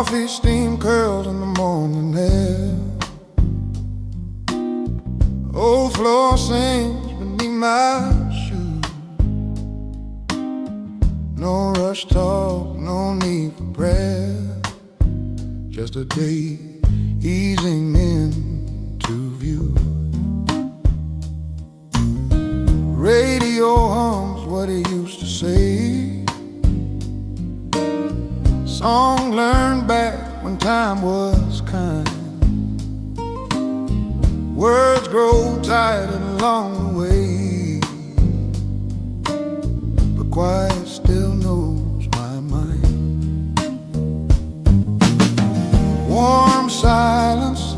coffee, steam curls in the morning air. Old floor sings beneath my shoes. No rush talk, no need for prayer. Just a day easing into view. Radio hums what he used to say. Song learned back when time was kind. Words grow tired along the way, but quiet still knows my mind. Warm silence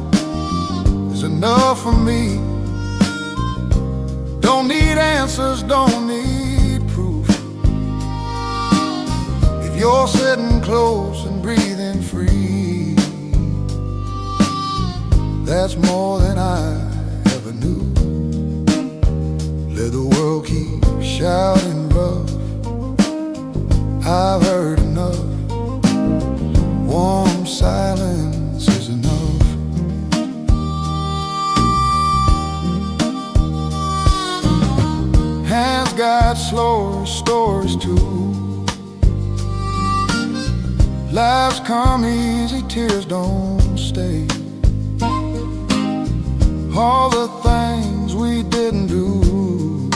is enough for me. Don't need answers, don't need proof. If you're sitting close and breathing free, that's more than I ever knew. Let the world keep shouting rough, I've heard enough. Warm silence is enough. Hands got slower stories too. Lives come easy, tears don't stay. All the things we didn't do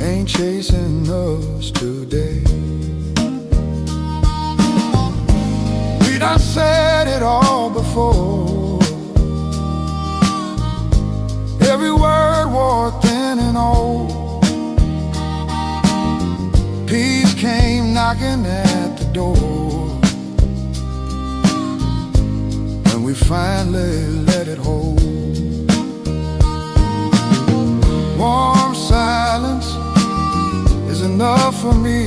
ain't chasing us today. We done said it all before. Every word wore thin and old. Peace came knocking at the door. We finally let it hold. Warm silence is enough for me.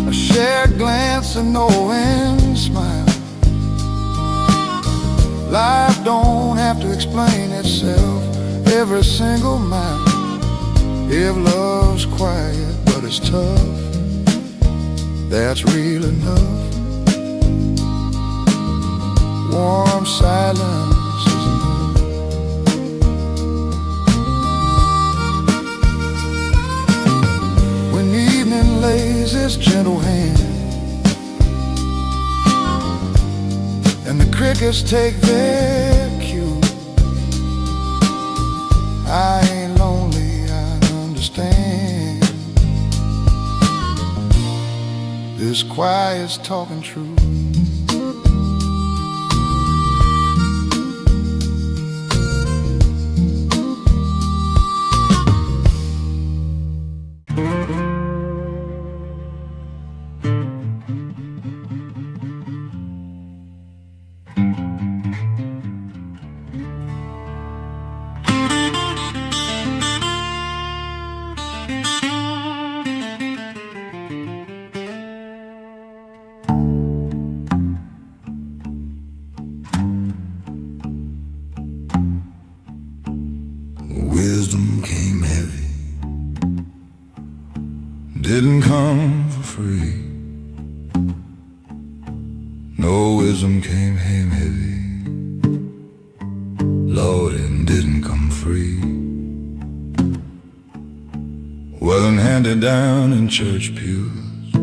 A shared glance, a knowing smile. Life don't have to explain itself every single mile. If love's quiet but it's tough, that's real enough. Warm silence is enough. When evening lays its gentle hand and the crickets take their cue, I ain't lonely, I understand. This quiet's talking true. Wisdom came heavy, didn't come for free. No, wisdom came heavy, Lord, and didn't come free. Wasn't handed down in church pews,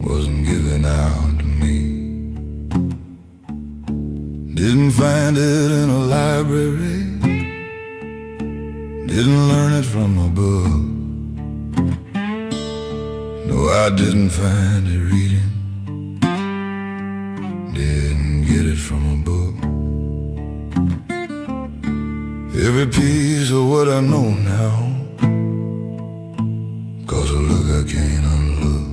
wasn't given out to me. Didn't find it in a library, didn't learn it from a book. No, I didn't find it reading, didn't get it from a book. Every piece of what I know now, 'cause a look I can't unlook.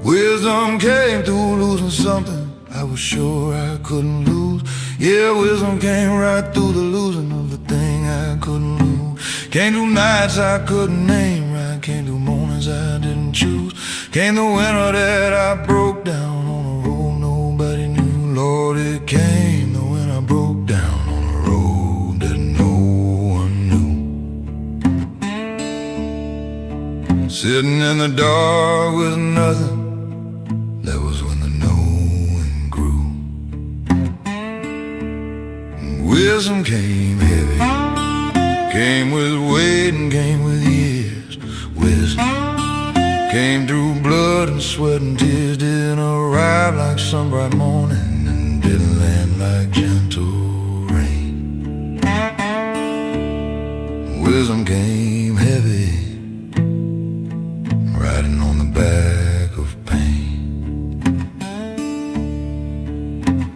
Wisdom came through losing something I was sure I couldn't lose. Yeah, wisdom came right through the losing of the thing I couldn't lose. Came through nights I couldn't name right, came through mornings I didn't choose. Came the winter that I broke down on a road nobody knew. Lord, it came the when I broke down on a road that no one knew. Sitting in the dark with nothing. That was when the knowing grew. Wisdom came heavy, came with weight and came with years. Wisdom came through blood and sweat and tears. Didn't arrive like some bright morning and didn't land like gentle rain. Wisdom came heavy, riding on the back of pain.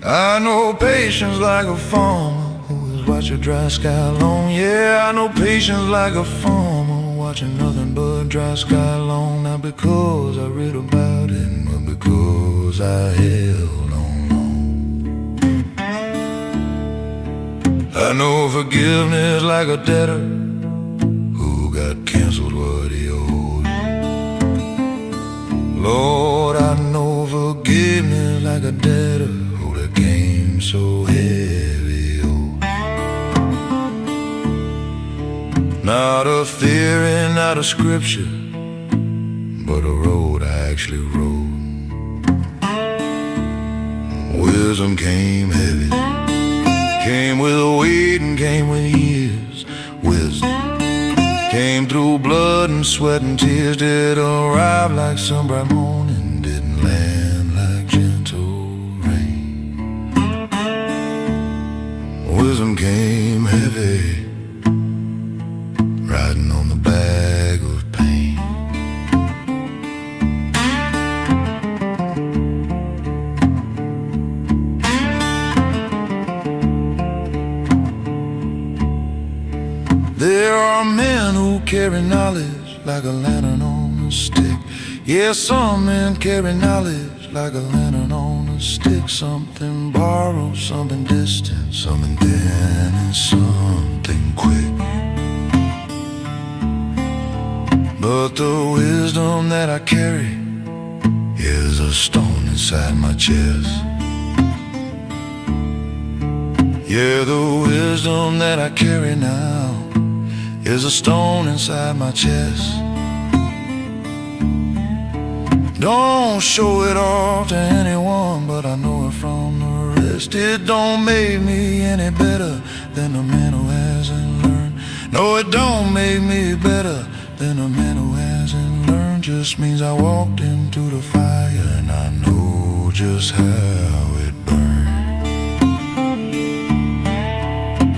I know patience like a farmer who has watched a dry sky long. Yeah, I know patience like a farmer watching nothing but dry sky long. Not because I read about it, but because I held on long. I know forgiveness like a debtor who got canceled what he owed. Lord, I know forgiveness like a debtor who that came so heavy. Oh, not a theory, not a scripture, but a road I actually rode. Wisdom came heavy, came with weight and came with years. Wisdom came through blood and sweat and tears. Did arrive like some bright morning, didn't land like gentle rain. Wisdom came heavy, riding on the back of pain. There are men who carry knowledge like a lantern on a stick. Yeah, some men carry knowledge like a lantern on a stick. Something borrowed, something distant, something then and something quick. But the wisdom that I carry is a stone inside my chest. Yeah, the wisdom that I carry now is a stone inside my chest. Don't show it off to anyone, but I know it from the rest. It don't make me any better than a man who hasn't learned. No, it don't make me better than a man who hasn't learned. Just means I walked into the fire and I know just how it burned.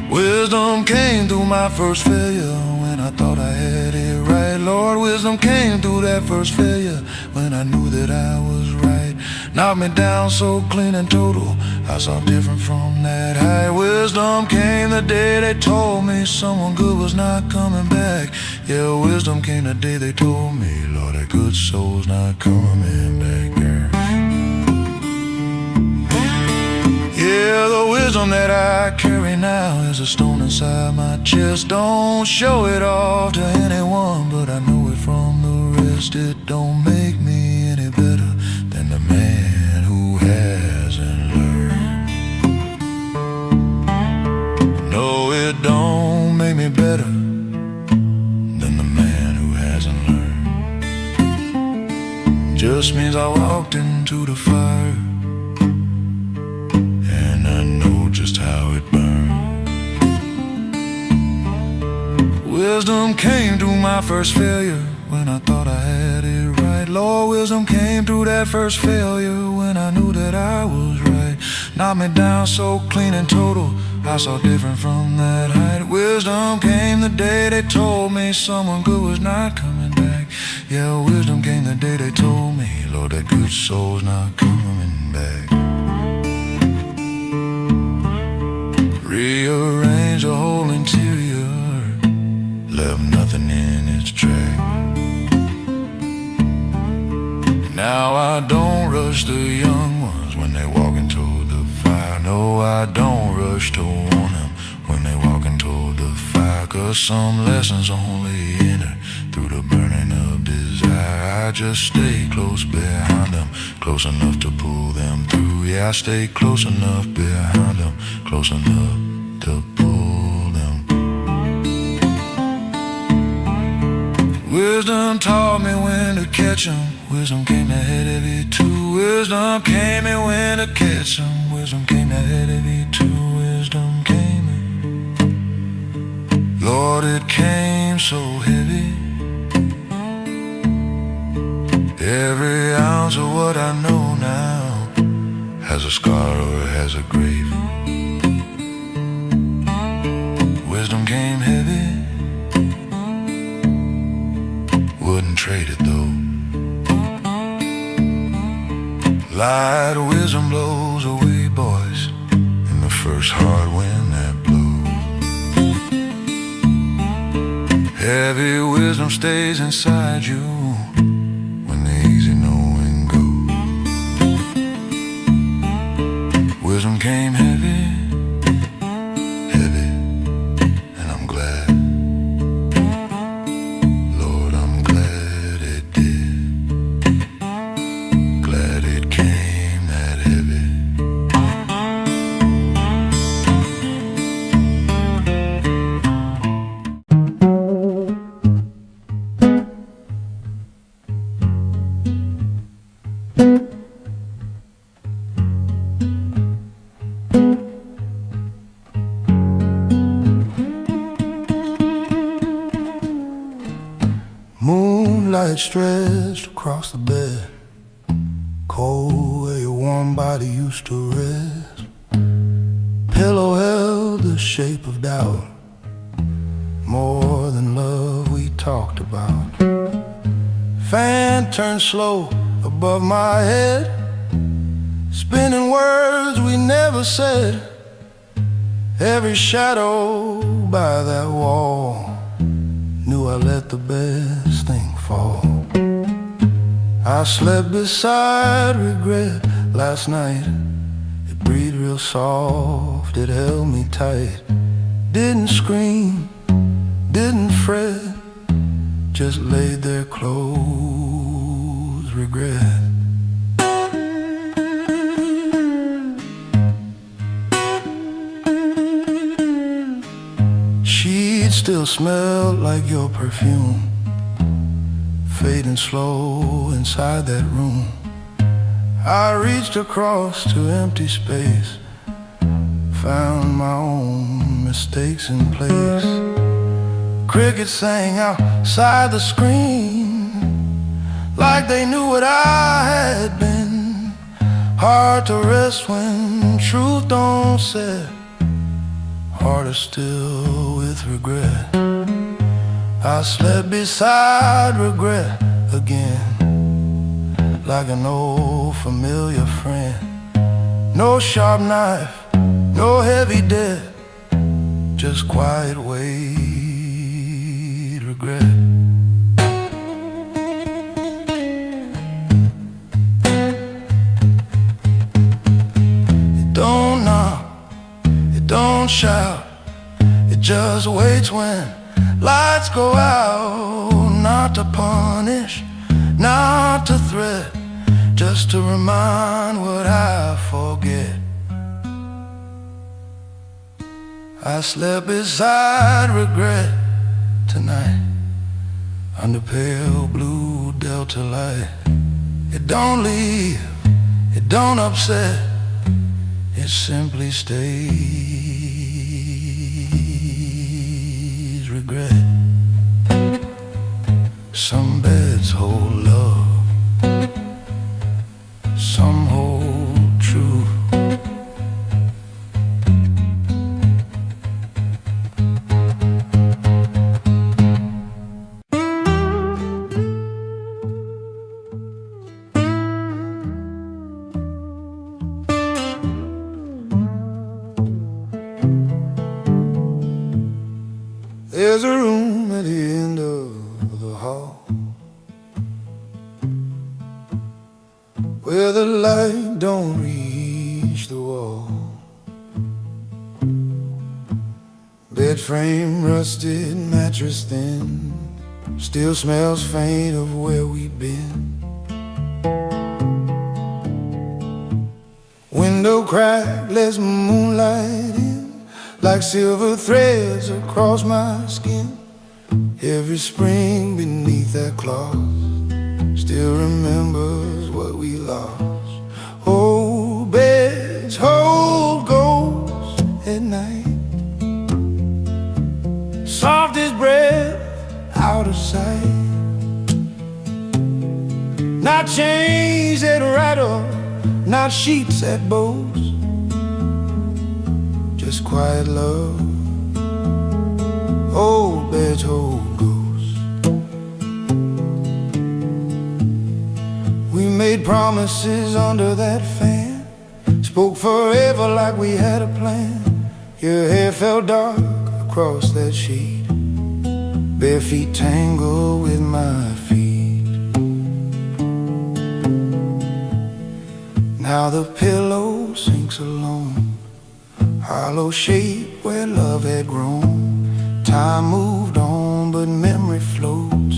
Wisdom came through my first failure when I thought I had it right. Lord, wisdom came through that first failure when I knew that I was right. Knocked me down so clean and total, I saw different from that high. Wisdom came the day they told me someone good was not coming back. Yeah, wisdom came the day they told me, Lord, that good soul's not coming back. Yeah, the wisdom that I carry now is a stone inside my chest. Don't show it off to anyone, but I know it from the rest. It don't make me any better than the man who hasn't learned. No, it don't make me better than the man who hasn't learned. Just means I walked into the fire and I know just how it burned. Wisdom came through my first failure when I thought I had it right. Lord, wisdom came through that first failure when I knew that I was right. Knocked me down so clean and total, I saw different from that height. Wisdom came the day they told me someone good was not coming back. Yeah, wisdom came the day they told me, Lord, that good soul's not coming back. Rearrange the whole interior, left nothing in its track. Now I don't rush the young ones when they walking toward the fire. No, I don't rush to warn them when they walking toward the fire. 'Cause some lessons only enter through the burning of desire. I just stay close behind them, close enough to pull them through. Yeah, I stay close enough behind them, close enough to pull them. Wisdom taught me when to catch 'em. Wisdom came that had heavy too. Wisdom came and when to catch 'em. Wisdom came that had heavy too. Wisdom came and Lord, it came so heavy. Every ounce of what I know now has a scar or has a grave. Wisdom came heavy, wouldn't trade it though. Light wisdom blows away, boys, in the first hard wind that blows. Heavy wisdom stays inside you when the easy knowing goes. Wisdom came heavy, heavy, and I'm glad. Lord, I'm glad it did. Glad it came that heavy. Moonlight stretched across the bed, cold where your warm body used to rest. Pillow held the shape of doubt, more than love we talked about. Fan turned slow above my head, spinning words we never said. Every shadow by that wall knew I let the best thing fall. I slept beside regret last night. It breathed real soft, it held me tight. Didn't scream, didn't fret, just laid there close, regret. She'd still smelled like your perfume, fading slow inside that room. I reached across to empty space, found my own mistakes in place. Crickets sang outside the screen, like they knew what I had been. Hard to rest when truth don't set, harder still with regret. I slept beside regret again, like an old familiar friend. No sharp knife, no heavy debt, just quiet weight, regret. It don't knock, it don't shout, it just waits when lights go out. Not to punish, not to threat, just to remind what I forget. I slept beside regret tonight, under pale blue delta light. It don't leave, it don't upset, it simply stays, regret. Some beds hold love, some hold truth. There's a room at the end of the hall where the light don't reach the wall. Bed frame rusted, mattress thin, still smells faint of where we've been. Window crack lets moonlight in, like silver threads across my skin. Every spring beneath that cloth still remembers what we lost. Old beds hold ghosts at night, soft as breath out of sight. Not chains that rattle, not sheets that boast, just quiet love. Old beds hold ghosts. We made promises under that fan, spoke forever like we had a plan. Your hair fell dark across that sheet, bare feet tangled with my feet. Now the pillow sinks alone, hollow shape where love had grown. Time moved on, but memory floats,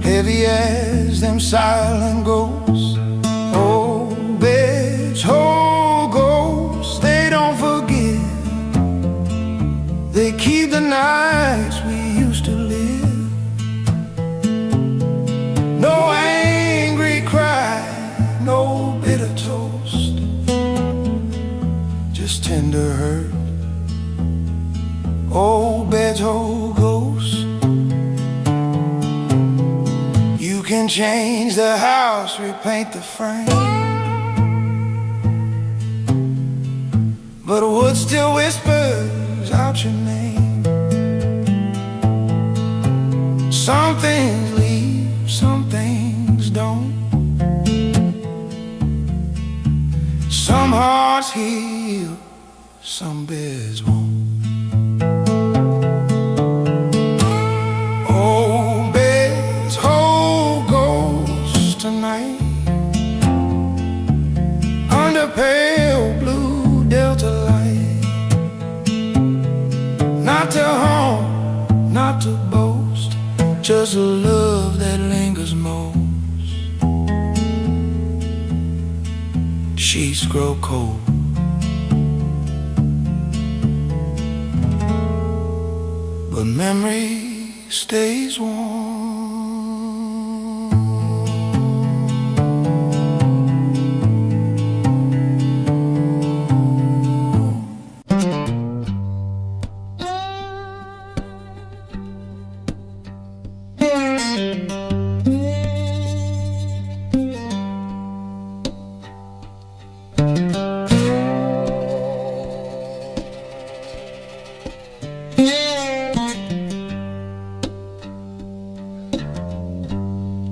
heavy as them silent ghosts. Old beds hold ghosts, they don't forget. They keep the nights we used to live. No angry cry, no bitter toast, just tender hurt. Old beds hold ghosts. You can change the house, repaint the frame, but wood still whispers out your name. Some things leave, some things don't. Some hearts heal, some beds won't. Pale blue delta light, not to haunt, not to boast, just a love that lingers most. Sheets grow cold, but memory stays warm.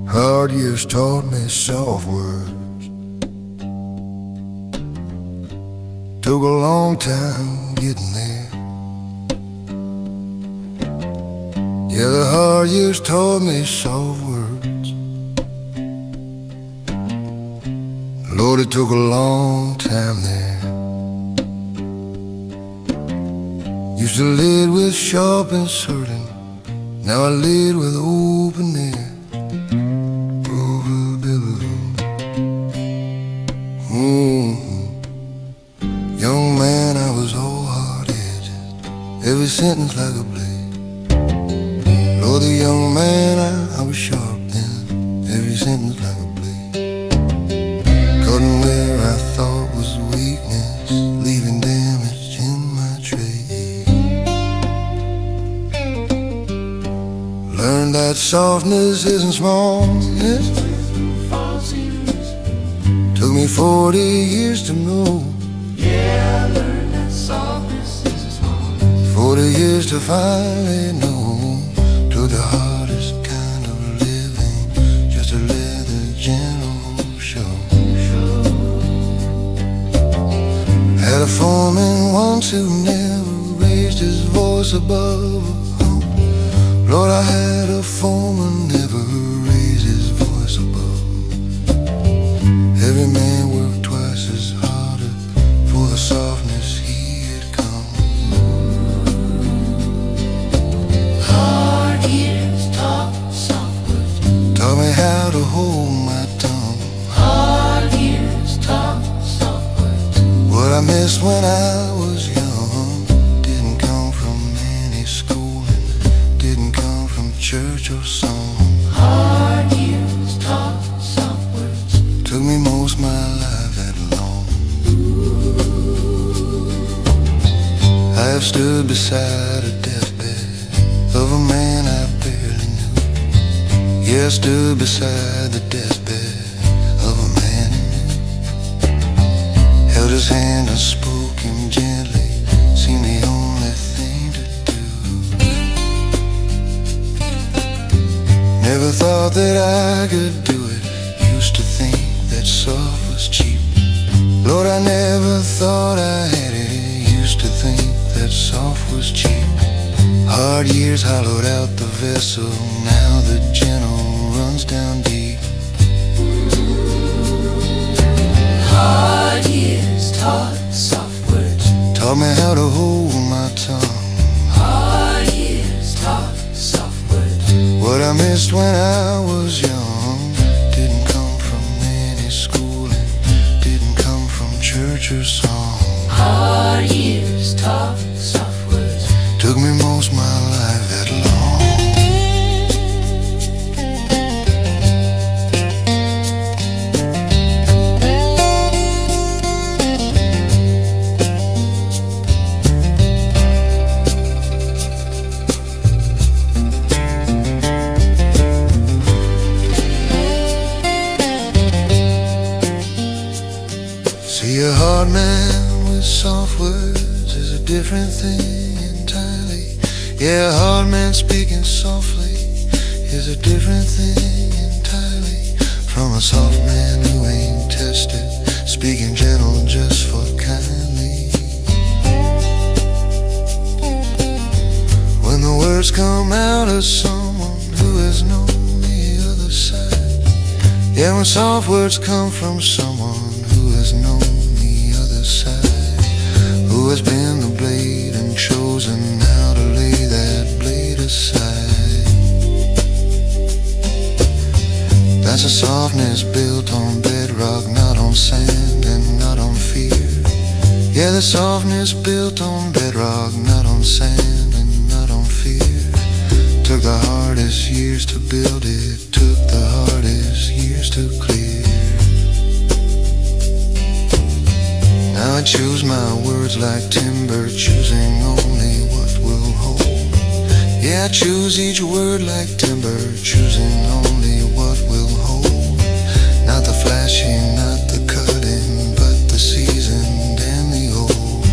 Hard years taught me soft words, took a long time getting there. Yeah, the hard years taught me soft words. Lord, it took a long time there. Used to lead with sharp and certain, now I lead with open air. Young man, I was all hard-edged, every sentence like a blade. Lord, the young man, I was sharp then, every sentence like a blade. Cutting where I thought was weakness, leaving damage in my trade. Learned that softness isn't smallness. Took me 40 years to know. Yeah, I learned that softness is a smallness. 40 years to finally know. Took the hardest kind of living just to let the gentle show. Had a foreman once who never raised his voice above a hum. Lord, I had a foreman never raised his voice above. Every man worked twice as harder for the softness he had come. Hard years taught soft words, Taught me how to hold my tongue. hard years taught soft words. What I missed when I was young didn't come from any schooling, didn't come from church. Took me most my life that long. I have stood beside a deathbed of a man I barely knew. Yeah, I stood beside the deathbed of a man I knew. Held his hand and spoke him gently, seemed the only thing to do. Never thought that I could do it. Used to think that soft was cheap. Lord, I never thought I had it. Used to think that soft was cheap. Hard years hollowed out the vessel. Now the gentle runs down deep. Hard years taught soft words. Taught me how to hold my tongue. Hard years taught soft words. What I missed when I was young didn't come from any schooling, didn't come from church or song. Hard years taught soft words. Took me most my life that long. See, a hard man with soft words is a different thing entirely. Yeah, a hard man speaking softly is a different thing entirely from a soft man who ain't tested, speaking gentle just for kindly. When the words come out of someone who has known the other side. Yeah, when soft words come from someone who has known the other side, who has been the blade and chosen how to lay that blade aside. That's a softness built on bedrock, not on sand and not on fear. Yeah, the softness built on bedrock, not on sand and not on fear. Took the hardest years to build it, took the hardest years to clear. Now I choose my words like timber, choosing only what will hold. Yeah, I choose each word like timber, choosing only what will hold. Not the flashy, not the cutting, but the seasoned and the old.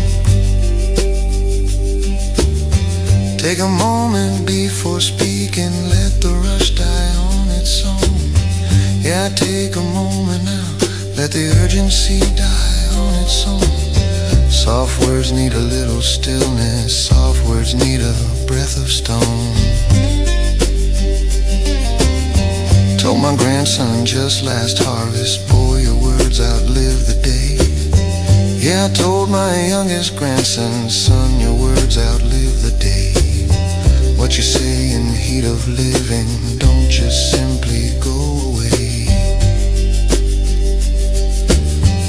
Take a moment before speaking, let the rush die on its own. Yeah, take a moment now, let the urgency die on its own. Soft words need a little stillness, soft words need a breath of stone. Told my grandson just last harvest, boy, your words outlive the day. Yeah, I told my youngest grandson, son, your words outlive the day. What you say in the heat of living, don't just simply go away.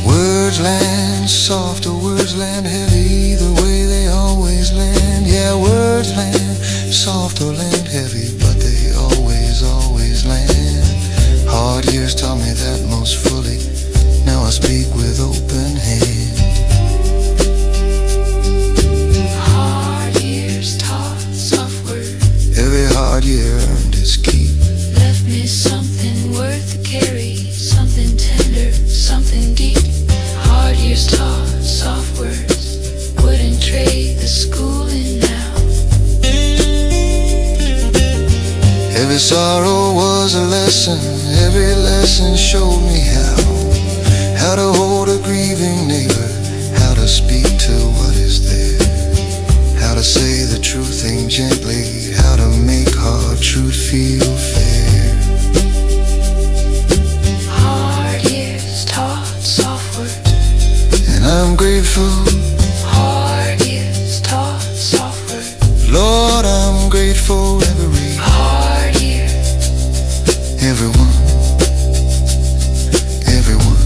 Words land soft or words land heavy, either way they always land. Yeah, words land soft or land heavy, but they always, always land. Hard years taught me that most fully, now I speak with open hand. Hard years taught soft words. Every hard year earned its keep. Left me something worth the carry, something tender, something deep. Hard years taught soft words, wouldn't trade the schooling now. Every sorrow was a lesson, every lesson showed me how to hold a grieving neighbor, how to speak to what is there, how to say the true thing gently, how to make hard truth feel fair. Hard years taught soft words. And I'm grateful, Hard years taught soft words. Lord, I'm grateful every Hard year. everyone, everyone.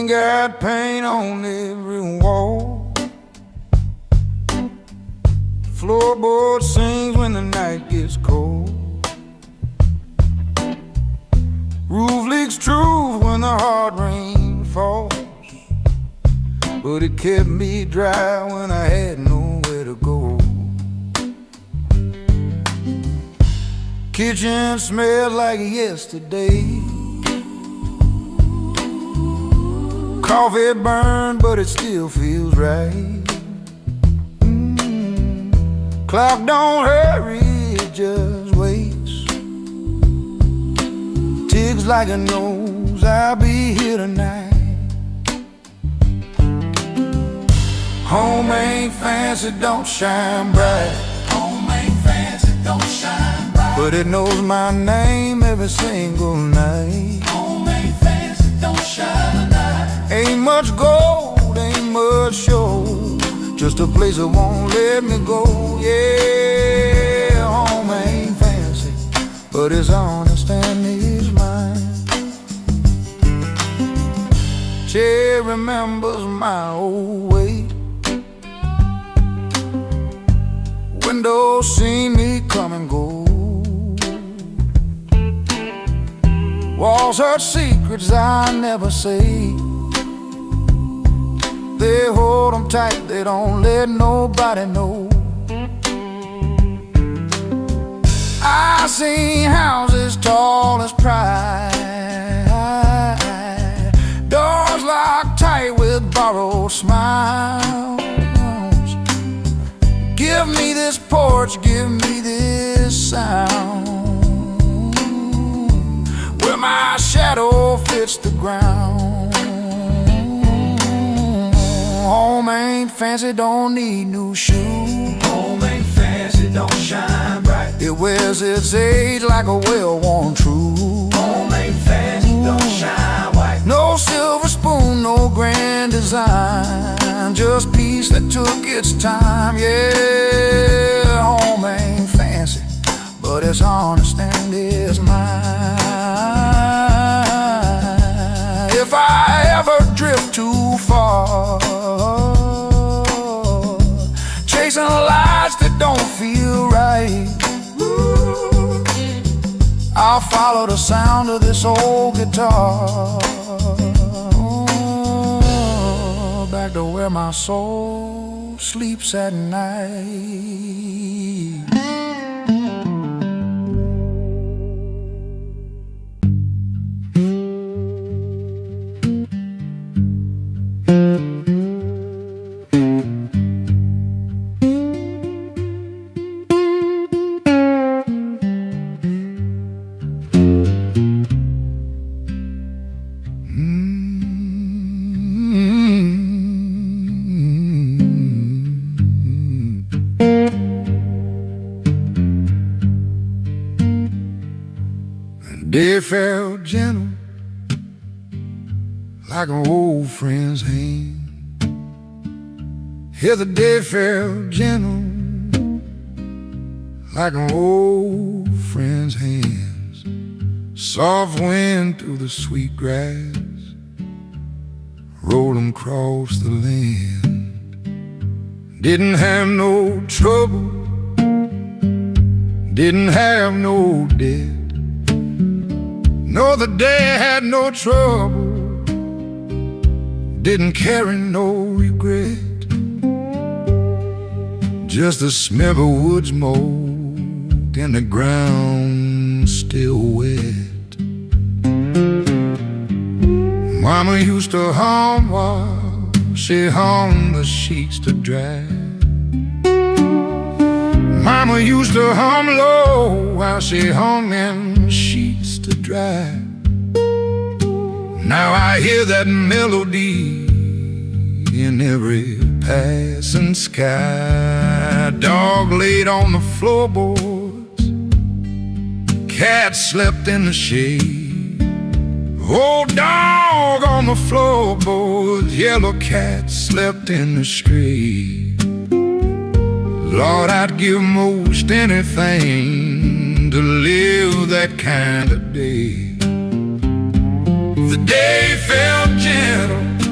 ain't got paint on every wall. Floorboard sings when the night gets cold. Roof leaks true when the hard rain falls, but it kept me dry when I had nowhere to go. Kitchen smelled like yesterday. Coffee burned, but it still feels right. Clock don't hurry, it just waits. Ticks like it knows I'll be here tonight. Home ain't fancy, don't shine bright. Home ain't fancy, don't shine bright, but it knows my name every single night. home ain't fancy, don't shine bright. Ain't much gold, ain't much show, just a place that won't let me go. Yeah, home ain't fancy, but it's honest and it's mine. She remembers my old way. Windows see me come and go. Walls hurt secrets I never say. They hold them tight, they don't let nobody know. I seen houses tall as pride, doors locked tight with borrowed smiles. Give me this porch, give me this sound, where my shadow fits the ground. Home ain't fancy, don't need new shoes. Home ain't fancy, don't shine bright. It wears its age like a well-worn truth. Home ain't fancy, don't shine white. No silver spoon, no grand design, just peace that took its time. Yeah, home ain't fancy, but it's honest and it's mine. If I ever drift too far, chasing lights that don't feel right, I'll follow the sound of this old guitar, back to where my soul sleeps at night. Day felt gentle, like an old friend's hand. Yeah, the day felt gentle, like an old friend's hands. Soft wind through the sweet grass, rolling across the land. Didn't have no trouble, didn't have no debt. No, the day had no trouble, didn't carry no regret. Just the smell of woods mold and the ground still wet. Mama used to hum while she hung the sheets to dry. Mama used to hum low while she hung them sheets to dry. Now I hear that melody in every passing sky. Dog laid on the floorboards, cat slept in the shade. Old dog on the floorboards, yellow cat slept in the shade. Lord, I'd give most anything to live that kind of day. The day felt gentle,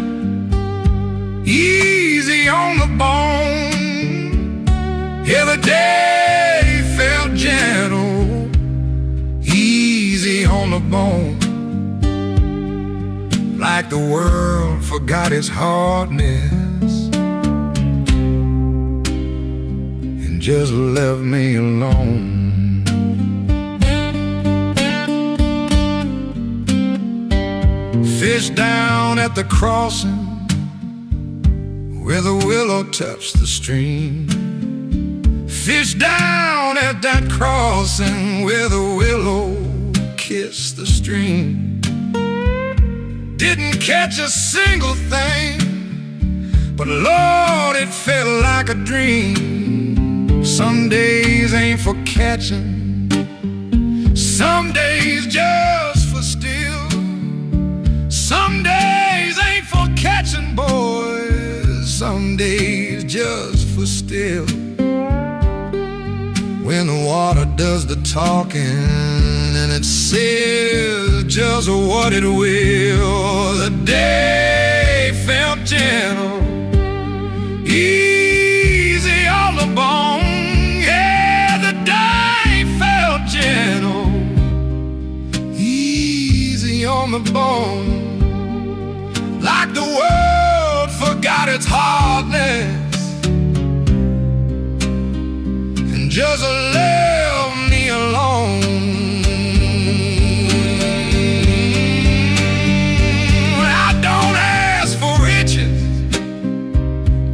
the world forgot its hardness and just left me alone. Fish down at the crossing where the willow touched the stream. Fish down at that crossing where the willow kissed the stream. Didn't catch a single thing, but Lord, it felt like a dream. Some days ain't for catching, some days just for still. Some days ain't for catching, boys, some days just for still. When the water does the talking and it says just what it will, the day felt gentle, easy on the bone. Yeah, the day felt gentle, easy on the bone. Like the world forgot its hardness and just left me alone. I don't ask for riches,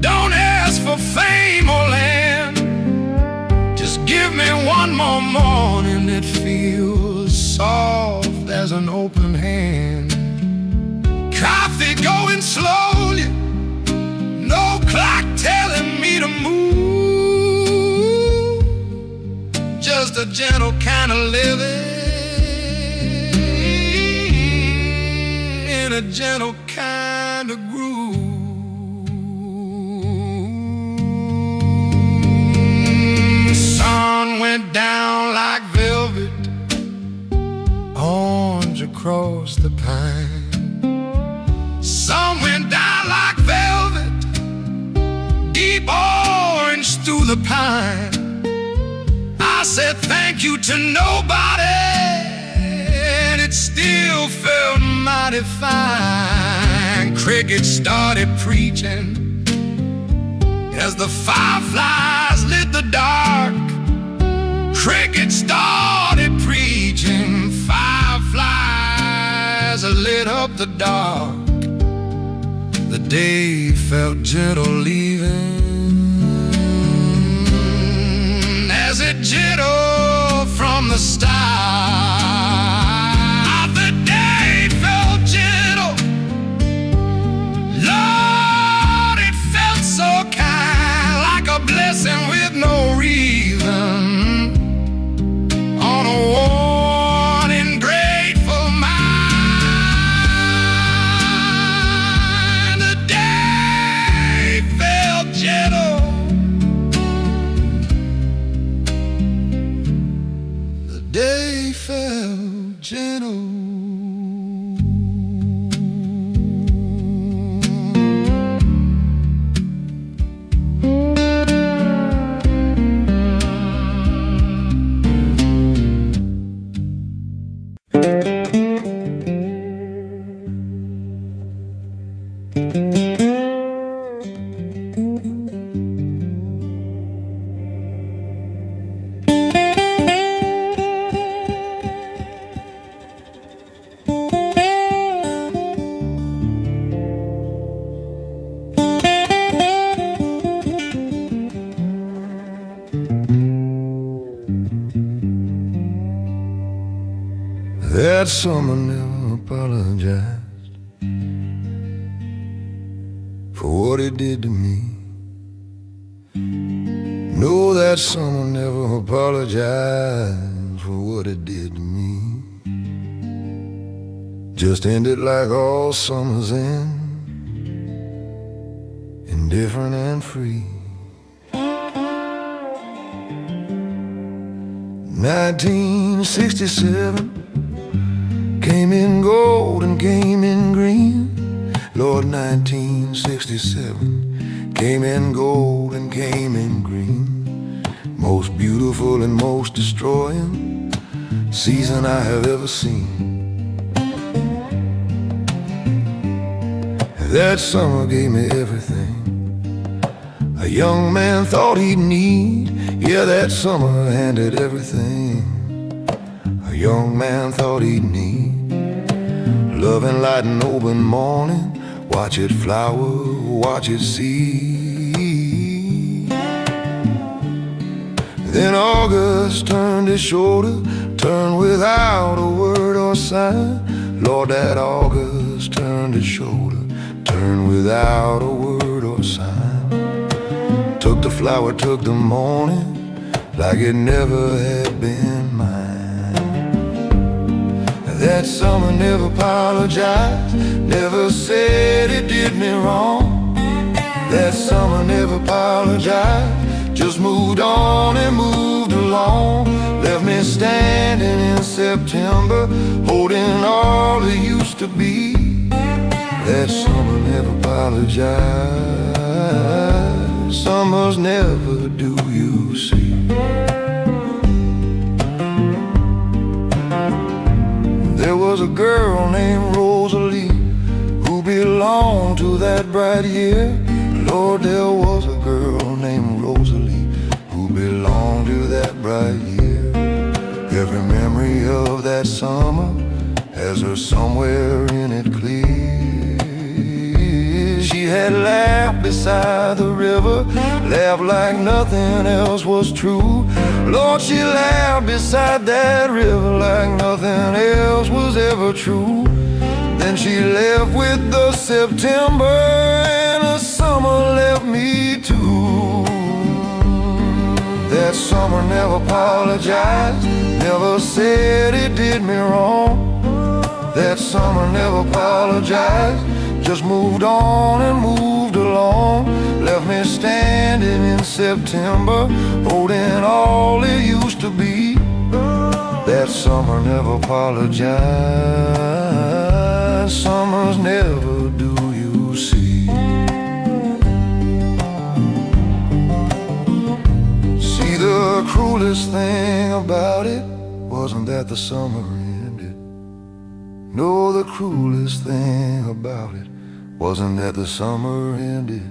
don't ask for fame or land. Just give me one more morning that feels soft as an open hand. Coffee going slowly, no clock telling me to move. Just a gentle kind of living in a gentle kind of groove. Sun went down like velvet, orange across the pine. Sun went down like velvet, deep orange through the pine. I said thank you to nobody, and it still felt mighty fine. Crickets started preaching as the fireflies lit the dark. Crickets started preaching, fireflies lit up the dark. The day felt gentle leaving as it jittered from the start. The day felt gentle, Lord, it felt so kind, like a blessing with no reason on a worn and grateful mind. The day felt gentle, the day felt gentle. That summer never apologized for what it did to me. No, that summer never apologized for what it did to me. Just ended like all summers end, indifferent and free. 1967 came in gold and came in green. Lord, 1967 came in gold and came in green. Most beautiful and most destroying season I have ever seen. That summer gave me everything a young man thought he'd need. Yeah, that summer handed everything a young man thought he'd need. Love and light and open morning, watch it flower, watch it seed. Then August turned his shoulder, turned without a word or sign. Lord, that August turned his shoulder, turned without a word or sign. Took the flower, took the morning, like it never had been mine. That summer never apologized, never said it did me wrong. That summer never apologized, just moved on and moved along. Left me standing in September, holding all it used to be. That summer never apologized, summers never do, you see. There was a girl named Rosalie who belonged to that bright year. Lord, there was a girl named Rosalie who belonged to that bright year. Every memory of that summer has her somewhere in it clear. She had laughed beside the river, laughed like nothing else was true. Lord, she laughed beside that river like nothing else was ever true. Then she left with the September, and the summer left me too. That summer never apologized, never said it did me wrong. That summer never apologized, just moved on and moved along. Left me standing in September, holding all it used to be. That summer never apologized, summers never do, you see. See, the cruelest thing about it wasn't that the summer ended. No, the cruelest thing about it wasn't that the summer ended.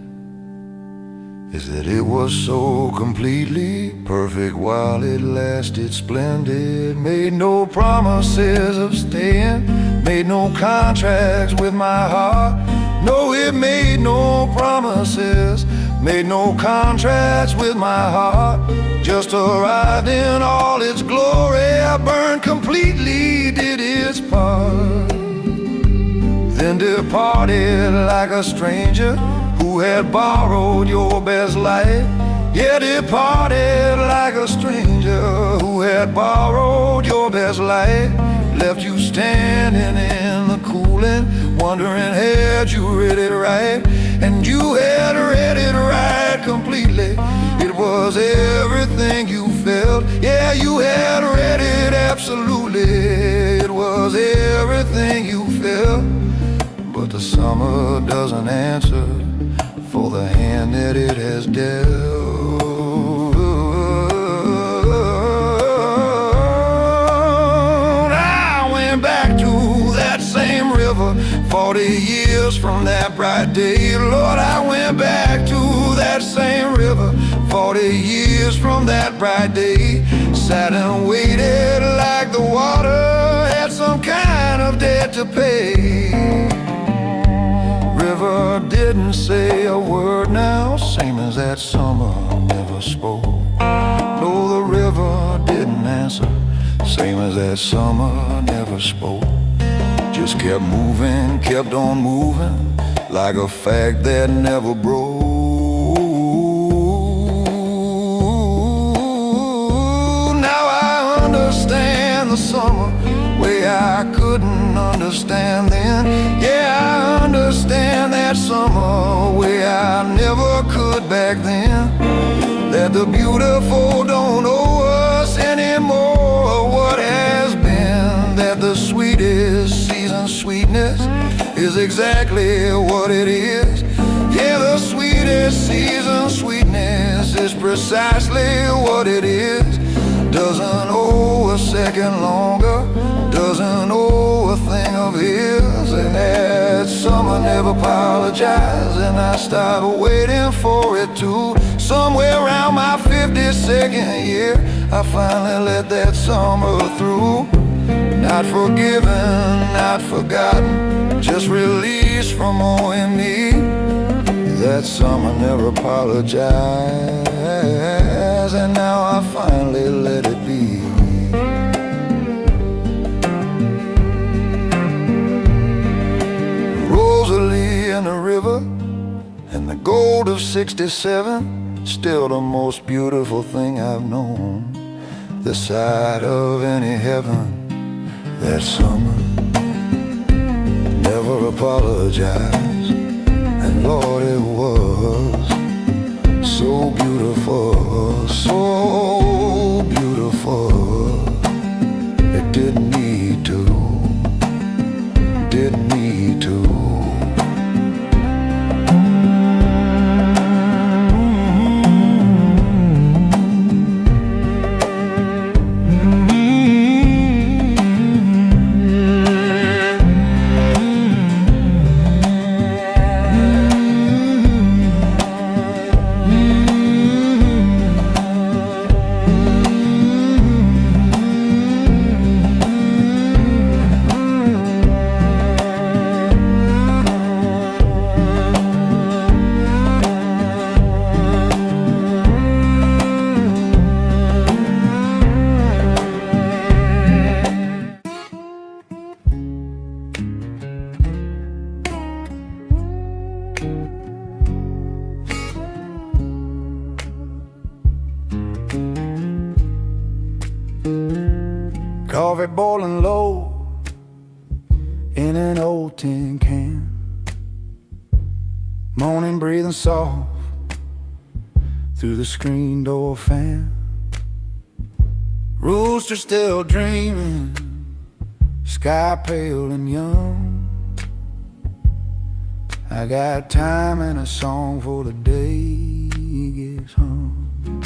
Is that it was so completely perfect while it lasted splendid. Made no promises of staying, made no contracts with my heart. No, it made no promises, made no contracts with my heart. Just arrived in all its glory, I burned completely, did its part. Then departed like a stranger who had borrowed your best life. Yeah, departed like a stranger who had borrowed your best life. Left you standing in the cooling, wondering had you read it right. And you had read it right completely. It was everything you felt. Yeah, you had read it absolutely. It was everything you felt. But the summer doesn't answer for the hand that it has dealt. I went back to that same river 40 years from that bright day. Lord, I went back to that same river 40 years from that bright day. Sat and waited like the water had some kind of debt to pay. River didn't say a word now, same as that summer never spoke. No, the river didn't answer, same as that summer never spoke. Just kept moving, kept on moving, like a fact that never broke. Now I understand the summer way I couldn't understand then. Yeah, I understand that summer way I never could back then. That the beautiful don't owe us anymore what has been. That the sweetest season sweetness is exactly what it is. Yeah, the sweetest season sweetness is precisely what it is. Doesn't owe a second longer, doesn't owe a thing of his, and as that summer never apologized, and I started waiting for it to. Somewhere around my 52nd year, I finally let that summer through. Not forgiven, not forgotten, just released from owing me. That summer never apologized, and now I finally let it be. Rosalie in the river and the gold of '67, still the most beautiful thing I've known. The sight of any heaven that summer never apologized, and Lord, it was so beautiful, so beautiful. It didn't need to, didn't need to. Coffee boiling low in an old tin can, morning breathing soft through the screen door fan. Rooster still dreaming, sky pale and young. I got time and a song for the day gets hung.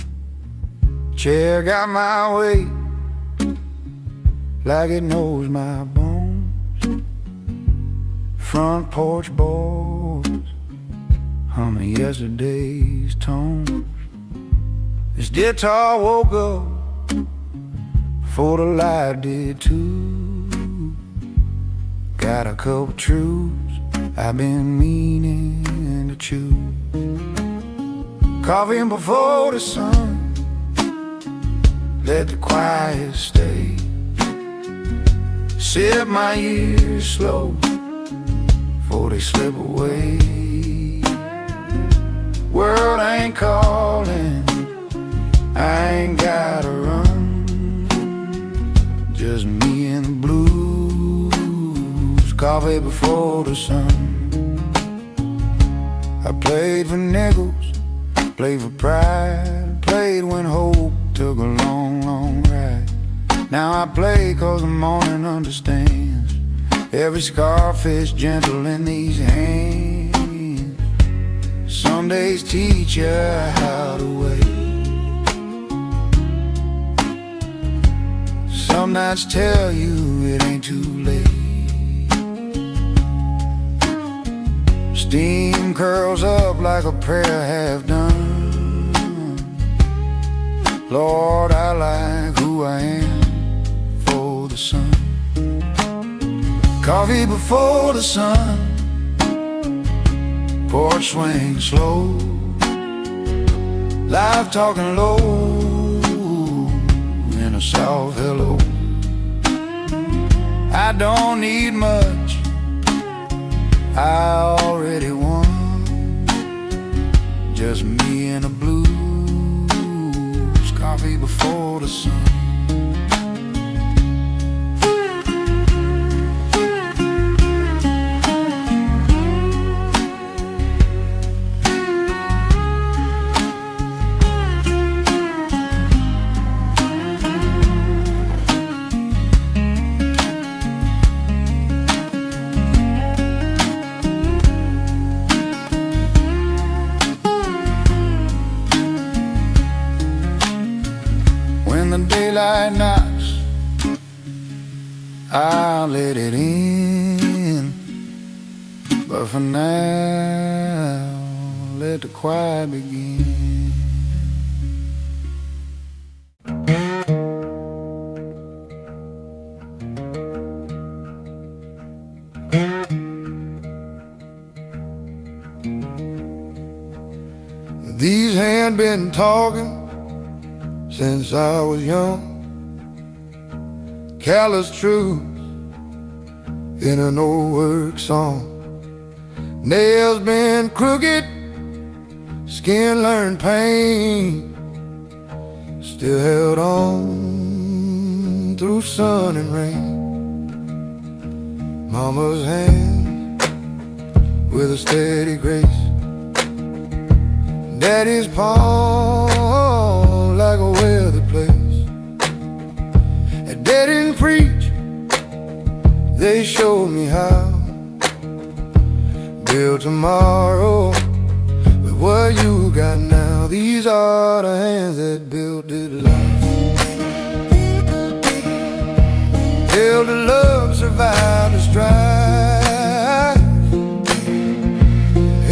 Chair got my weight like it knows my bones. Front porch boys humming yesterday's tones. This guitar woke up before the light did too. Got a couple truths I've been meaning to chew. Coffee before the sun, let the quiet stay. Sip my years slow before they slip away. World ain't calling, I ain't gotta run. Just me and the blues. Coffee before the sun. I played for nickels, played for pride, played when hope took a long, long ride. Now I play 'cause the morning understands. Every scarfish gentle in these hands. Some days teach you how to wait. Some nights tell you it ain't too late. Steam curls up like a prayer half done. Lord, I like who I am. The sun. Coffee before the sun, porch swing slow, life talking low in a soft hello. I don't need much, I already won. Just me and the blues. Coffee before the sun. When the daylight knocks, I'll let it in. But for now, let the quiet begin. These hands been talking since I was young. Callous truth in an old work song. Nails been crooked, skin learned pain. Still held on through sun and rain. Mama's hand with a steady grace. Daddy's palm like a weathered place. And they didn't preach, they showed me how. Build tomorrow with what you got now. These are the hands that built this life. Built the love, survived the strife.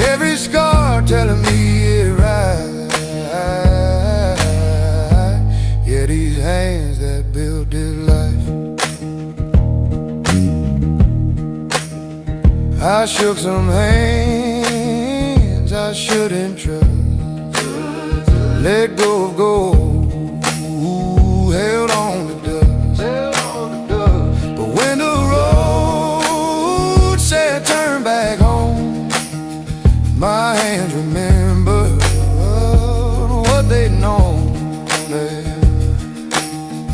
Every scar telling me it right. Yeah, these hands that built this life. I shook some hands I shouldn't trust. Let go of gold, held on to dust. But when the road said turn back home, my hands remembered what they'd known.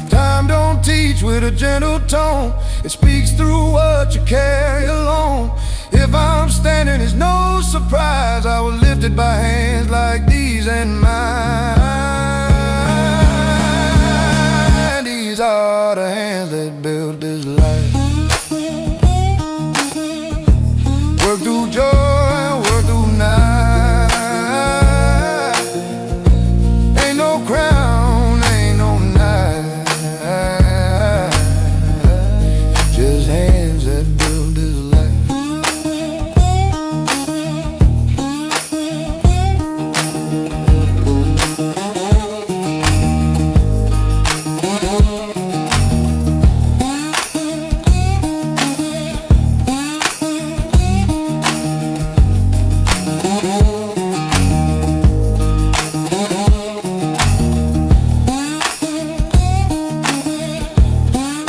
Time don't teach with a gentle tone. It speaks through what you carry alone. If I'm standing, it's no surprise I was lifted by hands like these and mine. These are the hands that built this life. Work through joy, work through night. Ain't no crown, ain't no night. Just hands that built this life.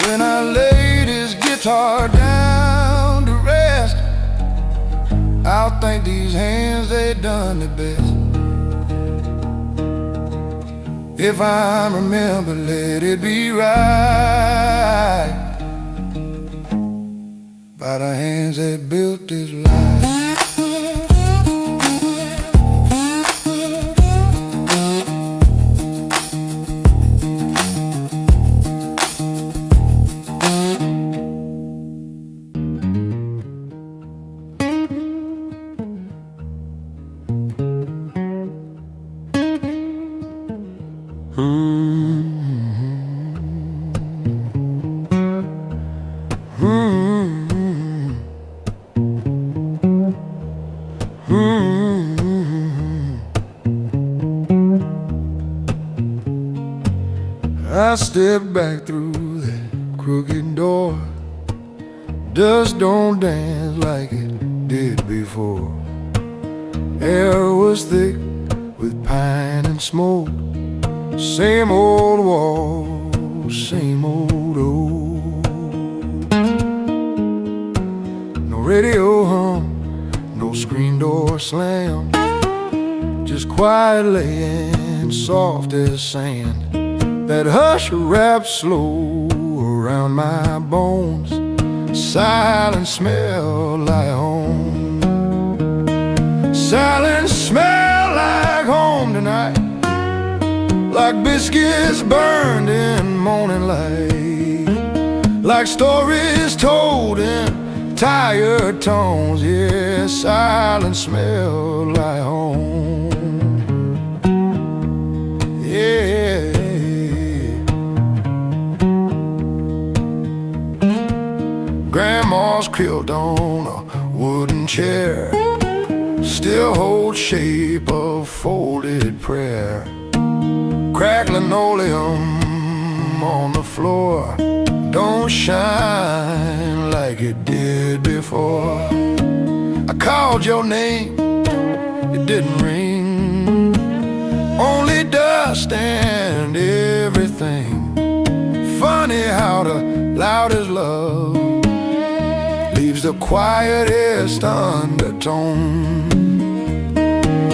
When I lay this guitar down to rest, I'll thank these hands, they done the best. If I remember, let it be right by the hands that built this life. I stepped back through that crooked door. Dust don't dance like it did before. Air was thick with pine and smoke. Same old walls, same old old. No radio hum, no screen door slam. Just quiet laying soft as sand. That hush wrapped slow around my bones. Silence smell like home. Silence smell like home tonight. Like biscuits burned in morning light. Like stories told in tired tones. Yeah, silence smell like home. Yeah. Grandma grandma's quilt on a wooden chair still holds shape of folded prayer. Cracked linoleum on the floor don't shine like it did before. I called your name, it didn't ring, only dust and everything. Funny how the loudest love leaves the quietest undertone.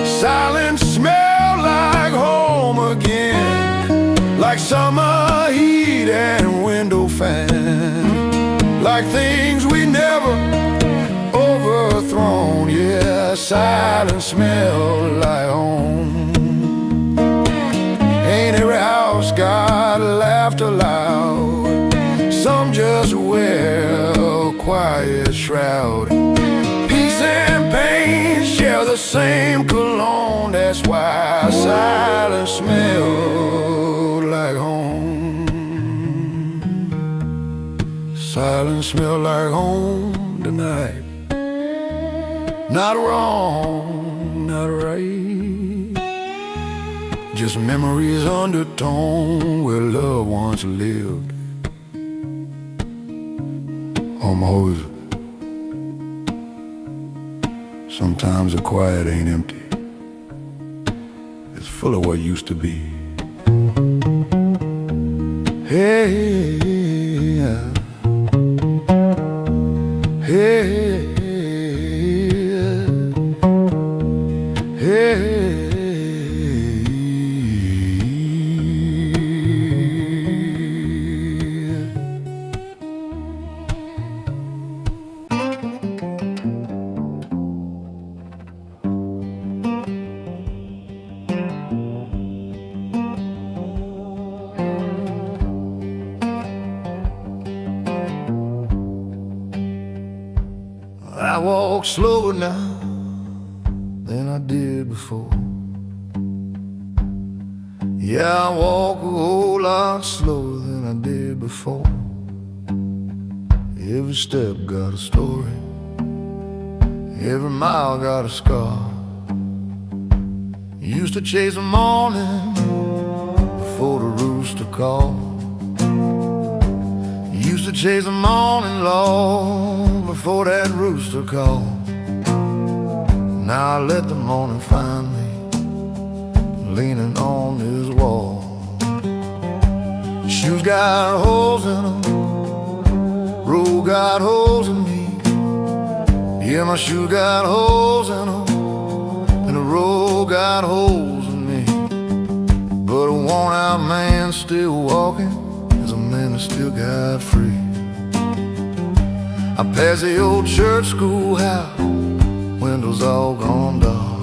Silence smell like home again, like summer heat and window fan, like things we never overthrown. Yeah, silence smell like home. Ain't every house got laughter loud, some just wear a quiet shroud. Peace and pain share the same cologne, that's why silence smelled like home. Silence smelled like home tonight. Not wrong, not right, just memories undertone where love once lived. Almost. Sometimes the quiet ain't empty, it's full of what used to be. Hey, hey, hey. I walk slower now than I did before. Yeah, I walk a whole lot slower than I did before. Every step got a story, every mile got a scar. Used to chase the morning before the rooster called. Used to chase the morning long before that rooster called. Now I let the morning find me leaning on his wall. Shoes got holes in them, road got holes in me. Yeah, my shoes got holes in them, and the road got holes in me. But a worn out man still walking is a man that still got free. I pass the old church schoolhouse, windows all gone dark.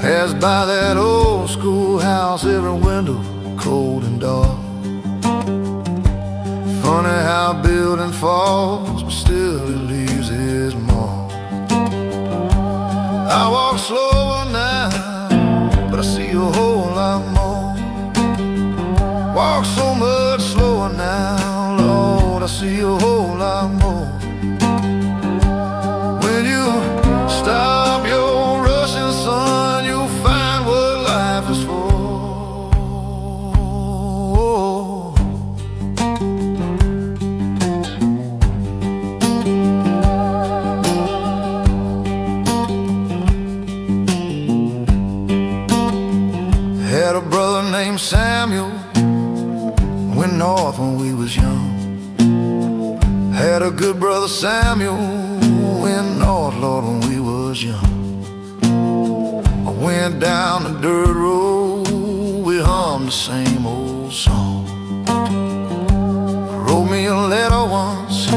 Pass by that old schoolhouse, every window cold and dark. Funny how a building falls, but still it leaves his mark. I walk slower now, but I see a whole lot more. Walk so much slower now, Lord, I see a whole lot more. When you stop your rushing, son, you'll find what life is for. Had a brother named Samuel, went north when we was young. Had a good brother Samuel, went north, Lord, when we was young. I went down the dirt road, we hummed the same old song. Wrote me a letter once,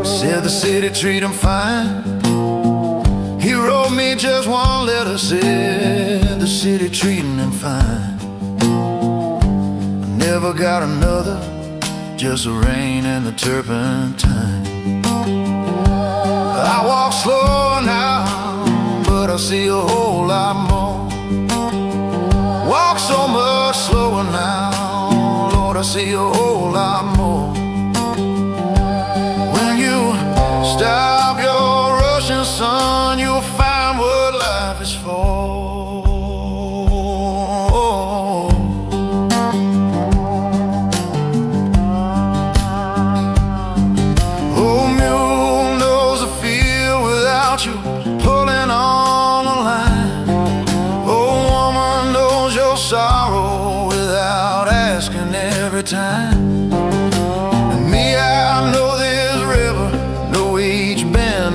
said the city treat him fine. He wrote me just one letter, said the city treating him fine. I never got another, just the rain and the turpentine. I walk slower now, but I see a whole lot more. Walk so much slower now, Lord, I see a whole lot more. When you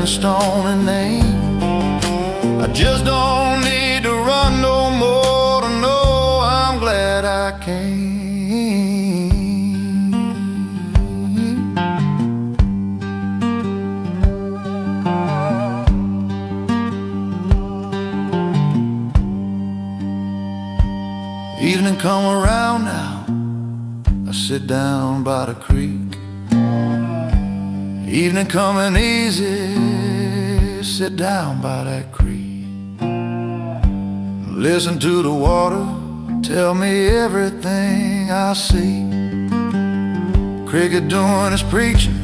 stony name. I just don't need to run no more to know I'm glad I came. Evening come around now, I sit down by the creek. Evening coming easy, sit down by that creek. Listen to the water, tell me everything I see. Cricket doing his preaching,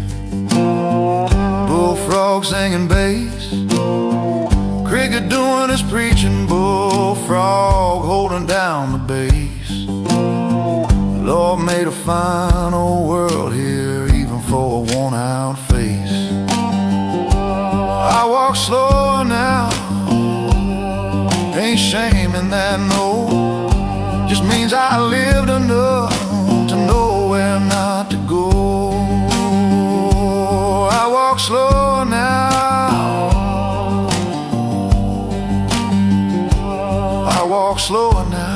bullfrog singing bass. Cricket doing his preaching, bullfrog holding down the bass. Lord made a fine old world here, even for a worn-out face. I walk slower now, ain't shame in that, no. Just means I lived enough to know where not to go. I walk slower now, I walk slower now.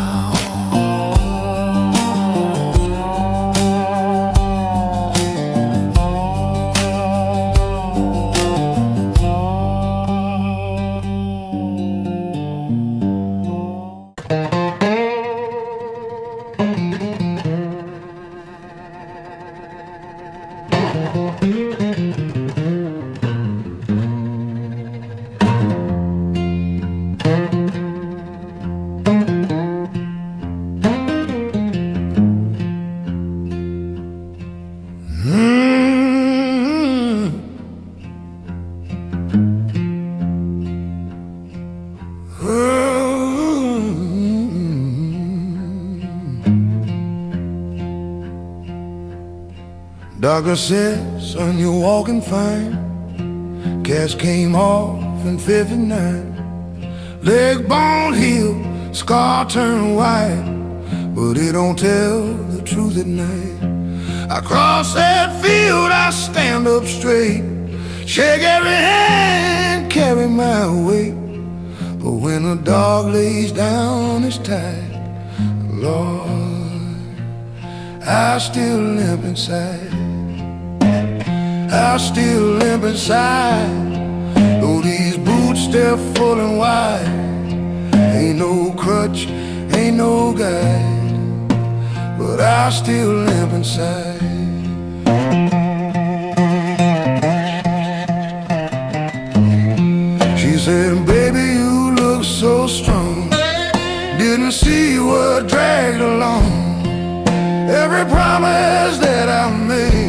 Doctor said, son, you're walking fine. Cast came off in 59. Leg bone healed, scar turned white, but it don't tell the truth at night. I cross that field, I stand up straight, shake every hand, carry my weight. But when the dog lays down his tight, Lord, I still limp inside. I still limp inside. Though these boots, they're full and wide, ain't no crutch, ain't no guide, but I still limp inside. She said, baby, you look so strong, didn't see what dragged along. Every promise that I made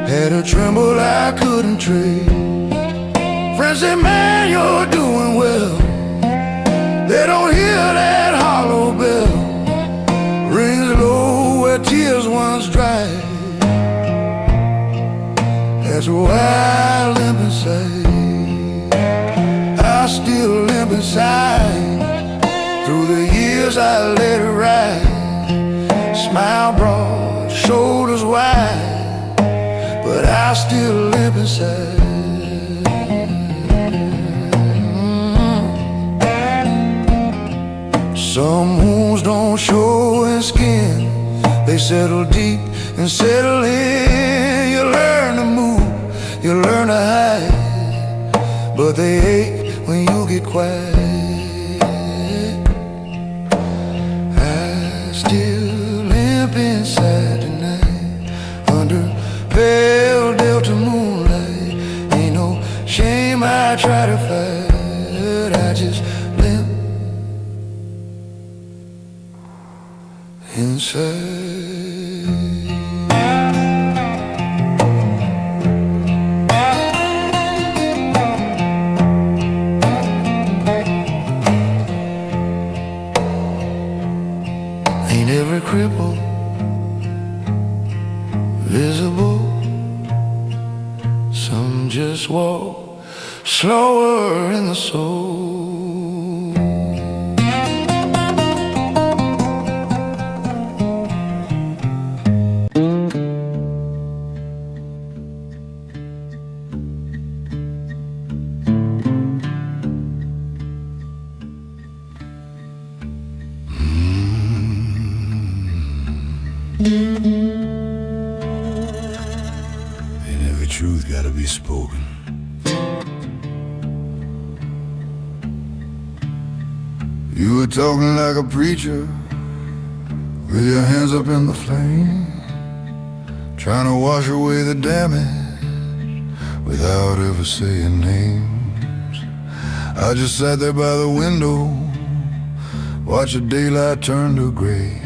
had a tremble I couldn't trade. Friends say, man, you're doing well. They don't hear that hollow bell, rings low where tears once dried. That's why I limp inside. I still limp inside. Through the years I let it ride. Smile broad, shoulders wide, but I still limp inside. Some wounds don't show in skin, they settle deep and settle in. You learn to move, you learn to hide, but they ache when you get quiet. I still limp inside tonight, under pale delta moonlight. Ain't no shame I try to fight, I just limp inside. Ain't every cripple visible? Some just walk slower in the soul. be spoken. You were talking like a preacher, with your hands up in the flame, trying to wash away the damage without ever saying names. I just sat there by the window, watched the daylight turn to gray.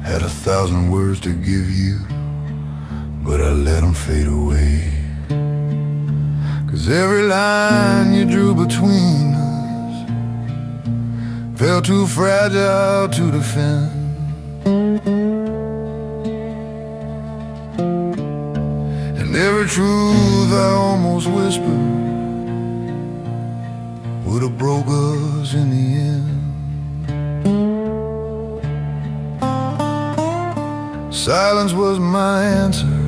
Had 1,000 words to give you, but I let them fade away. 'Cause every line you drew between us felt too fragile to defend. And every truth I almost whispered would have broke us in the end. Silence was my answer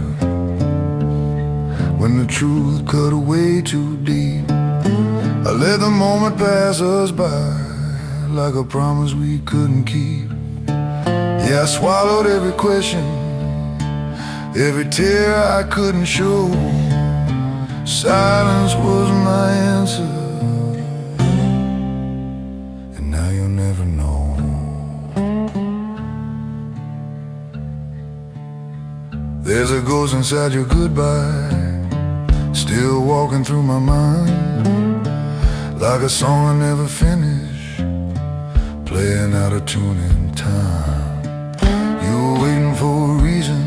when the truth cut away too deep. I let the moment pass us by like a promise we couldn't keep. Yeah, I swallowed every question, every tear I couldn't show. Silence was my answer, and now you'll never know. There's a ghost inside your goodbye, still walking through my mind, like a song I never finished, playing out of tune in time. You were waiting for a reason,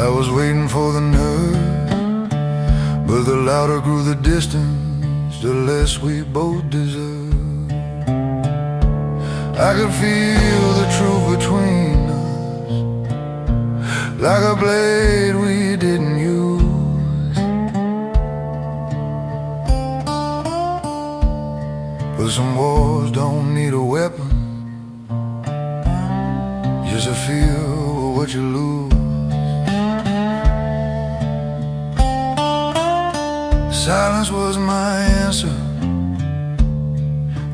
I was waiting for the nerve, but the louder grew the distance, the less we both deserve. I could feel the truth between us, like a blade we didn't use. But some wars don't need a weapon, just a feel of what you lose. Silence was my answer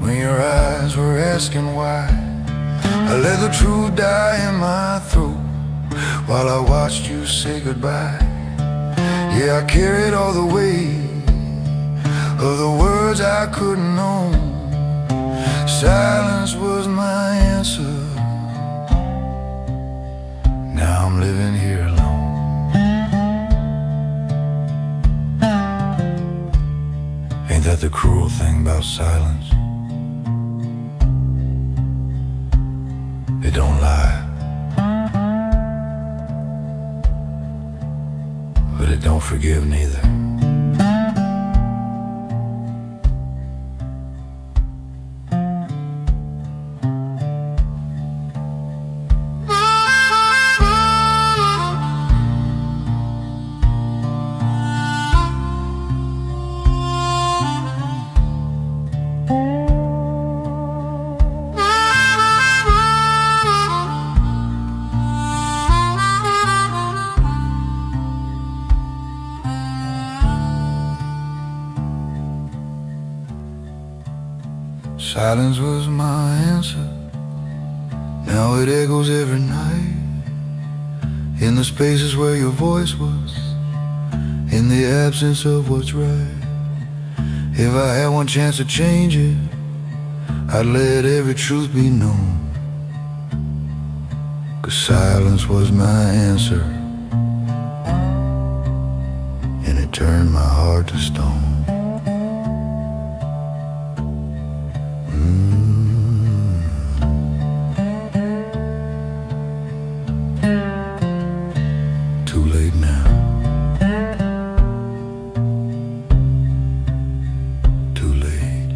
when your eyes were asking why. I let the truth die in my throat while I watched you say goodbye. Yeah, I carried all the weight of the words I couldn't know. Silence was my answer. Now I'm living here alone. Ain't that the cruel thing about silence? It don't lie, but it don't forgive neither. Silence was my answer. Now it echoes every night, in the spaces where your voice was, in the absence of what's right. If I had one chance to change it, I'd let every truth be known. 'Cause silence was my answer, and it turned my heart to stone. Too late now. Too late.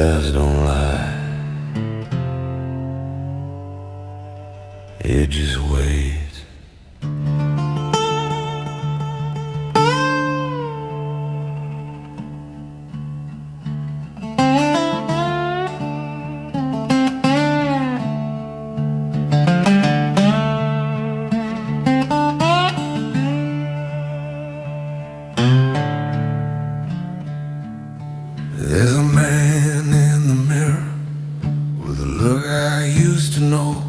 glass don't lie, it just waits. There's a man in the mirror with a look I used to know.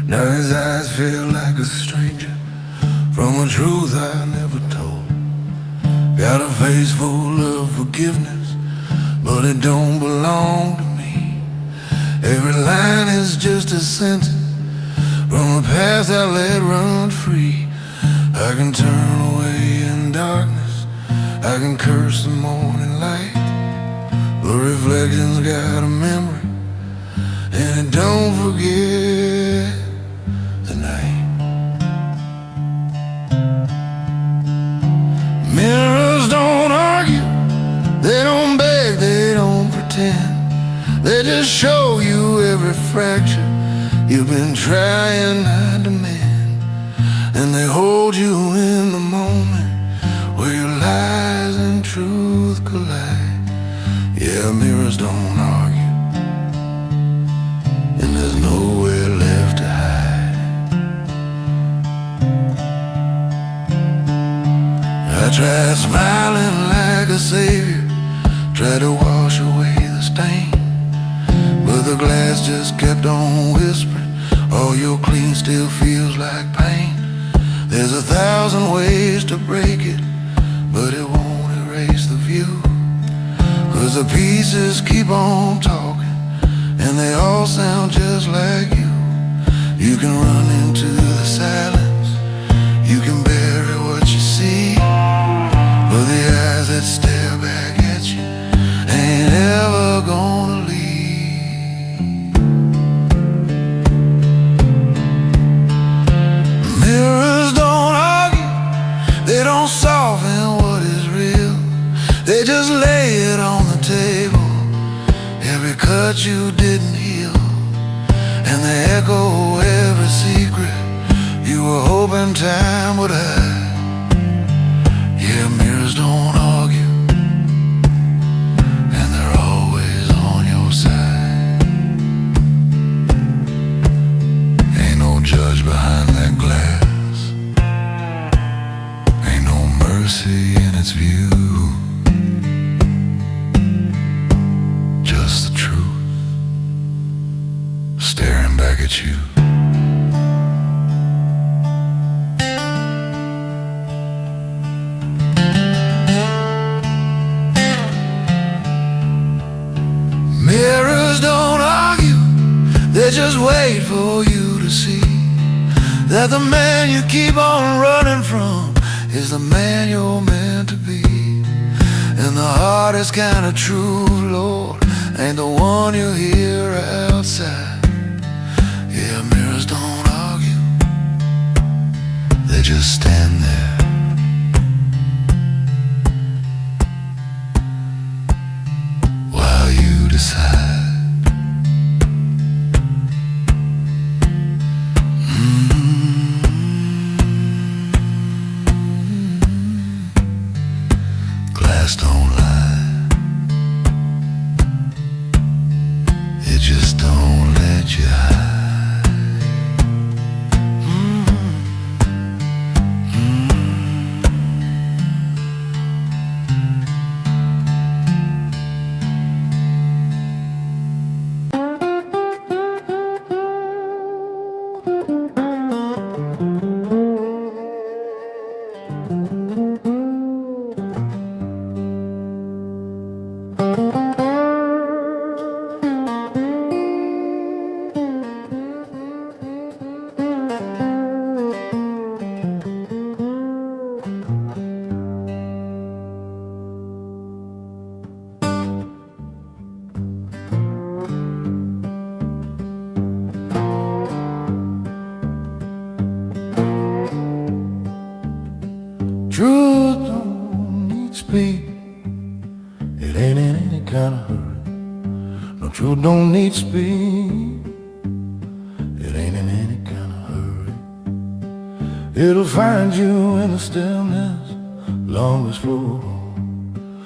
Now his eyes feel like a stranger from a truth I never told. Got a face full of forgiveness, but it don't belong to me. Every line is just a sentence from a path I let run free. I can turn away in darkness, I can curse the morning light. The reflection's got a memory, and it don't forget the night. Mirrors don't argue, they don't beg, they don't pretend. They just show you every fracture you've been trying not to mend. And they hold you in the moment where your lies and truth collide. Yeah, mirrors don't argue, and there's nowhere left to hide. I tried smiling like a savior, tried to wash away the stain, but the glass just kept on whispering, all you're clean still feels like pain. There's 1,000 ways to break it, but it won't erase the view. 'Cause the pieces keep on talking, and they all sound just like you. You can run into the silence, you can bury what you see, but the eyes that stare back at you ain't ever gonna leave. Mirrors don't argue, they don't soften what is real, they just lay it on the table, every cut you didn't heal, and they echo every secret you were hoping time would hide. Yeah, mirrors don't argue, and they're always on your side. Ain't no judge behind that glass, ain't no mercy in its view. Just the truth staring back at you. Mirrors don't argue, they just wait for you to see that the man you keep on running from is the man you're meant to be. And the hardest kind of true, Lord, ain't the one you hear outside. Yeah, mirrors don't argue, they just stand there. While you decide. Glass don't lie, it just don't let you hide. Truth don't need speed, it ain't in any kind of hurry. Truth don't need speed, it ain't in any kind of hurry. It'll find you in the stillness long before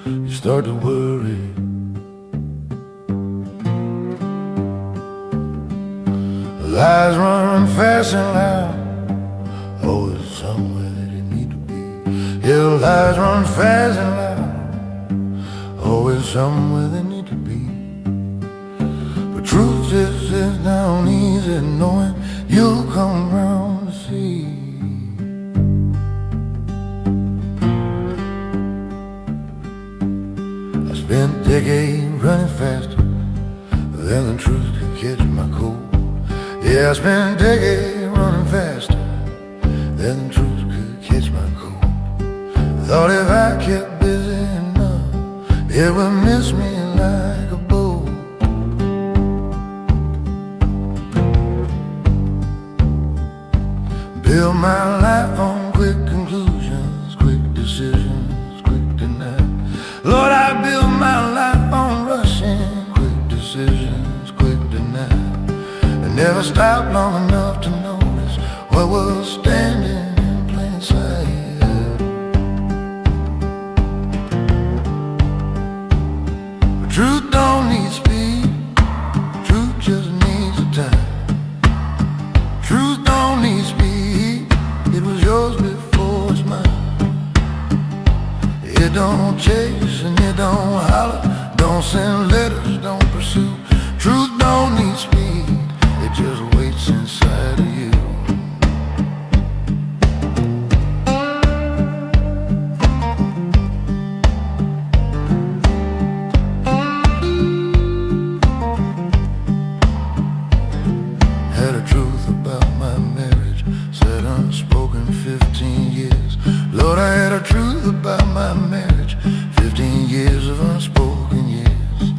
you start to worry. Lies run fast and loud, always somewhere that you need to be. Yeah, lies run fast and loud, always somewhere they need to be. But truth just sits down easy, knowing you'll come round to see. I spent decades running faster than the truth could catch my cold. Yeah, I spent decades running faster than the truth could catch my cold. Thought if I kept busy enough, it would miss me like a boat. Build my life on quick conclusions, quick decisions, quick denial. Lord, I build my life on rushing, quick decisions, quick denial. Never stopped long enough to notice what was standing in plain sight. But truth don't need speed, truth just needs time. Truth don't need speed, it was yours before it's mine. It don't chase and it don't holler, don't send letters, don't pursue. Truth don't need speed, it just waits inside of you. Had a truth about my marriage, said unspoken 15 years. Lord, I had a truth about my marriage, 15 years of unspoken years.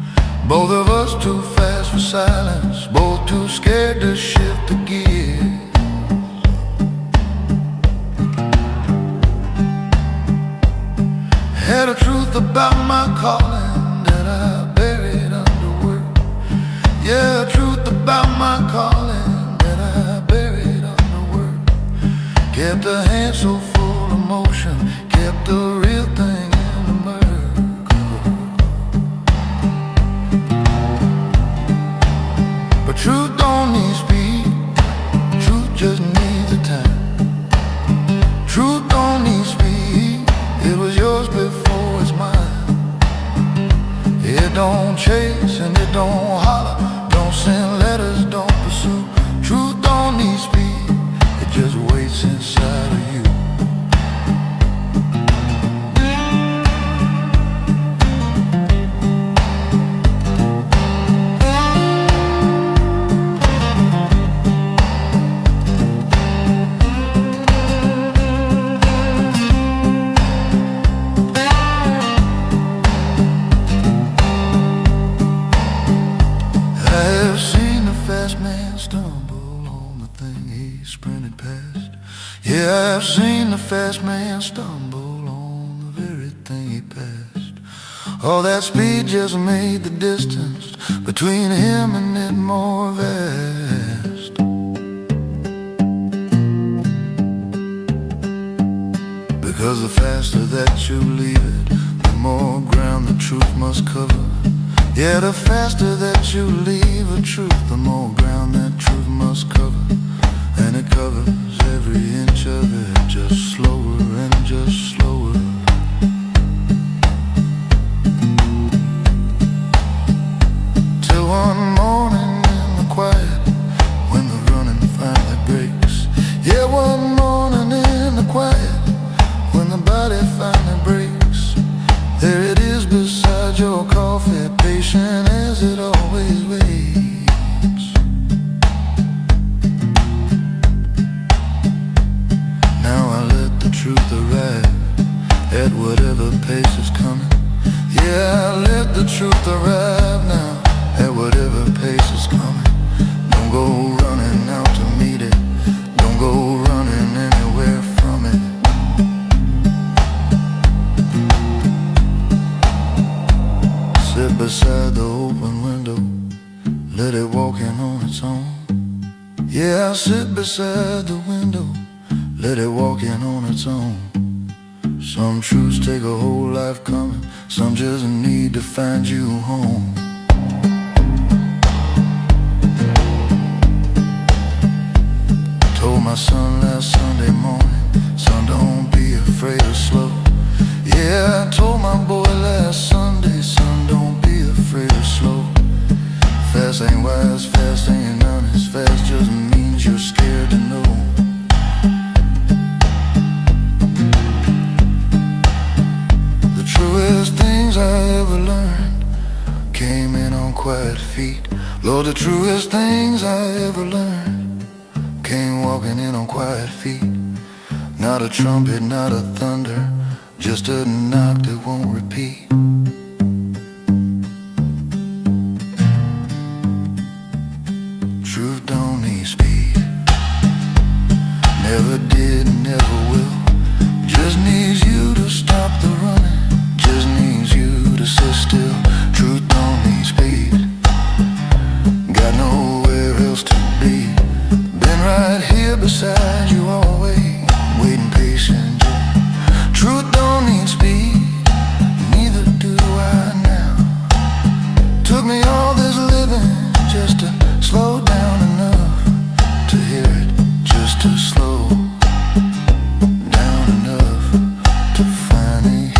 Both of us too fast for silence, both too scared to shift the gears. Had a truth about my calling that I buried under work. Yeah, a truth about my calling that I buried under work. Kept a hand so full of motion, kept the real thing in the murk. But truth don't need speed, truth just needs the time. Truth don't need speed, it was yours before it's mine. It don't chase and it don't holler, don't send letters, don't pursue. Truth don't need speed, it just waits inside of you. Yeah, I've seen the fast man stumble on the very thing he passed. All that speed just made the distance between him and it more vast. Because the faster that you leave it, the more ground the truth must cover. Yeah, the faster that you leave a truth, the more ground that truth must cover. And it covers every inch of it, just slower and just slower. Till one morning in the quiet, when the running finally breaks. Yeah, one morning in the quiet, when the body finally breaks. There it is beside your coffee, patient as it always waits. Truth arrive at whatever pace is coming. Yeah, let the truth arrive now at whatever pace is coming. Don't go running out to meet it, don't go running anywhere from it. Sit beside the open window beside the window, let it walk in on its own. Some truths take a whole life coming, some just need to find you home. Told my son last Sunday morning, son, don't be afraid of slow. Yeah, I told my boy last Sunday, son, don't be afraid of slow. Fast ain't wise, fast ain't honest, fast just means you're scared to know. The truest things I ever learned came in on quiet feet. Lord, the truest things I ever learned came walking in on quiet feet. Not a trumpet, not a thunder, just a knock that won't repeat. Truth don't need speed, never did, never will. Just needs you to stop the running, just needs you to sit still. Truth don't need speed, got nowhere else to be. Been right here beside you always, waiting patient. Truth don't need speed, neither do I now. Took me all this living just to slow down enough to hear it, just to slow down enough to finally hear it.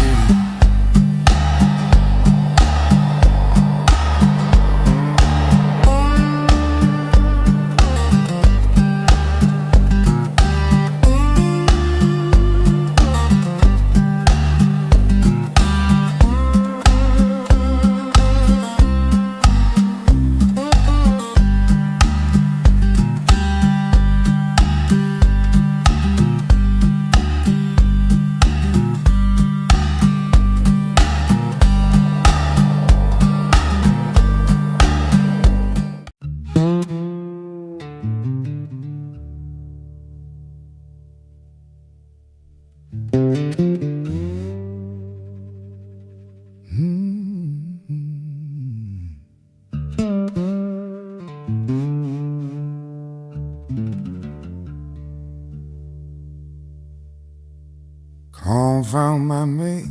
Found my mate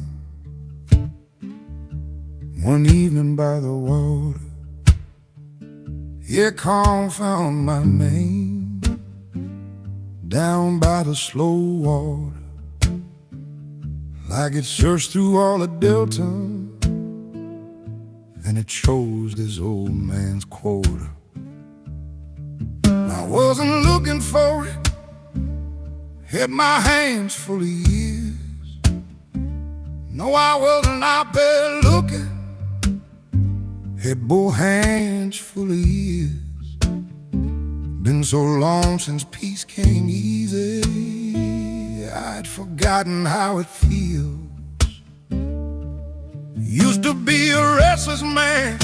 one evening by the water. Yeah, found my name down by the slow water. Like it searched through all the delta, and it chose this old man's quota. I wasn't looking for it, had my hands full of years. No, I wasn't out there looking, had both hands full of years. Been so long since peace came easy, I'd forgotten how it feels. Used to be a restless man,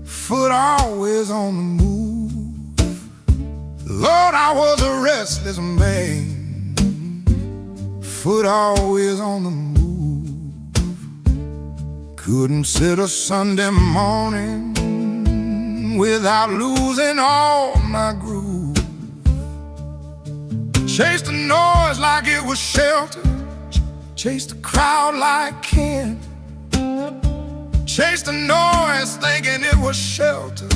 foot always on the move. Lord, I was a restless man, foot always on the move. Couldn't sit a Sunday morning without losing all my groove. Chased the noise like it was shelter, chased the crowd like kin. Chased the noise thinking it was shelter,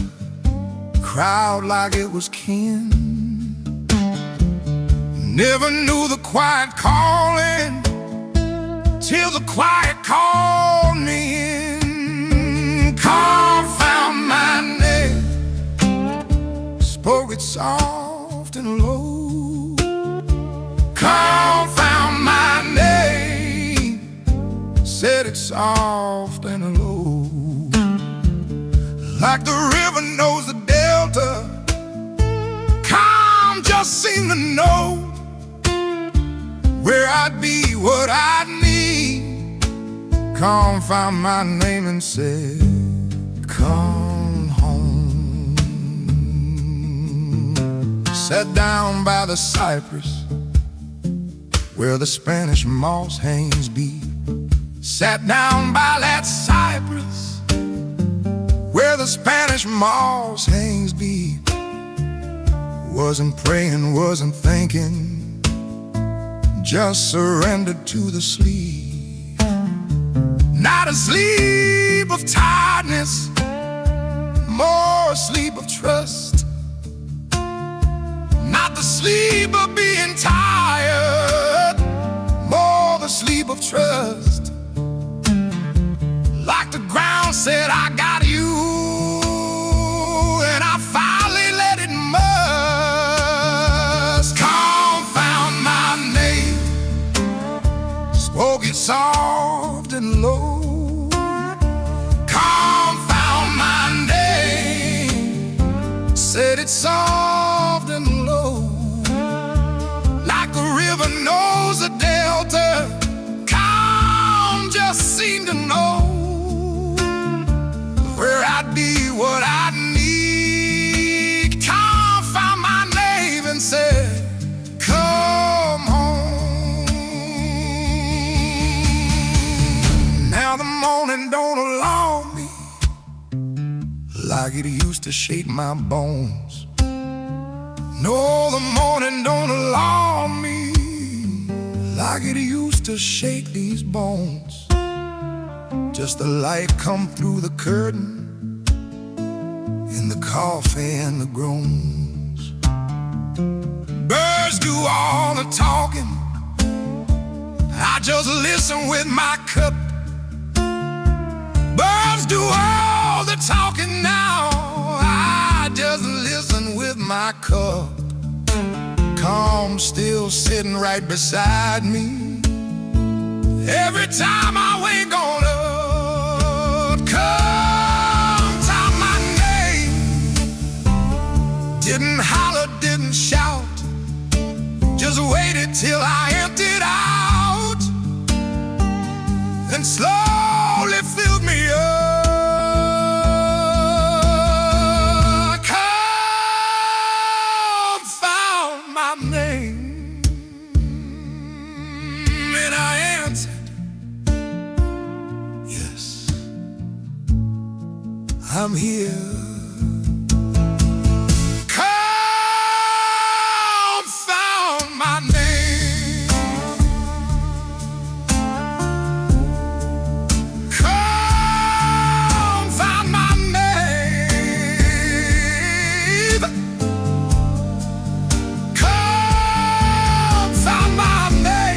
crowd like it was kin. Never knew the quiet calling till the quiet called me in. Call found my name, spoke it soft and low. Call found my name, said it soft and low. Like the river knows the delta, calm just seemed to know where I'd be, what I'd need. Calm found my name and said, come home. Sat down by the cypress where the Spanish moss hangs deep. Sat down by that cypress where the Spanish moss hangs deep. Wasn't praying, wasn't thinking, just surrendered to the sleep. Not a sleep of tiredness, more a sleep of trust. Not the sleep of being tired, more the sleep of trust. Like the ground said, I got you, and I finally let it must. Confound my name, spoke it soft and low. Confound my name, said it soft and low. Like the river knows the delta, calm just seemed to know where I'd be, what I'd need. Confound my name and said, come home. Now the morning don't alarm me like it used to shake my bones. No, the morning don't alarm me like it used to shake these bones. Just the light come through the curtain, and the coffee and the groans. Birds do all the talking, I just listen with my cup. Birds do all the talking now, I just listen with my cup. Calm still sitting right beside me. Every time I wake on up, comes out my name. Didn't holler, didn't shout, just waited till I emptied out, and slowly filled me up. Confound my name, and I answered, yes, I'm here. Confound my name, confound my name, confound my name, confound my name.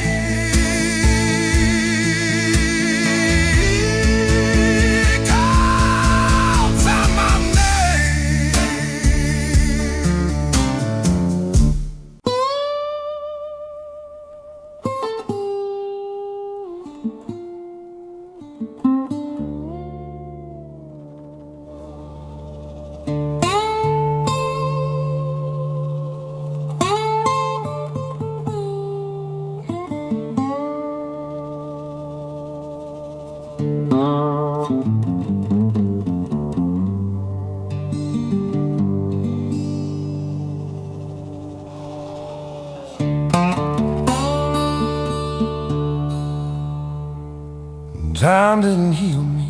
Time didn't heal me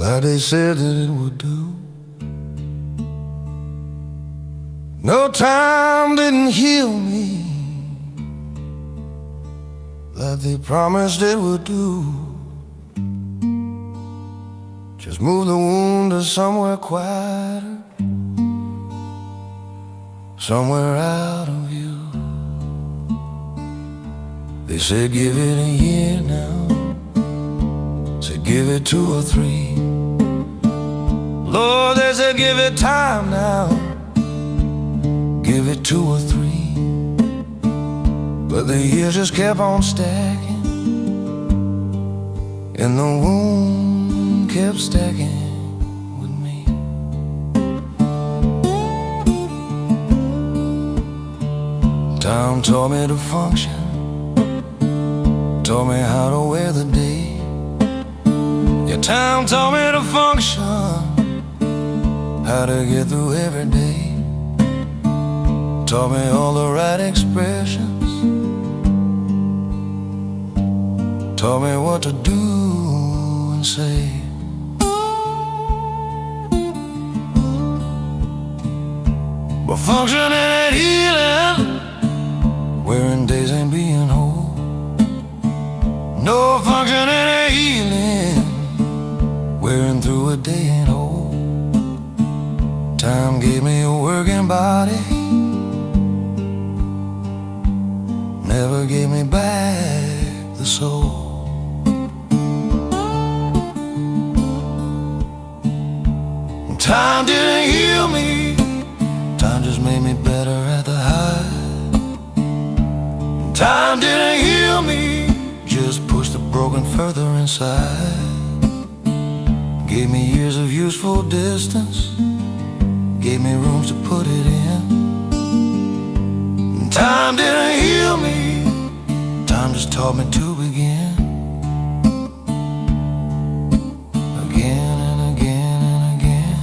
like they said that it would do. No, time didn't heal me like they promised it would do. Just move the wound to somewhere quieter, somewhere out of view. They said give it a year now, said give it 2 or 3. Lord, they said give it time now, give it 2 or 3. But the years just kept on stacking, and the wound kept stacking with me. Time taught me to function, taught me how to wear the day. Your time taught me to function, how to get through every day. Taught me all the right expressions, taught me what to do and say. but functioning and healing, wearing days ain't being whole. No functioning and healing, wearing through a day ain't whole. Time gave me a working body, never gave me back the soul. Time didn't heal me, time just made me better at the high. Time didn't heal me, just pushed the broken further inside. Gave me years of useful distance, gave me rooms to put it in. Time didn't heal me, time just taught me to begin. Again and again and again,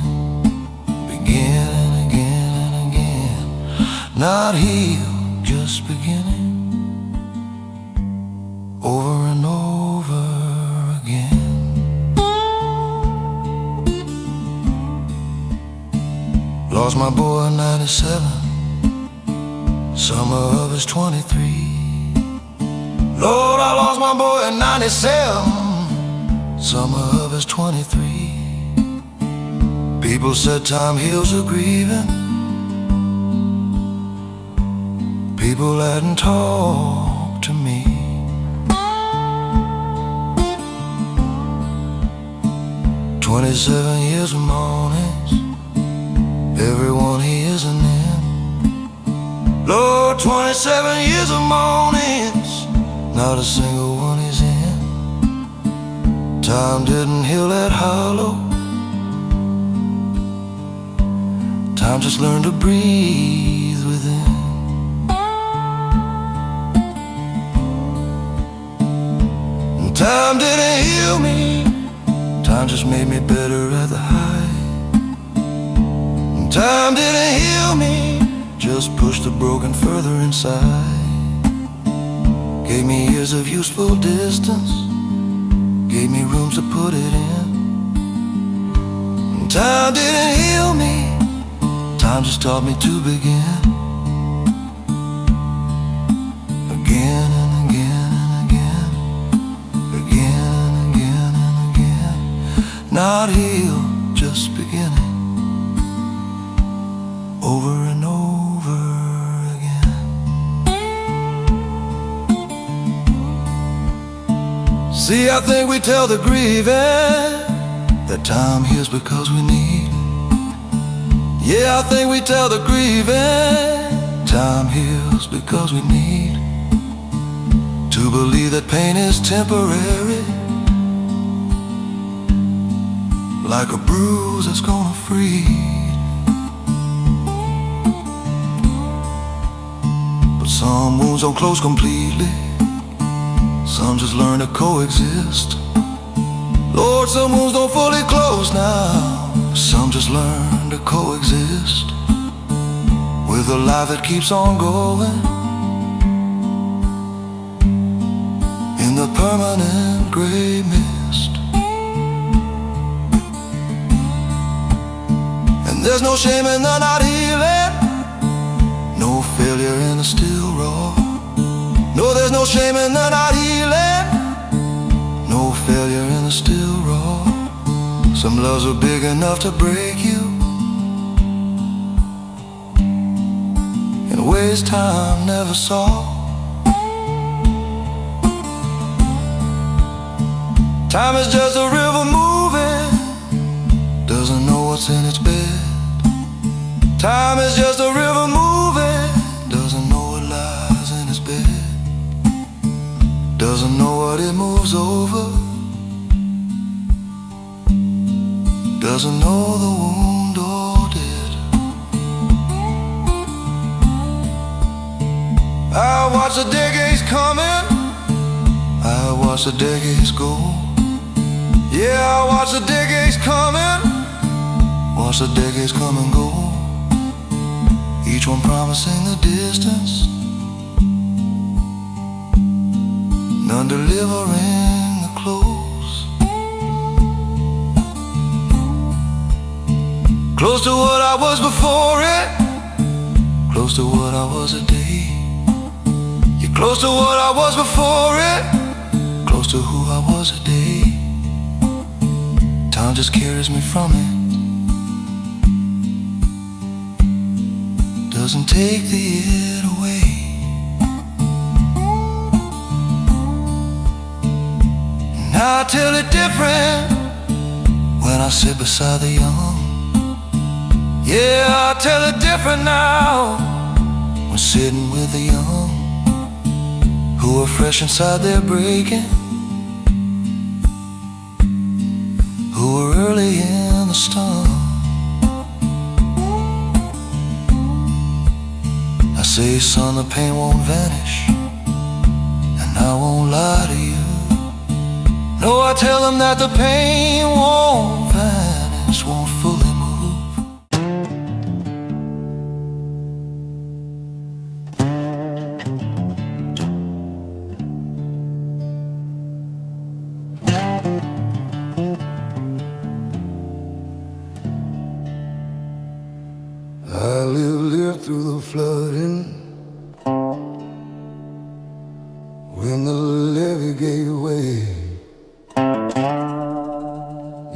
begin and again and again. Not healed, just beginning, over and over again. Lost my boy in '97, summer of his 23. Lord, I lost my boy in '97, summer of his 23. People said time heals a grieving, people hadn't talked to me. 27 years of mornings, everyone he isn't in. Lord, 27 years of mornings, not a single one he's in. Time didn't heal that hollow, time just learned to breathe within. And time didn't heal me, time just made me better at the high. And time didn't heal me, just pushed the broken further inside. Gave me years of useful distance, gave me rooms to put it in. And time didn't heal me, time just taught me to begin. Again and again and again, again and again and again. Not healed, just beginning, over and over again. See, I think we tell the grieving that time heals because we need. Yeah, I think we tell the grieving time heals because we need to believe that pain is temporary, like a bruise that's gonna freeze. But some wounds don't close completely, some just learn to coexist. Lord, some wounds don't fully close now, some just learn to coexist with a life that keeps on going in the permanent gray mist. And there's no shame in the not healing, no failure in the still raw. No, there's no shame in the not healing, no failure in the still raw. Some loves are big enough to break you in ways time never saw. Time is just a river moving, doesn't know what's in its bed. Time is just a river moving, doesn't know what lies in its bed. Doesn't know what it moves over, doesn't know the wound or dead. I watch the decades coming, I watch the decades go. Yeah, I watch the decades coming, watch the decades come and go. Each one promising the distance, none delivering the close. Close to what I was before it, close to what I was a day. You're close to what I was before it, close to who I was a day. Time just carries me from it, doesn't take the it away. Now I tell it different when I sit beside the young. Yeah, I tell it different now when sitting with the young, who are fresh inside their breaking, who are early in the storm. I say, son, the pain won't vanish, and I won't lie to you. No, I tell them that the pain won't vanish, won't fully move. I lived through the flooding, when the levee gave way.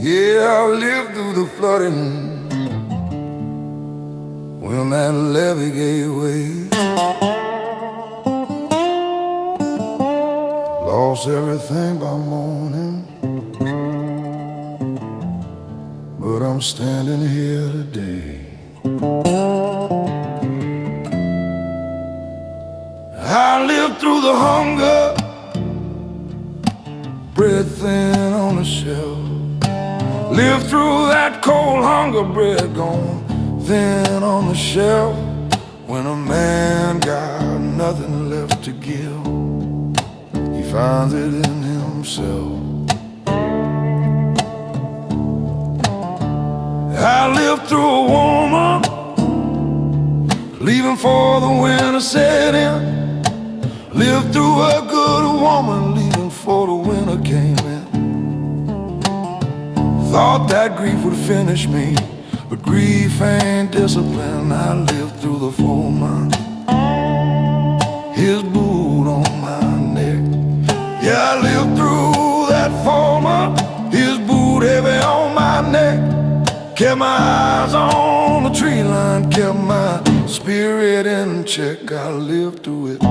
Yeah, I lived through the flooding, when that levee gave way. Lost everything by morning, but I'm standing here today. I lived through the hunger, bread thin on the shelf. Lived through that cold hunger, bread gone thin on the shelf. When a man got nothing left to give, he finds it in himself. I lived through a woman, leaving for the winter set in. Lived through a good woman, leaving for the winter came in. Thought that grief would finish me, but grief ain't discipline. I lived through the foreman, his boot on my neck. Yeah, I lived through that foreman, his boot heavy on my neck. Kept my eyes on the tree line, kept my spirit in check. I lived through it,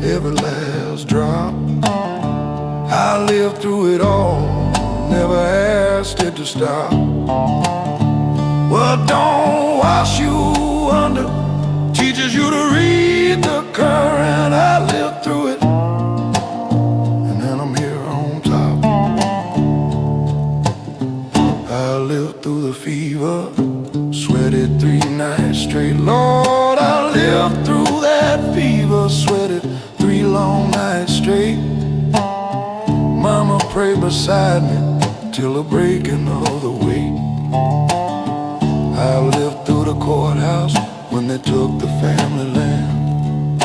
every last drop. I lived through it all, never asked it to stop. Well, don't wash you under, teaches you to read the current. I lived through it, and then I'm here on top. I lived through the fever, sweated 3 nights straight. Lord, I lived through that fever, sweated 3 long nights straight. Mama prayed beside me till the breaking of the weight. I lived through the courthouse when they took the family land.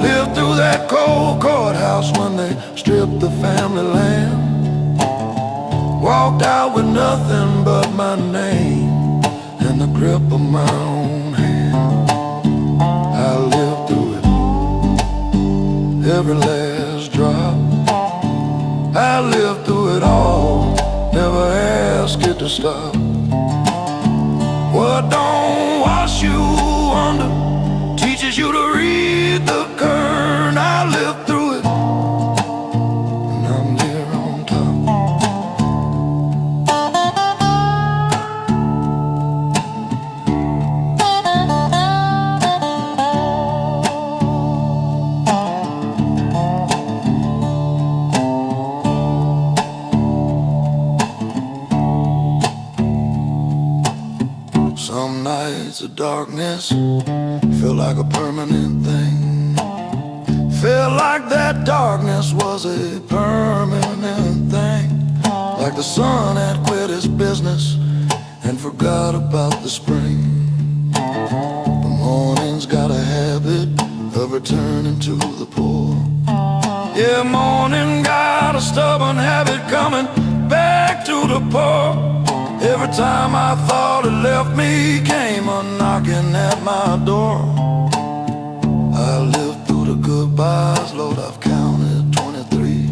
Lived through that cold courthouse when they stripped the family land. Walked out with nothing but my name in the grip of my own hand. I lived through it, every last drop. I lived through it all, never asked it to stop. Well, don't wash you under, teaches you to read the current. I lived through it, and I'm there on top. Some nights of darkness felt like a permanent thing. Felt like that darkness was a permanent thing. Like the sun had quit his business and forgot about the spring. The morning's got a habit of returning to the poor. Yeah, morning got a stubborn habit coming back to the poor. Every time I thought it left me came a knocking at my door. I lived through the goodbyes, Lord, I've counted 23.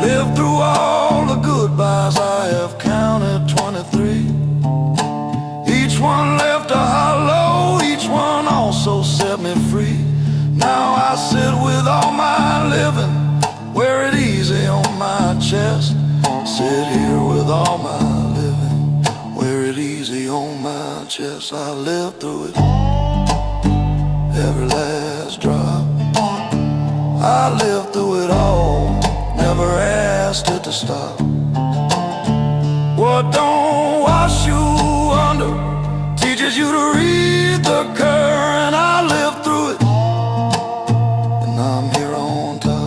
Lived through all the goodbyes, I have counted 23. Each one left a hollow, each one also set me free. Now I sit with all my living, wear it easy on my chest. Sit here with all my living, wear it easy on my chest. I lived through it, every last drop. I lived through it all, never asked it to stop. What don't wash you under teaches you to read the current. I lived through it, and I'm here on top.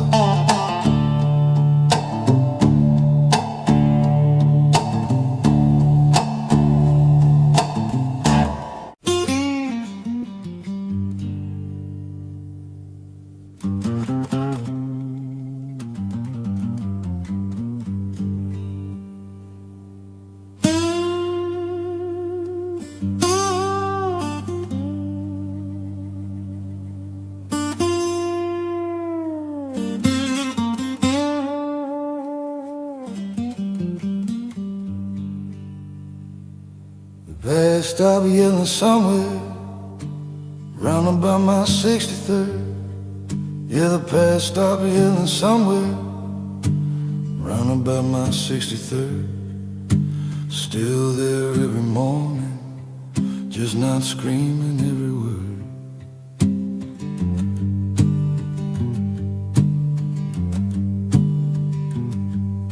Past stop yelling somewhere round about my 63rd. Yeah, the past stop yelling somewhere round about my 63rd. Still there every morning, just not screaming every word.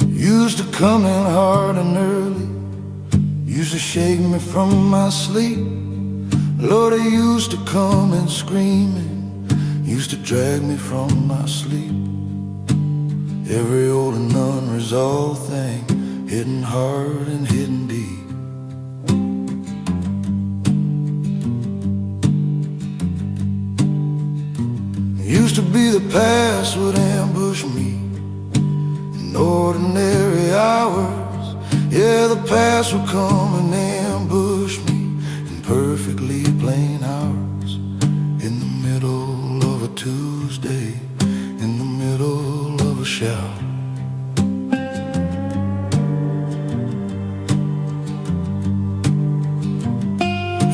Used to come in hard and early, used to shake me from my sleep. Lord, he used to come in screaming, used to drag me from my sleep. Every old and unresolved thing, hitting hard and hitting deep. Used to be the past would ambush me in ordinary hours. Yeah, the past would come and ambush me in perfectly plain hours. In the middle of a Tuesday, in the middle of a shout.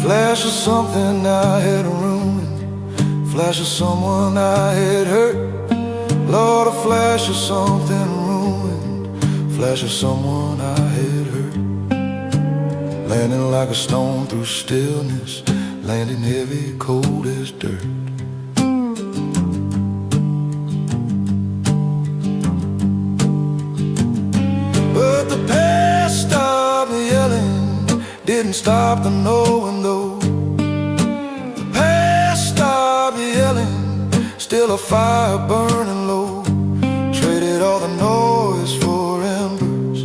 Flash of something I had ruined, flash of someone I had hurt. Lord, a flash of something ruined, flash of someone I had hurt. Landing like a stone through stillness, landing heavy, cold as dirt. But the past stopped yelling, didn't stop the knowing though. The past stopped yelling, still a fire burning low. Traded all the noise for embers,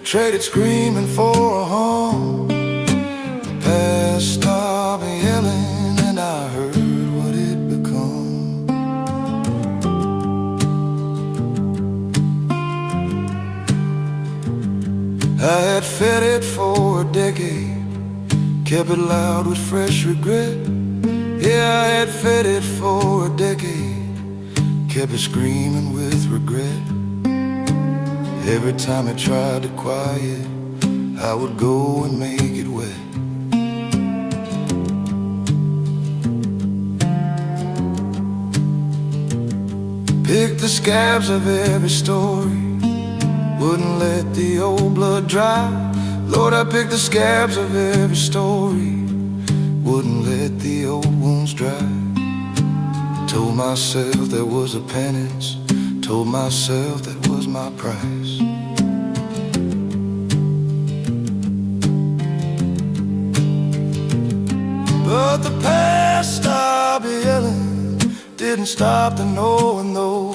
traded screaming for a home. The past stopped yelling and I heard what it become. I had fed it for a decade, kept it loud with fresh regret. Yeah, I had fed it for a decade, kept it screaming with regret. Every time it tried to quiet, I would go and make it wet. Picked the scabs of every story, wouldn't let the old blood dry. Lord, I picked the scabs of every story, wouldn't let the old wounds dry. Told myself there was a penance, told myself that was my price. But the past stopped yelling, didn't stop the knowing though.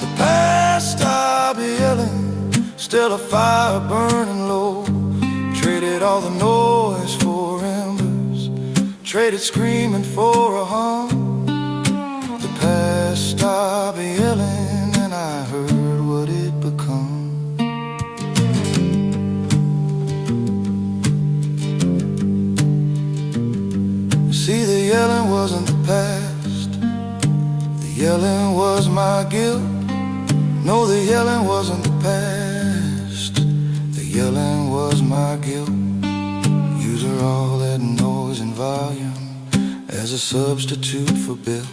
The past stopped yelling, still a fire burning low. Traded all the noise for embers, traded screaming for a hum. The past stopped yelling and I heard what it become. yelling was my guilt. No, the yelling wasn't the past. The yelling was my guilt. Using all that noise and volume as a substitute for Bill.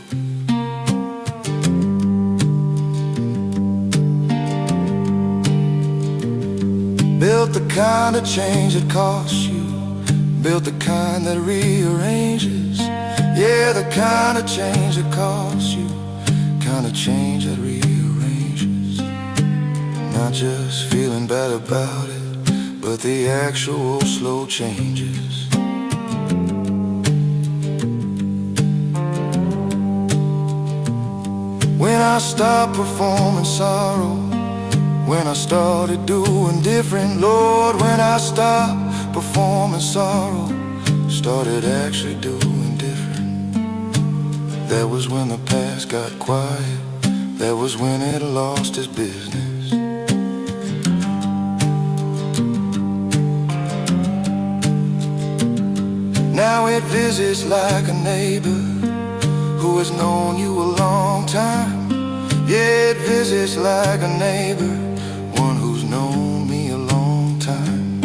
Built the kind of change that costs you. Built the kind that rearranges. Yeah, the kind of change that costs you. Kind of change that rearranges. Not just feeling bad about it, but the actual slow changes. When I stopped performing sorrow, when I started doing different, Lord, when I stopped performing sorrow, started actually doing different. That was when the past got quiet. That was when it lost its business. Now it visits like a neighbor who has known you a long time. Yeah, it visits like a neighbor, one who's known me a long time.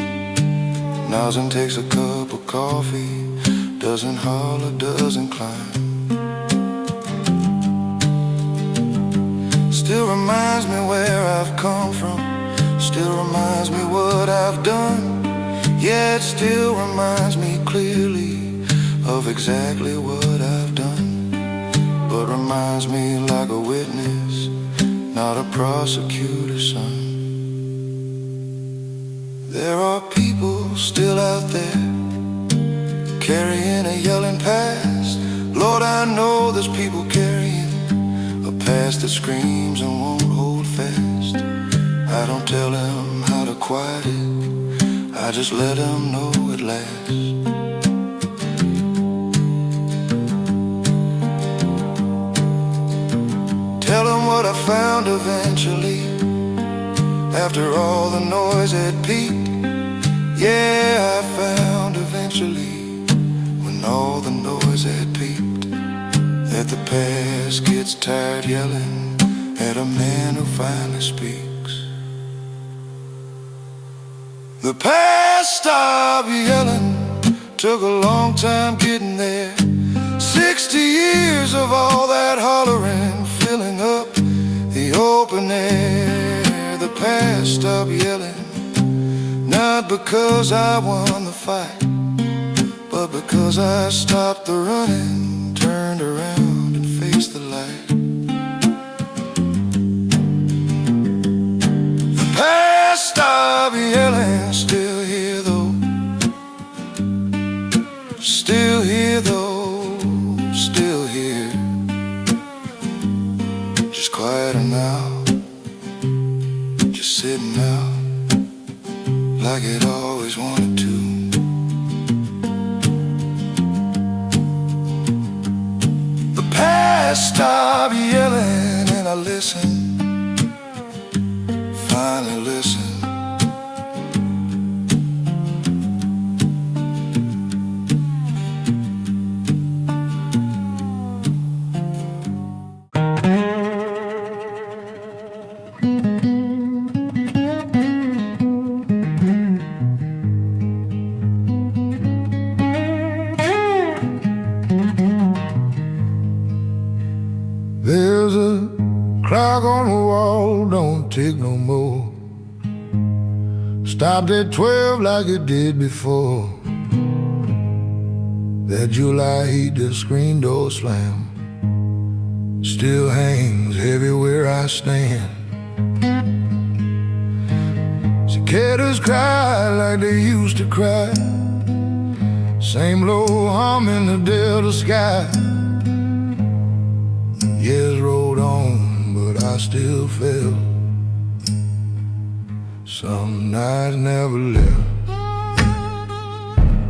Nods and takes a cup of coffee, doesn't holler, doesn't climb. Still reminds me where I've come from. Still reminds me what I've done. Yeah, it still reminds me clearly of exactly what I've done. But reminds me like a witness, not a prosecutor's son. There are people still out there carrying a yelling past. Lord, I know there's people carrying a past that screams and won't hold fast. I don't tell them how to quiet it, I just let them know at last. Tell them what I found eventually, after all the noise had peaked. Yeah, I found eventually, when all the noise had peaked, that the past gets tired yelling at a man who finally speaks. The past stopped yelling, took a long time getting there. 60 years of all that hollering, filling up the open air. The past stopped yelling, not because I won the fight, but because I stopped the running, turned around and faced the light. The past stopped yelling, still here though, still here though, still here. Just quieter now, just sitting out like it always wanted to. The past stopped yelling and I listened, finally listened. There's a clock on the wall, don't tick no more. Stopped at 12 like it did before. That July heat, the screen door slam, still hangs heavy where I stand. Cicadas cry like they used to cry, same low hum in the Delta sky. Years rolled on, but I still felt some nights never left,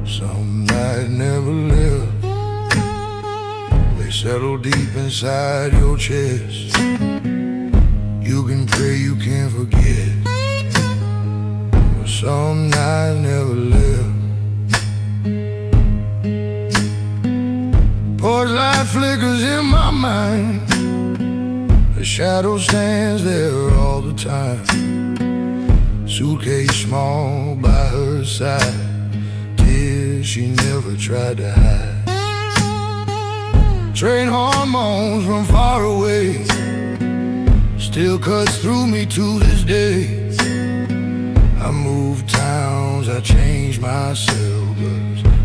some nights never left. They settle deep inside your chest. You can pray, you can't forget, but some nights never left. Porch light flickers in my mind, A shadow stands there all the time, suitcase small by her side, tears she never tried to hide. Train hormones from far away still cuts through me to this day. I moved towns, I changed myself,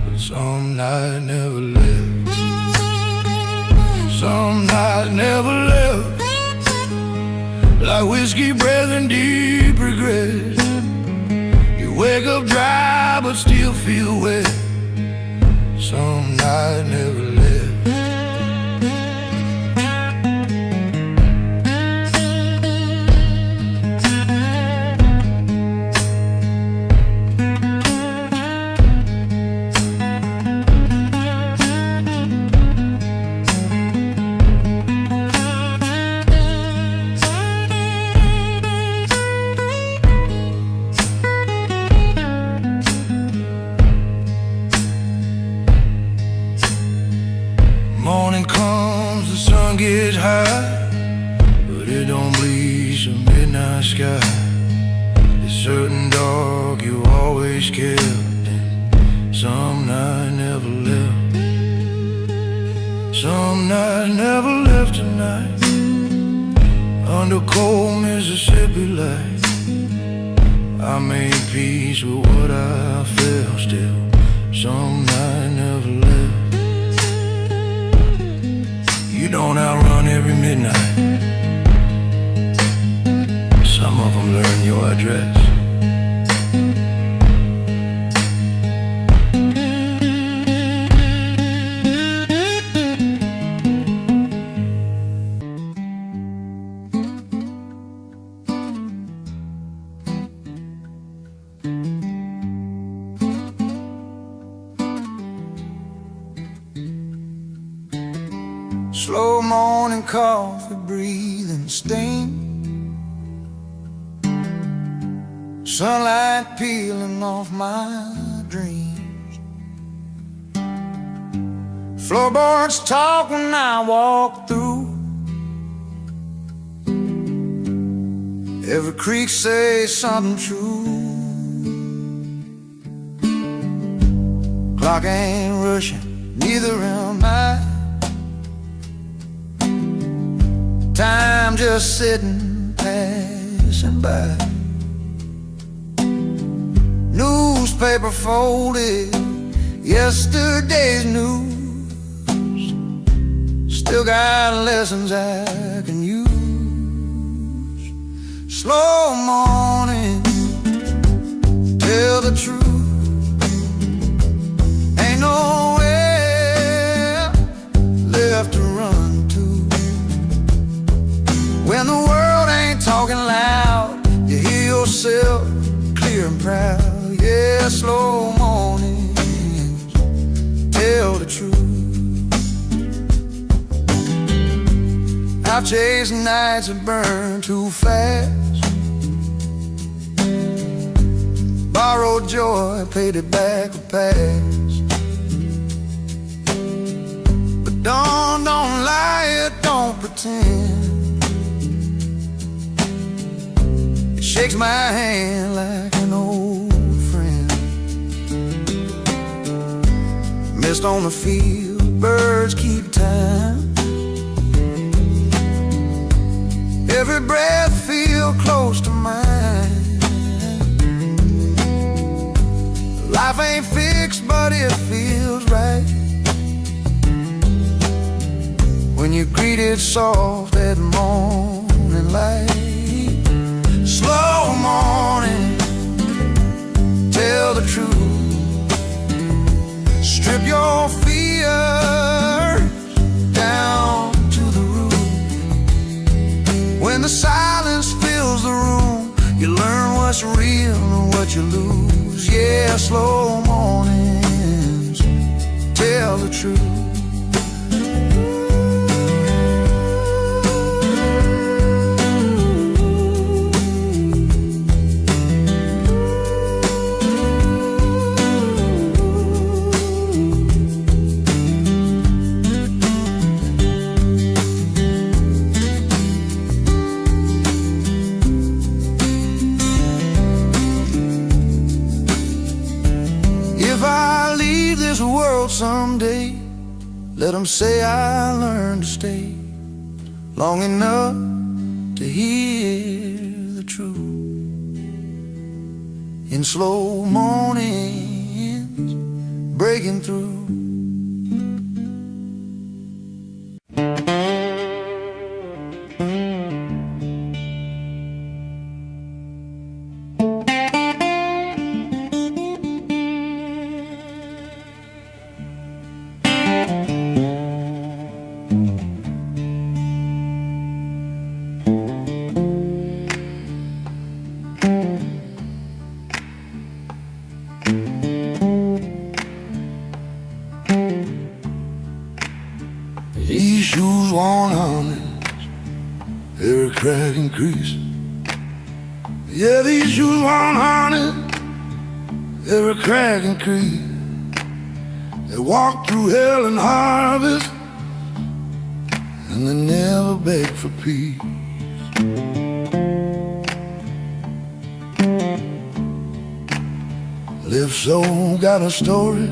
but some night never left. Some night never left. Like whiskey breath and deep regret. You wake up dry but still feel wet. Some night never left. Morning comes, the sun gets high, but it don't bleach the midnight sky. It's certain dark you always kept, and some night never left. Some night never left tonight. Under cold Mississippi light, I made peace with what I felt still. Some night never left. You don't outrun every midnight. Some of them learn your address. Slow morning coffee, breathing steam, sunlight peeling off my dreams. Floorboards talk when I walk through. Every creak says something true. Clock ain't rushing, neither am I. Time just sitting, passing by. Newspaper folded, yesterday's news. Still got lessons I can use. Slow morning, tell the truth. Ain't nowhere left to run to. When the world ain't talking loud, you hear yourself clear and proud. Yeah, slow mornings tell the truth. I've chased nights that burn too fast, borrowed joy, paid it back with past. But don't lie, it don't pretend. Shakes my hand like an old friend. Mist on the field, birds keep time. Every breath feel close to mine. Life ain't fixed, but it feels right when you greet it soft at morning light. Slow morning, tell the truth. Strip your fears down to the root. When the silence fills the room, you learn what's real and what you lose. Yeah, slow mornings tell the truth. Let them say I learned to stay long enough to hear the truth. In slow mornings, breaking through. These shoes worn honest, every crack and crease. Yeah, these shoes worn honest, every crack and crease. They walk through hell and harvest, and they never beg for peace. Live Soul got a story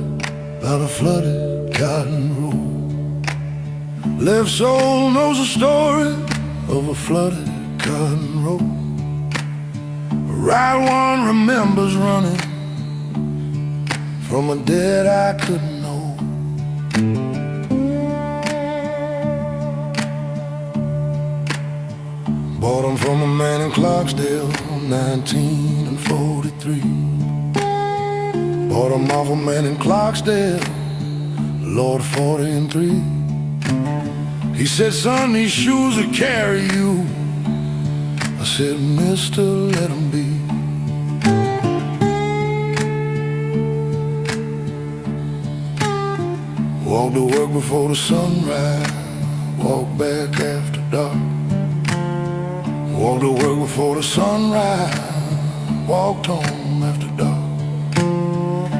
about a flooded cotton road. Live Soul knows a story of a flooded cotton road. A right one remembers running from a dead I couldn't know. Bought 'em from a man in Clarksdale, 1943. Bought 'em off a man in Clarksdale, Lord 40 and 3. He said, son, these shoes will carry you. I said, mister, let 'em be. Walk to work before the sunrise, walk back after dark. Walk to work before the sunrise, walked home after dark.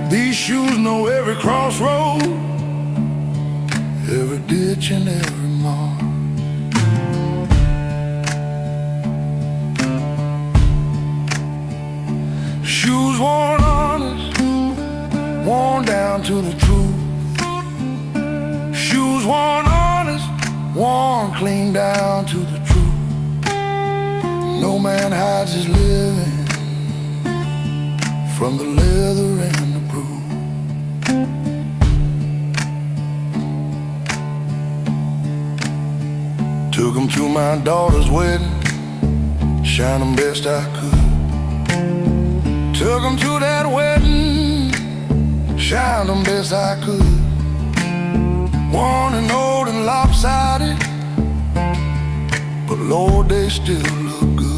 These shoes know every crossroad, every ditch and every mark. Shoes worn honest, worn down to the truth. Shoes worn honest, worn clean down to the truth. No man hides his living from the leather and the proof. Took 'em to my daughter's wedding, shine 'em best I could. Took 'em to that wedding, shine 'em best I could. Worn and old and lopsided, but Lord, they still look good.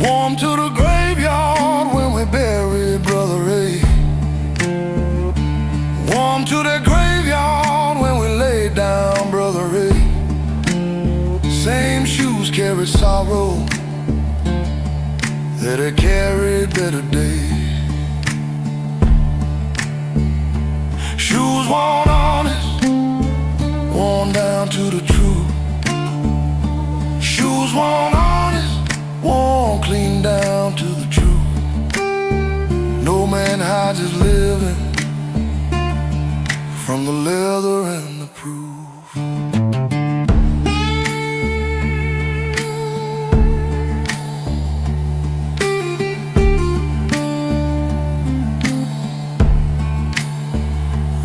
Warm to the graveyard when we buried Brother Ray. Warm to the graveyard when we laid down Brother Ray. Same shoes carried sorrow that he carried better days. Shoes worn honest, worn down to the truth. Shoes worn honest, worn clean down to the truth. No man hides his living from the leather and the proof.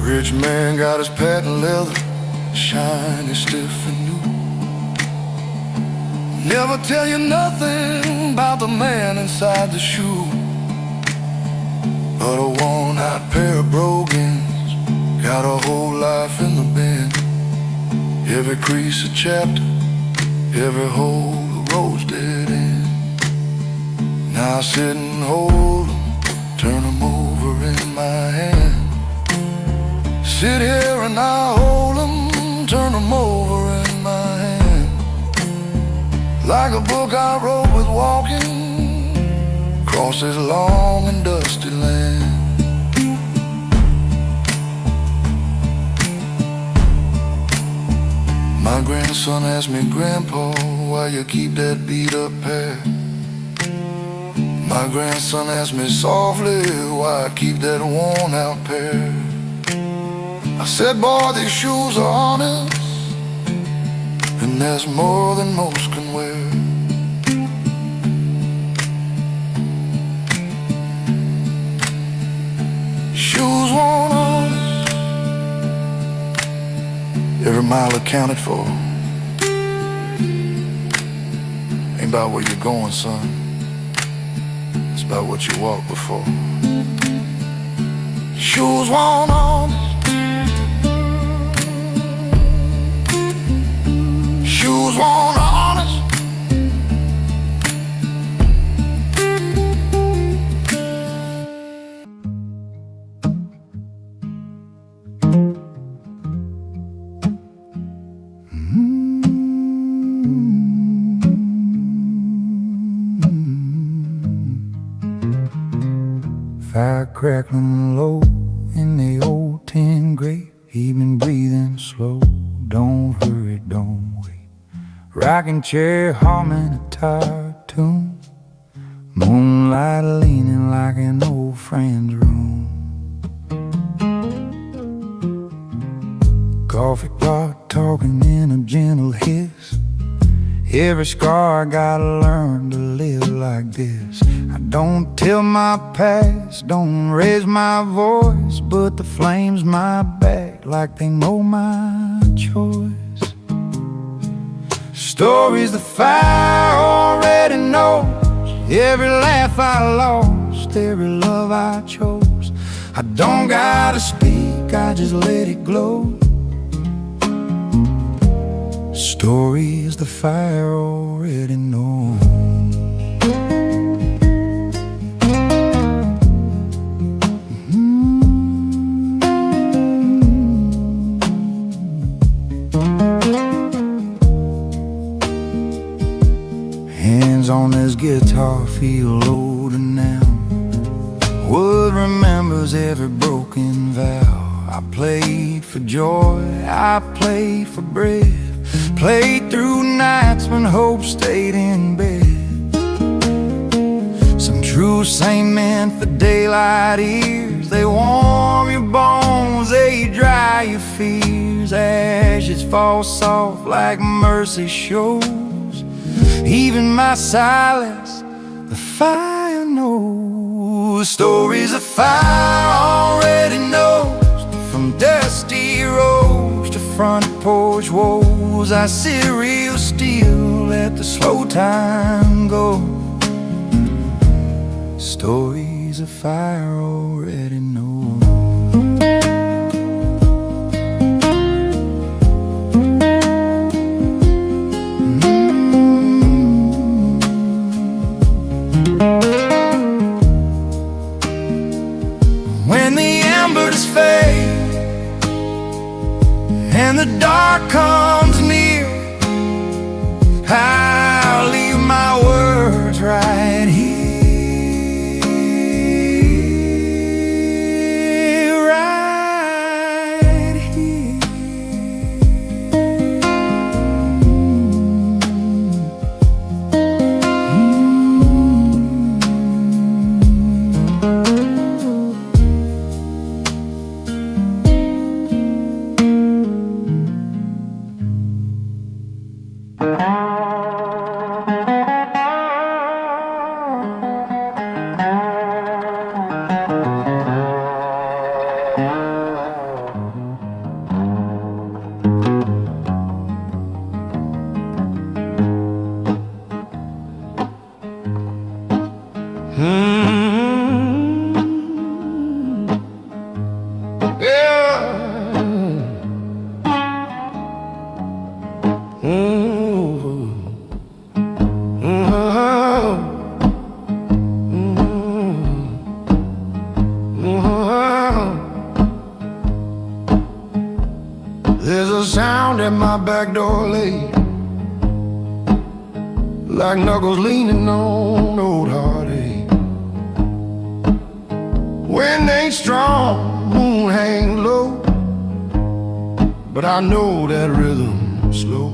Rich man got his patent leather, shiny, stiff and new. Never tell you nothing about the man inside the shoe. But a worn-out pair of brogans got a whole life in the bin. Every crease a chapter, every hole a road's dead end. Now I sit and hold 'em, turn 'em over in my hand. Sit here and I hold 'em, turn 'em over in my hand. Like a book I wrote with walking across this long and dusty land. My grandson asked me, Grandpa, why you keep that beat up pair? My grandson asked me softly why I keep that worn out pair. I said, boy, these shoes are honest, and there's more than most can wear. Shoes worn honest, every mile accounted for. Ain't about where you're going, son, it's about what you walked before. Shoes worn honest, shoes worn honest. Fire crackling low in the old tin grate. He been breathing slow. Don't hurry, don't wait. Rocking chair humming a tired tune. Moonlight leaning like an old friend's room. Coffee pot talking in a gentle hiss. Every scar I gotta learn to live like this. I don't tell my past, don't raise my voice, but the flames my back like they know my choice. Stories the fire already knows. Every laugh I lost, every love I chose. I don't gotta speak, I just let it glow. Stories the fire already knows. Hands on this guitar feel older now. Wood remembers every broken vow. I played for joy, I played for bread. Played through nights when hope stayed in bed. Some truths ain't meant for daylight ears. They warm your bones, they dry your fears. Ashes fall soft like mercy shows. Even my silence, the fire knows. Stories of fire already knows. From dusty roads to front porch woes, I sit real still, let the slow time go. Stories of fire already know. When the embers fade and the dark comes near, I'll leave my words right here, right here. There's a sound at my back door late, like knuckles leaning on old heartache. Wind ain't strong, moon hang low, but I know that rhythm's slow.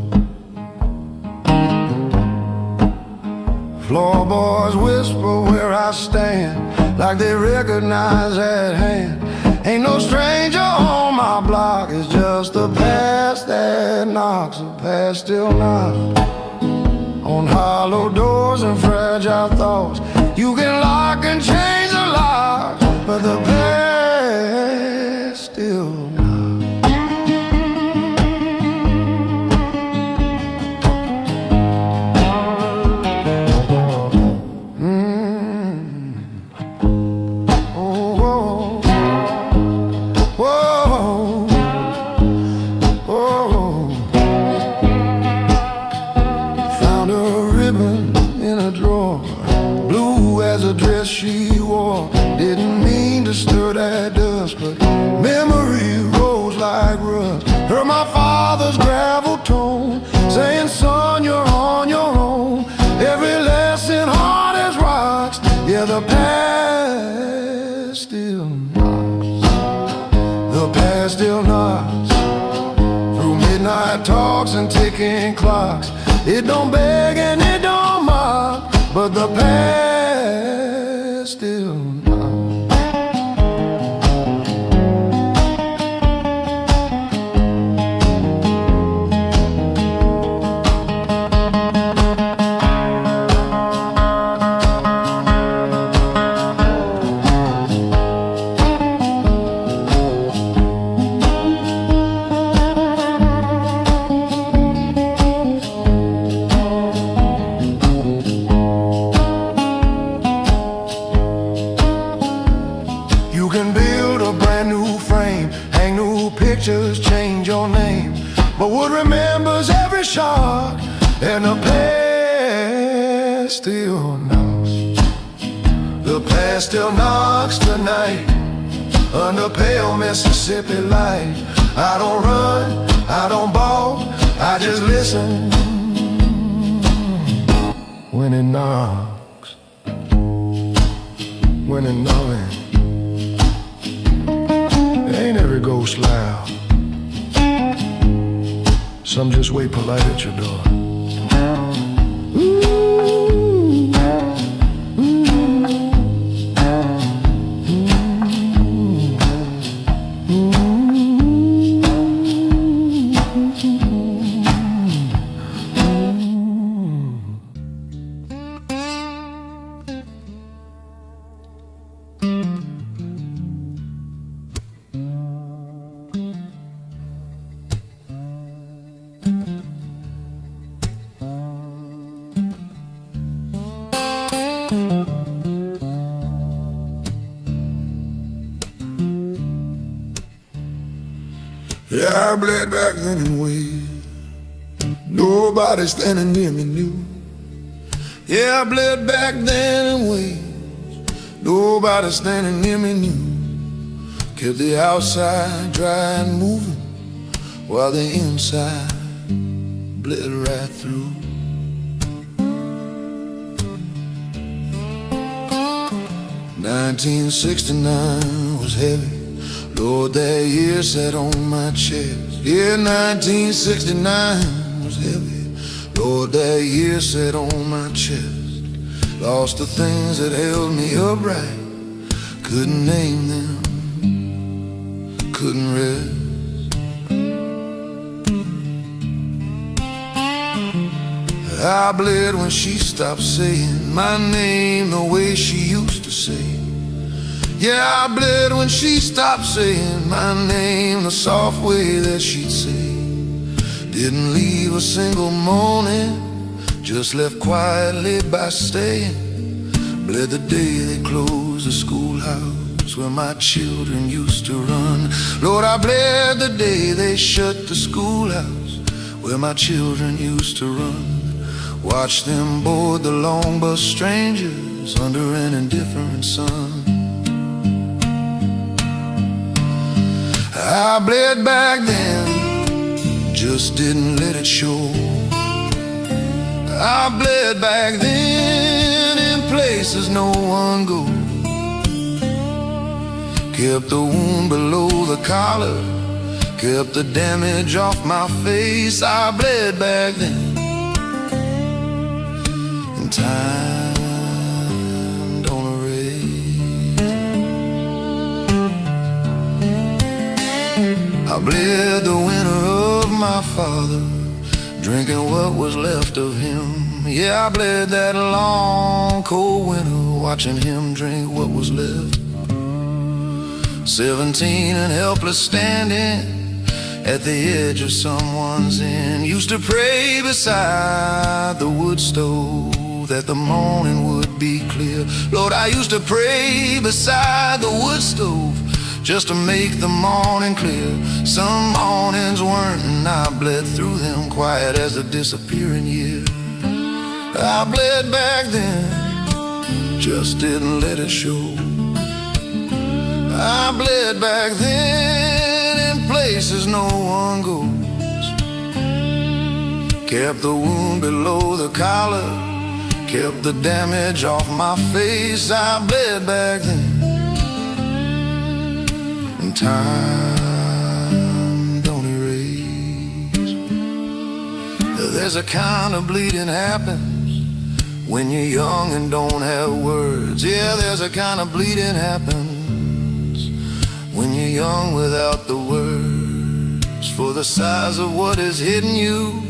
Floorboards whisper where I stand, like they recognize at hand. Ain't no stranger on my block, it's just the past that knocks. The past still knocks on hollow doors and fragile thoughts. You can lock and change the locks, but the past still knocks. She wore, didn't mean to stir that dust, but memory rose like rust. Heard my father's gravel tone saying, son, you're on your own. Every lesson hard as rocks. Yeah, the past still knocks. The past still knocks through midnight talks and ticking clocks. It don't beg and it don't mock, but the past still knocks. You can build a brand new frame, hang new pictures, change your name, but what remembers every shock, and the past still knocks. The past still knocks tonight under pale Mississippi light. I don't run, I don't bawl, I just listen when it knocks, when it knocks. Ain't every ghost loud. Some just wait polite at your door. Yeah, I bled back then and way nobody standing near me knew. Yeah, I bled back then and way nobody standing near me knew. Kept the outside dry and moving while the inside bled right through. '69 was heavy. Lord, that year sat on my chest. Yeah, 1969 was heavy. Lord, that year sat on my chest. Lost the things that held me upright. Couldn't name them, couldn't rest. I bled when she stopped saying my name the way she used to say it. Yeah, I bled when she stopped saying my name the soft way that she'd say. Didn't leave a single morning, just left quietly by staying. Bled the day they closed the schoolhouse where my children used to run. Lord, I bled the day they shut the schoolhouse where my children used to run. Watch them board the long bus, strangers under an indifferent sun. I bled back then, just didn't let it show. I bled back then in places no one goes. Kept the wound below the collar, kept the damage off my face. I bled back then time don't erase. I bled the winter of my father, drinking what was left of him. Yeah, I bled that long cold winter, watching him drink what was left. 17 and helpless, standing at the edge of someone's end. Used to pray beside the wood stove that the morning would be clear. Lord, I used to pray beside the wood stove just to make the morning clear. Some mornings weren't, and I bled through them quiet as the disappearing year. I bled back then, just didn't let it show. I bled back then in places no one goes. Kept the wound below the collar, kept the damage off my face. I bled back then, and time don't erase. There's a kind of bleeding happens when you're young and don't have words. Yeah, there's a kind of bleeding happens when you're young without the words. For the size of what is hidden you,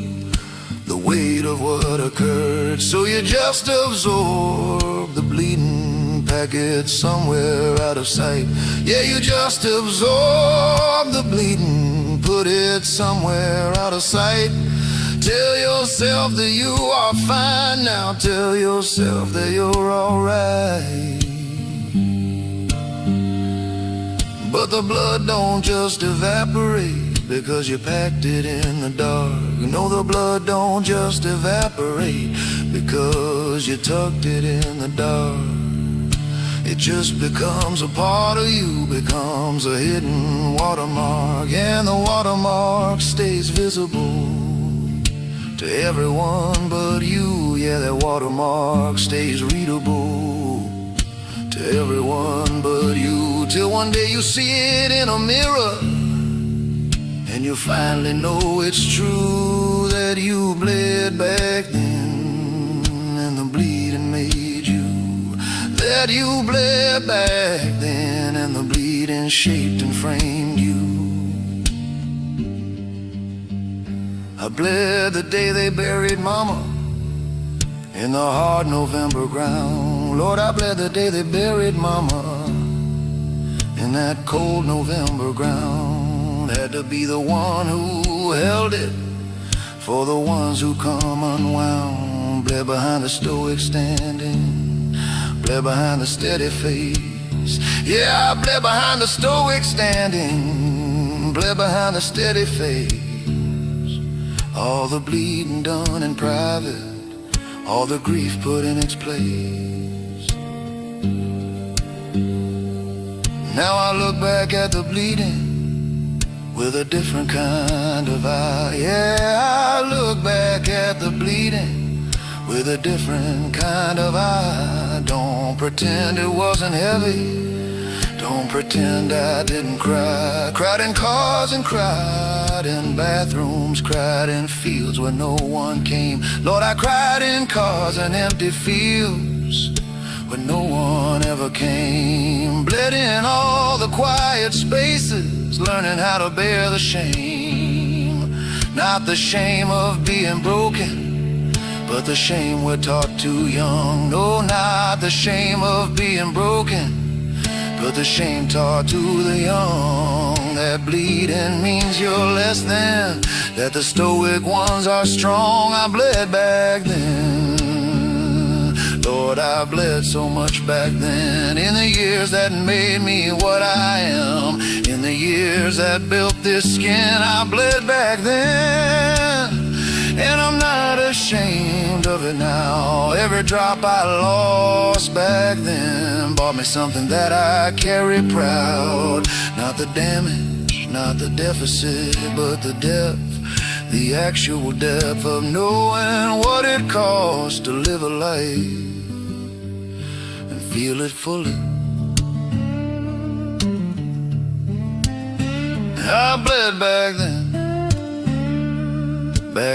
the weight of what occurred. So you just absorb the bleeding, pack it somewhere out of sight. Yeah, you just absorb the bleeding, put it somewhere out of sight. Tell yourself that you are fine now. Tell yourself that you're alright. But the blood don't just evaporate because you packed it in the dark. No, the blood don't just evaporate because you tucked it in the dark. It just becomes a part of you, becomes a hidden watermark. And the watermark stays visible to everyone but you. Yeah, that watermark stays readable to everyone but you. Till one day you see it in a mirror and you finally know it's true, that you bled back then and the bleeding made you. That you bled back then and the bleeding shaped and framed you. I bled the day they buried Mama in the hard November ground. Lord, I bled the day they buried Mama in that cold November ground. Had to be the one who held it for the ones who come unwound. Bled behind the stoic standing, bled behind the steady face. Yeah, I bled behind the stoic standing, bled behind the steady face. All the bleeding done in private, all the grief put in its place. Now I look back at the bleeding with a different kind of eye. Yeah, I look back at the bleeding with a different kind of eye. Don't pretend it wasn't heavy, don't pretend I didn't cry. Cried in cars and cried in bathrooms, cried in fields where no one came. Lord, I cried in cars and empty fields where no one ever came. Bled in all the quiet spaces, learning how to bear the shame. Not the shame of being broken, but the shame we're taught too young. No, not the shame of being broken, but the shame taught to the young. That bleeding means you're less than, that the stoic ones are strong. I bled back then, Lord, I bled so much back then. In the years that made me what I am, in the years that built this skin, I bled back then, and I'm not ashamed of it now. Every drop I lost back then bought me something that I carry proud. Not the damage, not the deficit, but the depth, the actual depth of knowing what it costs to live a life and feel it fully. I bled back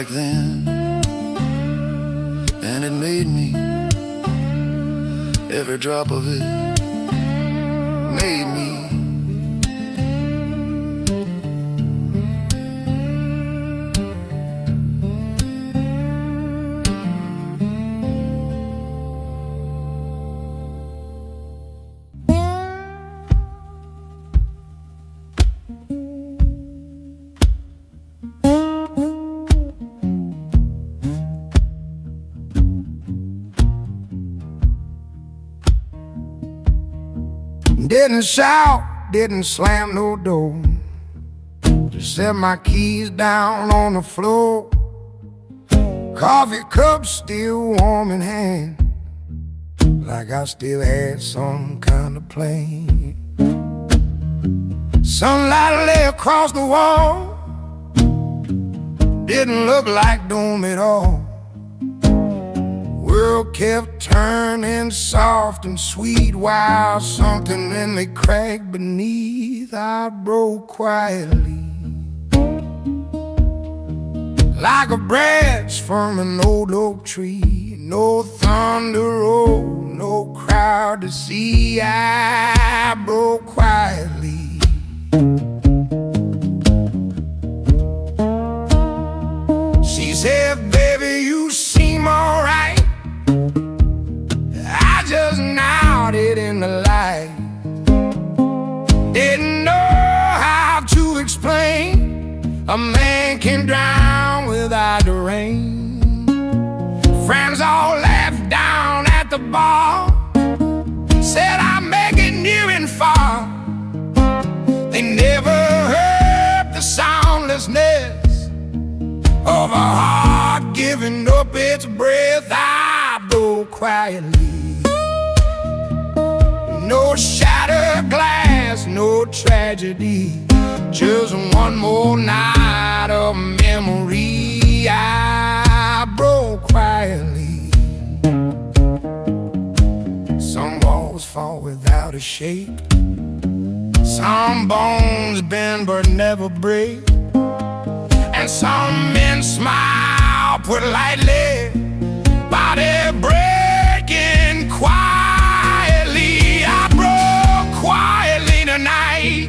then, and it made me every drop of it made me. Didn't shout, didn't slam no door, just set my keys down on the floor. Coffee cup still warm in hand, like I still had some kind of plan. Sunlight lay across the wall, didn't look like doom at all. World kept turning soft and sweet, while something in me cracked beneath. I broke quietly, like a branch from an old oak tree. No thunder rolled, no crowd to see. I broke quietly. She said, "Baby, you seem alright." I just nodded in the light, didn't know how to explain a man can drown without the rain. Friends all laughed down at the bar, said I'm making near and far. They never heard the soundlessness of a heart giving up its breath. I broke quietly. No shattered glass, no tragedy, just one more night of memory. I broke quietly. Some walls fall without a shake, some bones bend but never break, and some men smile put lightly, body breaking quietly. I broke quietly tonight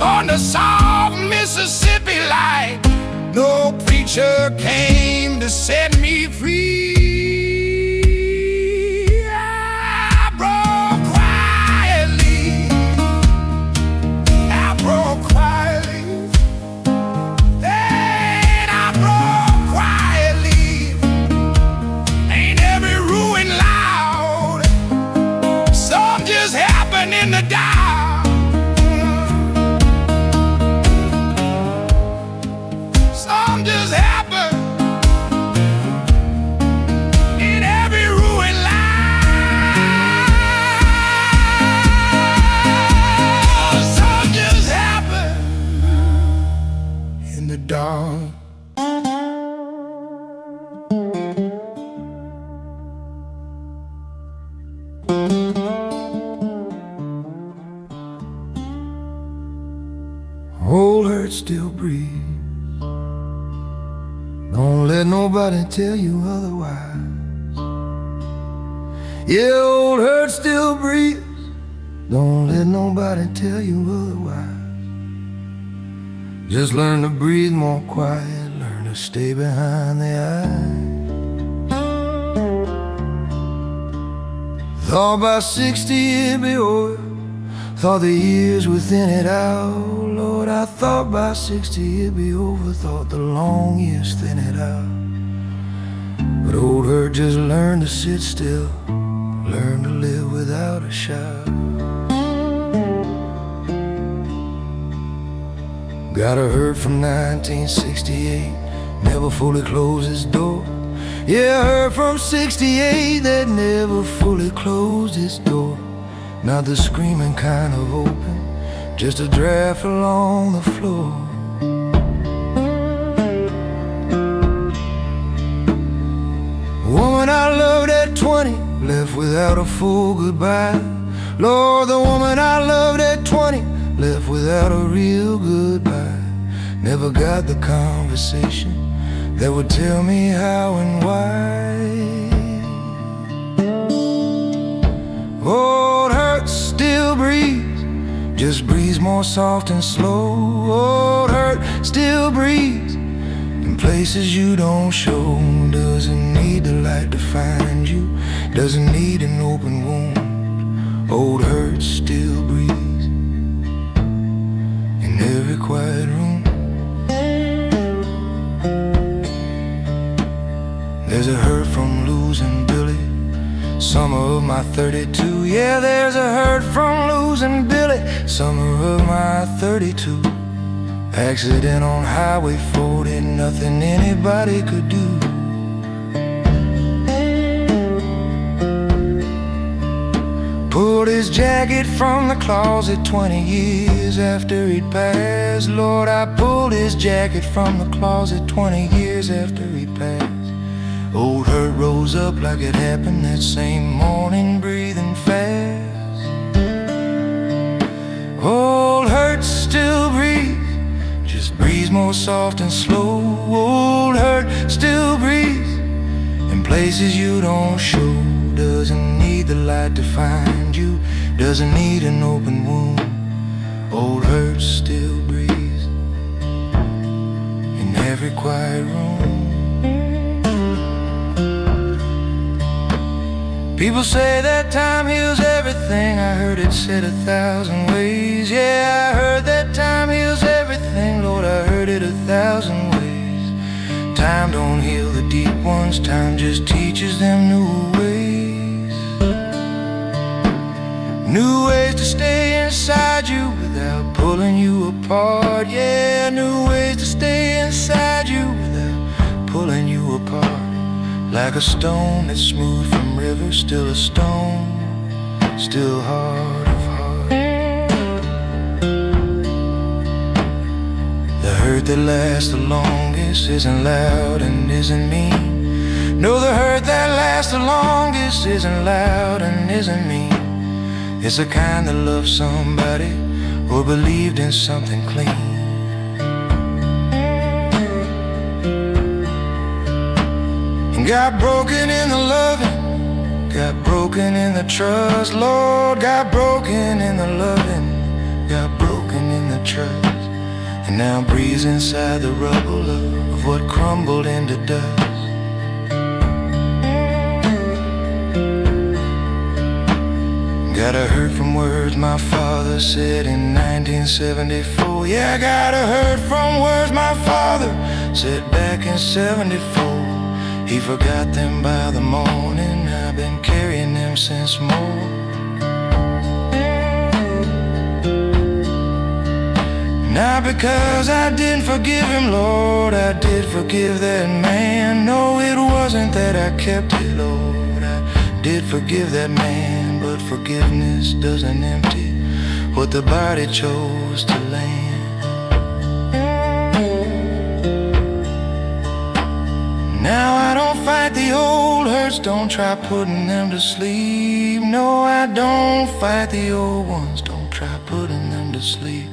on the soft Mississippi light. No preacher came to set me free. I broke quietly. I broke quietly. Then I broke quietly. Ain't every ruin loud, some just happen in the dark. Some just happen in every ruin loud. Some just happen in the dark. Old hurt still breathes, don't let nobody tell you otherwise. Yeah, old hurt still breathes, don't let nobody tell you otherwise. Just learn to breathe more quiet, learn to stay behind the eyes. Thought by 60 it'd be over, thought the years within it out. Lord, I thought by 60 it'd be over, thought the long years thin it out. But old hurt just learned to sit still, learn to live without a shout. Got a hurt from 1968, never fully closed its door. Yeah, I heard from 68 that never fully closed its door. Not the screaming kind of open, just a draft along the floor. Woman I loved at 20, left without a full goodbye. Lord, the woman I loved at 20, left without a real goodbye. Never got the conversation that would tell me how and why. Old hurt still breathes, just breathes more soft and slow. Old hurt still breathes in places you don't show. Doesn't need the light to find you, doesn't need an open wound. Old hurt still breathes in every quiet room. There's a hurt from losing Billy, summer of my 32. Yeah, there's a hurt from losing Billy, summer of my 32. Accident on Highway 40, nothing anybody could do. Pulled his jacket from the closet 20 years after he'd passed. Lord, I pulled his jacket from the closet 20 years after he'd passed. Old hurt rose up like it happened that same morning, breathing fast. Old hurt still breathes, just breathes more soft and slow. Old hurt still breathes in places you don't show. Doesn't need the light to find you, doesn't need an open wound. Old hurt still breathes in every quiet room. People say that time heals everything. I heard it said 1,000 ways. Yeah, I heard that time heals everything. Lord, I heard it 1,000 ways. Time don't heal the deep ones, time just teaches them new ways. New ways to stay inside you without pulling you apart. Yeah, new ways to stay inside you without pulling you apart. Like a stone that's smooth from river, still a stone, still heart of heart. The hurt that lasts the longest isn't loud and isn't mean. No, the hurt that lasts the longest isn't loud and isn't mean. It's the kind that loves somebody or believed in something clean. Got broken in the loving, got broken in the trust. Lord, got broken in the loving, got broken in the trust. And now breathes inside the rubble of what crumbled into dust. Got a hurt from words my father said in 1974. Yeah, I got a hurt from words my father said back in 74. He forgot them by the morning, I've been carrying them since more. Not because I didn't forgive him, Lord, I did forgive that man. No, it wasn't that I kept it, Lord, I did forgive that man. But forgiveness doesn't empty what the body chose to land. Now I don't fight the old hurts, don't try putting them to sleep. No, I don't fight the old ones, don't try putting them to sleep.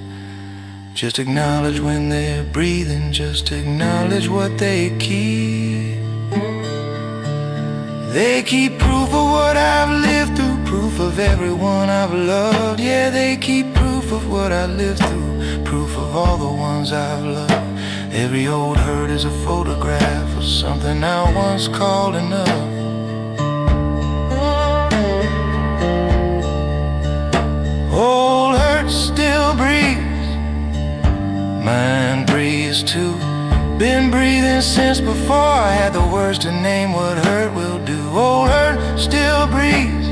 Just acknowledge when they're breathing, just acknowledge what they keep. They keep proof of what I've lived through, proof of everyone I've loved. Yeah, they keep proof of what I lived through, proof of all the ones I've loved. Every old hurt is a photograph of something I once called enough. Old hurt still breathes, mine breathes too. Been breathing since before I had the words to name what hurt will do. Old hurt still breathes,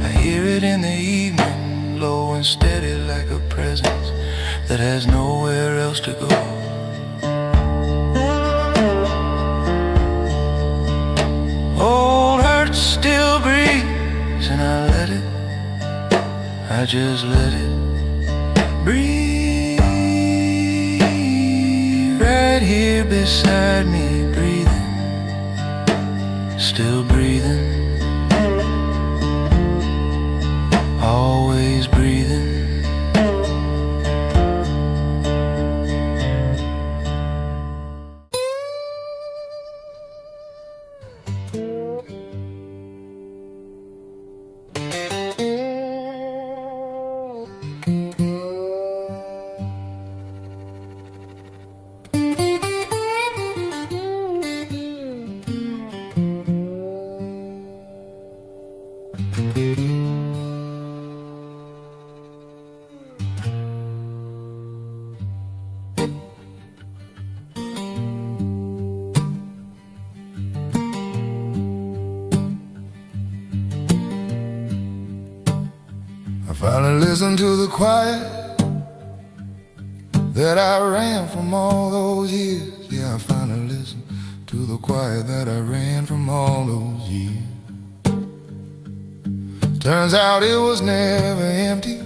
I hear it in the evening, low and steady like a presence that has nowhere else to go. Old hurt still breathes, and I let it, I just let it breathe. Right here beside me, breathing, still breathing, always breathing. I finally listened to the quiet that I ran from all those years. Yeah, I finally listened to the quiet that I ran from all those years. Turns out it was never empty.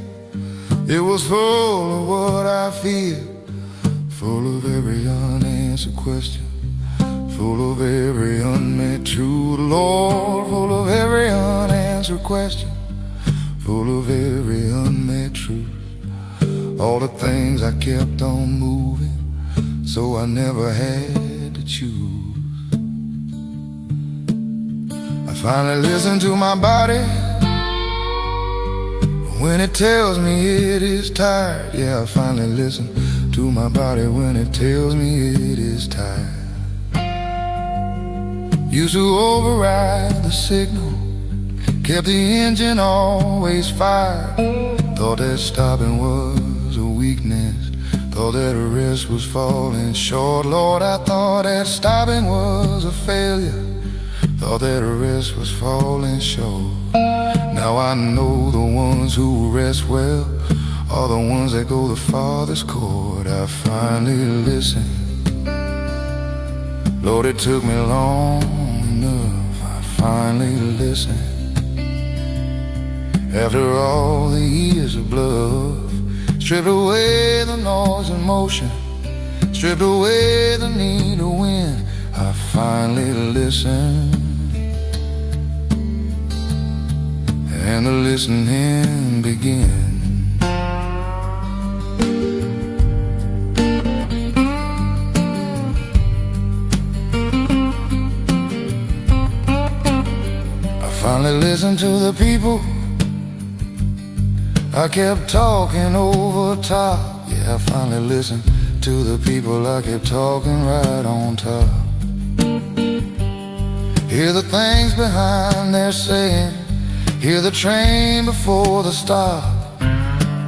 It was full of what I feel, full of every unanswered question, full of every unmet truth, Lord, full of every unanswered question, full of every unmet truth. All the things I kept on moving, so I never had to choose. I finally listened to my body when it tells me it is tired. Yeah, I finally listen to my body when it tells me it is tired. Used to override the signal, kept the engine always fired. Thought that stopping was a weakness, thought that a rest was falling short. Lord, I thought that stopping was a failure, thought that a rest was falling short. Now I know the ones who rest well are the ones that go the farthest court. I finally listened. Lord, it took me long enough. I finally listened. After all the years of bluff, stripped away the noise and motion, stripped away the need to win, I finally listened. And the listening began. I finally listened to the people I kept talking over top. Yeah, I finally listened to the people I kept talking right on top. Hear the things behind their saying, hear the train before the stop.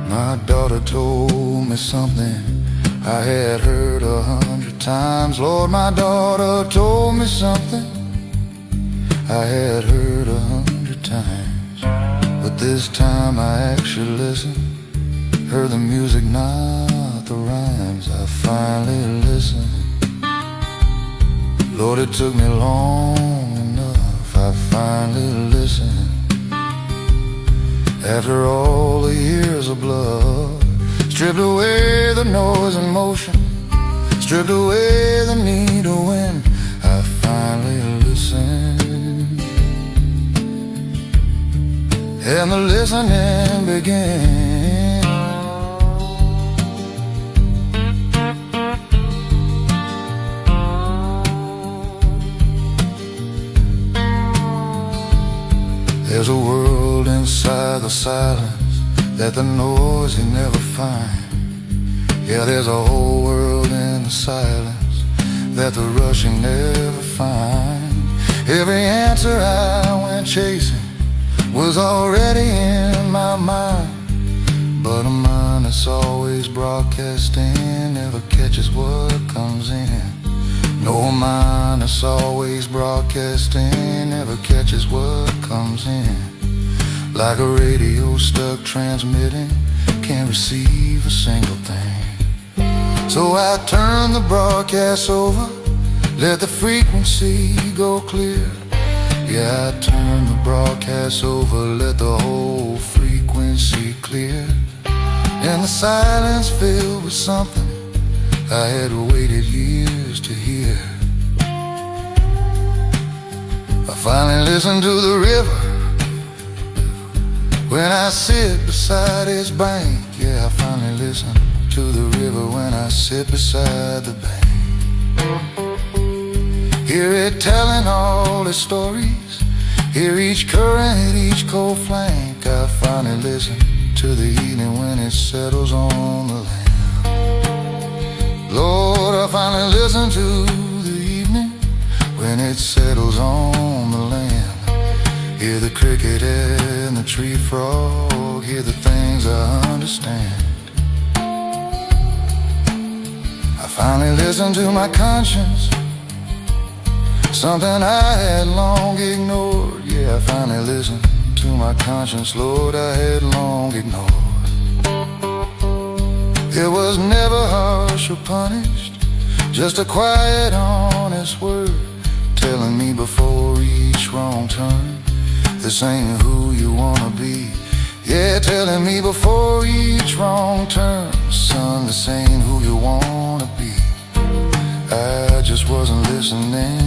My daughter told me something I had heard 100 times. Lord, my daughter told me something I had heard 100 times. But this time I actually listened, heard the music, not the rhymes. I finally listened. Lord, it took me long enough. I finally listened. After all the years of blood, stripped away the noise and motion, stripped away the need to win, I finally listened. And the listening began. There's a world inside the silence that the noise you never find. Yeah, there's a whole world in the silence that the rush you never find. Every answer I went chasing was already in my mind, but a mind that's always broadcasting never catches what comes in. No mind that's always broadcasting never catches what comes in. Like a radio stuck transmitting, can't receive a single thing. So I turn the broadcast over, let the frequency go clear. Yeah, I turn the broadcast over, let the whole frequency clear. And the silence filled with something I had waited years to hear. I finally listened to the river when I sit beside its bank. Yeah, I finally listen to the river when I sit beside the bank. Hear it telling all its stories, hear each current, each cold flank. I finally listen to the evening when it settles on the land. Lord, I finally listen to the evening when it settles on the land. Hear the cricket and the tree frog, hear the things I understand. I finally listen to my conscience, something I had long ignored. Yeah, I finally listened to my conscience, Lord, I had long ignored. It was never harsh or punished, just a quiet, honest word telling me before each wrong turn, this ain't who you wanna be. Yeah, telling me before each wrong turn, son, this ain't who you wanna be. I just wasn't listening.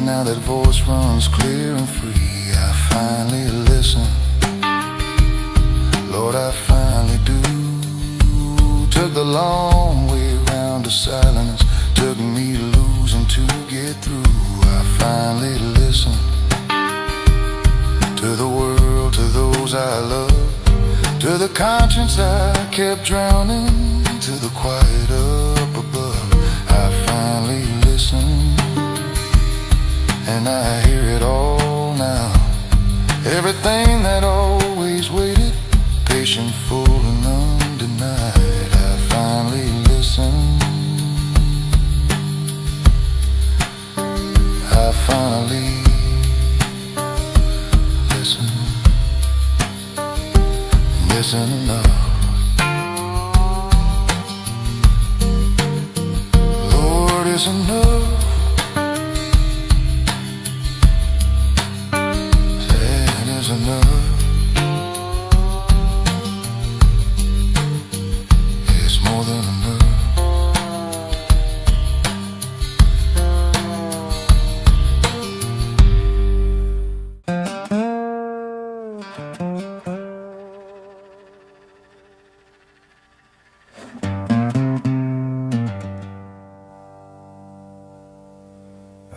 Now that voice runs clear and free, I finally listen. Lord, I finally do. Took the long way round to silence, took me losing to get through. I finally listen to the world, to those I love, to the conscience I kept drowning, to the quiet up above. I finally listen, and I hear it all now. Everything that always waited, patient, full and undenied. I finally listen. I finally listen. Listen enough. Lord, it's enough. That is enough. It's more than enough.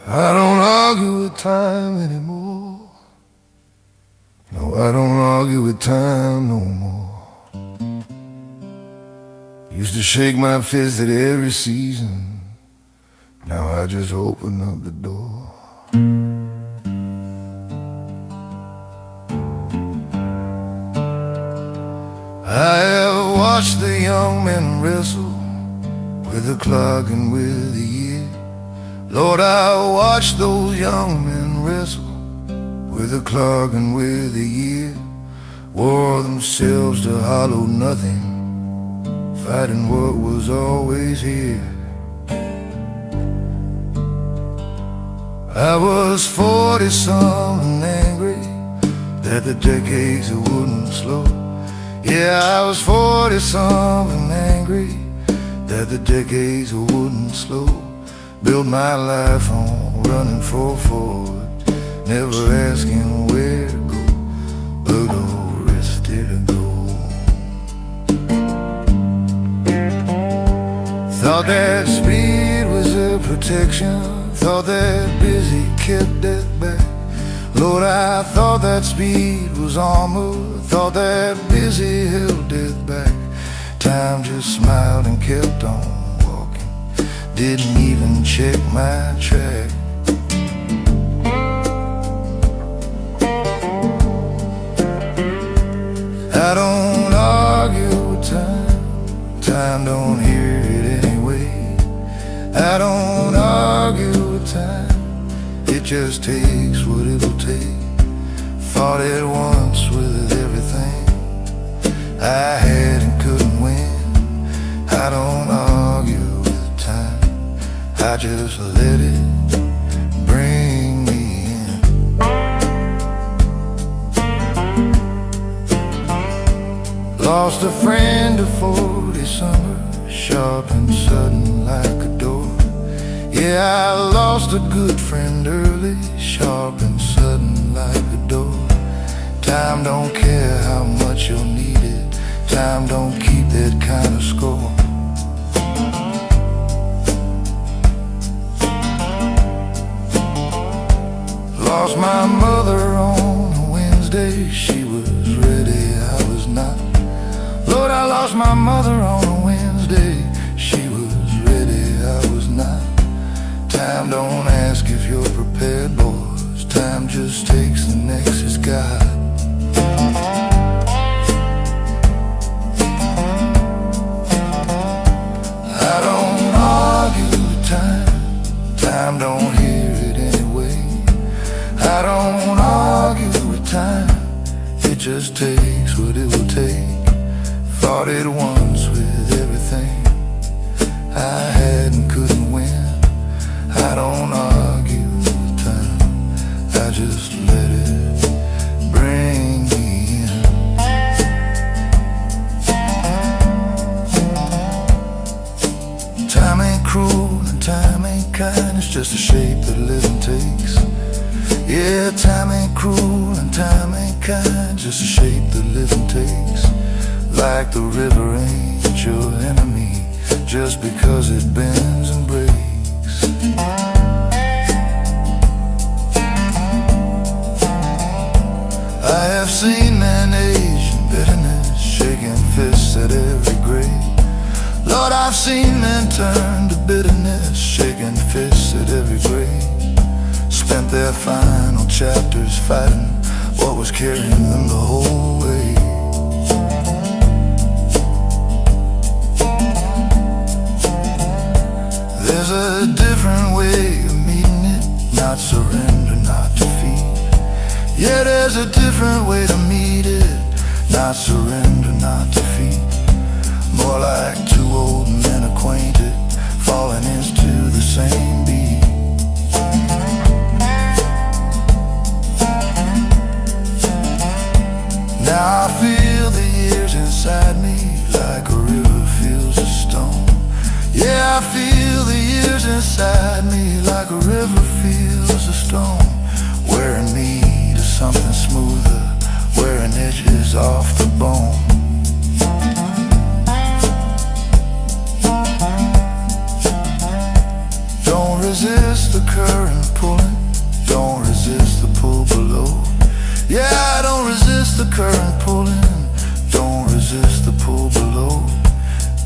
I don't argue with time anymore. No, I don't argue with time no more. Used to shake my fist at every season. Now I just open up the door. I have watched the young men wrestle with the clock and with the year. Lord, I watched those young men wrestle with the clock and with the year. Wore themselves to hollow nothing, fighting what was always here. I was 40-some and angry that the decades wouldn't slow. Yeah, I was 40-some and angry that the decades wouldn't slow. Built my life on running forward, never asking where to go, but oh, rested to go. Thought that speed was a protection, thought that busy kept death back. Lord, I thought that speed was armor, thought that busy held death back. Time just smiled and kept on walking, didn't even check my track. I don't argue with time, time don't hear it anyway. I don't argue with time, it just takes what it'll take. Fought it once with everything I had and couldn't win. I don't argue with time, I just let it bring me in. Lost a friend to 40 summer, sharp and sudden like a door. Yeah, I lost a good friend early, sharp and sudden like a door. Time don't care how much you'll need it, time don't keep that kind of score. Lost my mother on a Wednesday, she was ready, I was not. Lord, I lost my mother on a Wednesday, she was ready, I was not. Time don't ask if you're prepared, boys, time just takes the next as God. I don't argue with time, time don't hear it anyway. I don't argue with time, Started once with everything I had and couldn't win. I don't argue with time, I just let it bring me in. Time ain't cruel and time ain't kind, it's just a shape that living takes. Yeah, time ain't cruel and time ain't kind, just a shape that living takes. Like the river ain't your enemy just because it bends and breaks. I have seen men age in bitterness, shaking fists at every grave. Lord, I've seen men turn to bitterness, shaking fists at every grave. Spent their final chapters fighting what was carrying them the whole way. There's a different way of meeting it, not surrender, not defeat. Yeah, there's a different way to meet it, not surrender, not defeat. More like two old men acquainted, falling into the same beat. Now I feel the years inside me like a river feels a stone. Yeah, I feel the years inside me like a river feels a stone, wearing me to something smoother, wearing edges off the bone. Don't resist the current pulling, don't resist the pull below. Yeah, don't resist the current pulling, don't resist the pull below.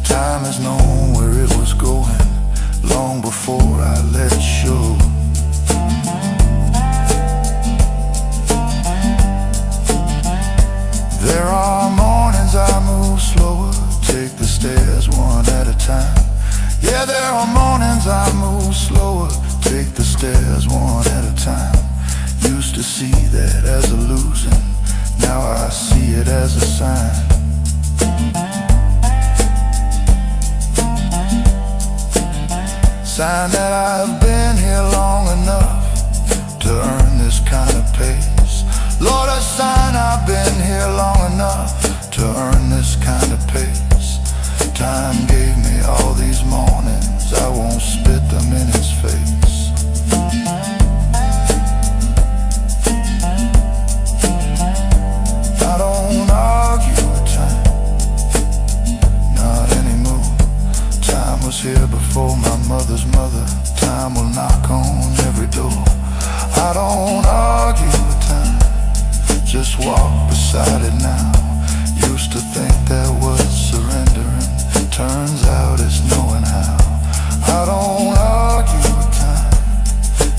Time has known where it was going long before I let it show. There are mornings I move slower, take the stairs one at a time. Yeah, there are mornings I move slower, take the stairs one at a time. Used to see that as a losing, now I see it as a sign. Sign that I've been here long enough to earn this kind of pace. Lord, a sign I've been here long enough to earn this kind of pace. Time gave me all these mornings, I won't spit them in its face. I don't argue with time, not anymore. Time was here before my mother's mother, time will knock on every door. I don't argue with time, just walk beside it now. Used to think that was surrendering, turns out it's knowing how. I don't argue with time,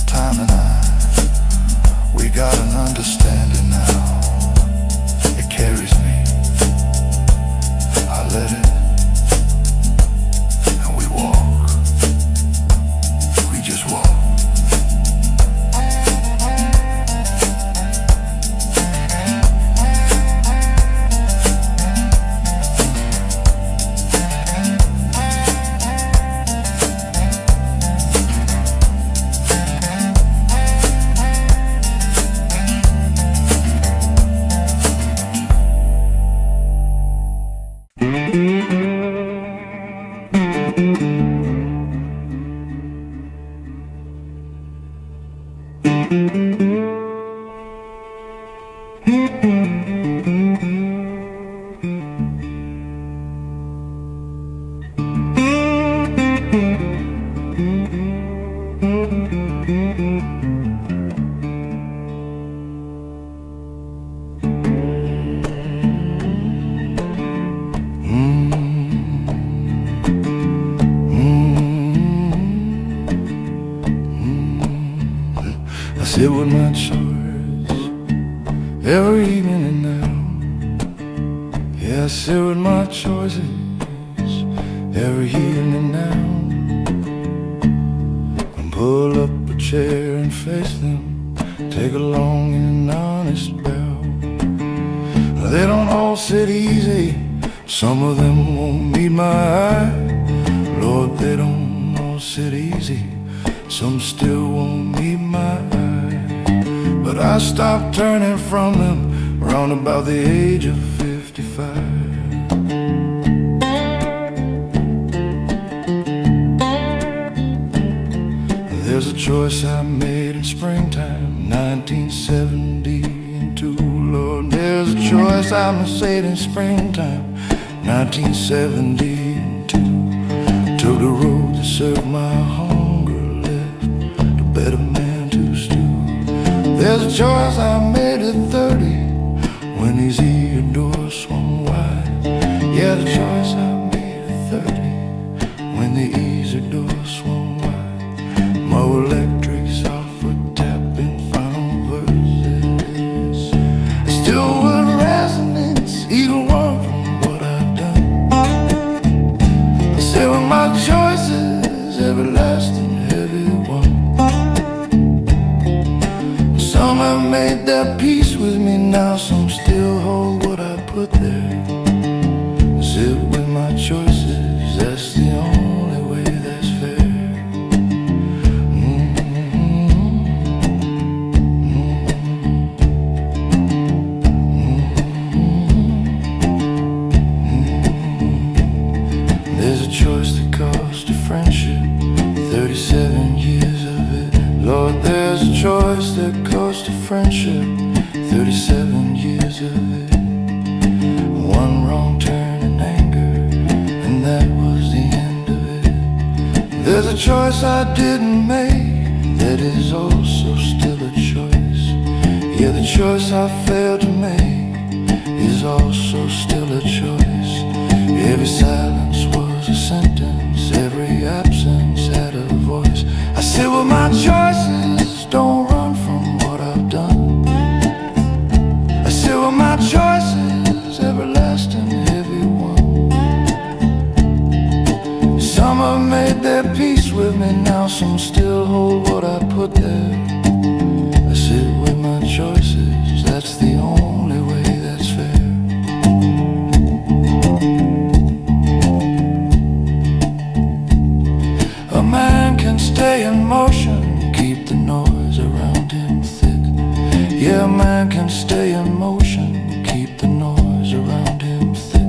time and I, we got an understanding now. It carries me, I let it, and we walk, we just walk. I sit with my chores every evening and now. Yeah, I sit with my choices every evening and now. And pull up a chair and face them, take a long and honest bow. They don't all sit easy, Some of them won't meet my eye. Lord, they don't all sit easy. Some still won't meet my eye. But I stopped turning from them round about the age of 55. There's a choice I made in springtime, 1972. Lord, there's a choice I made in springtime, 1972. Took the road that served my hunger, left the better man to stew. There's a choice I made at 30, when these ear doors swung wide. Yeah, the choice I made at 30, when the easy doors swung wide. More electric software tapping final verses. Still with resonance, even one from what I've done. I say with my choices, everlasting heavy one. Some have made their peace with me now, some still hold what I put there. I sit with my choices, that's the only way that's fair. There's a choice that cost a friendship, 37 years of it. Lord, there's a choice that cost a friendship, 37 years of it. One wrong turn in anger, and that was the end of it. There's a choice I didn't make, that is also still a choice. Yeah, the choice I failed to make is also still a choice. Every silence was a sentence, every absence had a voice. I said, well, my choices don't run from what I've done. I said, well, my choices, everlasting heavy one. Some have made their peace with me now, some still hold what I put there. I sit with my choices, that's the only way that's fair. A man can stay in motion, keep the noise around him thick. Yeah, a man can stay in motion, keep the noise around him thick.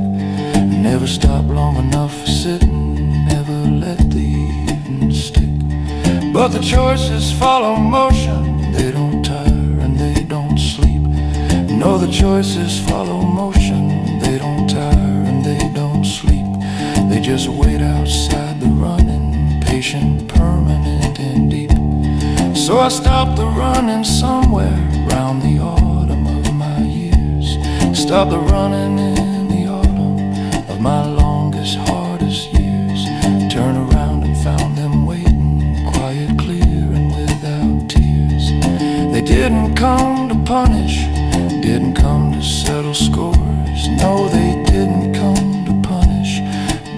Never stop long enough for sitting, never let the evening stick. But the choices follow motion, they don't tire and they don't sleep. No, the choices follow motion, they don't tire and they don't sleep. They just wait outside the running, patient, permanent and deep. So I stopped the running somewhere round the autumn of my years. Stopped the running in the autumn of my longest, hardest years. Turned around and found them waiting, quiet, clear and without tears. They didn't come to punish, didn't come to settle scores. No, they didn't come to punish,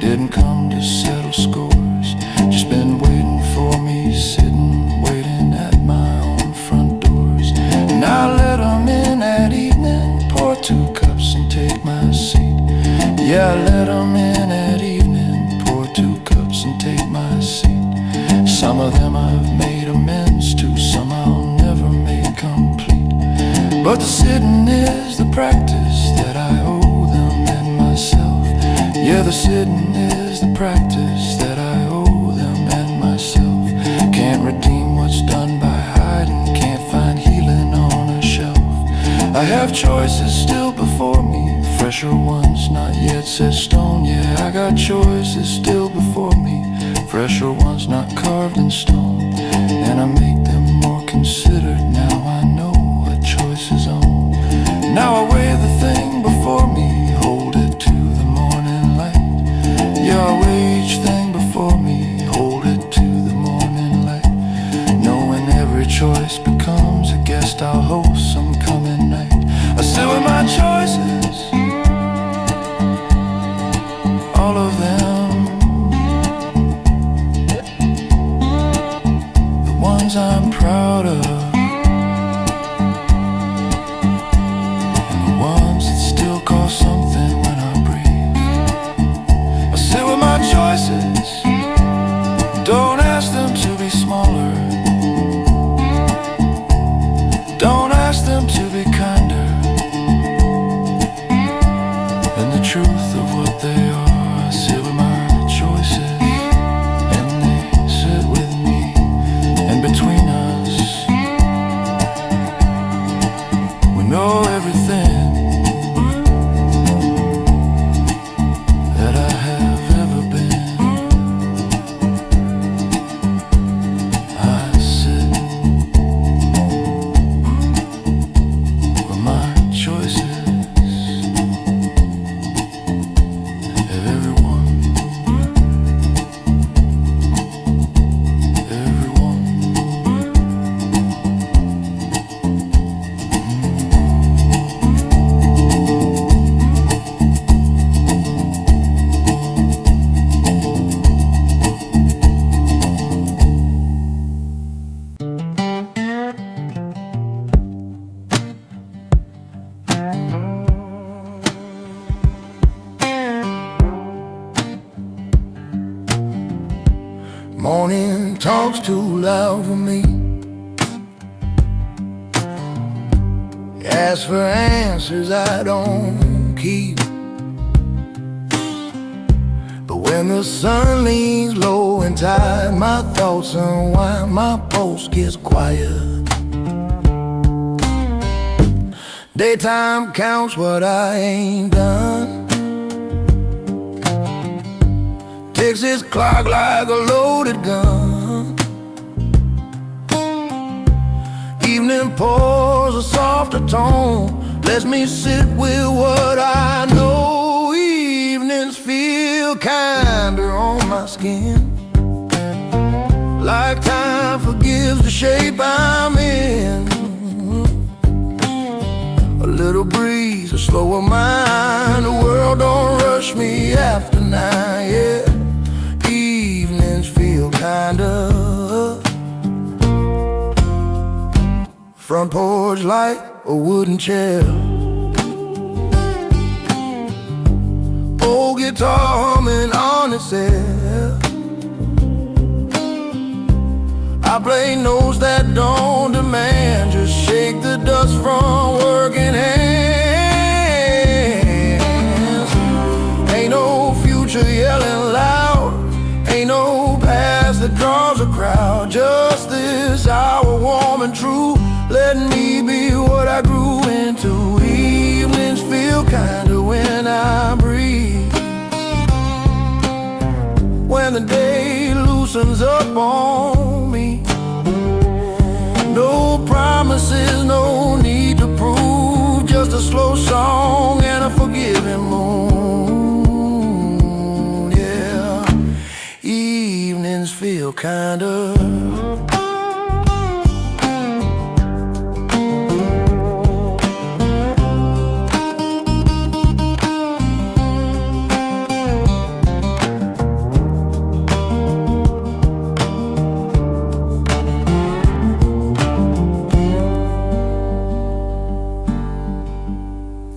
didn't come to settle scores. Just been waiting for me, sitting, waiting at my own front doors. And I let them in that evening, pour 2 cups and take my seat. Yeah, I let them in that evening, pour 2 cups and take my seat. Some of them I've made amends to, some I'll never make complete. But the sitting is the practice that I owe them and myself. Yeah, the sitting is the practice that I owe them and myself. Can't redeem what's done by hiding, can't find healing on a shelf. I have choices still before me, fresher ones not yet set stone. Yeah, I got choices still before me, fresher ones not carved in stone. And I make them more considered, now I know what choices own. Now I weigh the thing before me, hold it to the morning light. Yeah, I weigh each thing before me, hold it to the morning light. Knowing every choice becomes a guest I'll host some coming night. I sit with my choices, all of them, the ones I'm proud of, and the ones that still call something when I breathe. choices. Don't ask them to be smaller. Don't ask them to be kinder than the truth of what they are. I sit with my choices, and they sit with me. And between us, we know everything that I have ever been. I sit with my choices. Morning talks too loud for me. Ask for answers I don't keep. But when the sun leans low and tired, my thoughts unwind, my pulse gets quiet. Daytime counts what I ain't done. Ticks its clock like a loaded gun. Evening pours a softer tone, lets me sit with what I know. Evenings feel kinder on my skin, like time forgives the shape I'm in. A little breeze, a slower mind, the world don't rush me after 9, yeah. Evenings feel kinder. Front porch light, a wooden chair, old guitar humming on itself. I play notes that don't demand, just shake the dust from working hands. Ain't no future yelling loud, ain't no past that draws a crowd. Just this hour warm and true, letting me be what I grew into. Evenings feel kinder when I breathe, when the day loosens up on me. No promises, no need to prove, just a slow song and a forgiving moon, yeah. Evenings feel kinder.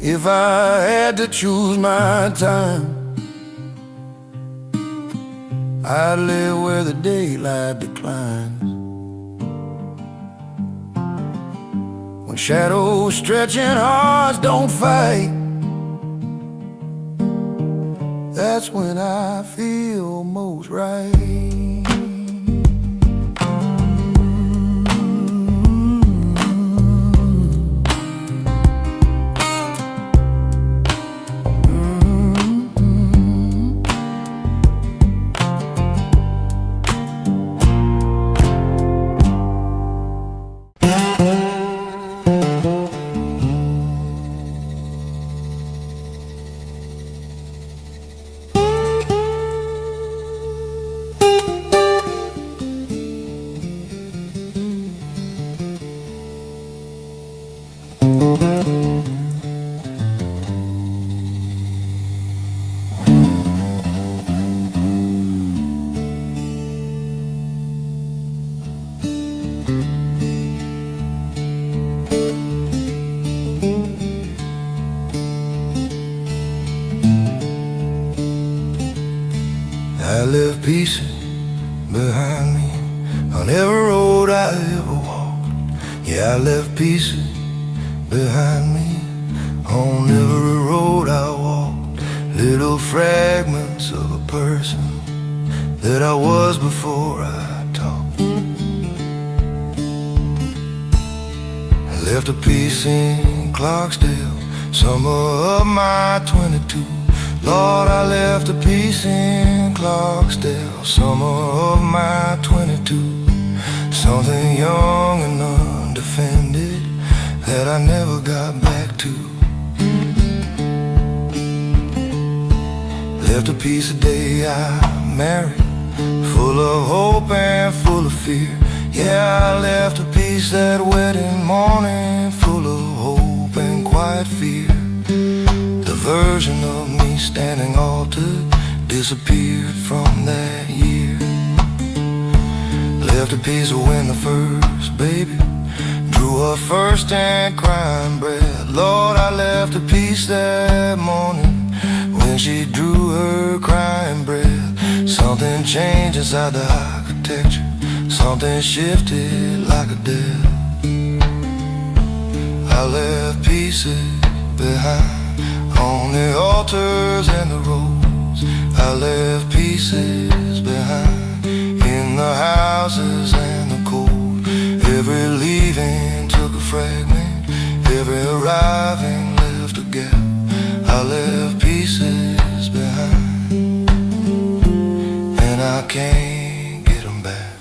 If I had to choose my time, I'd live where the daylight declines, when shadows stretch and hearts don't fight. That's when I feel most right. I left pieces behind me on every road I ever walked. Yeah, I left pieces behind me on every road I walked. Little fragments of a person that I was before I talked. I left a piece in Clarksdale, summer of my 22. Lord, I left a piece in Clarksdale, summer of my 22. Something young and undefended that I never got back to. Left a piece the day I married, full of hope and full of fear. Yeah, I left a piece that wedding morning, full of hope and quiet fear. The version of me standing altered disappeared from that year. Left a piece of when the first baby drew her first and crying breath. Lord, I left a piece that morning when she drew her crying breath. Something changed inside the architecture, something shifted like a death. I left pieces behind on the altars and the roads. I left pieces behind in the houses and the cold. Every leaving took a fragment, every arriving left a gap. I left pieces behind, and I can't get them back.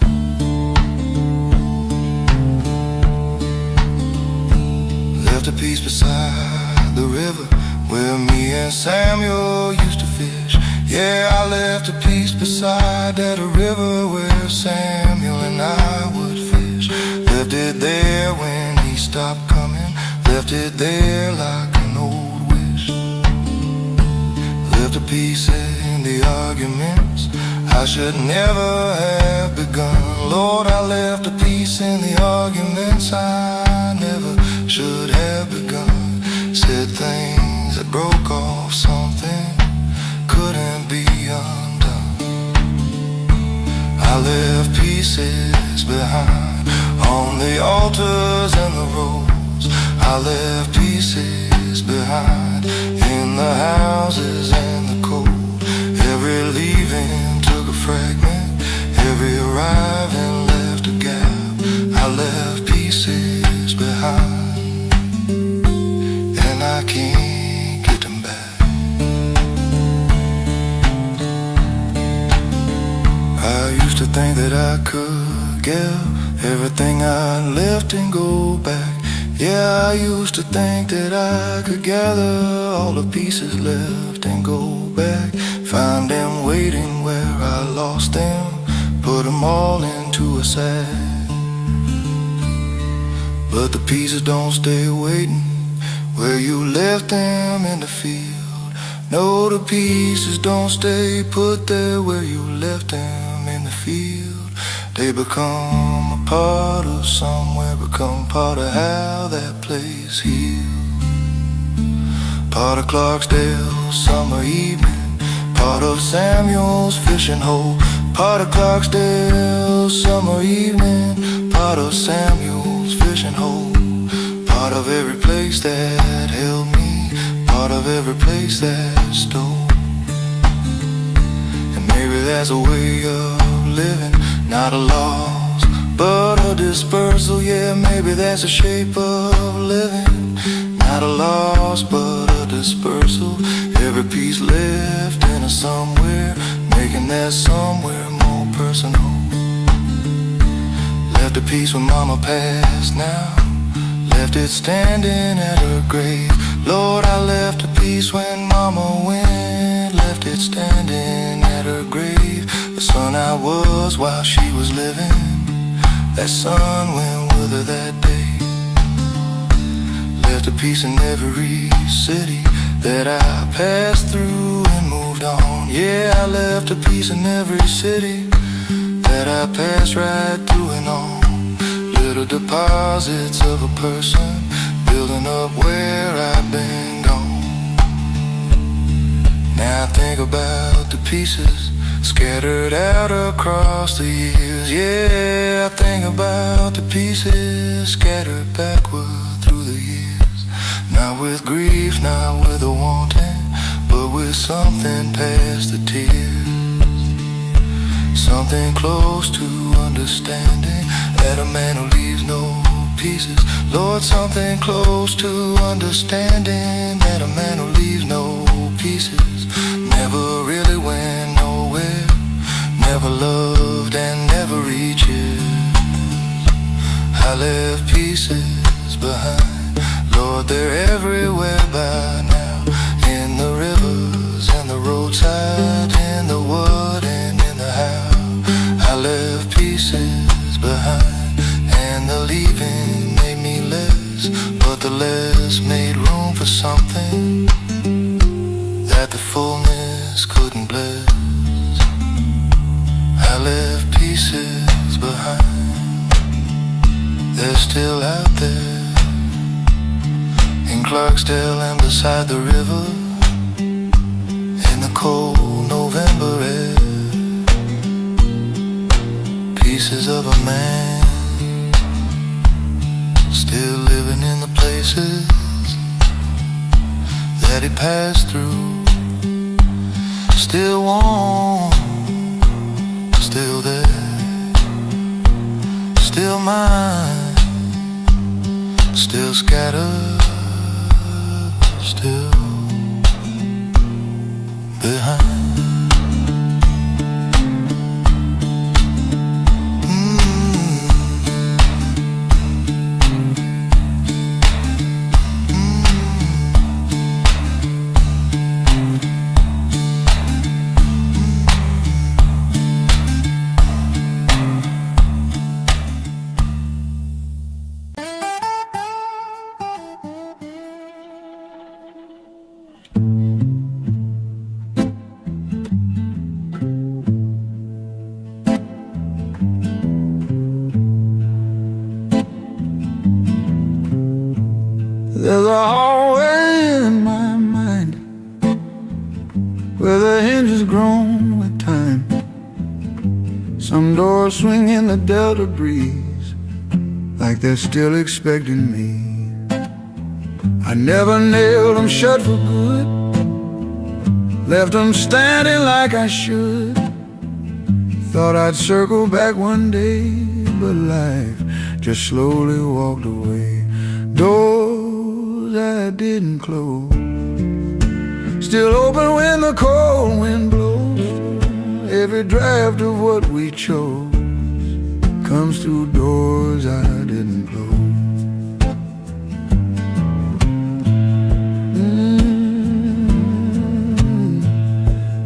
Left a piece beside the river where me and Samuel used to fish. Yeah, I left a piece beside that river where Samuel and I would fish. Left it there when he stopped coming, left it there like an old wish. Left a piece in the arguments I should never have begun. Lord, I left a piece in the arguments I never should have begun. Said things that broke off something couldn't be undone. I left pieces behind on the altars and the roads. I left pieces behind in the houses and the cold. Every leaving took a fragment, every arriving left a gap. I left pieces behind, and I can't get them back. I used to think that I could give everything I left and go back. Yeah, I used to think that I could gather all the pieces left and go back. Find them waiting where I lost them, put them all into a sack. But the pieces don't stay waiting where you left them in the field. No, the pieces don't stay put there where you left them in the field. They become a part of somewhere, become part of how that place healed. Part of Clarksdale's summer evening, part of Samuel's fishing hole. Part of Clarksdale's summer evening, part of Samuel's fishing hole. Part of every place that held me, part of every place that stole. And maybe that's a way of living, not a loss, but a dispersal. Yeah, maybe that's a shape of living, not a loss, but a dispersal. Every piece left in a somewhere, making that somewhere more personal. Left a piece when mama passed now, left it standing at her grave. Lord, I left a piece when mama went, left it standing at her grave. The son I was while she was living, that son went with her that day. Left a piece in every city that I passed through and moved on. Yeah, I left a piece in every city that I passed right through and on. Little deposits of a person building up where I've been gone. Now I think think about the pieces scattered out across the years. Yeah, I think about the pieces scattered backward through the years. Not with grief, not with a wanting, but with something past the tears. Something close to understanding that a man who leaves no pieces. Lord, something close to understanding that a man who leaves no pieces never really went nowhere, never loved and never reaches. I left pieces behind, Lord, they're everywhere by now. In the rivers and the roadside, in the wood and in the house. I left pieces behind, and the leaving made me less, but the less made room for something that the fullness couldn't bless. I left pieces behind, they're still out there in Clarksdale and beside the river, in the cold November air. Pieces of a man still living in the places that he passed through. Still warm, still there, still mine, still scattered, still behind. There's a hallway in my mind where the hinges grown with time. Some doors swing in the delta breeze like they're still expecting me. I never nailed them shut for good, left them standing like I should. Thought I'd circle back one day, but life just slowly walked away. Doors I didn't close, still open when the cold wind blows. Every draft of what we chose comes through doors I didn't close.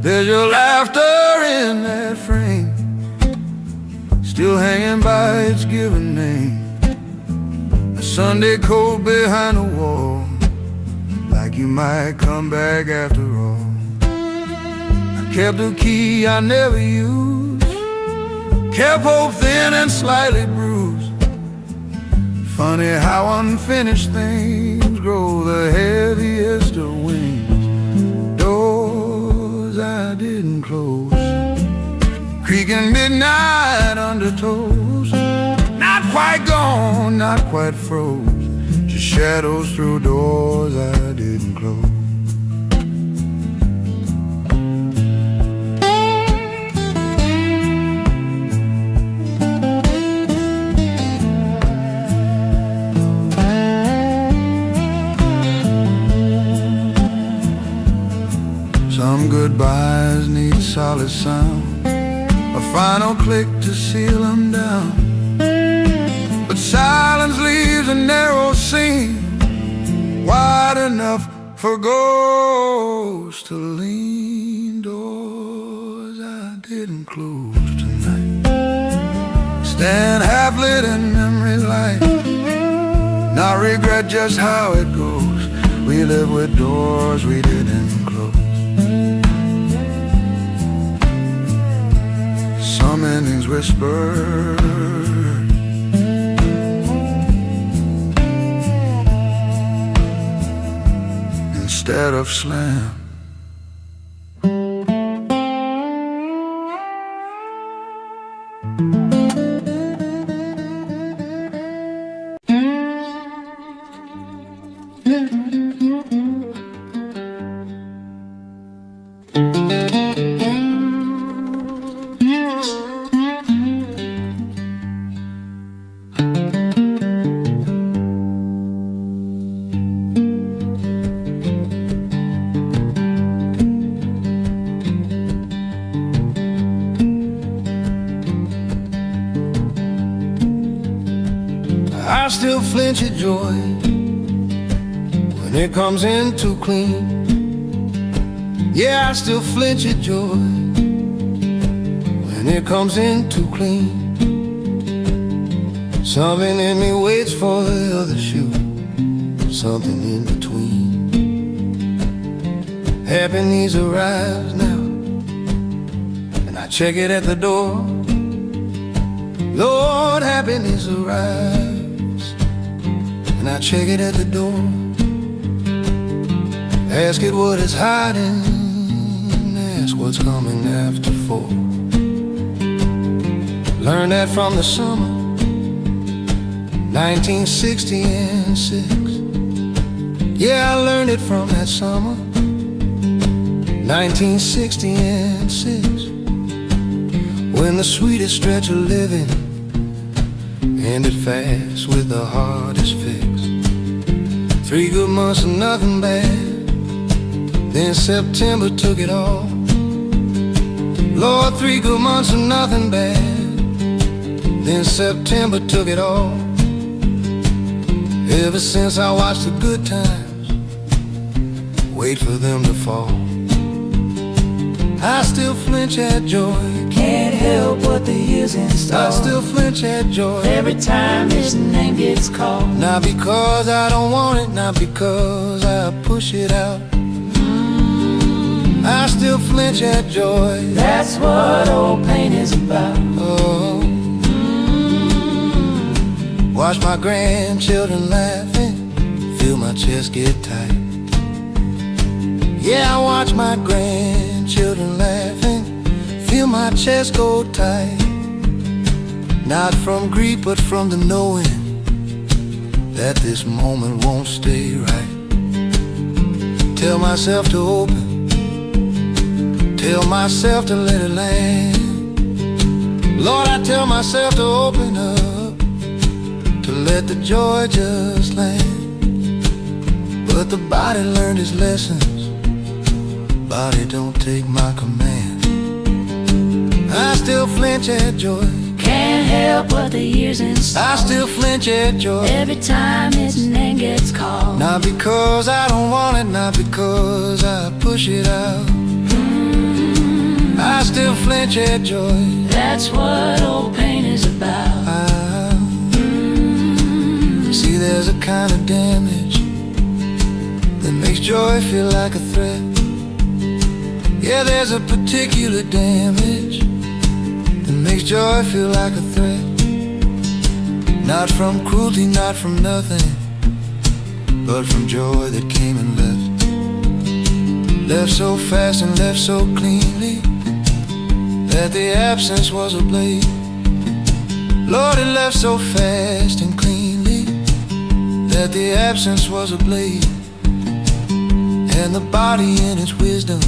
There's your laughter in that frame, still hanging by its given name. A Sunday coat behind a wall, like you might come back after all. I kept a key I never used, kept hope thin and slightly bruised. Funny how unfinished things grow the heaviest of wings. Doors I didn't close, creaking midnight undertows. Not quite gone, not quite froze, just shadows through doors I didn't close. Some goodbyes need solid sound, a final click to seal them down. But silence leaves a narrow seam, wide enough for ghosts to lean. Doors I didn't close tonight stand half lit in memory light. Not regret just how it goes. We live with doors we didn't close. Some endings whisper, instead of slam. I still flinch at joy when it comes in too clean. Yeah, I still flinch at joy when it comes in too clean. Something in me waits for the other shoe, something in between. Happiness arrives now, and I check it at the door. Lord, happiness arrives, and I check it at the door. Ask it what it's hiding, ask what's coming after 4. Learned that from the summer 1960 and 6. Yeah, I learned it from that summer 1960 and 6. When the sweetest stretch of living ended fast with the hardest fix. 3 good months of nothing bad, then September took it all. Lord, 3 good months of nothing bad, then September took it all. Ever since I watched the good times wait for them to fall, I still flinch at joy. Can't help what the years install. I still flinch at joy Every time his name gets called. Not because I don't want it, not because I push it out. I still flinch at joy. That's what old pain is about. Oh, watch my grandchildren laughing, feel my chest get tight. Yeah, I watch my grandchildren laughing, feel my chest go tight. Not from grief, but from the knowing that this moment won't stay right. Tell myself to open, tell myself to let it land. Lord, I tell myself to open up, to let the joy just land. But the body learned its lessons, body don't take my command. I still flinch at joy. Can't help what the years install. I still flinch at joy. Every time his name gets called. Not because I don't want it, not because I push it out. I still flinch at joy. That's what old pain is about. See, there's a kind of damage that makes joy feel like a threat. Yeah, there's a particular damage that makes joy feel like a threat. Not from cruelty, not from nothing, but from joy that came and left. Left so fast and left so cleanly that the absence was a blade. Lord, it left so fast and cleanly that the absence was a blade. And the body in its wisdom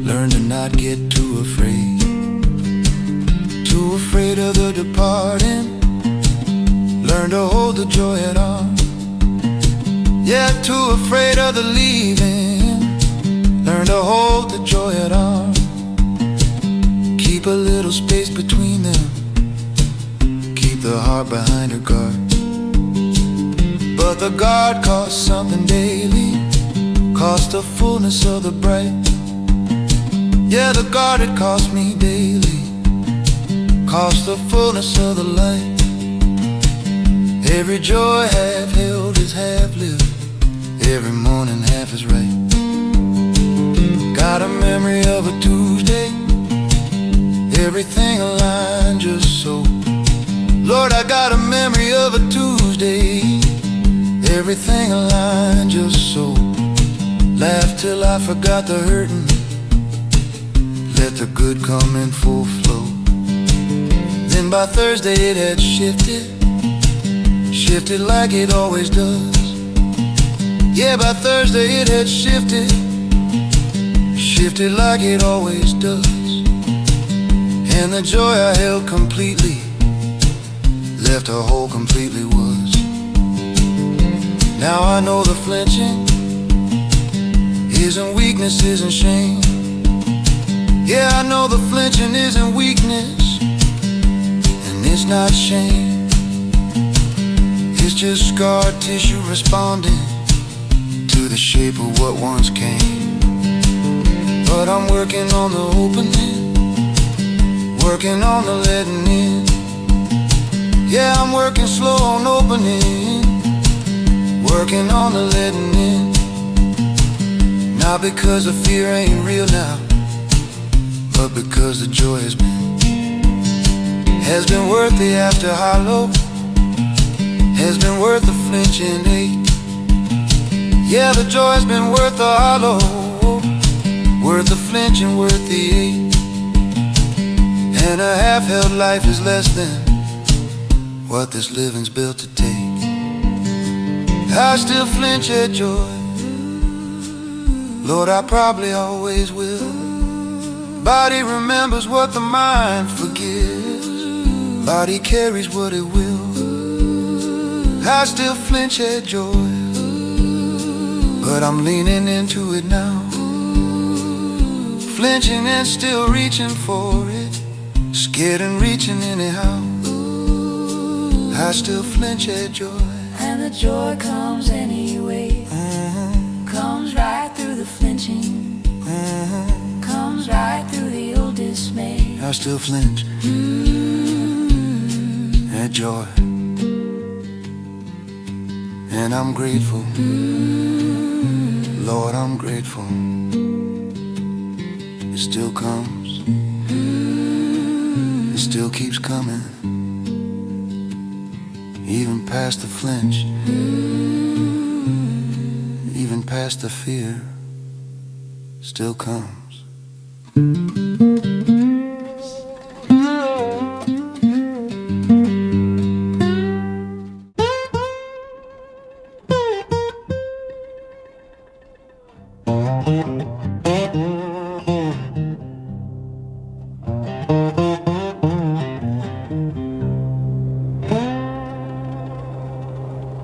learned to not get too afraid. Too afraid of the departing, learn to hold the joy at arms. Yeah, too afraid of the leaving, learn to hold the joy at arms. Keep a little space between them, keep the heart behind her guard. But the guard costs something daily, costs the fullness of the bright. Yeah, the guard it costs me daily, costs the fullness of the light. Every joy half held is half lived, every morning half is right. Got a memory of a Tuesday, everything aligned just so. Lord, I got a memory of a Tuesday, everything aligned just so. Laughed till I forgot the hurting, let the good come in full flow. Then by Thursday it had shifted, shifted like it always does. Yeah, by Thursday it had shifted, shifted like it always does. And the joy I held completely left a hole completely was. Now I know the flinching isn't weakness, isn't shame. Yeah, I know the flinching isn't weakness, and it's not shame. It's just scar tissue responding to the shape of what once came. But I'm working on the opening, working on the letting in. Yeah, I'm working slow on opening, working on the letting in. Not because the fear ain't real now, but because the joy has been worth the after hollow, has been worth the flinching ache. Yeah, the joy has been worth the hollow, worth the flinching, worth the ache. And a half-held life is less than what this living's built to take. I still flinch at joy, Lord, I probably always will. Body remembers what the mind forgives, body carries what it will. I still flinch at joy, but I'm leaning into it now, flinching and still reaching for it, scared and reaching anyhow. I still flinch at joy, And the joy comes anyway. Comes right through the flinching. Comes right through the old dismay. I still flinch at joy, and I'm grateful, Lord, I'm grateful. It still comes, it still keeps coming, even past the flinch, even past the fear, still comes.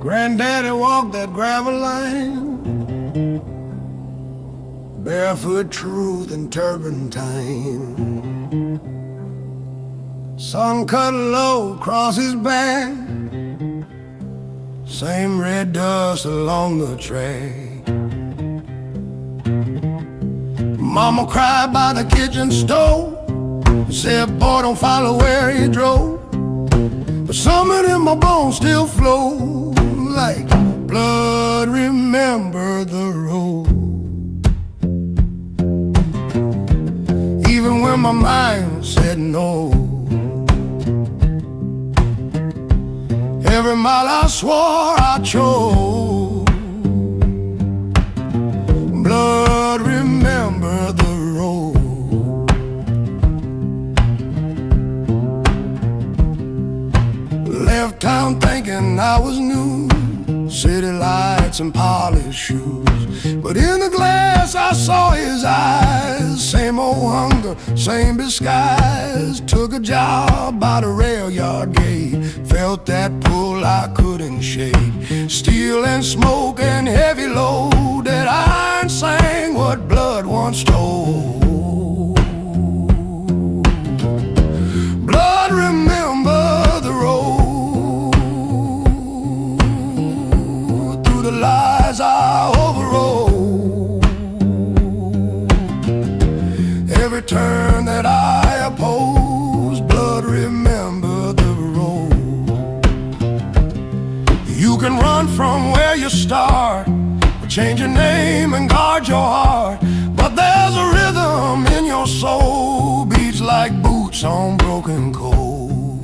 Granddaddy walked that gravel line, barefoot truth and turpentine. Sun cut low across his back, same red dust along the track. Mama cried by the kitchen stove, said, boy, don't follow where he drove. But something in my bones still flow like blood, remember the road. Even when my mind said no, every mile I swore I chose. Blood, remember the road. Left town thinking I was new, city lights and polished shoes. But in the glass I saw his eyes, same old hunger, same disguise. Took a job by the rail yard gate, felt that pull I couldn't shake. Steel and smoke and heavy load, that iron sang what blood once told. Blood, remember the road. Through the lies I overrode, every turn that I oppose. Blood, remember the road. You can run from where you start, or change your name and guard your heart. But there's a rhythm in your soul, beats like boots on broken coal.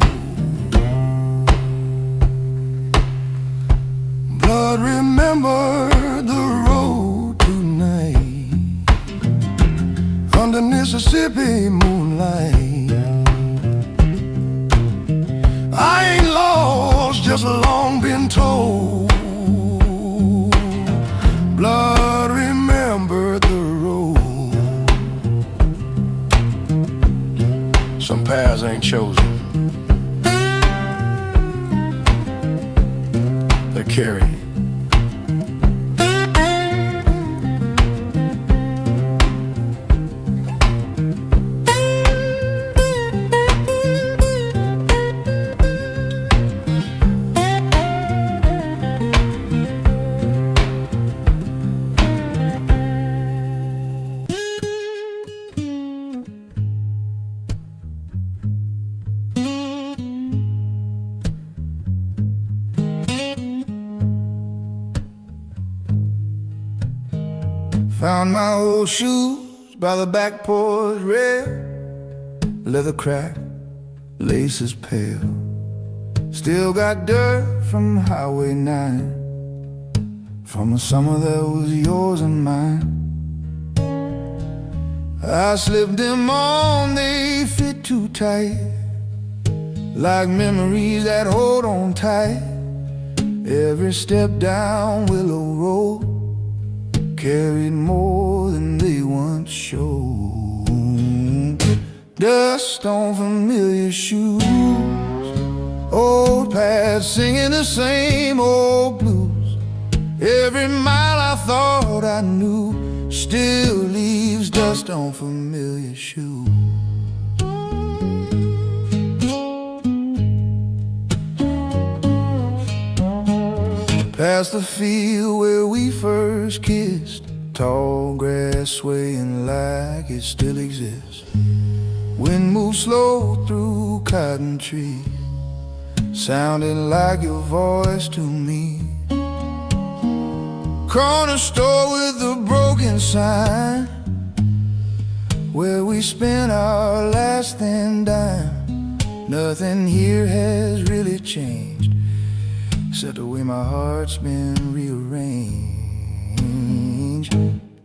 Blood, remember the road tonight, under Mississippi moonlight. I ain't lost, just long been told. Blood, remember the road. Some paths ain't chosen, they're carried. Found my old shoes by the back porch rail, leather cracked, laces pale. Still got dirt from Highway 9, from the summer that was yours and mine. I slipped them on, they fit too tight, like memories that hold on tight. Every step down Willow Road carried more than they once showed. Dust on familiar shoes, old past singing the same old blues. Every mile I thought I knew still leaves dust on familiar shoes. Past the field where we first kissed, tall grass swaying like it still exists. Wind moves slow through cotton trees, sounding like your voice to me. Corner store with a broken sign, where we spent our last and dime. Nothing here has really changed, except the way my heart's been rearranged.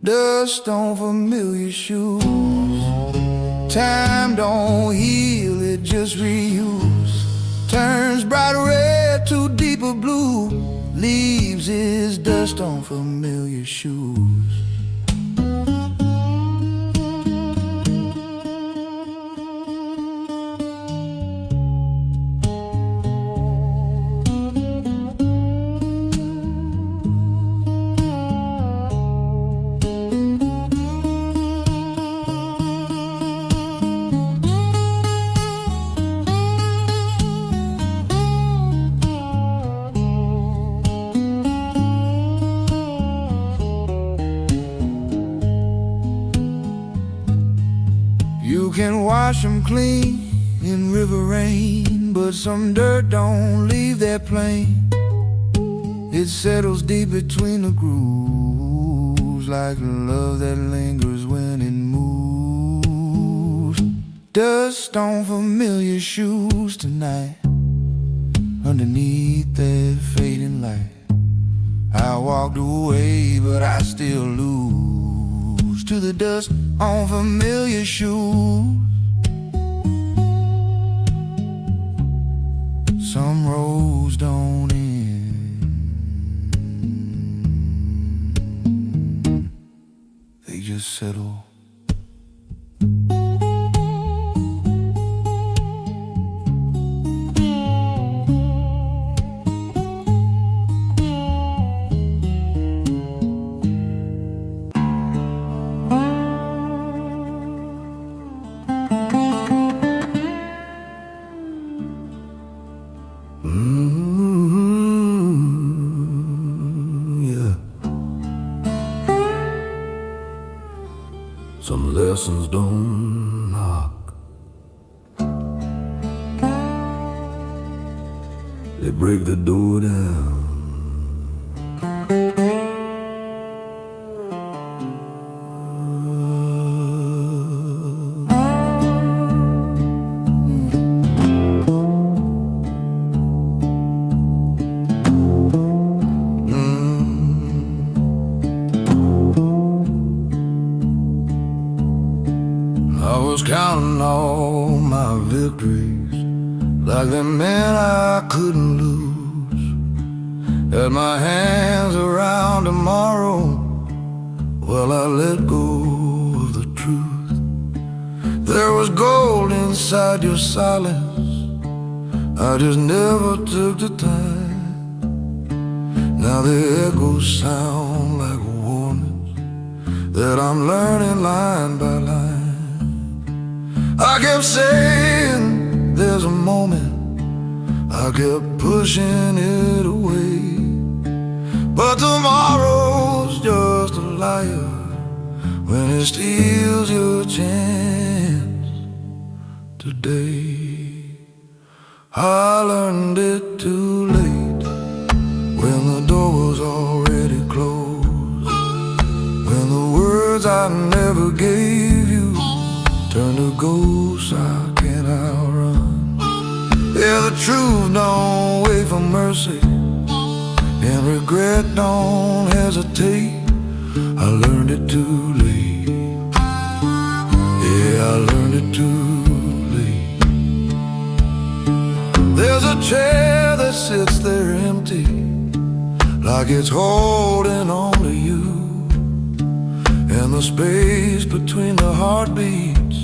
Dust on familiar shoes, time don't heal, it just reuse. Turns bright red to deeper blue, leaves his dust on familiar shoes. You can wash them clean in river rain, but some dirt don't leave that plain. It settles deep between the grooves, like love that lingers when it moves. Dust on familiar shoes tonight, underneath that fading light. I walked away, but I still lose to the dust on familiar shoes. Some roads don't end, they just settle. Yeah. Some lessons don't knock, they break the door down. I was counting all my victories, like the men I couldn't lose. Had my hands around tomorrow, well, I let go of the truth. There was gold inside your silence, I just never took the time. Now the echoes sound like warnings that I'm learning line by line. I kept saying there's a moment, I kept pushing it away. But tomorrow's just a liar when it steals your chance today. I learned it too late, when the door was already closed, when the world I never gave you turn to ghosts I can't outrun. Yeah, the truth don't wait for mercy, and regret don't hesitate. I learned it too late. Yeah, I learned it too late. There's a chair that sits there empty, like it's holding on to you, and the space between the heartbeats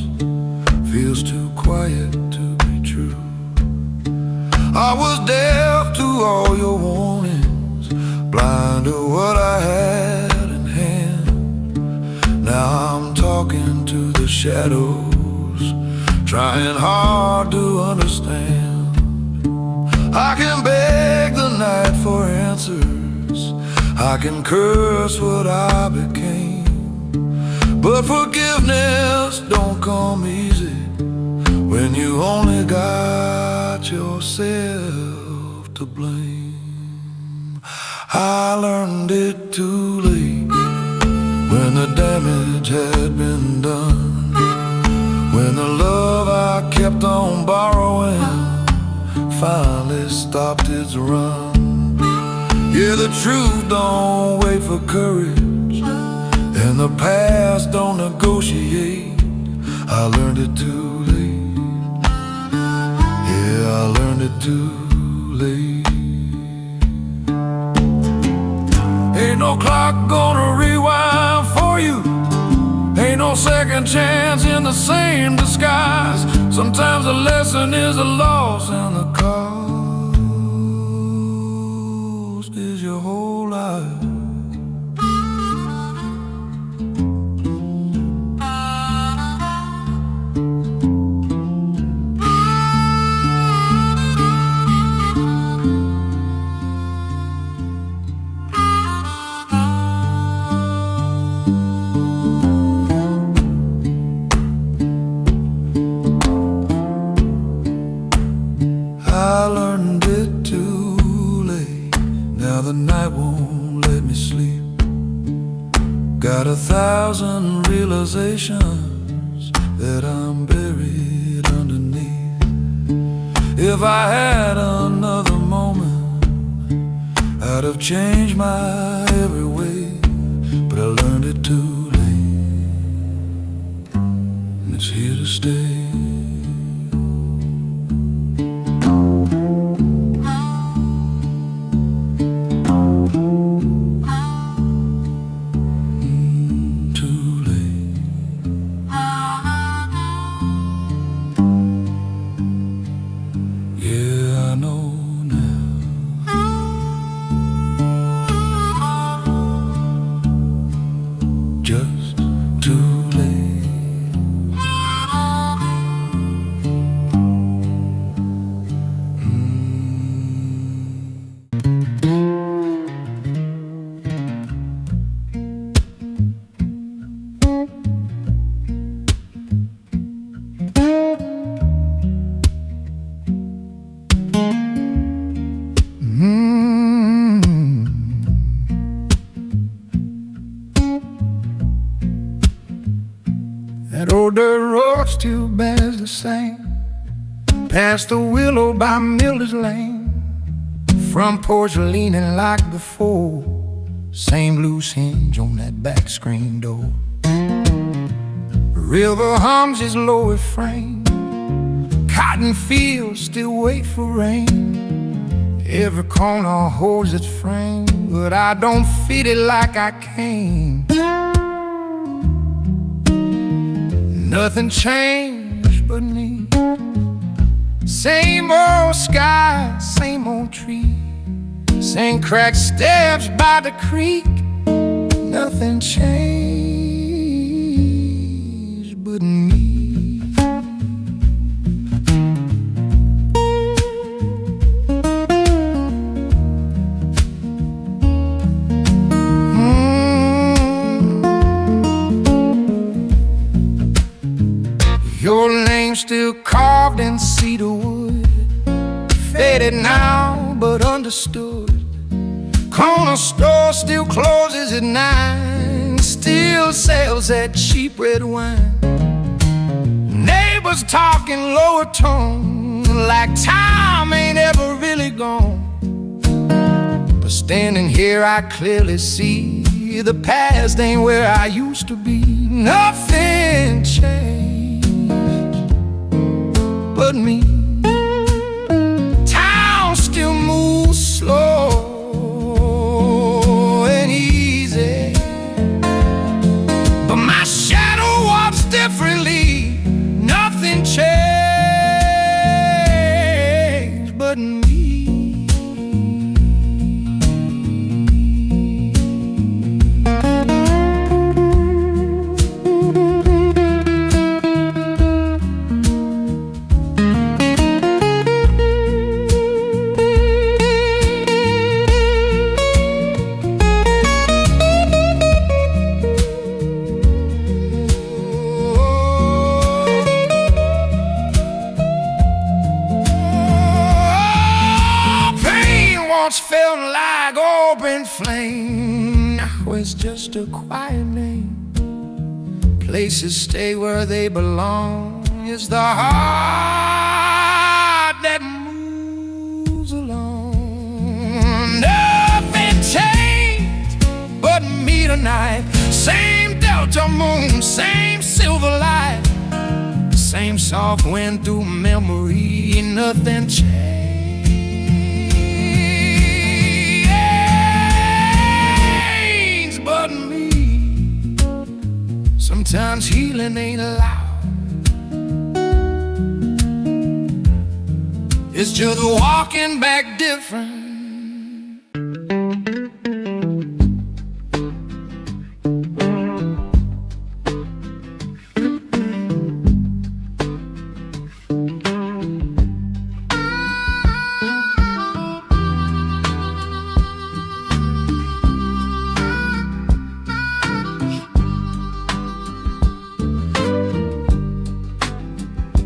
feels too quiet to be true. I was deaf to all your warnings, blind to what I had in hand. Now I'm talking to the shadows, trying hard to understand. I can beg the night for answers, I can curse what I became, but forgiveness don't come easy when you only got yourself to blame. I learned it too late, when the damage had been done, when the love I kept on borrowing finally stopped its run. Yeah, the truth don't wait for courage, and the past don't negotiate. I learned it too late. Yeah, I learned it too late. Ain't no clock gonna rewind for you, ain't no second chance in the same disguise. Sometimes a lesson is a loss, and the cost is your whole life. I learned it too late. Now the night won't let me sleep. Got 1,000 realizations that I'm buried underneath. If I had another moment, I'd have changed my every way, but I learned it too late, and it's here to stay. Just too late. That old dirt road still bears the same, past the willow by Miller's Lane. Front porch leaning like before, same loose hinge on that back screen door. River hums his low refrain, cotton fields still wait for rain. Every corner holds its frame, but I don't feed it like I came. Nothing changed but me. Same old sky, same old tree, same cracked steps by the creek. Nothing changed but me. Your name still carved in cedar wood, faded now but understood. Corner store still closes at 9, still still sells that cheap red wine. Neighbors talking lower tone, like time ain't ever really gone. But standing here I clearly see the past ain't where I used to be. Nothing changed but me. Town still moves slow and easy, but my shadow walks differently. Nothing changed but me. Felt like open flame. Now it's just a quiet name. Places stay where they belong. It's the heart that moves along. Nothing changed but me tonight. Same delta moon, same silver light, same soft wind through memory. Nothing changed but me. Sometimes healing ain't loud, it's just walking back different.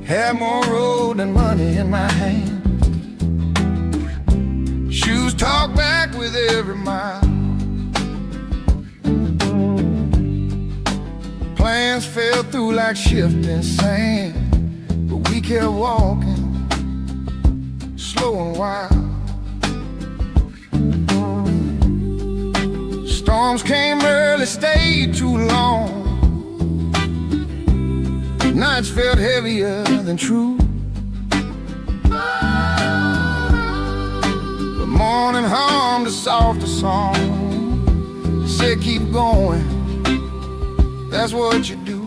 Had more road than money in my hand. Shoes talk back with every mile. Plans fell through like shifting sand, but we kept walking, slow and wild. Storms came early, stayed too long. Nights felt heavier than true, but morning hummed a softer song. Said keep going, that's what you do.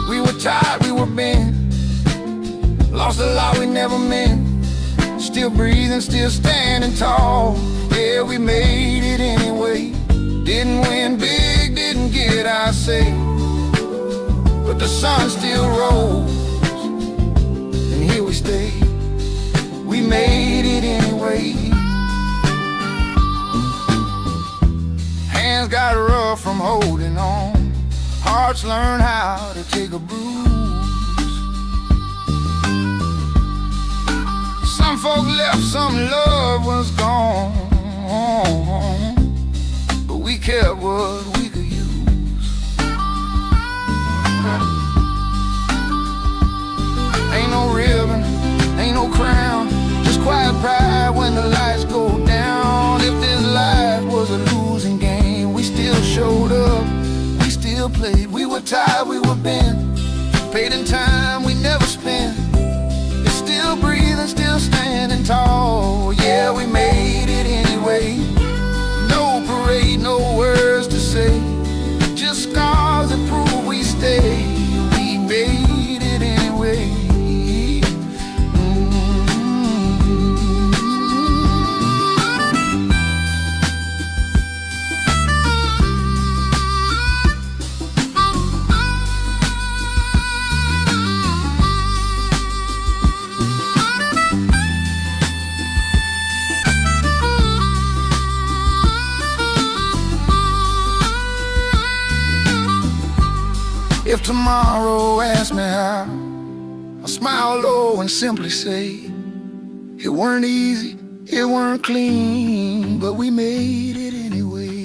We were tired, we were bent, lost a lot we never meant. Still breathing, still standing tall. Yeah, we made it anyway. Didn't win big, didn't get our say, but the sun still rose, and here we stay. We made it anyway. Hands got rough from holding on, hearts learn how to take a bruise. Some folk left, some love was gone, we kept what we could use. Ain't no ribbon, ain't no crown, just quiet pride when the lights go down. If this life was a losing game, we still showed up, we still played. We were tired, we were bent, paid in time we never spent. It's still breathing, still standing tall. Yeah, we made it anyway. No parade, no words to say, just scars that prove we stay. We made it anyway. If tomorrow asks me how, I'll smile low and simply say, it weren't easy, It weren't clean, but we made it anyway.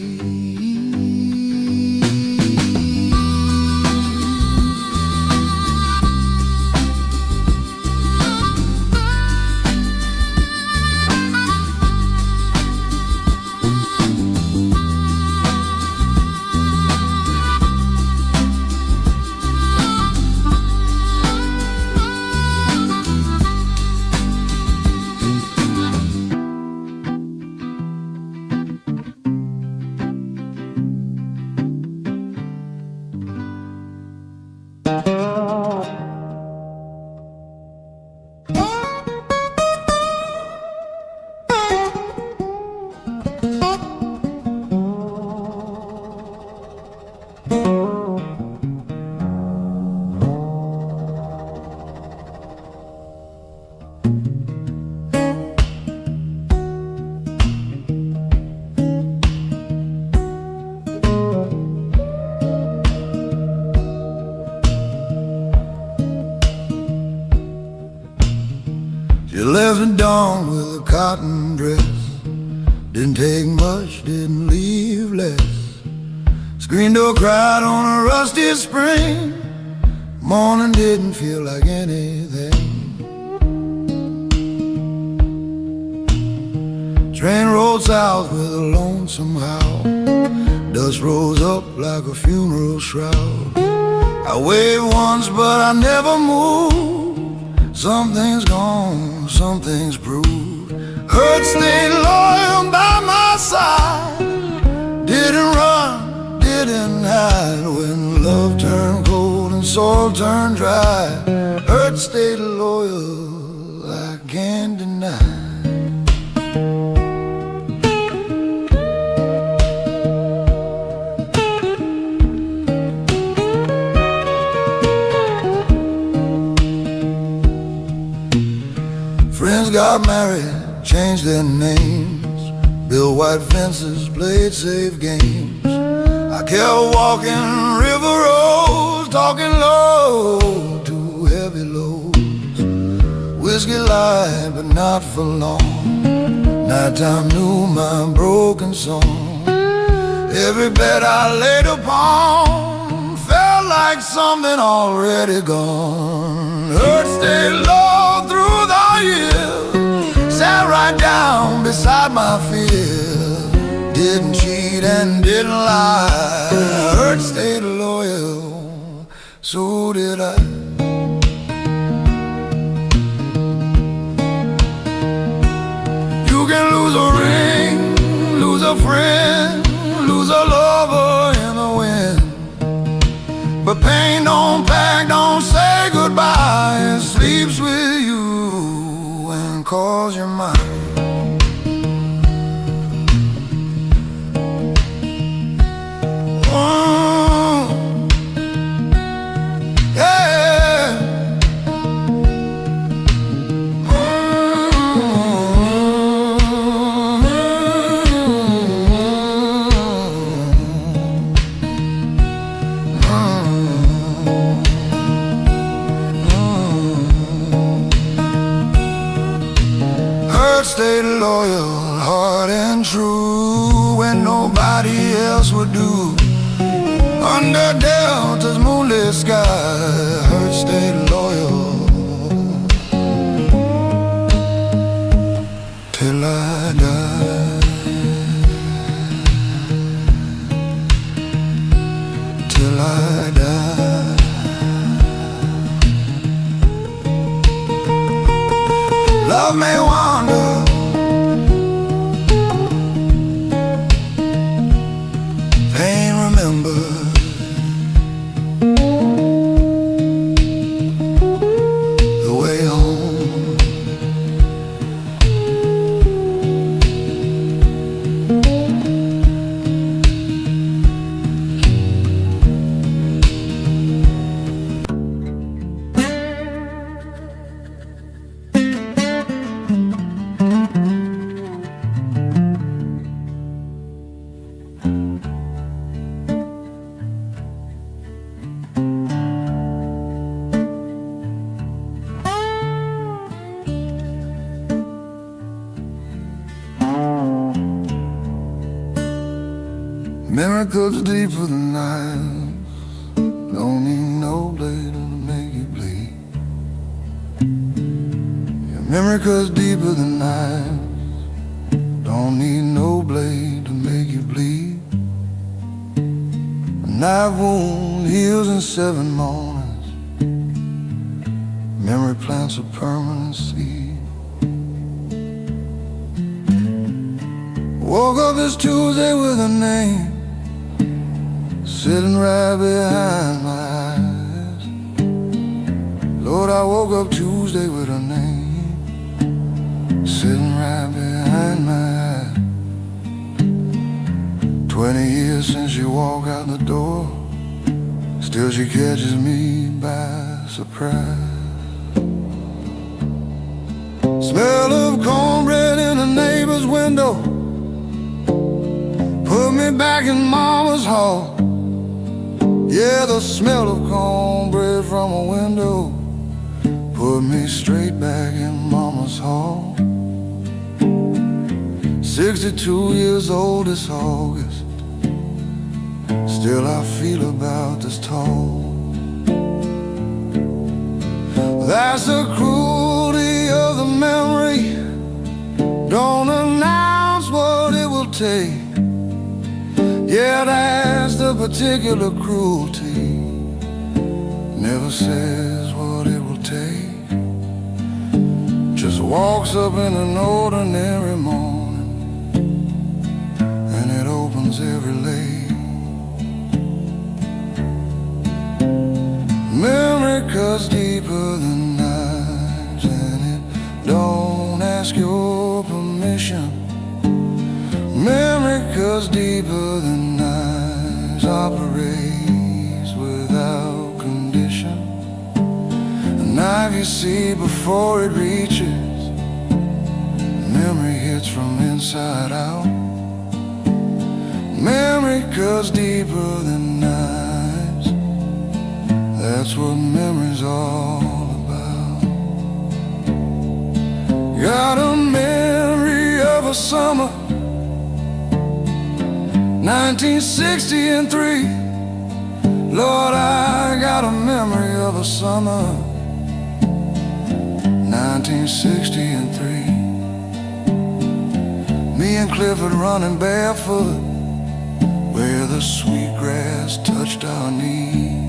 She left at dawn with a cotton dress. Didn't take much, didn't leave less. Screen door cried on a rusty spring. Morning didn't feel like anything. Train rolled south with a lonesome howl. Dust rose up like a funeral shroud. I waved once but I never moved. Something's gone, something's proved. Hurt stayed loyal by my side. Didn't run, didn't hide. When love turned cold and soil turned dry, hurt stayed loyal, I can't deny. Friends got married, changed their names, built white fences, played safe games. I kept walking river roads, talking low to heavy loads. Whiskey light, but not for long. Nighttime knew my broken song. Every bed I laid upon felt like something already gone. Hurt stayed low through the years, sat right down beside my fear. Didn't cheat and didn't lie. Hurt stayed loyal, so did I. You can lose a ring, lose a friend, lose a lover in the wind, but pain don't pack, don't say goodbye. It sleeps with you and calls you mine. Stayed loyal, hard and true, when nobody else would do. Under Delta's moonlit sky, Hurt stayed loyal till I die. Till I die. Love may wander, pain remembers. The way home, Memory cuts deeper than knives. Don't need no blade to make you bleed. Your memory cuts deeper than knives. Don't need no blade to make you bleed. A knife wound heals in 7 mornings. Memory plants a permanent seed. Woke up this Tuesday with a name sitting right behind my eyes. Lord, I woke up Tuesday with a name sitting right behind my eyes. 20 years since she walked out the door, still she catches me by surprise. Smell of cornbread in the neighbor's window put me back in Mama's hall. Yeah, the smell of cornbread from a window put me straight back in Mama's hall. 62 years old this August, still I feel about this tall. That's the cruelty of the memory. Don't announce what it will take. Yeah, that's the particular cruelty. Never says what it will take. Just walks up in an ordinary morning and it opens every lane. Memory cuts deeper than knives and it don't ask your permission. Memory cuts deeper than knives, operates without condition. A knife you see before it reaches, memory hits from inside out. Memory cuts deeper than knives, that's what memory's all about. Got a memory of a summer 1963. Lord, I got a memory of a summer 1963. Me and Clifford running barefoot where the sweet grass touched our knees.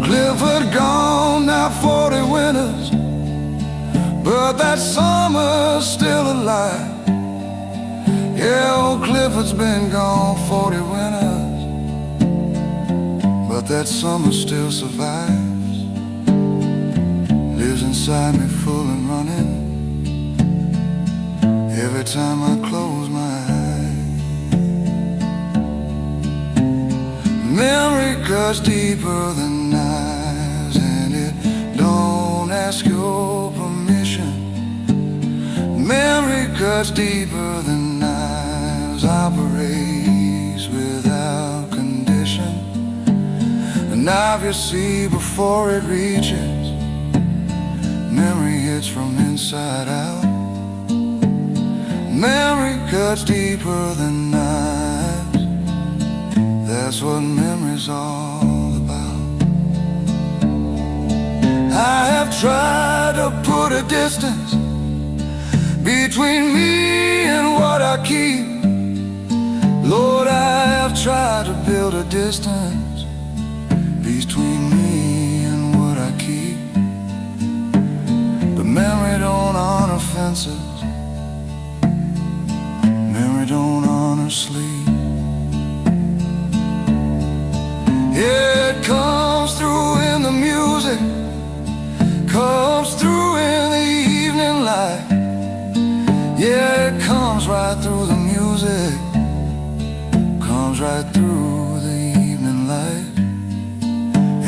Clifford gone now 40 winters, but that summer's still alive. Yeah, old Clifford's been gone 40 winters, but that summer still survives. Lives inside me full and running every time I close my eyes. Memory cuts deeper than knives and it don't ask your permission. Memory cuts deeper than knives, operates without condition. A knife you see before it reaches, memory hits from inside out. Memory cuts deeper than knives, that's what memory's all about. I have tried to put a distance between me and what I keep. Lord, I have tried to build a distance between me and what I keep. But memory don't honor fences, memory don't honor sleep. It comes through in the music, comes through in the evening light. Yeah, it comes right through the music, comes right through the evening light.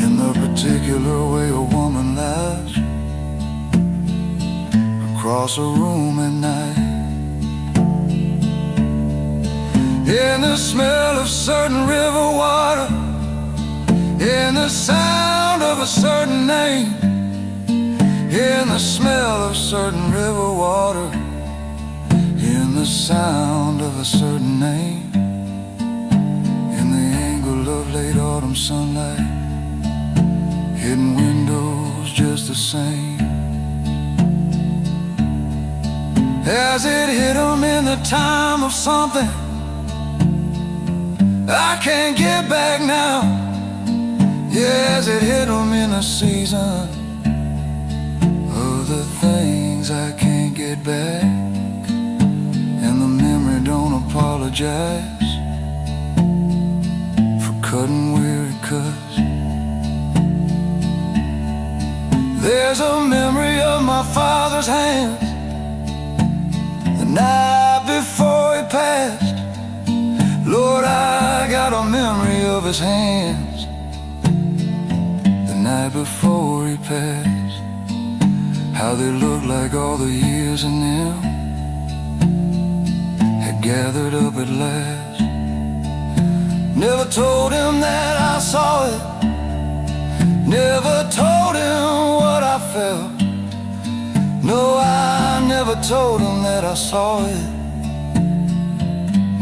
In the particular way a woman laughs across a room at night. In the smell of certain river water, in the sound of a certain name, in the smell of certain river water, in the sound of a certain name in the angle of late autumn sunlight, hidden windows just the same. As it hit 'em in the time of something I can't get back now. Yeah, as it hit 'em in the season of the things I can't get back, and the memory don't apologize for cutting where it cuts. There's a memory of my father's hands the night before he passed. Lord, I got a memory of his hands the night before he passed. How they looked like all the years in them had gathered up at last. Never told him that I saw it, never told him what I felt. No, I never told him that I saw it,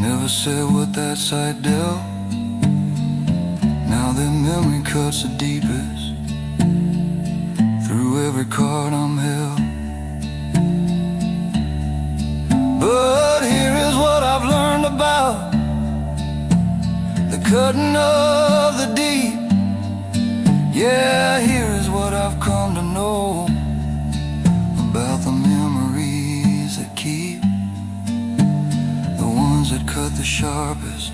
never said what that sight dealt. Now that memory cuts the deepest through every card I'm held. But here is what I've learned about the cutting of the deep. Yeah, here is what I've come to know about the memories that keep, the ones that cut the sharpest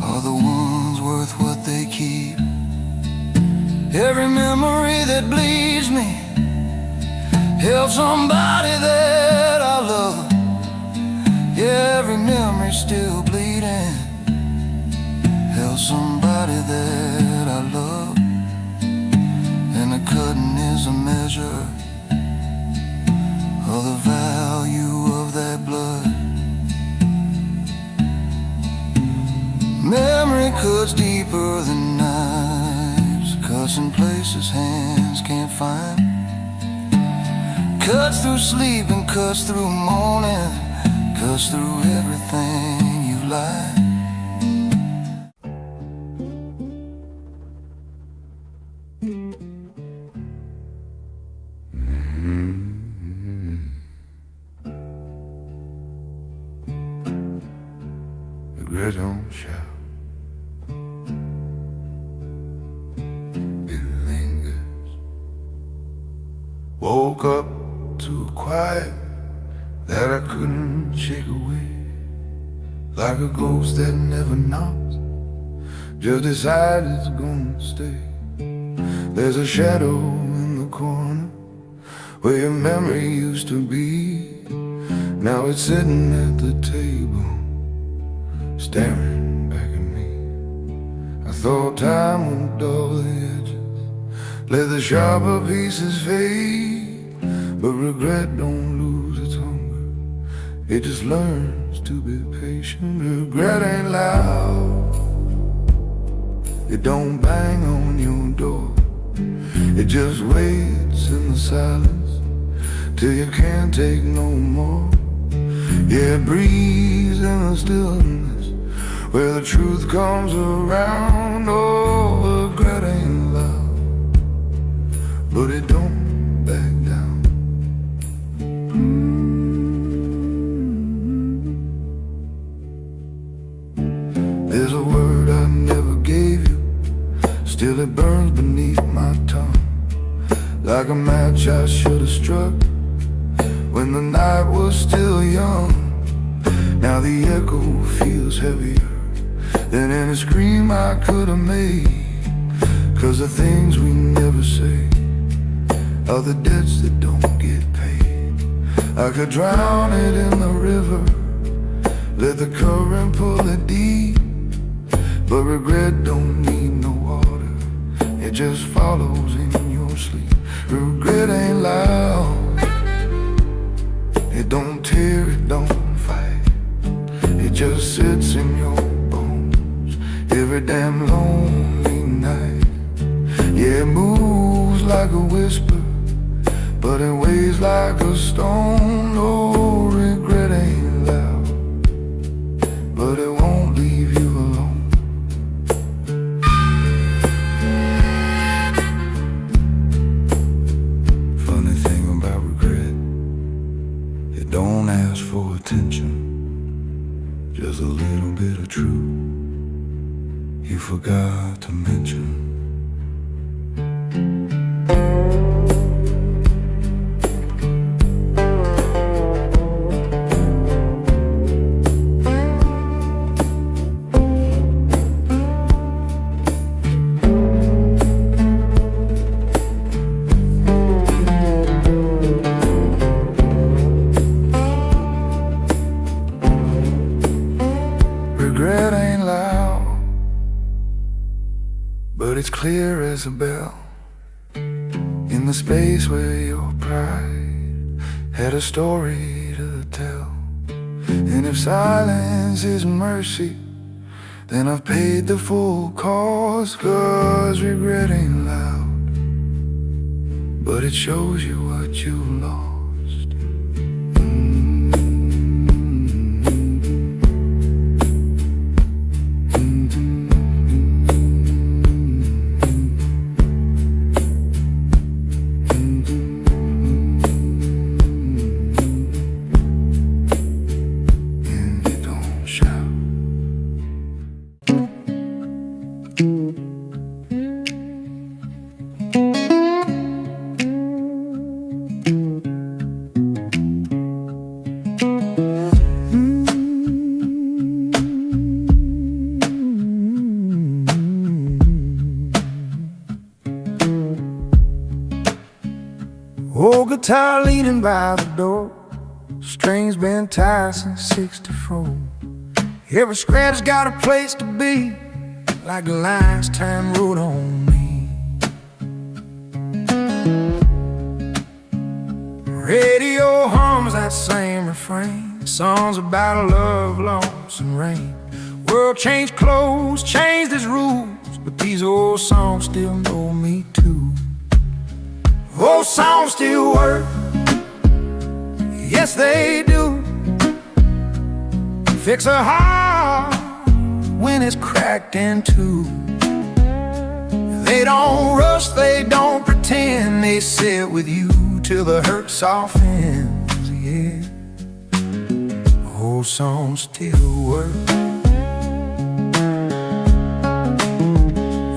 are the ones worth what they keep. Every memory that bleeds me held somebody that I love. Yeah, every memory still bleeding held somebody that I love. And the cutting is a measure of the value of that blood. Memory cuts deeper than knives, cuts in places hands can't find, cuts through sleep and cuts through morning, cuts through everything you like. Regret don't shout, it lingers. Woke up to a quiet that I couldn't shake away, like a ghost that never knocks, just decided it's gonna stay. There's a shadow in the corner where your memory used to be. Now it's sitting at the table, staring back at me. I thought time would dull the edges, let the sharper pieces fade. But regret don't lose its hunger, it just learns to be patient. Regret ain't loud, it don't bang on your door, it just waits in the silence till you can't take no more. Yeah, it breathes in the stillness where the truth comes around. Oh, regret ain't loud, but it don't back down. There's a word I never gave you, still it burns beneath my tongue, like a match I should have struck when the night was still young. Now the echo feels heavier than any scream I could have made, 'cause the things we never say are the debts that don't get paid. I could drown it in the river, let the current pull it deep, but regret don't need no water, it just follows in your sleep. Regret ain't loud, it don't tear, it don't fight, it just sits in your bones every damn lonely night. Yeah, it moves like a whisper, but it weighs like a stone. Oh, regret you forgot to mention. Regret ain't loud, but it's clear as a bell. In the space where your pride had a story to tell. And if silence is mercy, then I've paid the full cost. 'Cause regret ain't loud, but it shows you what you lost. Old guitar leaning by the door, strings been tied since '64. Every scratch got a place to be, like the lines time wrote on me. Radio hums that same refrain, songs about love, loss, and rain. World changed clothes, changed its rules, but these old songs still know me too. Old songs still work, yes they do. Fix a heart when it's cracked in two. They don't rush, they don't pretend, they sit with you till the hurt softens, yeah. Old songs still work.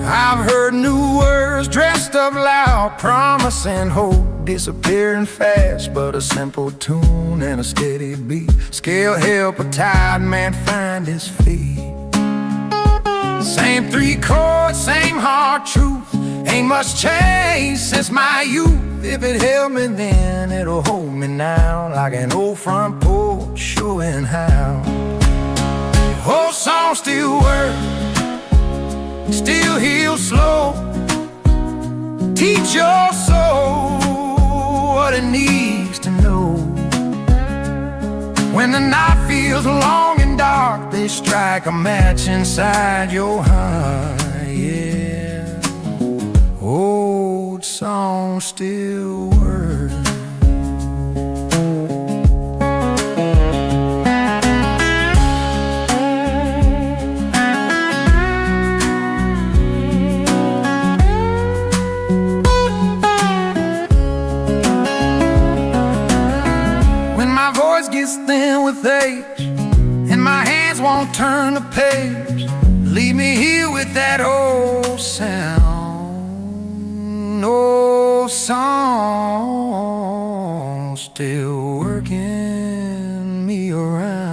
I've heard new words dressed up loud, promise and hope disappearing fast. But a simple tune and a steady beat, scale help a tired man find his feet. Same three chords, same hard truth, ain't much change since my youth. If it held me then, it'll hold me now, like an old front porch showing how. Old songs still work, still heal slow, teach your soul what it needs to know. When the night feels long and dark, they strike a match inside your heart, yeah. Old songs still work. Gets thin with age, and my hands won't turn the page. Leave me here with that old sound. Old song still working me around.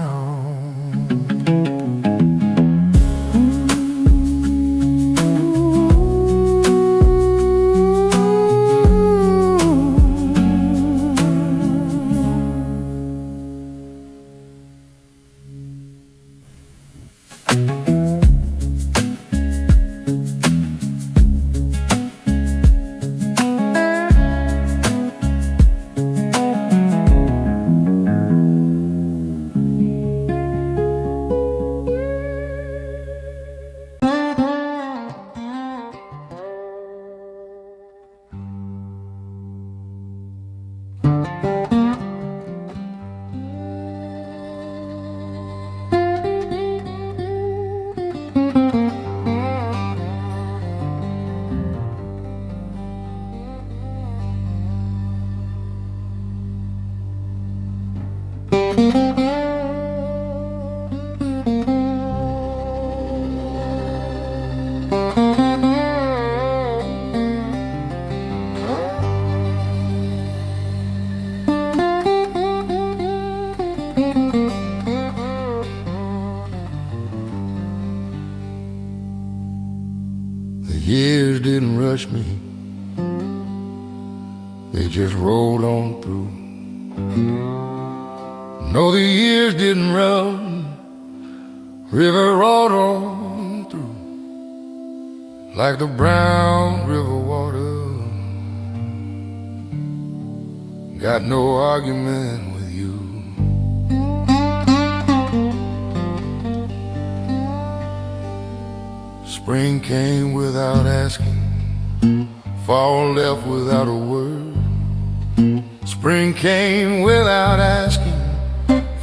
The years didn't rush me, they just rolled on through. No, the years didn't run, river rolled on through. Like the brown river water, got no argument with you. Spring came without asking, fall left without a word. Spring came without asking,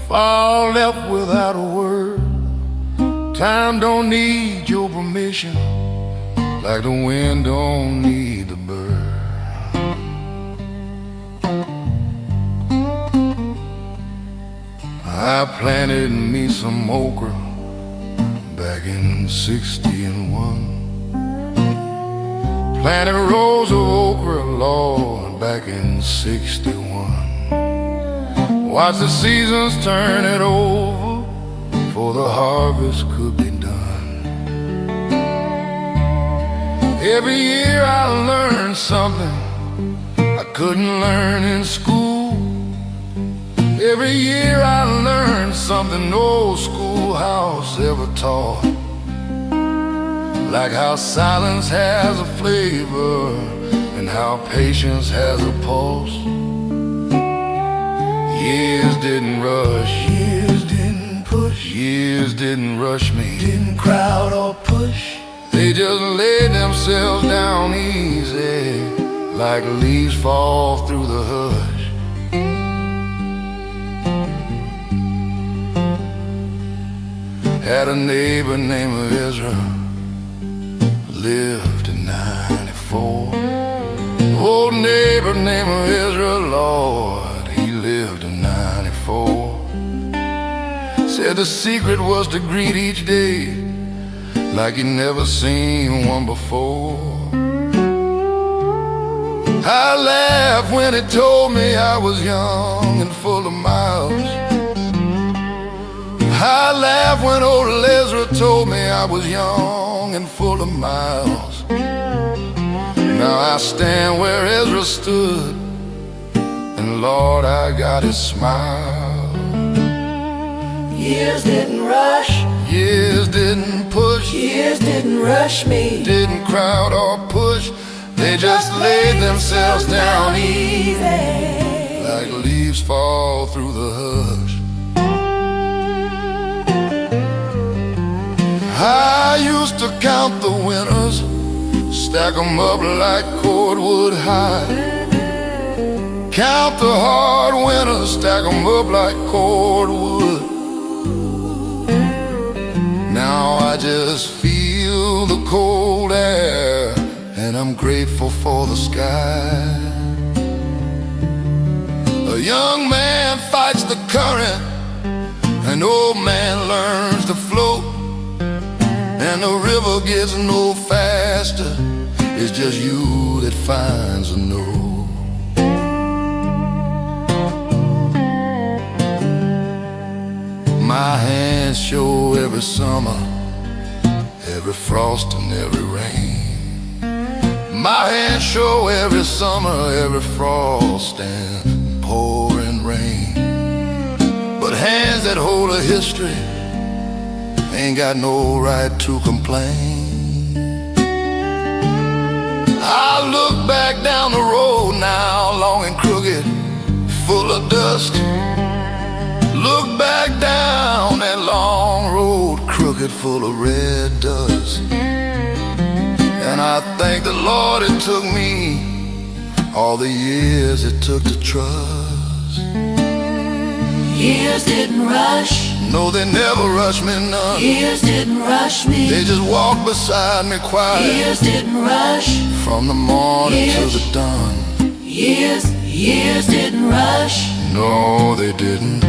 fall left without a word. Time don't need your permission, like the wind don't need the bird. I planted me some okra back in '61. Planted rows of okra, Lord, back in '61. Watched the seasons turn it over before the harvest could be done. Every year I learned something I couldn't learn in school. Every year I learned something no schoolhouse ever taught. Like how silence has a flavor and how patience has a pulse. Years didn't rush, Years didn't push, years didn't rush me. didn't crowd or push. They just laid themselves down easy, like leaves fall through the hush. Had a neighbor named Ezra, lived in '94. Old neighbor named Ezra, Lord, he lived in '94. Said the secret was to greet each day like he'd never seen one before. I laughed when he told me I was young and full of miles. I laughed when old Ezra told me I was young and full of miles. Now I stand where Ezra stood, and Lord, I got his smile. Years didn't rush, Years didn't push, years didn't rush me. didn't crowd or push. They just laid themselves down easy, like leaves fall through the hush. I used to count the winners, stack 'em up like cordwood high. Count the hard winners, stack 'em up like cordwood. Now I just feel the cold air, and I'm grateful for the sky. A young man fights the current, an old man learns to float. And the river gets no faster, it's just you that finds a note. My hands show every summer, every frost and every rain. My hands show every summer, every frost and pouring rain. But hands that hold a history ain't got no right to complain. I look back down the road now, long and crooked, full of dust. Look back down that long road, crooked, full of red dust. And I thank the Lord it took me all the years it took to trust. years didn't rush, No, they never rushed me none. years didn't rush me. They just walked beside me quiet, Years didn't rush, from the morning to Years. the dawn. years didn't rush. No, they didn't.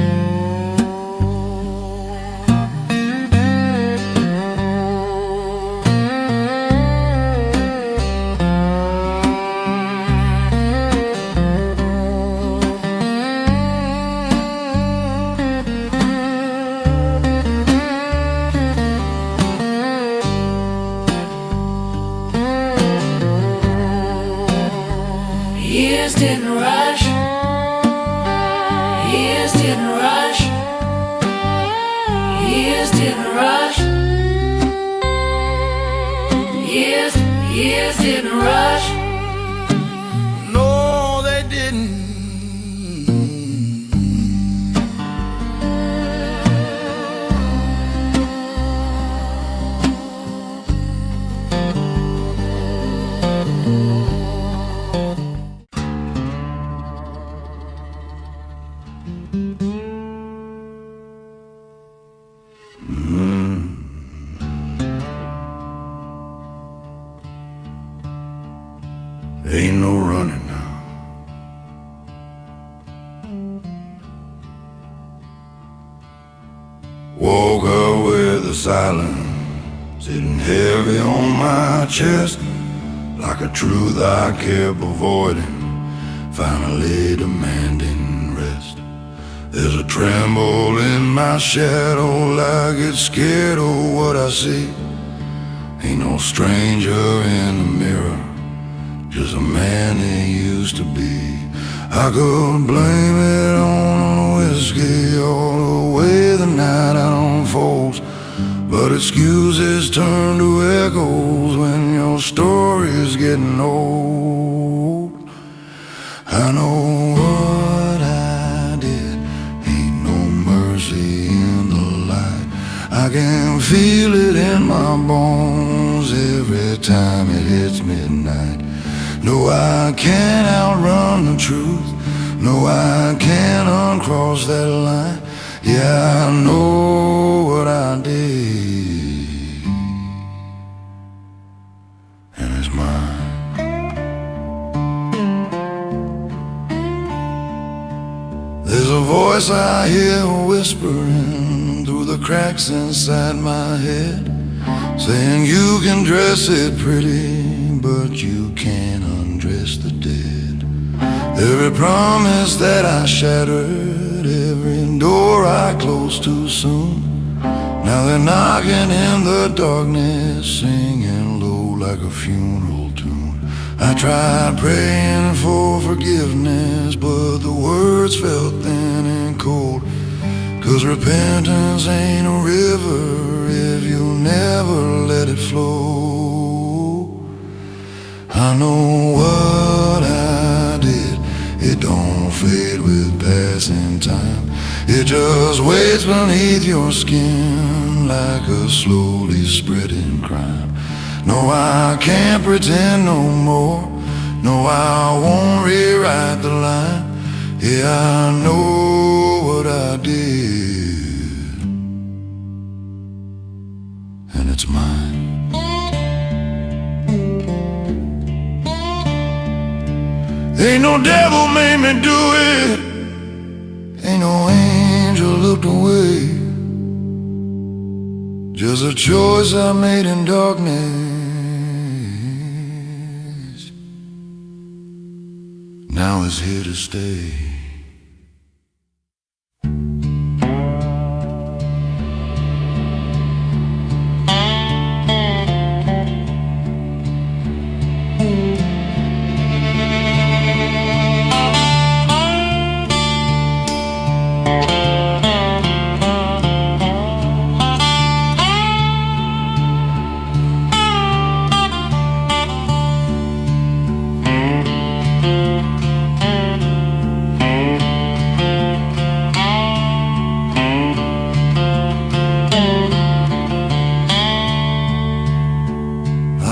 Years didn't rush. Years didn't rush. Years didn't rush. Years didn't rush. No, they didn't. Ain't no running now. Woke up with the silence sitting heavy on my chest, like a truth I kept avoiding, finally demanding rest. There's a tremble in my shadow, like it's scared of what I see. Ain't no stranger in the mirror, just a man he used to be. I could blame it on whiskey all the way the night unfolds, but excuses turn to echoes when your story's getting old. I know what I did, ain't no mercy in the light. I can feel it in my bones every time it hits midnight. No, I can't outrun the truth. No, I can't uncross that line. Yeah, I know what I did, and it's mine. There's a voice I hear whispering through the cracks inside my head, saying you can dress it pretty, but you can't undress the dead. Every promise that I shattered, every door I closed too soon, now they're knocking in the darkness, singing low like a funeral tune. I tried praying for forgiveness, but the words felt thin and cold, 'cause repentance ain't a river if you never let it flow. I know what I did, it don't fade with passing time. It just waits beneath your skin like a slowly spreading crime. No, I can't pretend no more. No, I won't rewrite the line. Yeah, I know what I did, and it's mine. Ain't no devil made me do it, ain't no angel looked away, just a choice I made in darkness, now it's here to stay.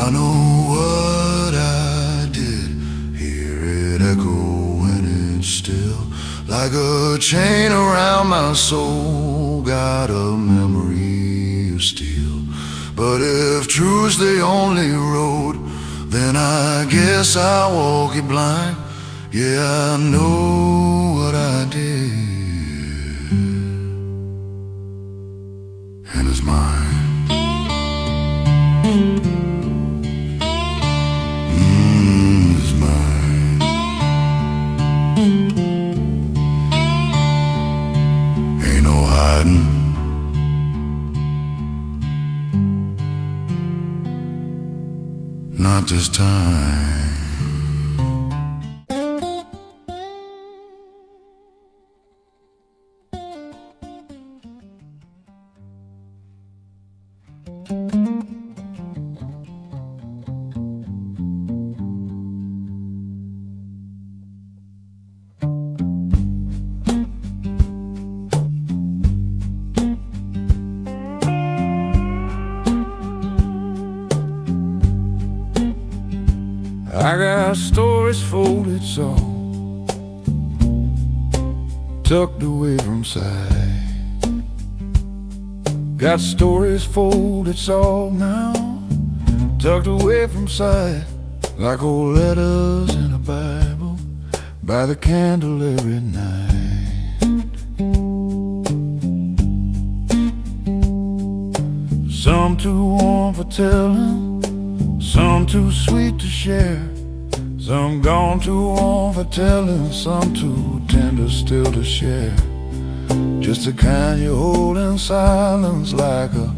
I know what I did, hear it echo when it's still, like a chain around my soul, got a memory of steel. But if truth's the only road, then I guess I'll walk it blind. Yeah, I know what I did, and it's mine. It's mine. Ain't no hiding, not this time. I got stories folded soft, tucked away from sight. Got stories folded soft now, tucked away from sight, like old letters in a Bible by the candle every night. Some too warm for telling, some too sweet to share. Some gone too warm for telling, some too tender still to share. Just the kind you hold in silence, like a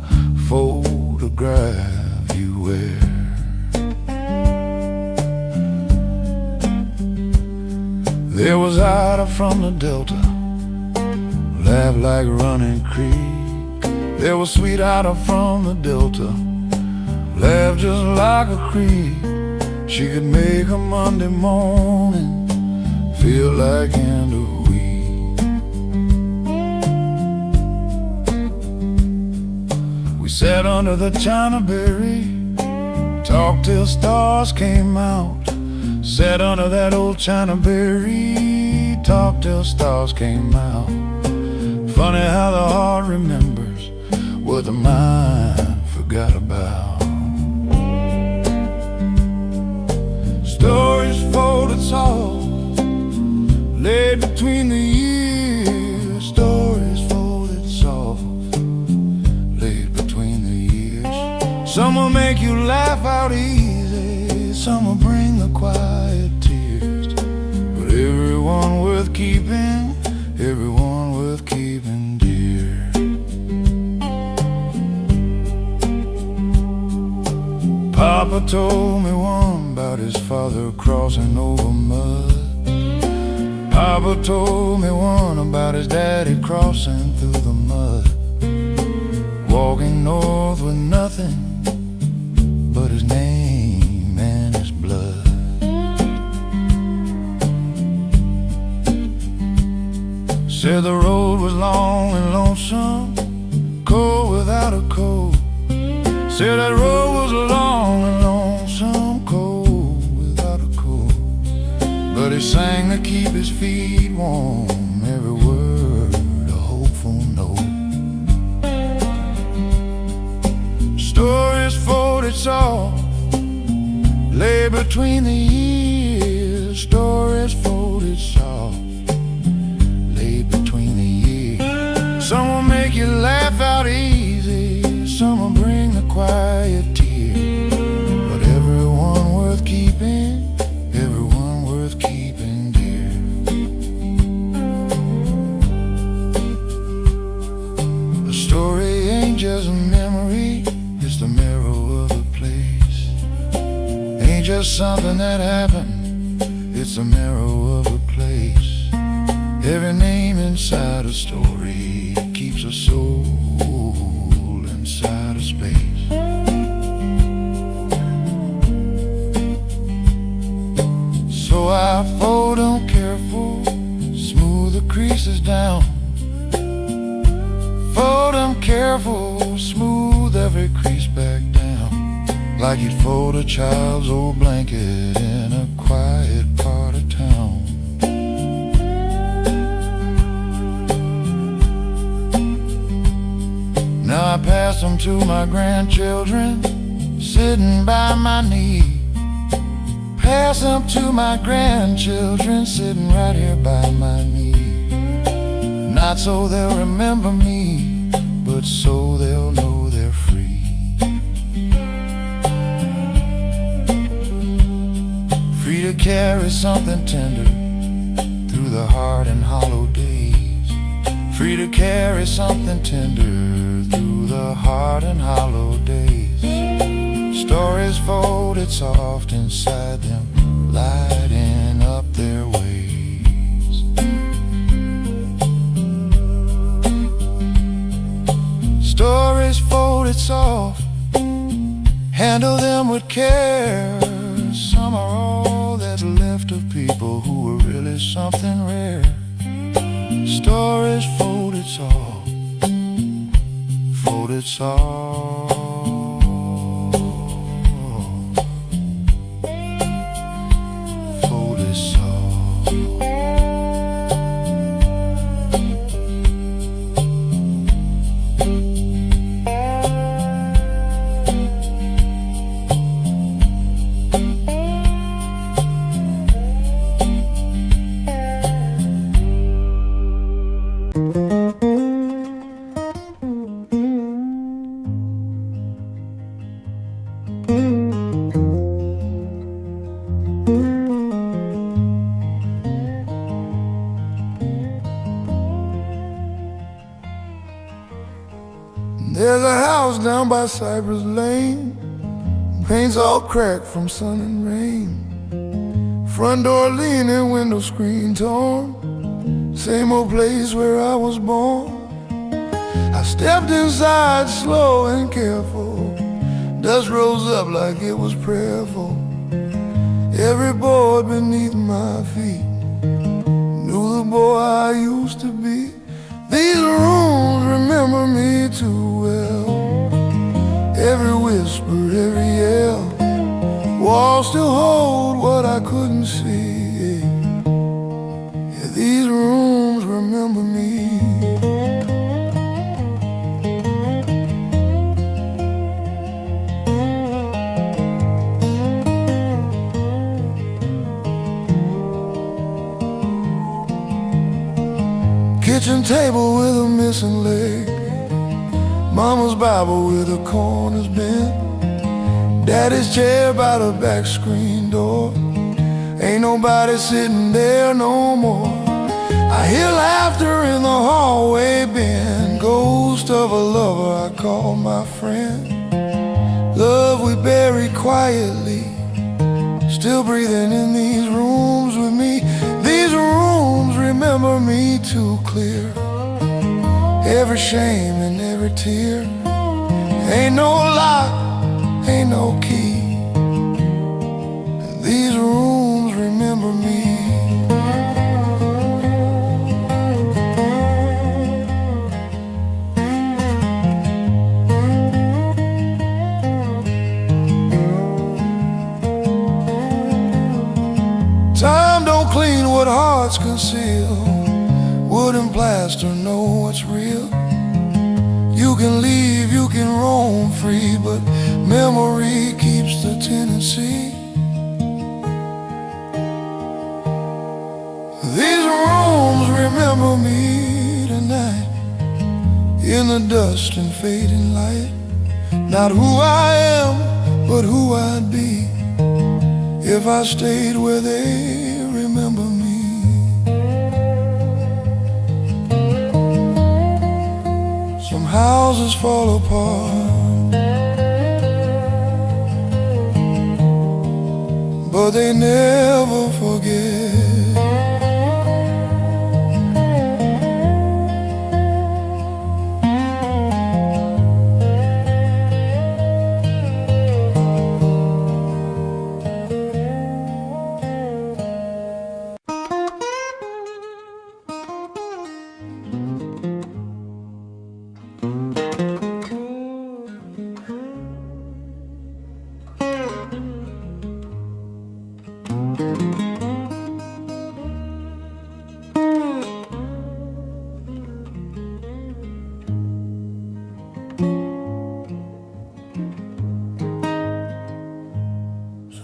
photograph you wear. There was Ida from the Delta, laughed like a running creek. There was sweet Ida from the Delta, laughed just like a creek. She could make a Monday morning feel like end of week. We sat under the China berry, talked till stars came out. Sat under that old China berry, talked till stars came out. Funny how the heart remembers what the mind forgot about. Stories folded soft, laid between the years. Stories folded soft, laid between the years. Some will make you laugh out easy, some will bring the quiet tears. But everyone worth keeping, everyone worth keeping dear. Papa told me one about his father crossing over mud. Papa told me one about his daddy crossing through the mud, walking north with nothing but his name and his blood. Said the road was long and lonesome, cold without a coat. Said that road was long and lonesome, cold without a coat. But he sang to keep his feet warm, every word a hopeful note. Stories folded soft, lay between the years. Stories folded soft, lay between the years. Some will make you laugh out easy, some will bring the quiet tear. But everyone worth keeping, everyone worth keeping dear. A story ain't just a memory, it's the mirror of a place. Ain't just something that happened, it's the mirror of a place. Every name inside a story keeps a soul inside a space. So I fold them careful, smooth the creases down. Fold them careful, smooth every crease back down, like you'd fold a child's old blanket in a quiet part of town. Now I pass them to my grandchildren, sitting by my knee. Pass them to my grandchildren, sitting right here by my knee. Not so they'll remember me, but so they'll know they're free. Free to carry something tender through the hard and hollow days. Free to carry something tender through the hard and hollow days. Stories folded soft inside them, lighting up their ways. Stories folded soft, handle them with care. Some are all that's left of people who were really something rare. Stories folded soft, folded soft. down by Cypress Lane. Paint's all cracked from sun and rain. Front door leaning, window screen torn. Same old place where I was born. I stepped inside slow and careful. Dust rose up like it was prayerful. Every board beneath my feet knew the boy I used to be. These rooms remember me too well. Every whisper, every yell. Walls still hold what I couldn't see. Yeah, these rooms remember me. Kitchen table with a missing leg. Mama's Bible with the corners bent. Daddy's chair by the back screen door. Ain't nobody sitting there no more. I hear laughter in the hallway bin. Ghost of a lover I call my friend. Love we buried quietly, still breathing in these rooms with me. These rooms remember me too clear. Every shame and every tear. Ain't no lock, ain't no key. These rooms remember me. Time don't clean what hearts conceal. Wood and plaster know what's real. You can leave, you can roam free, but memory keeps the tendency. These rooms remember me tonight, in the dust and fading light. Not who I am, but who I'd be if I stayed where they remember me. Some houses fall apart, but they never forget.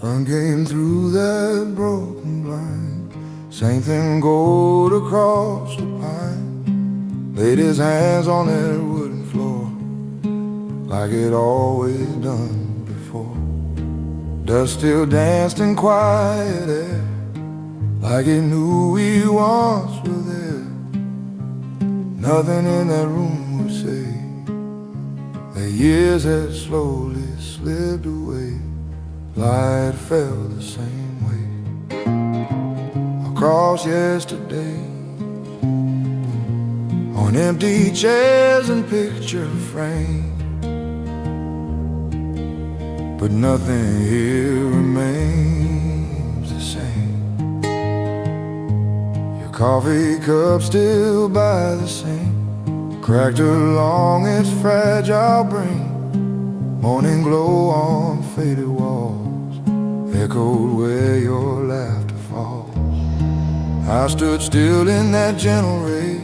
Sun came through that broken blind, sang them gold across the pine, laid his hands on that wooden floor like it always done before. Dust still danced in quiet air, like it knew we once were there. Nothing in that room would say the years had slowly slipped away. Light fell the same way across yesterday, on empty chairs and picture frames. But nothing here remains the same. Your coffee cup still by the sink, cracked along its fragile brink. Morning glow on faded walls echoed where your laughter falls. I stood still in that gentle ray,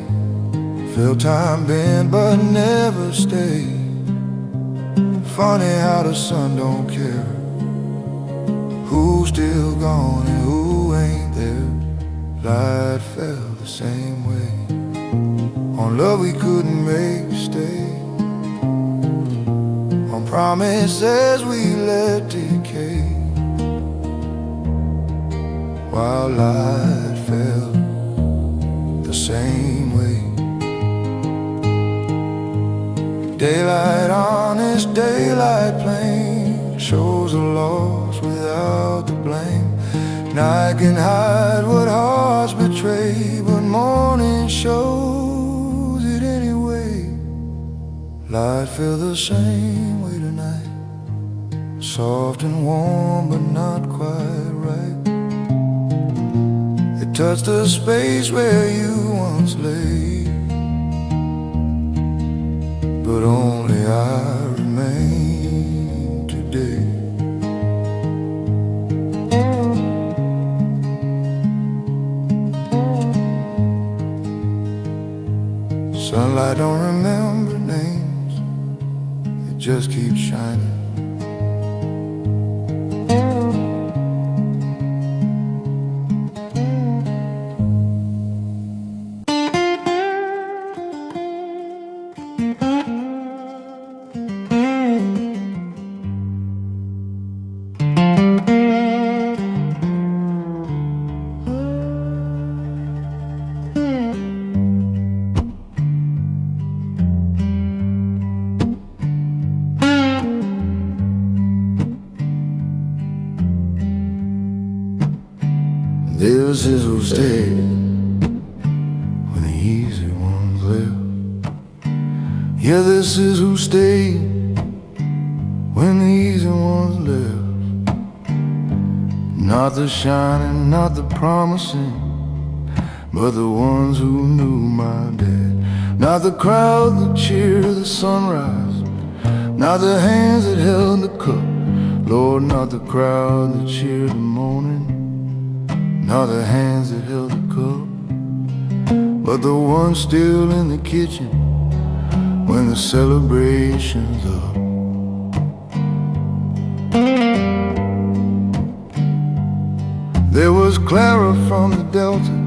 felt time bend but never stay. Funny how the sun don't care who's still gone and who ain't there. Light fell the same way on love we couldn't make stay, on promises we let decay, while light fell the same way. Daylight on this day lost without the blame. Night can hide what hearts betray, but morning shows it anyway. Light feel the same way tonight, soft and warm but not quite right. It touched the space where you once lay, but only I remain today. Sunlight don't remember names, it just keeps shining. This is who stayed when the easy ones left. Yeah, this is who stayed when the easy ones left. Not the shining, not the promising, but the ones who knew my dad. Not the crowd that cheered the sunrise, not the hands that held the cup. Lord, not the crowd that cheered the morning, not the hands that held the cup, but the ones still in the kitchen when the celebration's up. There was Clara from the Delta,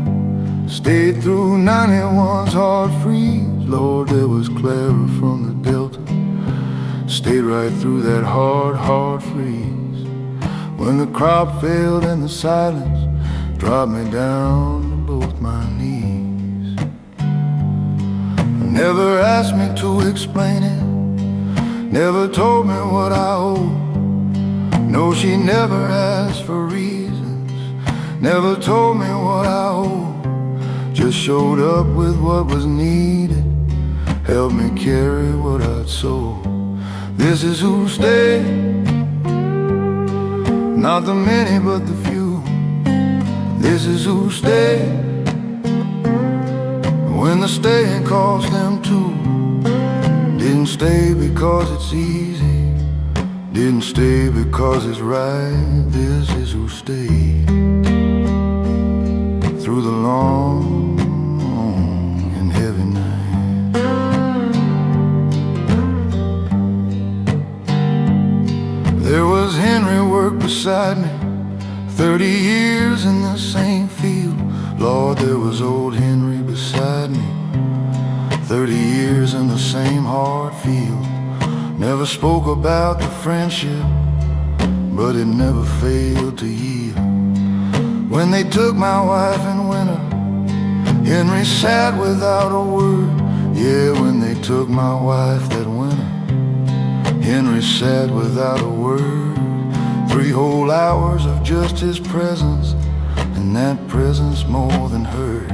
stayed through 91's hard freeze. Lord, there was Clara from the Delta, stayed right through that hard freeze. When the crop failed and the silence dropped me down to both my knees. Never asked me to explain it, never told me what I owe. No, she never asked for reasons, never told me what I owe. Just showed up with what was needed, helped me carry what I'd sold. This is who stayed, not the many but the few. This is who stayed when the staying cost them too. Didn't stay because it's easy, didn't stay because it's right. This is who stayed through the long and heavy night. There was Henry worked beside me, 30 years in the same field. Lord, there was old Henry beside me, 30 years in the same hard field. Never spoke about the friendship, but it never failed to yield. When they took my wife in winter, Henry sat without a word. Yeah, when they took my wife that winter, Henry sat without a word. 3 whole hours of just his presence, and that presence more than heard.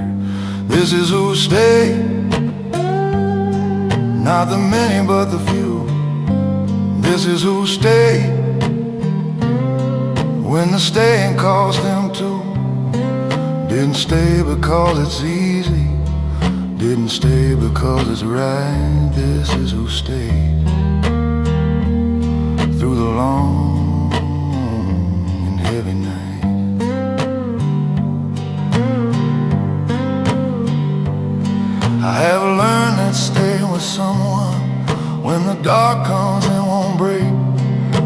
This is who stayed, not the many but the few. This is who stayed when the staying cost them too. Didn't stay because it's easy, didn't stay because it's right. This is who stayed through the long and heavy night. I have learned that staying with someone when the dark comes and won't break.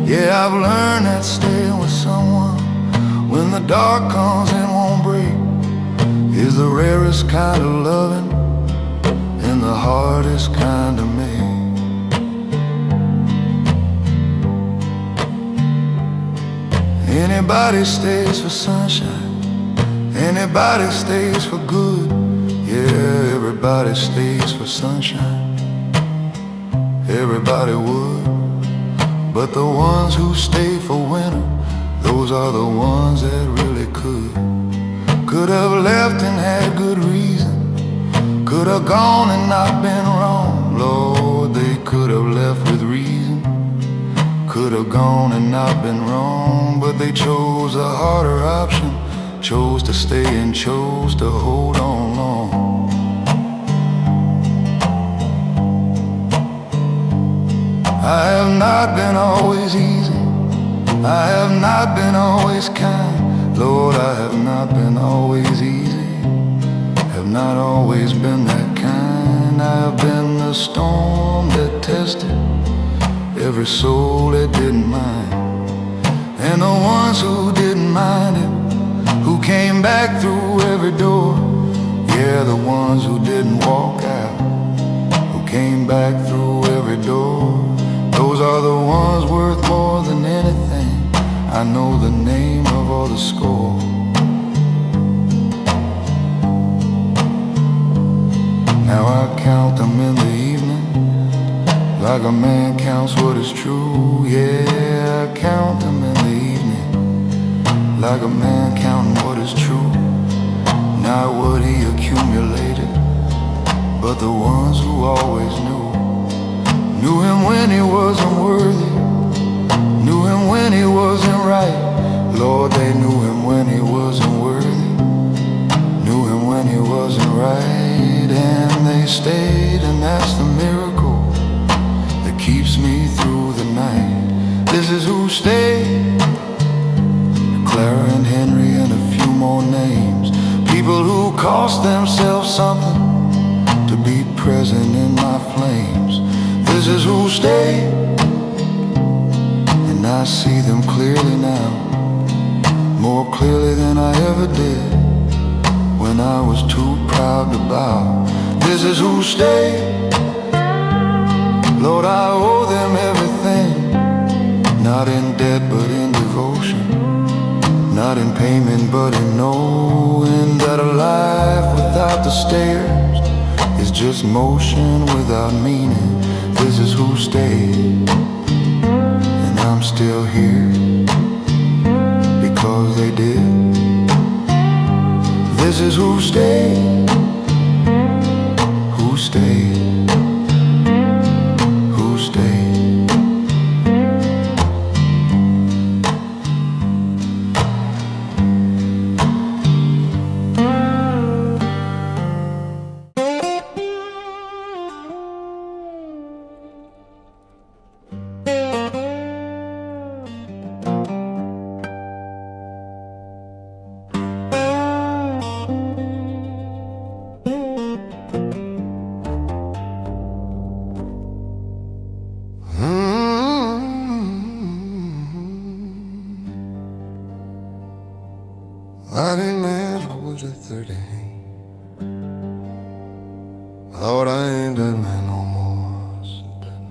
Yeah, I've learned that staying with someone when the dark comes and won't break is the rarest kind of loving and the hardest kind of make. Anybody stays for sunshine, anybody stays for good. Yeah, everybody stays for sunshine, everybody would. But the ones who stay for winter, Those are the ones that really could have left and had good reason. Could have gone and not been wrong. Lord, they could have left with reason. Could have gone and not been wrong. But they chose a harder option. Chose to stay and chose to hold on long. I have not been always easy. I have not been always kind. Lord, I have not been always easy. Have not always been that kind. I have been the storm that tested every soul that didn't mind. And the ones who didn't mind it, who came back through every door. Yeah, the ones who didn't walk out, who came back through every door. Those are the ones worth more than anything. I know the name of all the score. Now I count them in the evening, like a man counts what is true. Yeah, I count them in the evening, like a man counting what is true. Not what he accumulated, but the ones who always knew. Knew him when he wasn't worthy, knew him when he wasn't right. Lord, they knew him when he wasn't worthy, knew him when he wasn't right. And they stayed, and that's the miracle that keeps me through the night. This is who stayed. Clara and Henry and a few more names. People who cost themselves something to be present in my flames. This is who stayed, and I see them clearly now, more clearly than I ever did when I was too proud to bow. This is who stayed. Lord, I owe them everything, not in debt but in devotion, not in payment but in knowing that a life without the stairs is just motion without meaning. This is who stayed, and I'm still here because they did. This is who stayed, who stayed, who stayed. I didn't man, I was at 13. Lord, I ain't that man no more since then.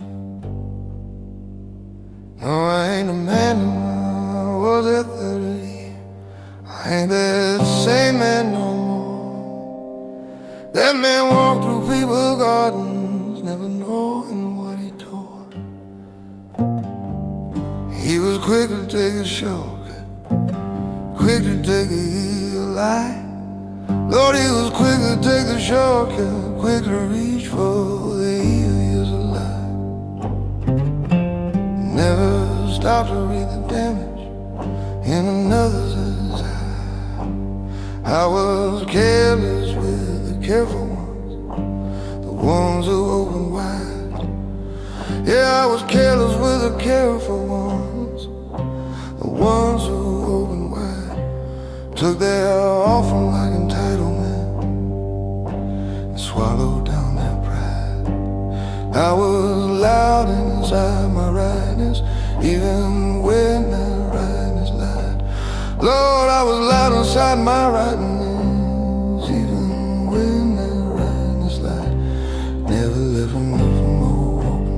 No, I ain't the man no more I was at 30. I ain't that same man no more. That man walked through people's gardens, never knowing what he tore. He was quick to take a shortcut, quick to take a heel lie. Lord, he was quick to take the shortcut, quick to reach for the years of life. Never stopped to read the damage in another's eye. I was careless with the careful ones, the ones who open wide. Yeah, I was careless with the careful ones, the ones who open wide. Took their offering like entitlement and swallowed down their pride. I was loud inside my rightness, even when that rightness lied. Lord, I was loud inside my rightness, even when that rightness lied. Never left enough more open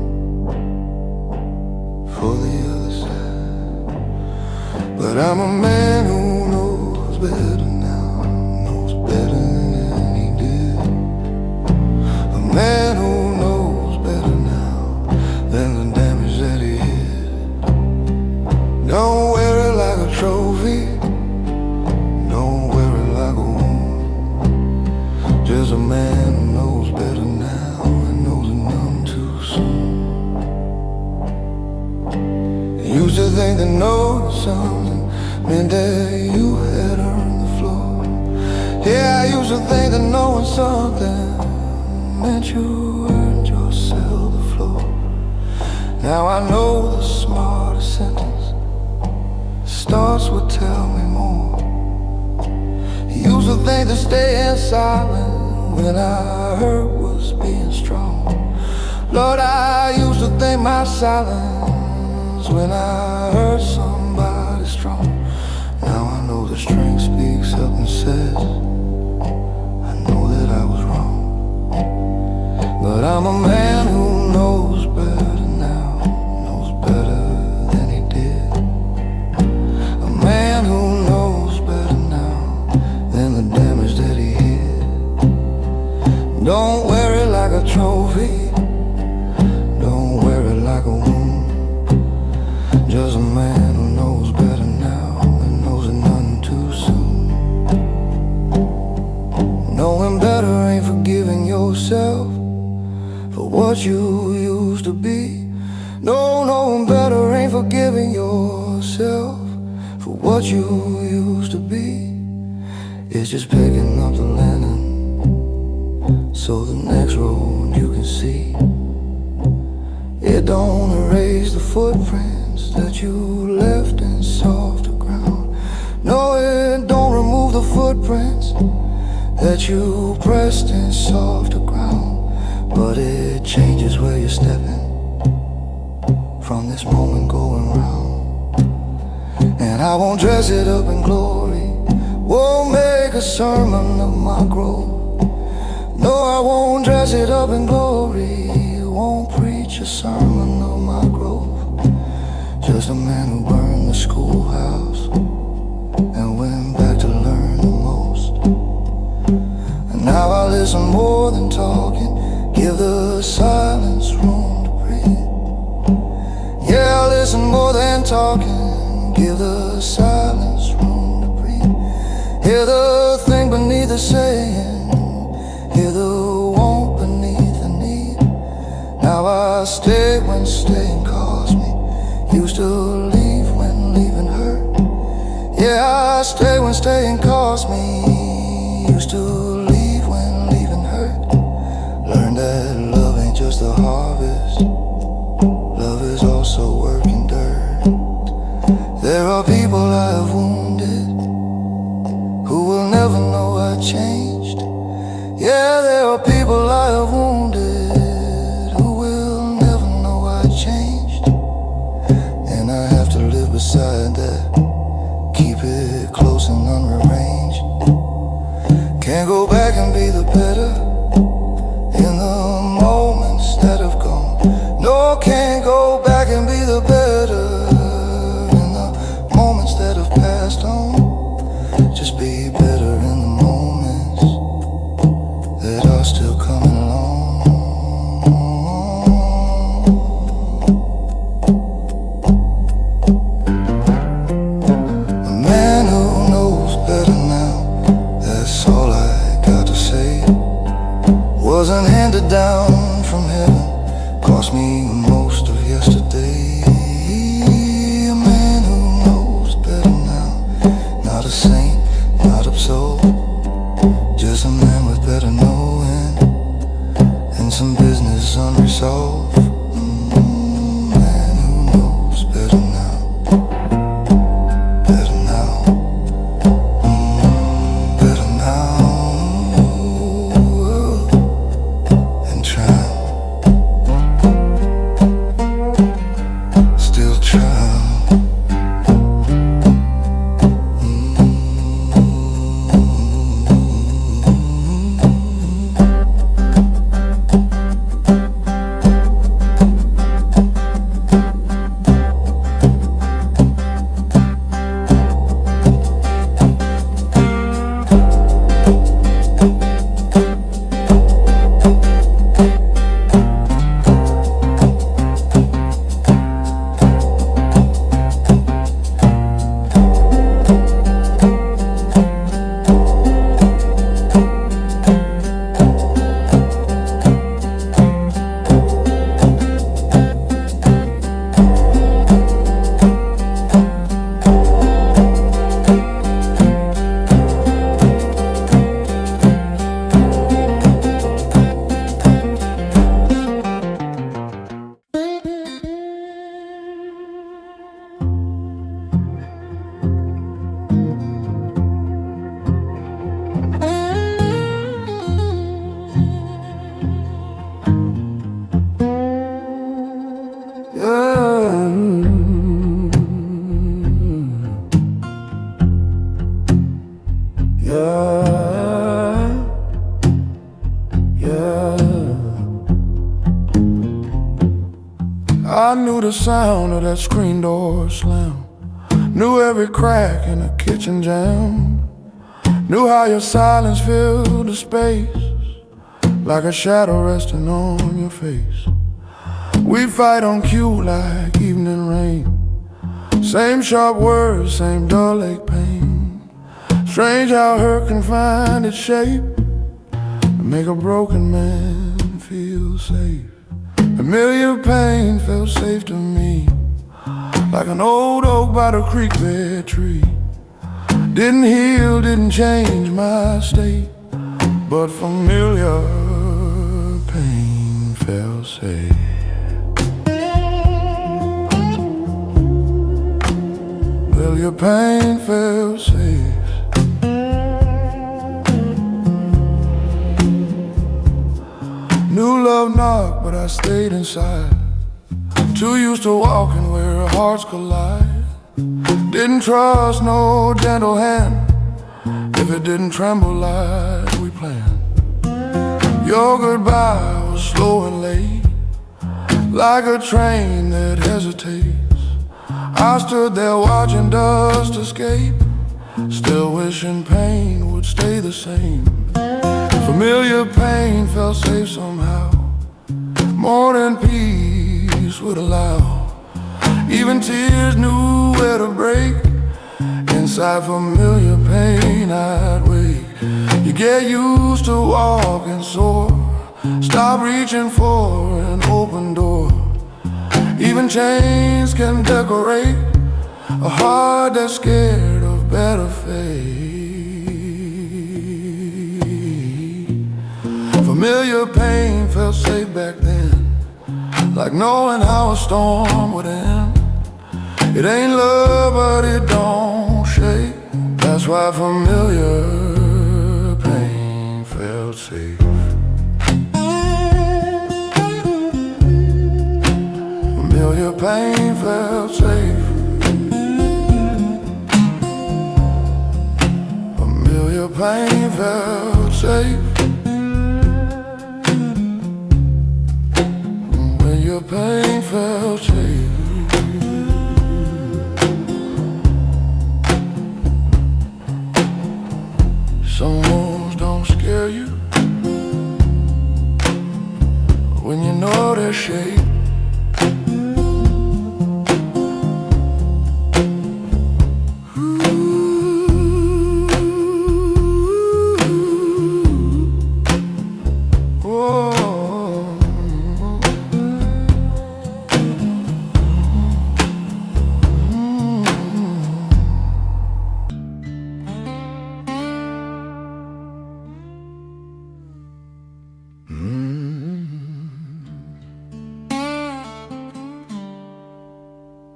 for the other side. But I'm a man who knows better now, knows better than he did. A man who knows better now than the damage that he did. Don't wear it like a trophy, something meant that you had earned the floor. Yeah, I used to think that knowing something meant you earned yourself the floor. Now I know the smartest sentence starts with tell me more. You used to think that staying silent when I heard was being strong. Lord, I used to think my silence when I heard somebody strong. Now I know the strength speaks up and says I know that I was wrong. But I'm a man who knows better now, knows better than he did. A man who knows better now than the damage that he hid. Don't wear it like a trophy, don't wear it like a wound. Just a man who knows better now and knows it nothing too soon. Knowing better ain't forgiving yourself for what you used to be. No, knowing better ain't forgiving yourself for what you used to be. It's just picking up the linen so the next road you can see. It don't erase the footprints that you left in softer ground. No, it don't remove the footprints that you pressed in softer ground. But it changes where you're stepping from this moment going round. And I won't dress it up in glory, won't make a sermon of my growth. No, I won't dress it up in glory, won't preach a sermon of my growth. Just a man who burned the schoolhouse and went back to learn the most. And now I listen more than talking, give the silence room to breathe. Yeah, I listen more than talking, give the silence room to breathe. Hear the thing beneath the saying, hear the want beneath the need. Now I stay when staying cost me, used to leave when leaving hurt. Yeah, I stay when staying cost me, used to leave when leaving hurt. Learn that love ain't just a harvest, love is also working dirt. There are people I have wounded who will never know I changed. Yeah, there are people I have wounded who will never know I changed. And I have to live beside that, keep it close and unrearranged. Can't go back and be the better in the moments that have gone. No, can't go back and be the better in the moments that have passed on. Just be better in the moments that are still coming along. A man who knows better now, that's all I got to say. Wasn't handed down from heaven, cost me most of yesterday. A man who knows better now, not a saint, not absolved, just a man with better knowing and some business unresolved. Man who knows better now, better now, better now. And trying, still trying. Yeah, yeah. I knew the sound of that screen door slam, knew every crack in the kitchen jam, knew how your silence filled the space like a shadow resting on your face. We'd fight on cue like evening rain, same sharp words, same dull ache pain. Strange how hurt can find its shape and make a broken man feel safe. Familiar pain felt safe to me, like an old oak by the creek bed tree. Didn't heal, didn't change my state, but familiar pain felt safe. Familiar pain felt safe. New love knocked, but I stayed inside. Too used to walking where our hearts collide. Didn't trust no gentle hand if it didn't tremble like we planned. Your goodbye was slow and late, like a train that hesitates. I stood there watching dust escape, still wishing pain would stay the same. Familiar pain felt safe somehow, more than peace would allow. Even tears knew where to break. Inside familiar pain I'd wake. You get used to walking sore, stop reaching for an open door. Even chains can decorate a heart that's scared of better fate. Familiar pain felt safe back then, like knowing how a storm would end. It ain't love, but it don't shake. That's why familiar pain felt safe. Familiar pain felt safe. Familiar pain felt safe. Your pain felt safe. Some wounds don't scare you when you know their shape.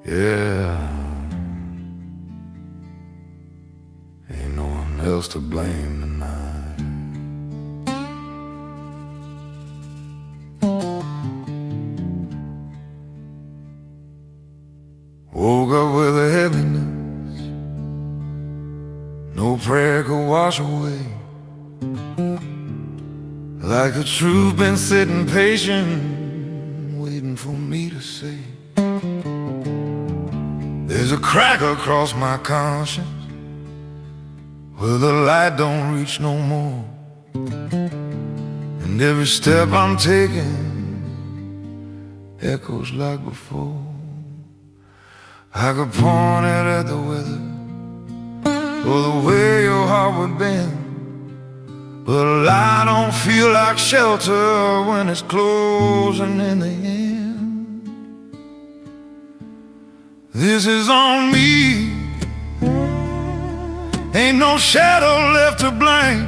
Yeah, ain't no one else to blame tonight. Woke up with a heaviness no prayer could wash away. Like the truth been sitting patient, waiting for me to say. There's a crack across my conscience where the light don't reach no more. And every step I'm taking echoes like before. I could point it at the weather or the way your heart would bend, but a lie don't feel like shelter when it's closing in the end. This is on me, ain't no shadow left to blame.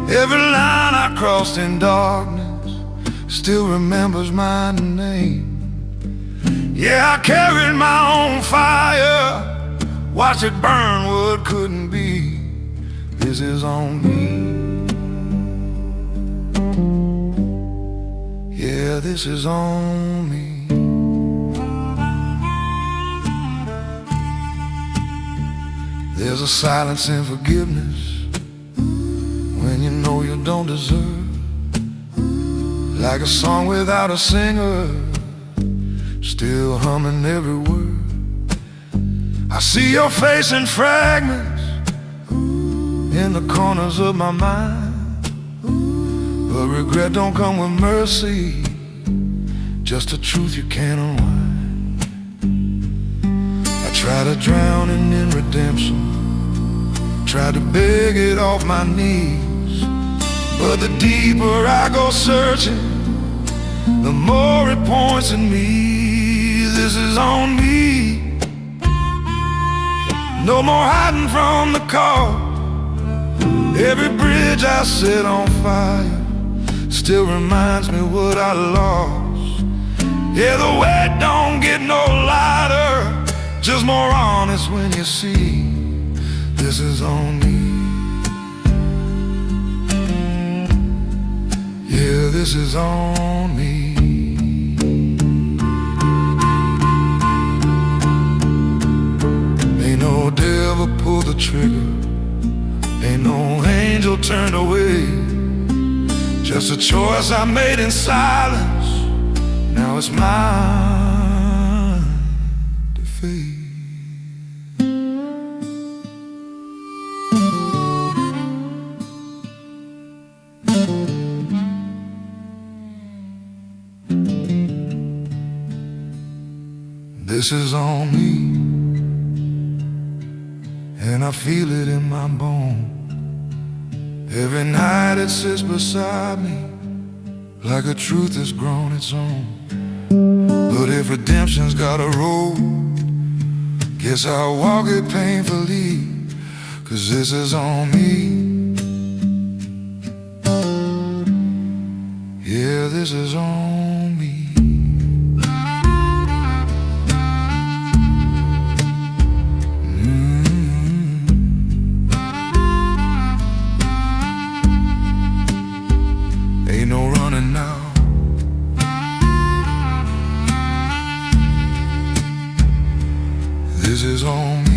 Every line I crossed in darkness still remembers my name. Yeah, I carried my own fire, watch it burn what couldn't be. This is on me. Yeah, this is on me. There's a silence in forgiveness when you know you don't deserve. Like a song without a singer, still humming every word. I see your face in fragments in the corners of my mind, but regret don't come with mercy, just a truth you can't unwind. I try to drown it in redemption, try to beg it off my knees, but the deeper I go searching, the more it points at me. This is on me. No more hiding from the call. Every bridge I set on fire still reminds me what I lost. Yeah, the weight don't get no lighter, just more honest when you see this is on me. Yeah, this is on me. Ain't no devil pulled the trigger, ain't no angel turned away, just a choice I made in silence. Now it's mine to fade. This is on me, and I feel it in my bone. Every night it sits beside me, like a truth that's grown its own. But if redemption's got a road, guess I'll walk it painfully, 'cause this is on me. Yeah, this is on me. Ain't no running now. This is on me.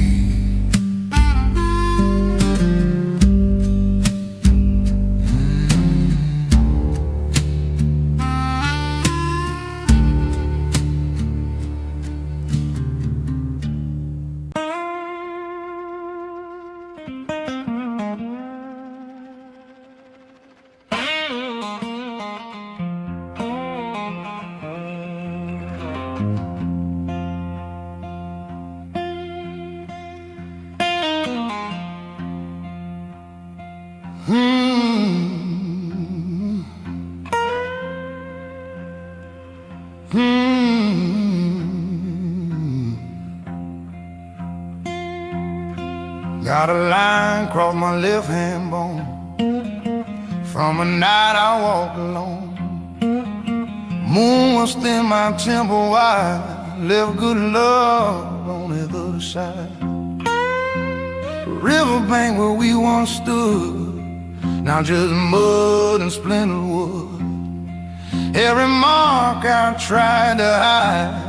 Got a line across my left hand bone from a night I walked alone. Moon was thin, my temple wide, left good love on the other side. Riverbank where we once stood, now just mud and splintered wood. Every mark I tried to hide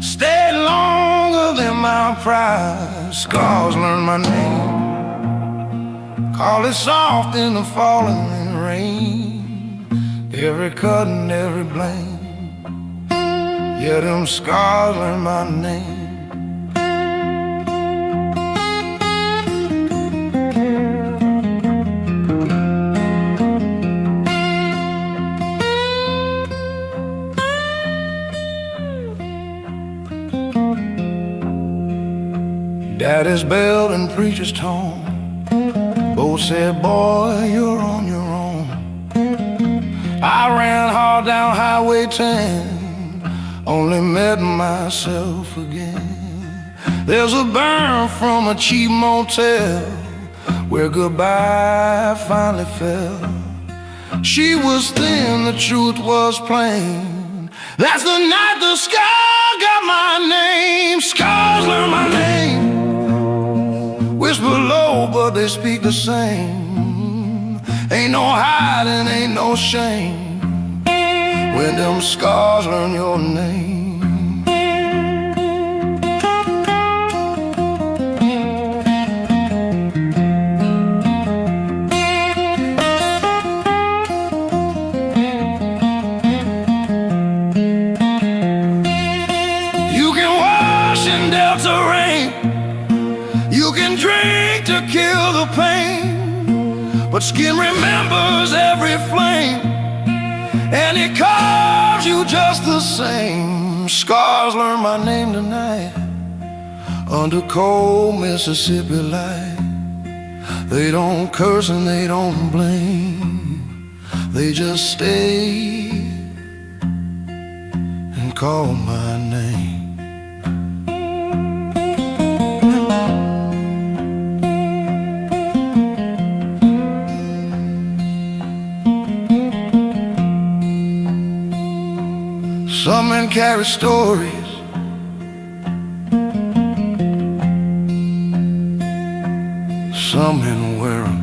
stayed longer than my pride. Scars learned my name, call it soft in the falling rain. Every cut and every blame, yeah, them scars learned my name. Daddy's bell and preacher's tone both said, boy, you're on your own. I ran hard down Highway 10, only met myself again. There's a burn from a cheap motel where goodbye finally fell. She was thin, the truth was plain. That's the night the sky got my name. Scars learn my name, whisper low, but they speak the same. Ain't no hiding, ain't no shame when them scars learn your name. drink to kill the pain, but skin remembers every flame, and it carves you just the same. Scars learn my name tonight under cold Mississippi light. They don't curse and they don't blame, they just stay and call my name. Some men carry stories, some men wear 'em.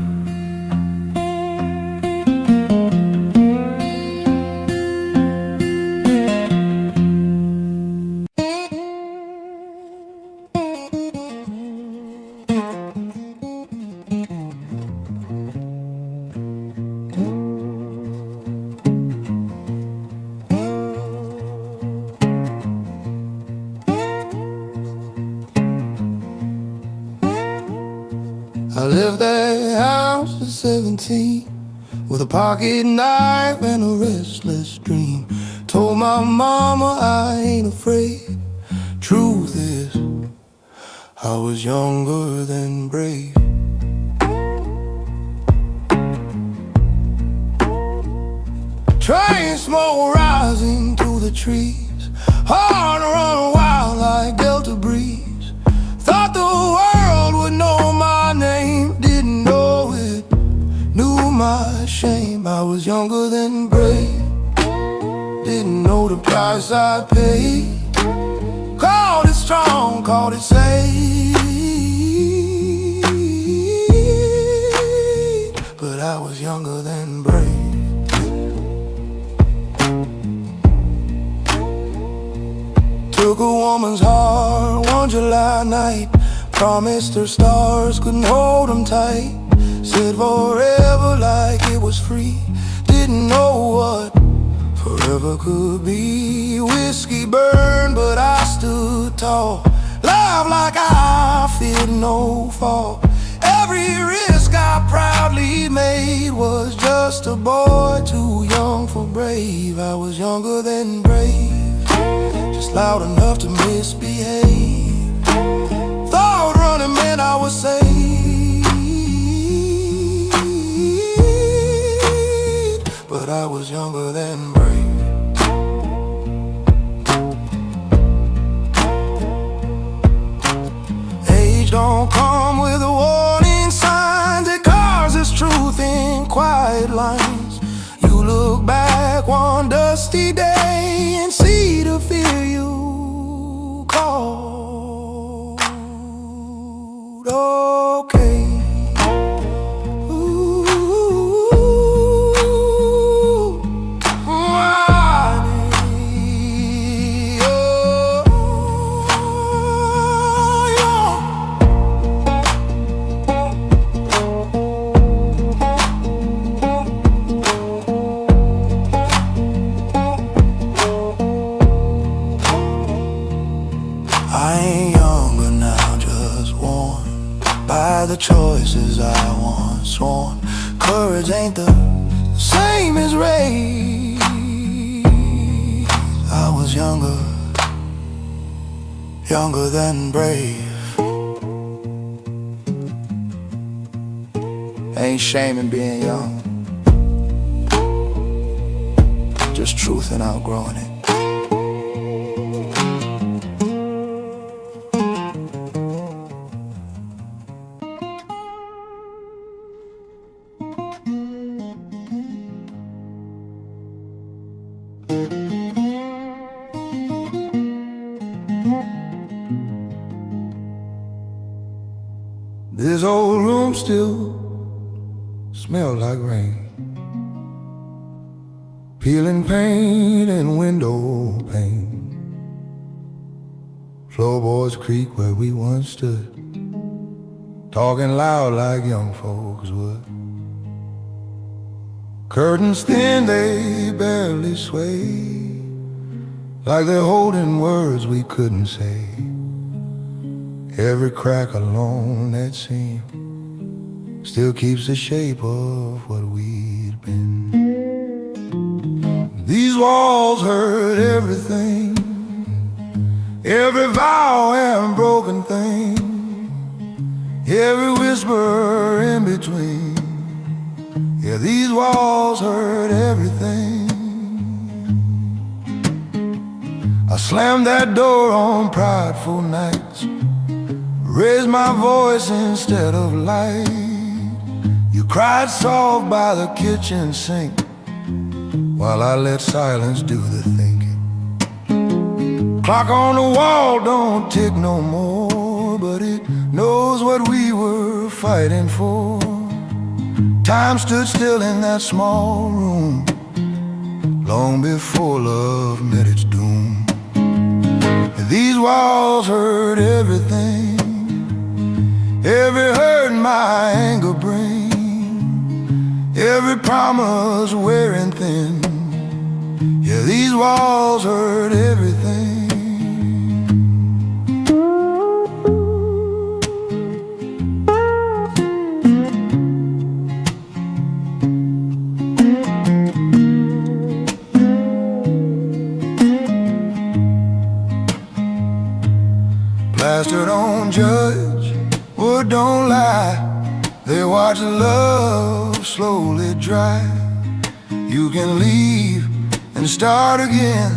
I left that house at 17 with a pocket knife and a restless dream. Told my mama I ain't afraid. Truth is, I was younger than brave. Train smoke rising through the trees, hard to run wild like Delta breeze. Thought the world would know my name, didn't know it, knew my shame. I was younger than brave, didn't know the price I paid. Called it strong, called it safe, but I was younger than brave. Took a woman's heart one July night, promised her stars couldn't hold them tight. Said forever like it was free, didn't know what forever could be. Whiskey burned but I stood tall, laughed like I feared no fall. Every risk I proudly made was just a boy too young for brave. I was younger than brave, just loud enough to misbehave. Thought running meant I was safe, but I was younger than brave. Age don't come with a warning signs, it causes truth in quiet lines. You look back one dusty day and see the fear you called okay. I ain't younger now, just worn by the choices I once sworn. Courage ain't the same as rage. I was younger, younger than brave. Ain't shame in being young, just truth and outgrowing it. This old room still smells like rain, peeling paint and window pane. Floorboards creak where we once stood, talking loud like young folks would. Curtains thin, they barely sway, like they're holding words we couldn't say. Every crack along that seam still keeps the shape of what we'd been. These walls hurt everything, every vow and broken thing, every whisper in between. Yeah, these walls hurt everything. I slammed that door on prideful nights, raised my voice instead of light. You cried soft by the kitchen sink, while I let silence do the thinking. Clock on the wall don't tick no more, but it knows what we were fighting for. Time stood still in that small room long before love met its doom. These walls hurt everything, every hurt my anger brings, every promise wearing thin. Yeah, these walls hurt everything. Plaster don't judge, wood don't lie. They watch love slowly dry. You can leave and start again,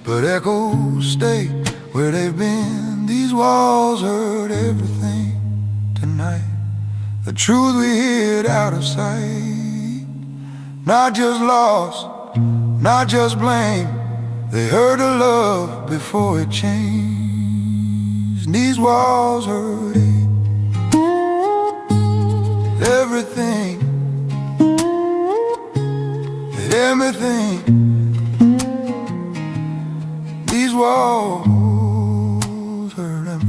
but echoes stay where they've been. These walls hurt everything tonight. The truth we hid out of sight. Not just loss, not just blame. They hurt a love before it changed. These walls hurt everything, everything. These walls hurt everything.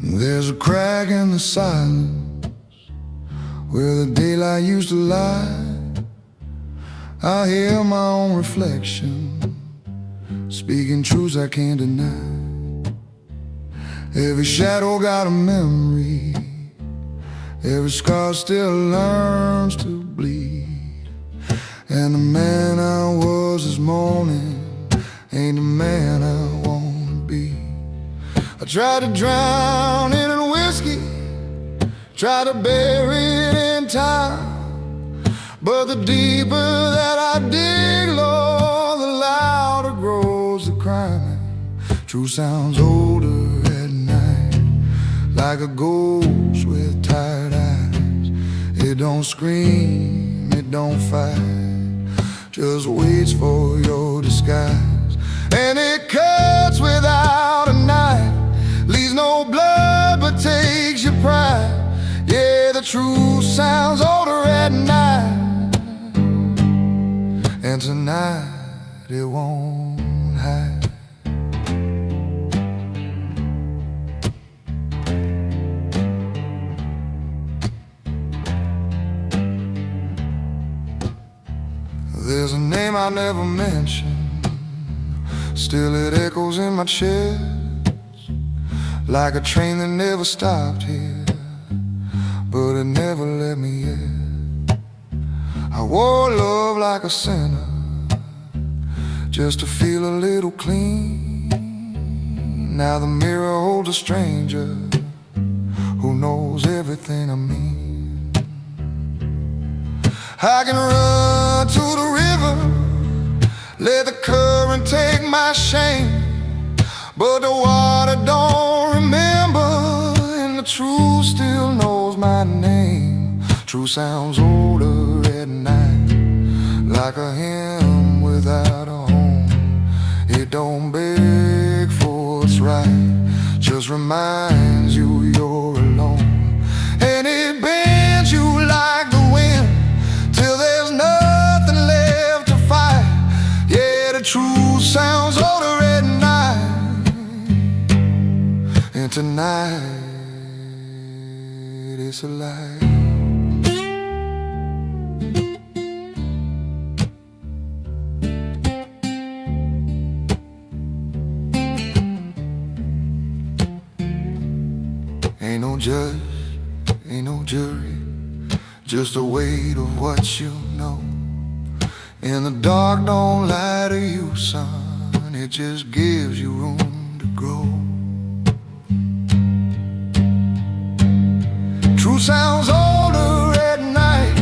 There's a crack in the silence where the daylight used to lie. I hear my own reflection speaking truths I can't deny. Every shadow got a memory, every scar still learns to bleed. And the man I was this morning ain't the man I wanna be. I tried to drown it in whiskey, try to bury it in time, but the deeper that I dig, Lord, the louder grows the crying. Truth sounds older at night, like a ghost with tired eyes. It don't scream, it don't fight, just waits for your disguise. And it cuts without a knife, leaves no blood but takes your pride. Yeah, the truth sounds older at night, and tonight it won't hide. There's a name I never mentioned, still it echoes in my chest, like a train that never stopped here, but it never let me in. I wore love like a sinner, just to feel a little clean. Now the mirror holds a stranger who knows everything I mean. I can run to the river, let the current take my shame, but the water don't remember, and the truth still knows my name. Truth sounds older at night, like a hymn without a home. It don't beg for what's right, just reminds you you're alone. And it bends you like the wind till there's nothing left to fight. Yeah, the truth sounds older at night, and tonight it's a lie. Ain't no judge, ain't no jury, just the weight of what you know. And the dark don't lie to you, son, it just gives you room to grow. Truth sounds older at night,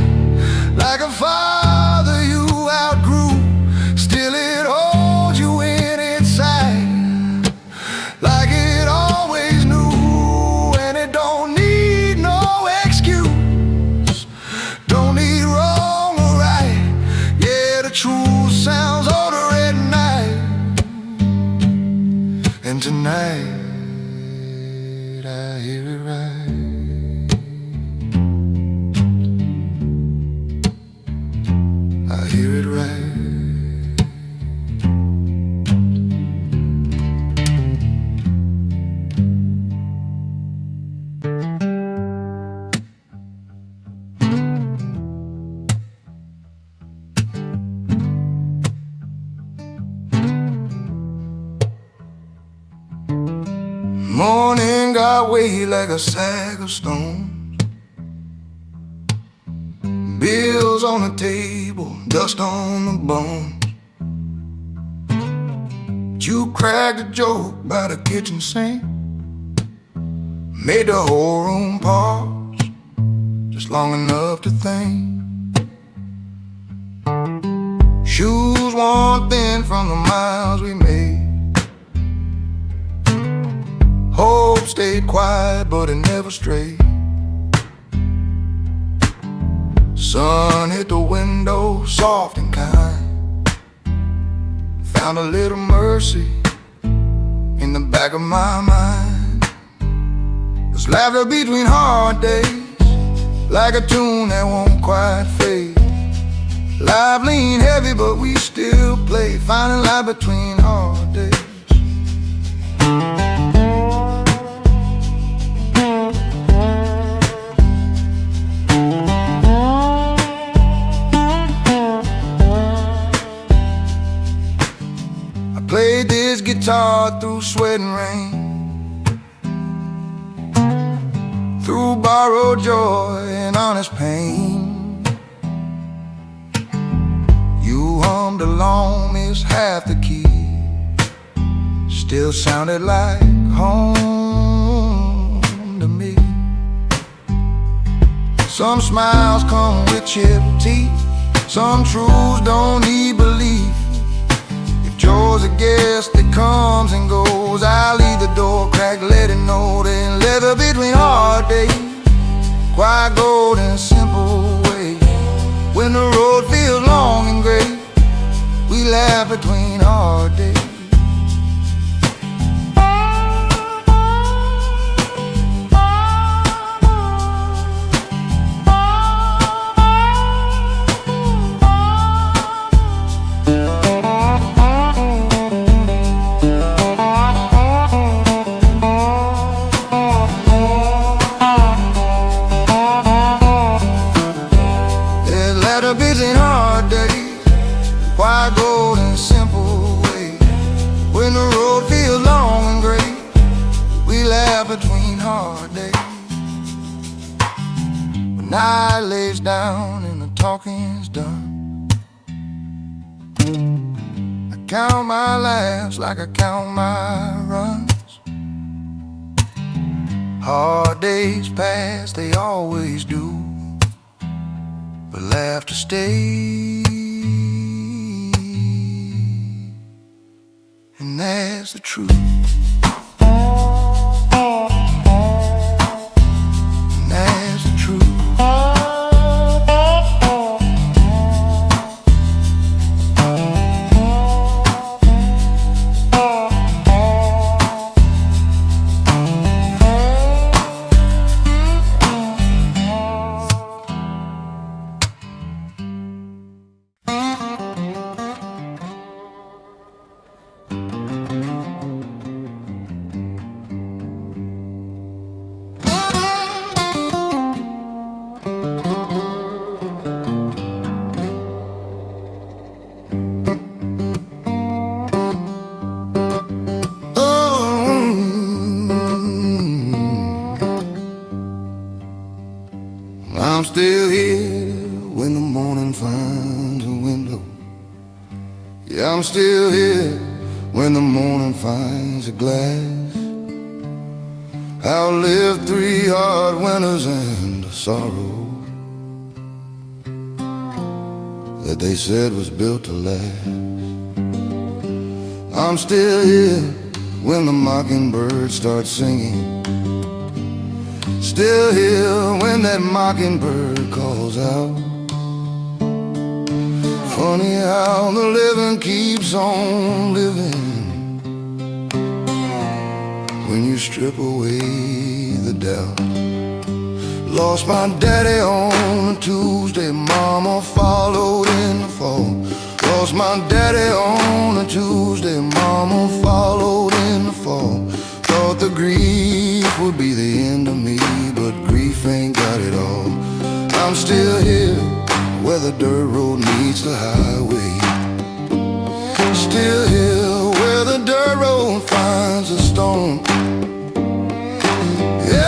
like a father you outgrew. Still it holds you in its sight, like it always knew. And it don't need no excuse, don't need wrong or right. Yeah, the truth sounds older at night, and tonight I hear it right. I hear it right. Morning got weight like a sack of stones, bills on the table, dust on the bones. You cracked a joke by the kitchen sink, made the whole room pause, just long enough to think. Shoes worn thin from the miles we made, hope stayed quiet but it never strayed. Sun hit the window, soft and kind, found a little mercy in the back of my mind. There's laughter between hard days, like a tune that won't quite fade. Life lean heavy but we still play, finding light between hard days. Played this guitar through sweat and rain, through borrowed joy and honest pain. You hummed along, missed half the key, still sounded like home to me. Some smiles come with chipped teeth, some truths don't need belief. Joy's a guest that comes and goes, I'll leave the door cracked, let it know. Then leather between hard days, quiet gold in a simple way. When the road feels long and gray, we laugh between hard days. Busy and hard days, quiet gold in a simple way. When the road feels long and gray, we laugh between hard days. When night lays down and the talking's done, I count my laughs like I count my runs. Hard days pass, they always do, but laughter stays, and that's the truth. And that's the truth. I'm still here when the morning finds a window. Yeah, I'm still here when the morning finds a glass. I'll live 3 hard winters and a sorrow that they said was built to last. I'm still here when the mockingbird starts singing. Still here when that mockingbird calls out. Funny how the living keeps on living when you strip away the doubt. Lost my daddy on a Tuesday, mama followed in the fall. Lost my daddy on a Tuesday, mama followed in the fall. Thought the grief would be the end of me, but grief ain't got it all. I'm still here where the dirt road meets the highway. Still here where the dirt road finds a stone.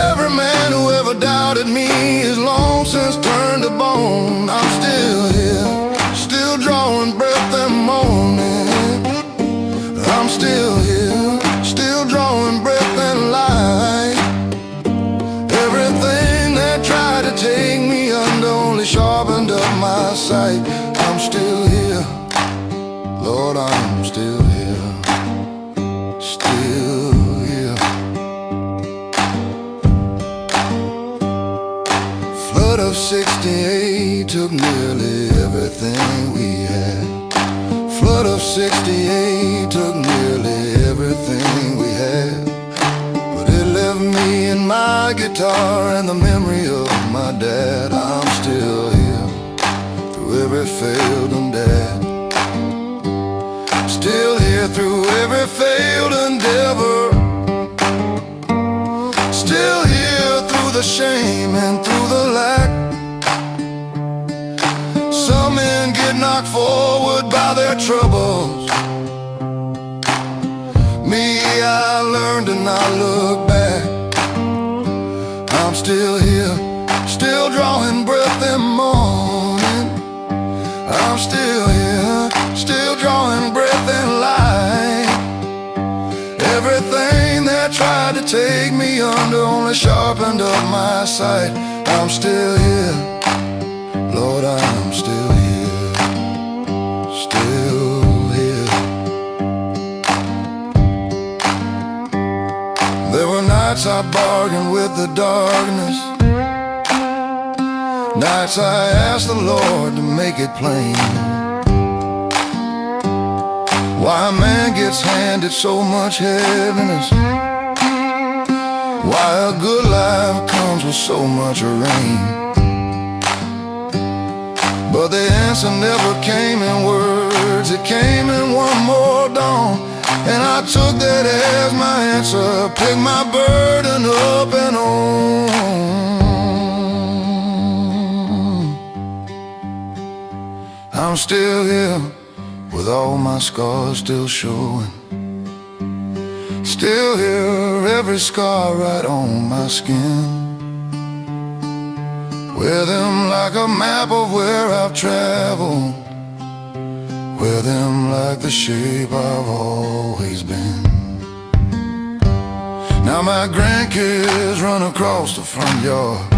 Every man who ever doubted me is long since turned to bone. I'm still here, still drawing breath and moaning. I'm still here, still drawing breath and light. Everything that tried to take me under only sharpened up my sight. I'm still here, Lord, I'm still here, still here. Flood of '68 took nearly everything we had. Flood of '68 took nearly everything we had. But it left me and my guitar and the memory of my dad. I'm still here through every failed endeavor. Still here through every failed endeavor. Still here through the shame and through the lack. Some men get knocked forward by their troubles. Me, I learned to not look back. I'm still here, still drawing breath and moaning. I'm still here, still drawing breath and light. Everything that tried to take me under only sharpened up my sight. I'm still here, Lord, I'm still here, still here. There were nights I bargained with the darkness, nights I asked the Lord to make it plain. Why a man gets handed so much heaviness, why a good life comes with so much rain. But the answer never came in words, it came in one more dawn. And I took that as my answer, picked my burden up and on. I'm still here with all my scars still showing. Still here, every scar right on my skin. Wear them like a map of where I've traveled. Wear them like the shape I've always been. Now my grandkids run across the front yard.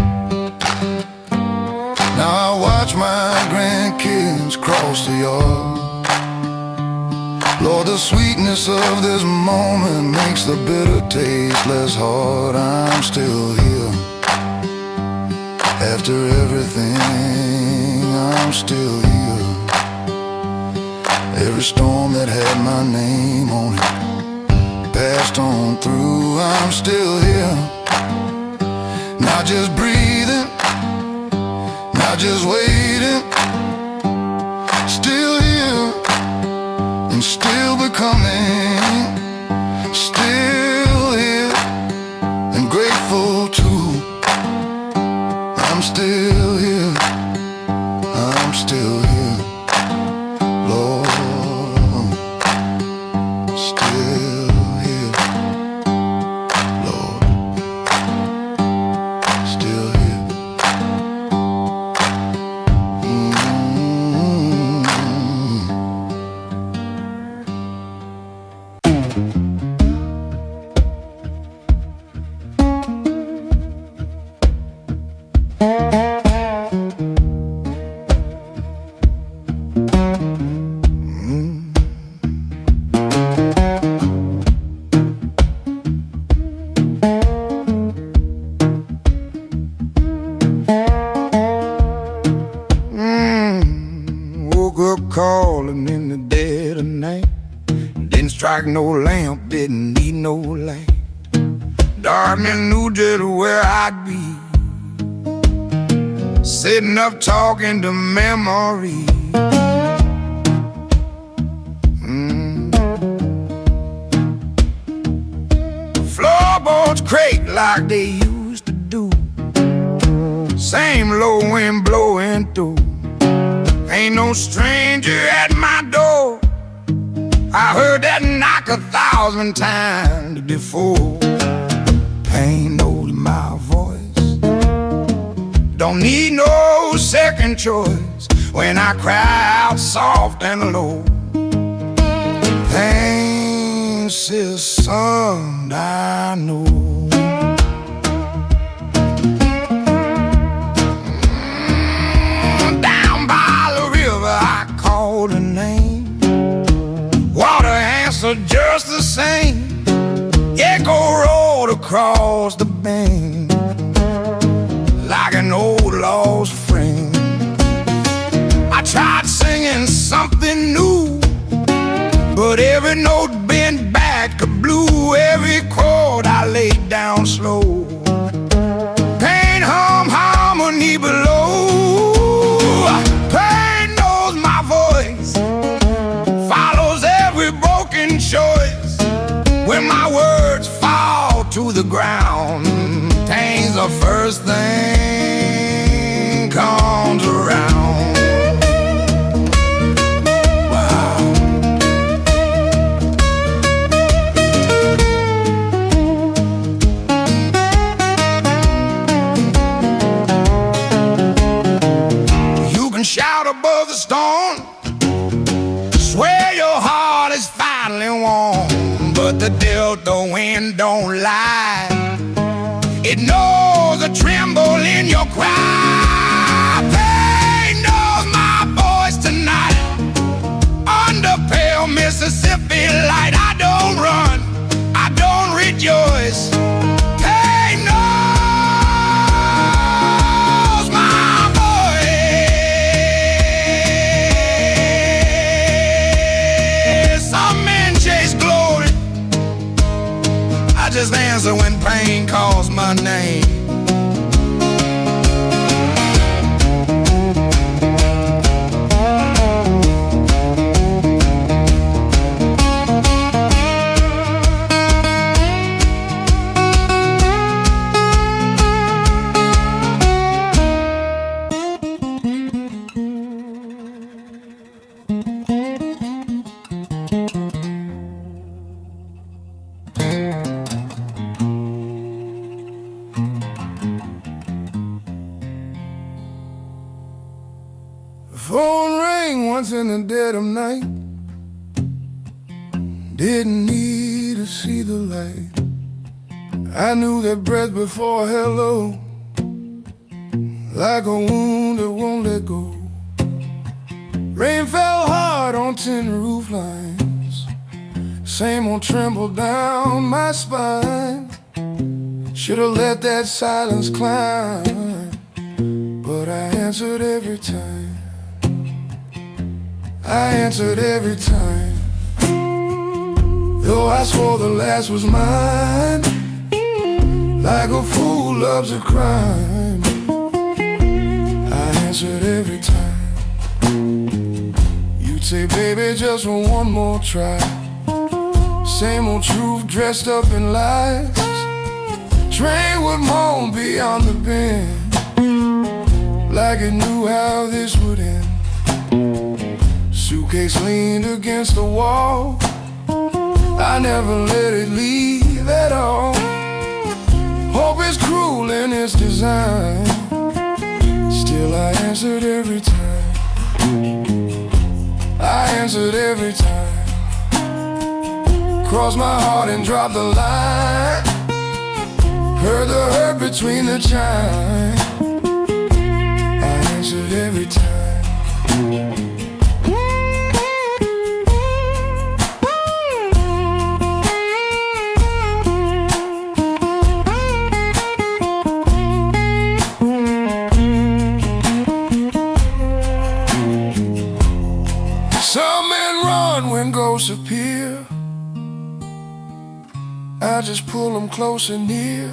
Now I watch my grandkids cross the yard. Lord, the sweetness of this moment makes the bitter taste less hard. I'm still here. After everything, I'm still here. Every storm that had my name on it passed on through. I'm still here. Not just breathing, not just waiting. Still here and still becoming. Still here and grateful too. I'm still here. I'm still here. Lord, I'm still here. Lord, still here. Woke up calling in the dead of night. Didn't strike no lamp, didn't need no light. Darkness knew just where I'd be, sitting up talking to memory. Floorboards creak like they used to do. Same low wind blowing through. Ain't no stranger at my door. I heard that knock 1,000 times before. Pain knows my voice. Don't need no second choice when I cry out soft and low. Pain says, son, I know. Down by the river I called her name. Water answered just the same. Echo rolled across the bank like an old lost friend. I tried singing something new, but every note bent back to blue. Every chord I laid down slow. Pain hum harmony below. Pain knows my voice, follows every broken choice. When my words fall to the ground, pain's the first thing comes around. Wow. You can shout above the storm, swear your heart is finally warm, but the delta wind don't lie. It knows a tremble in your cry. Pain knows my voice tonight. Under pale Mississippi light, I don't run, I don't rejoice. Pain knows my voice. Some men chase glory, I just answer when pain calls my name. The phone rang once in the dead of night. Didn't need to see the light. I knew that breath before hello, like a wound that won't let go. Rain fell hard on tin roof lines. same old tremble down my spine. Should've let that silence climb, but I answered every time. I answered every time. Though I swore the last was mine, like a fool loves a crime, I answered every time. You'd say, baby, just one more try. Same old truth dressed up in lies. Train would moan beyond the bend, like it knew how this would end. Suitcase leaned against the wall, I never let it leave at all. Hope is cruel in its design, still I answered every time. I answered every time. Crossed my heart and dropped the line. Heard the hurt between the chime. I answered every time. Some men run when ghosts appear, I just pull them close and near.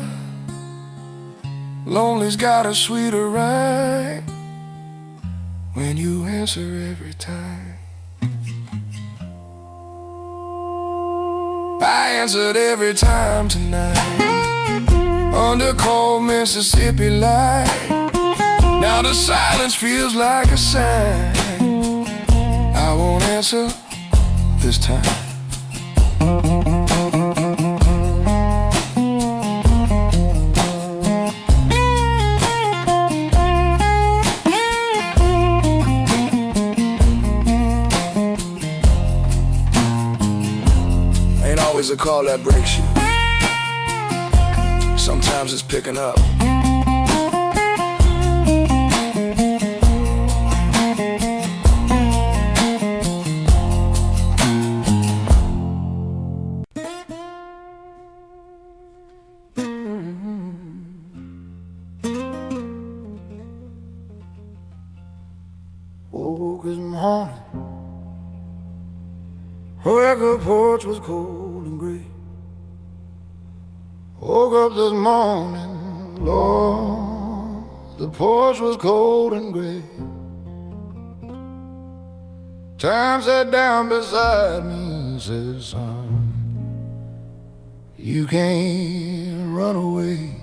Lonely's got a sweeter rhyme when you answer every time. I answered every time tonight, under cold Mississippi light. Now the silence feels like a sign. I won't answer this time. Ain't always a call that breaks you. Sometimes it's picking up. Woke this morning, where the porch was cold and gray. Woke up this morning, Lord, the porch was cold and gray. Time sat down beside me and said, son, you can't run away.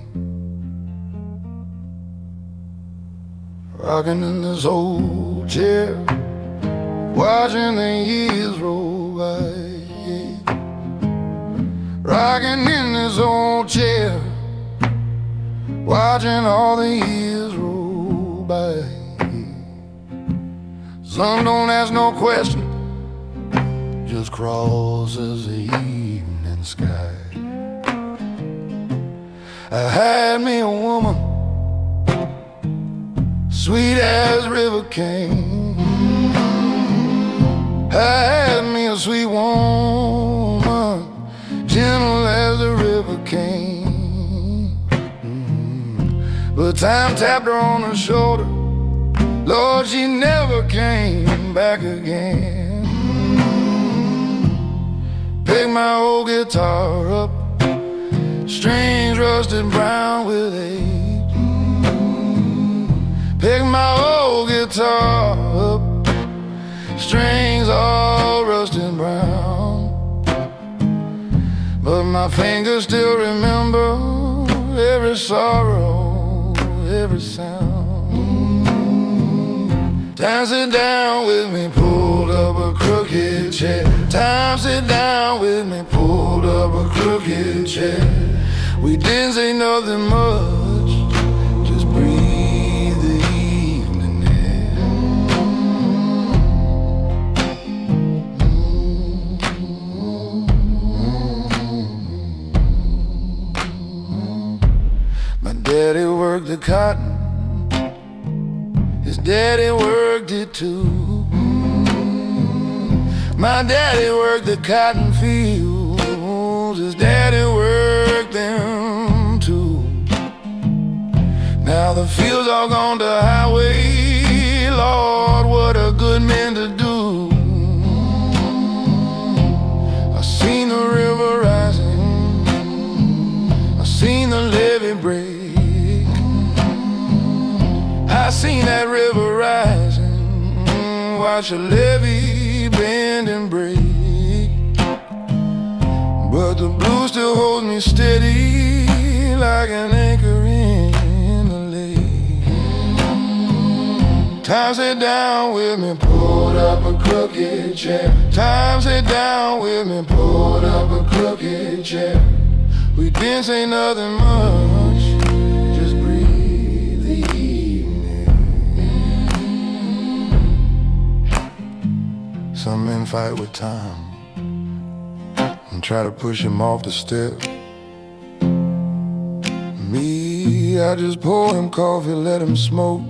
Rocking in this old chair, watching the years roll by. Rocking in this old chair, watching all the years roll by. Sun don't ask no question, just crosses the evening sky. I had me a woman, sweet as river cane. I had me a sweet woman, gentle as the river came. But time tapped her on the shoulder, Lord, she never came back again. Picked my old guitar up, strings rusted brown with age. Picked my old guitar up, strings all rusted brown. But my fingers still remember every sorrow, every sound. Time sit down with me, pulled up a crooked chair. Time sit down with me, pulled up a crooked chair. We didn't say nothing much, just breathe the evening air. My daddy worked the cotton, his daddy worked it too. My daddy worked the cotton field, clothes his daddy worked them too. Now the fields all gone to highway. Lord, what a good man to do. I seen the river rising, I seen the levee break. I seen that river rising, watch the levee bend and break. But the blue still holds me steady like an anchor in the lake. Time sit down with me, pulled up a crooked chair. Time sit down with me, pulled up a crooked chair. We didn't say nothing much, just breathe the evening. Some men fight with time and try to push him off the step. Me, I just pour him coffee, let him smoke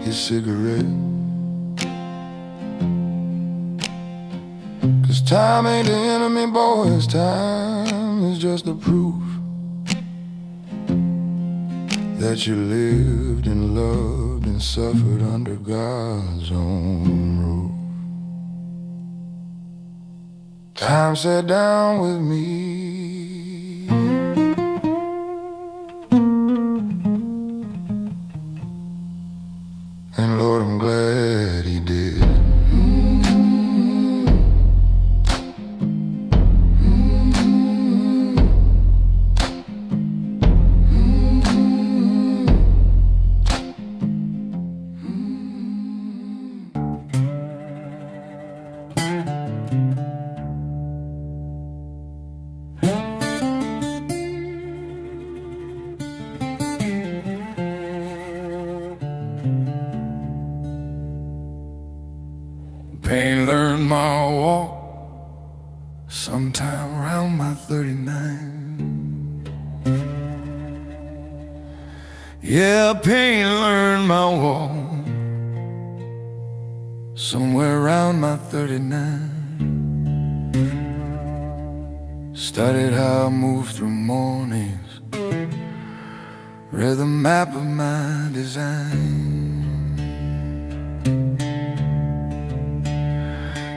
his cigarette. 'Cause time ain't the enemy, boys, time is just the proof that you lived and loved and suffered under God's own roof. Time sat down with me, and Lord, I'm glad he did. Pain learned my walk sometime around my 39. Yeah, pain learned my walk somewhere around my 39. Studied how I move through mornings, read the map of my design.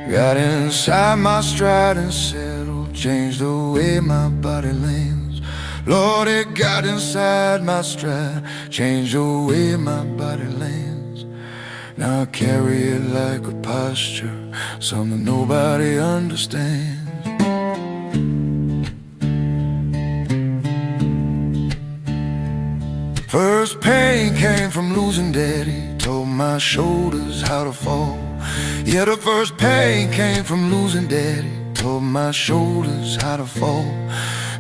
Got inside my stride and settled, changed the way my body lands. Lord, it got inside my stride, changed the way my body lands. Now I carry it like a posture, something nobody understands. First pain came from losing daddy, told my shoulders how to fall. Yeah, the first pain came from losing daddy, told my shoulders how to fall.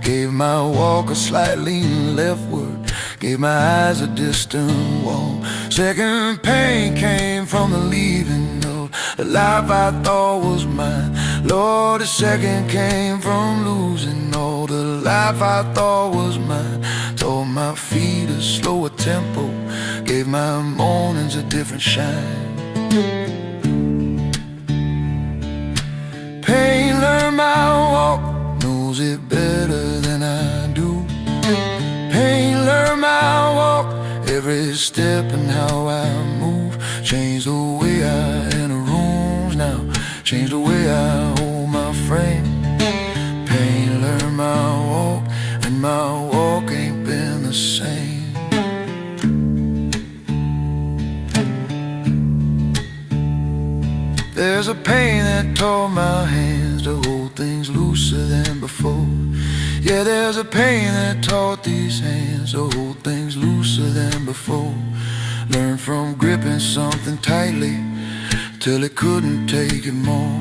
Gave my walk a slight lean leftward, gave my eyes a distant wall. Second pain came from the leaving of the life I thought was mine. Lord, the second came from losing all the life I thought was mine. Told my feet a slower tempo, gave my mornings a different shine. Pain learned my walk, knows it better than I do. Pain learned my walk, every step and how I move. Changed the way I enter rooms now, changed the way I hold my frame. Pain learned my walk, and my walk ain't been the same. There's a pain that taught my hands to hold things looser than before. Yeah, there's a pain that taught these hands to hold things looser than before. Learned from gripping something tightly till it couldn't take it more.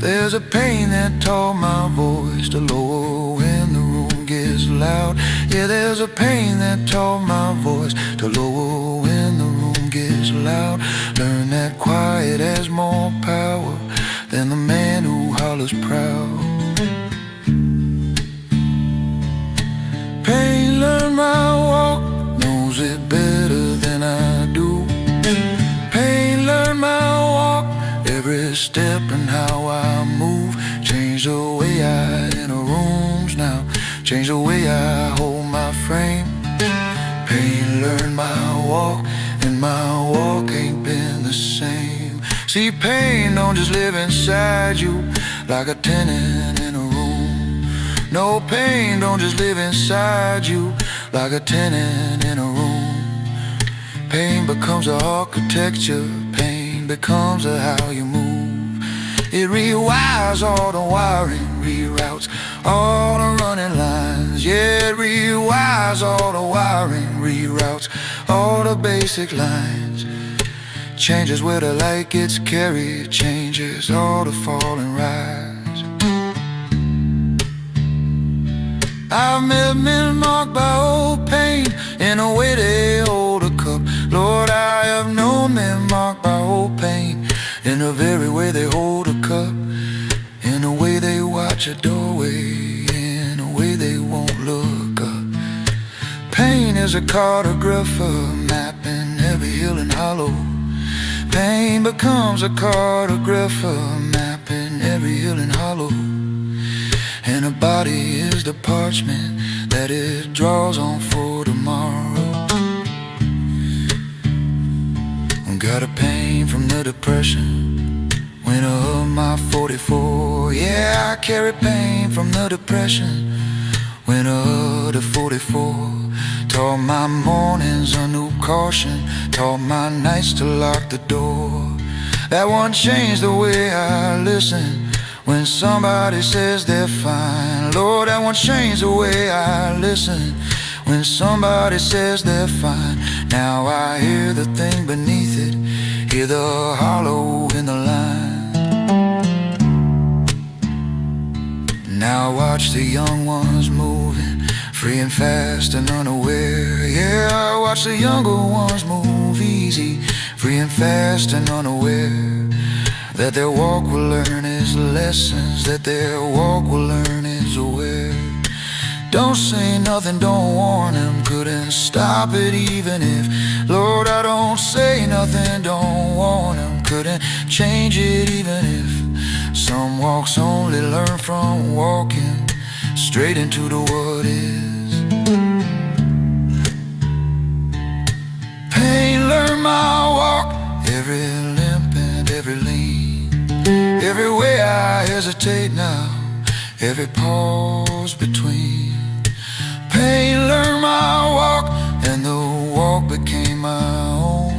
There's a pain that taught my voice to lower when the room gets loud. Yeah, there's a pain that taught my voice to lower when the room gets loud. Learn that quiet has more power than the man who hollers proud. Pain learned my walk, knows it better than I do. Pain learned my walk, every step and how I move. Changed the way I enter rooms learned my walk, and my walk ain't been the same. See, pain don't just live inside you like a tenant in a room. No, pain don't just live inside you like a tenant in a room. Pain becomes a architecture, pain becomes a how you move. It rewires all the wiring, reroutes all the running lines. Yeah, it rewires all the wiring, reroutes all the basic lines. Changes where the light gets carried, changes all the fall and rise. I've met men marked by old pain in the way they hold a cup. Lord, I have known men marked by old pain in the very way they hold a cup, in the way they watch a doorway, in the way they won't look up. Pain is a cartographer mapping every hill and hollow. Pain becomes a cartographer mapping every hill and hollow. And a body is the parchment that it draws on for tomorrow. Got a pain from the depression, winter of my 44. Yeah, I carry pain from the depression, winter of the 44. Taught my mornings a new caution, taught my nights to lock the door. That one changed the way I listen when somebody says they're fine. Lord, that one changed the way I listen when somebody says they're fine. Now I hear the thing beneath it, hear the hollow in the line. Now watch the young ones moving, free and fast and unaware. Yeah, I watch the younger ones move easy, free and fast and unaware. That their walk will learn is lessons, that their walk will learn is aware. Don't say nothing, don't warn them, couldn't stop it even if. Lord, I don't say nothing, don't warn them, couldn't change it even if. Some walks only learn from walking straight into the what is. Pain learned my walk, every limp and every lean. Every way I hesitate now, every pause between. Pain learned my walk, and the walk became my own.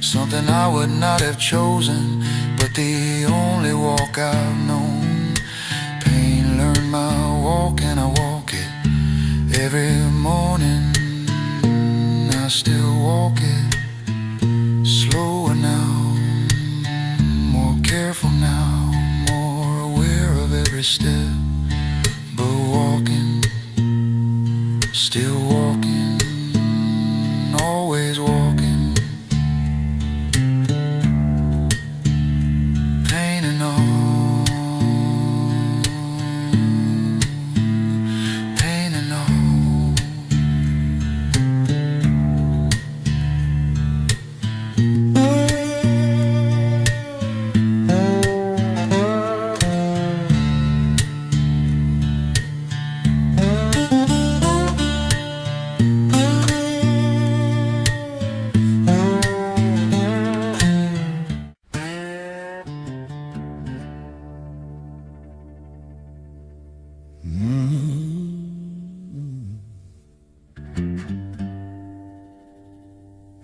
Something I would not have chosen, but the only walk I've known. Pain learned my walk, and I walk it every morning. I still walk it, slower now, more careful now, more aware of every step, but walking, still walking, always walking. Pain and all, pain and all.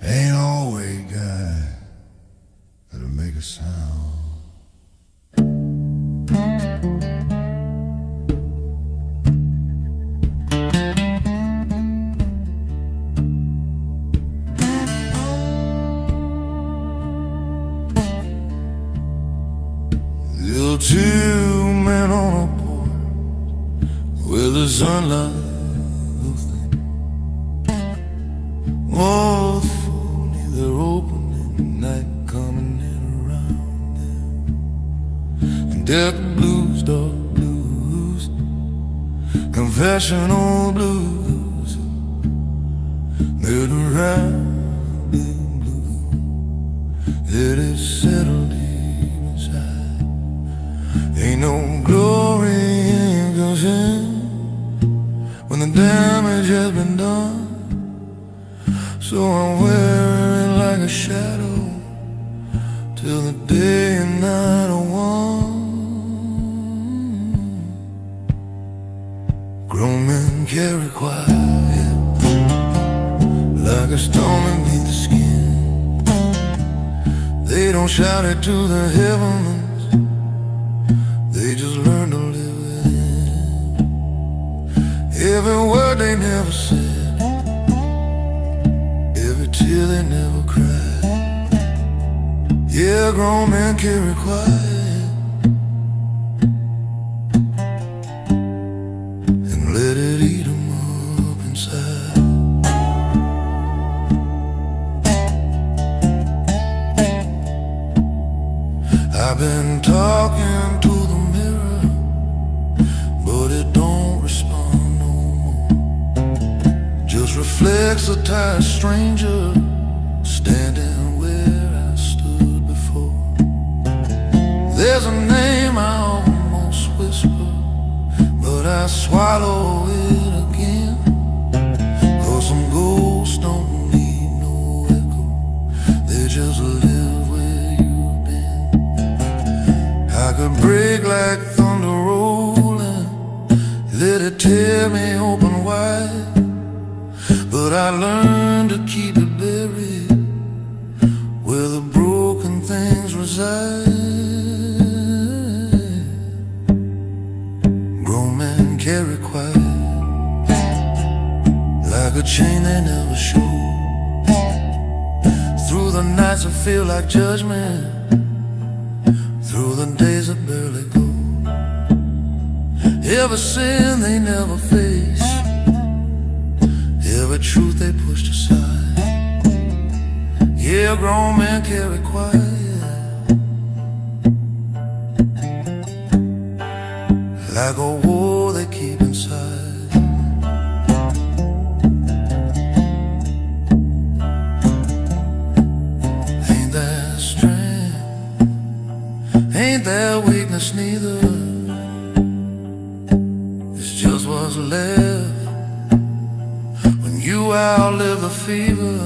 Ain't always guy that'll make a sound. Little two men on a porch with the sunlight goes thin. Oh, the phone, they're opening, night coming in around them. And deck blues, dark blues, confessional blues, they're the rambling blue that is settled deep inside. Ain't no glory in gushing when the damage has been done. So I'm wearing like a shadow till the day and night are one. Grown men carry quiet like a storm beneath the skin. They don't shout it to the heavens, they just learn to live within. Every word they never said, every tear they never cried. Yeah, grown men carry quiet and let it eat 'em up inside. I've been talking to the mirror, but it don't respond no more. Just reflects a tired stranger standing where I stood before. There's a name I almost whisper, but I swallow it again. 'Cause some ghosts don't need no echo, they just live where you've been. I could break like thunder rolling, let it tear me open wide, but I learned to keep it buried where the broken things reside. Grown men carry quiet like a chain they never show. Through the nights I feel like judgment, through the days that barely go. Every sin they never face, every truth they pushed aside. Yeah, grown men carry quiet like a war they keep inside. Ain't that strength, ain't that weakness neither. It's just what's left when you outlive the fever.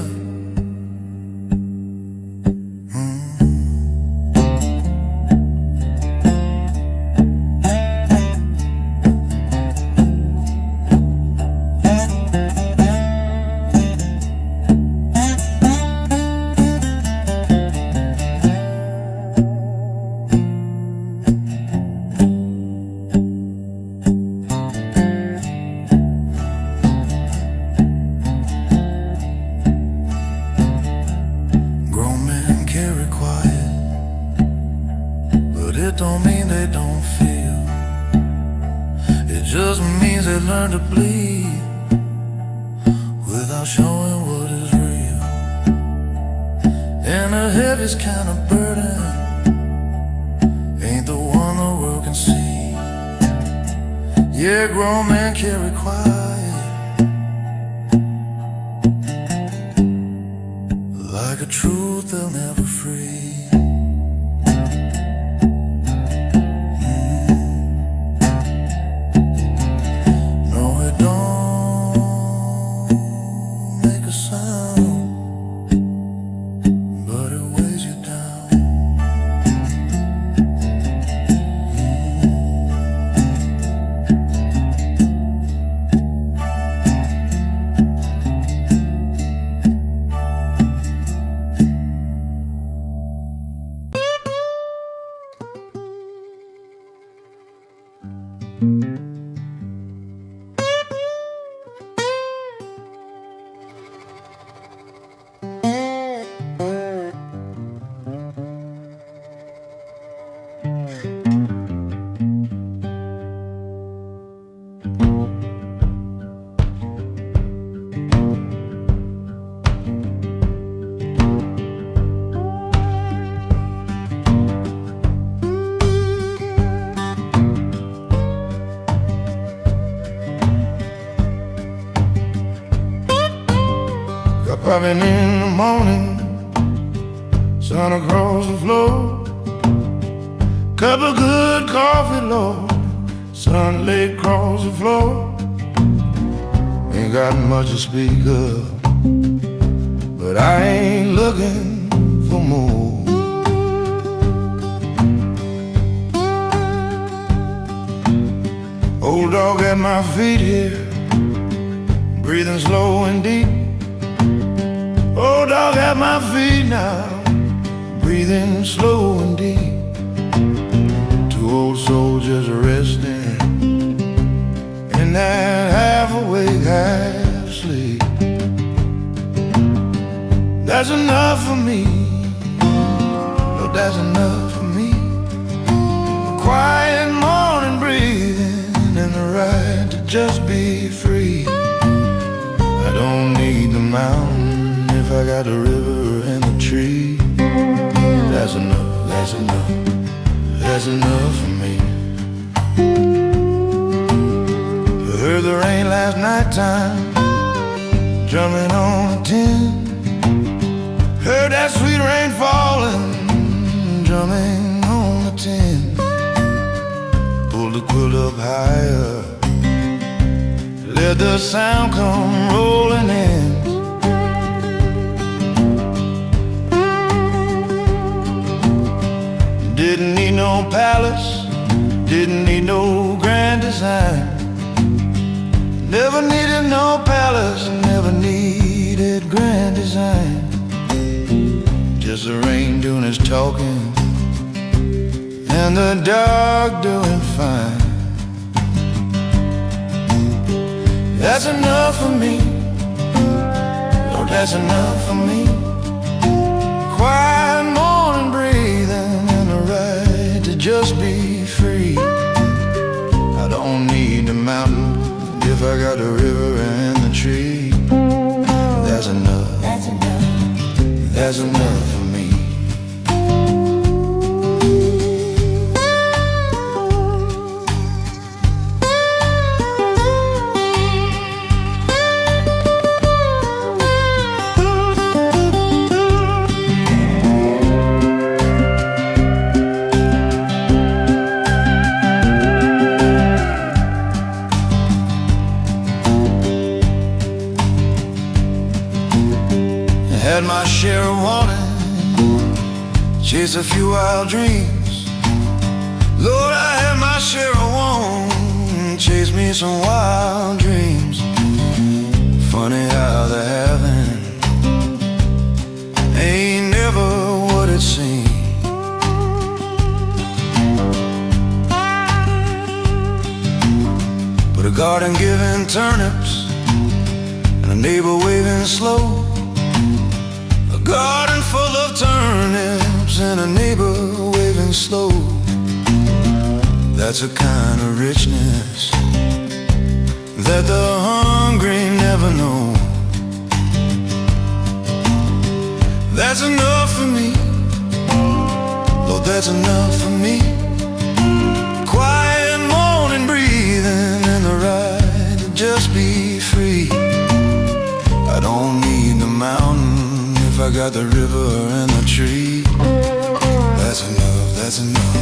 It don't mean they don't feel, it just means they learn to bleed without showing what is real. And the heaviest kind of burden ain't the one the world can see. Yeah, grown men carry quiet like a truth they'll never free. Popping in the morning, sun across the floor, cup of good coffee, Lord, sun laid across the floor. Ain't got much to speak of, at my feet here, breathing slow and deep. Old dog at my feet now, breathing slow and deep. Two old soldiers resting in that half awake, half sleep. That's enough for me. No, that's enough for me. Quiet morning breathing and the right to just be free. I don't need the mountain if I got the river and the tree. That's enough, that's enough, that's enough for me. I heard the rain last night time, drumming on a tin. Heard that sweet rain falling, drumming on the tin. Pulled the quilt up higher, let the sound come rolling in. Didn't need no palace, didn't need no grand design. Never needed no palace, never needed grand design. Just the rain doing its talking and the dog doing fine. That's enough for me. Oh, that's enough for me. Quiet morning breathing and the right to just be free. I don't need the mountain if I got the river and the tree. That's enough. That's enough. That's enough for me. Had my share of wanting, chased a few wild dreams. Lord, I had my share of wanting, chased me some wild dreams. Funny how the having ain't never what it seems. But a garden giving turnips and a neighbor waving slow. A garden full of turnips and a neighbor waving slow. That's a kind of richness that the hungry never know. That's enough for me. Lord, that's enough for me. Quiet morning breathing and the right to just be free. I don't need the mountain if I got the river and the tree. That's enough, that's enough,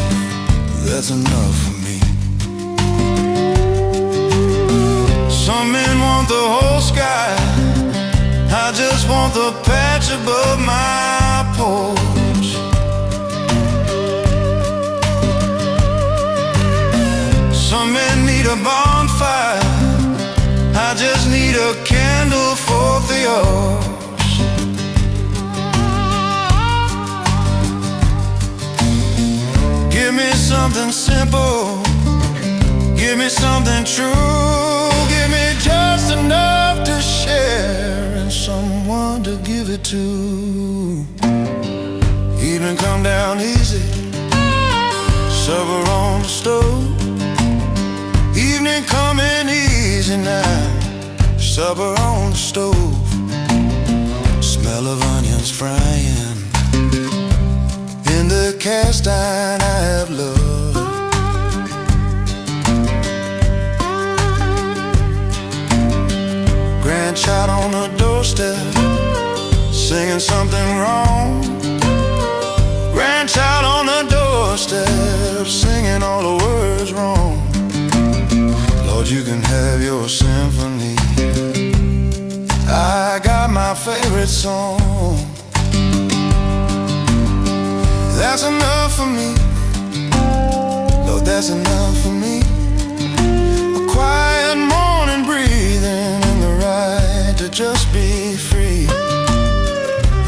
that's enough for me. Some men want the whole sky, I just want the patch above my porch. Some men need a bonfire, I just need a candle for the arch. Give me something simple, give me something true. Give me just enough to share and someone to give it to. Evening come down easy, supper on the stove. Evening coming easy now, supper on the stove. Smell of onions frying in the cast iron I have loved. Grandchild on the doorstep, singing something wrong. Grandchild on the doorstep, singing all the words wrong. Lord, you can have your symphony, I got my favorite song. That's enough for me. Lord, that's enough for me. A quiet free.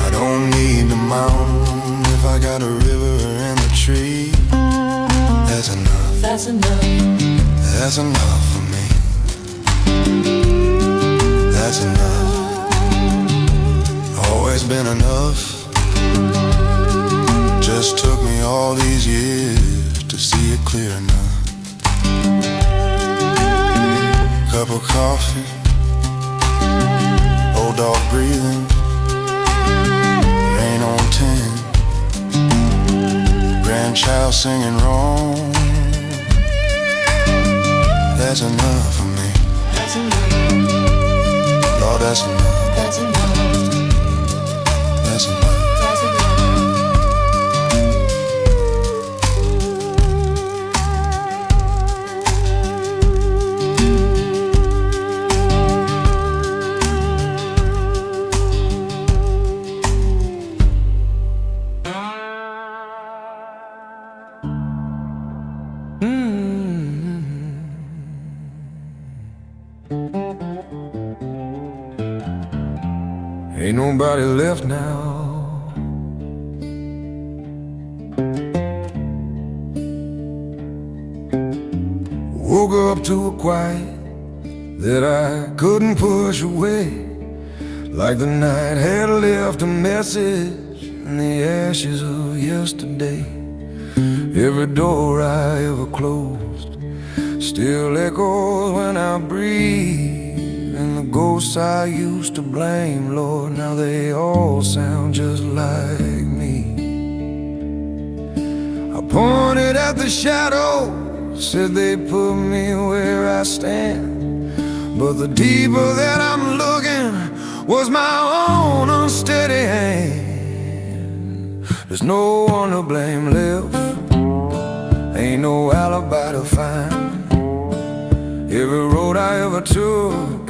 I don't need the mountain if I got a river and a tree. That's enough. That's enough. That's enough for me. That's enough. Always been enough. Just took me all these years to see it clear enough. Cup of coffee, old dog breathing, rain on tin, grandchild singing wrong. That's enough for me. That's enough. Lord, that's enough. That's enough. That's enough. That's enough. Ain't nobody left now. Woke up to a quiet that I couldn't push away, like the night had left a message in the ashes of yesterday. Every door I ever closed still echoes when I breathe, and the ghosts I used to blame, Lord, now they all sound just like me. I pointed at the shadows, said they put me where I stand, but the deeper that I'm looking was my own unsteady hand. There's no one to blame left, ain't no alibi to find. Every road I ever took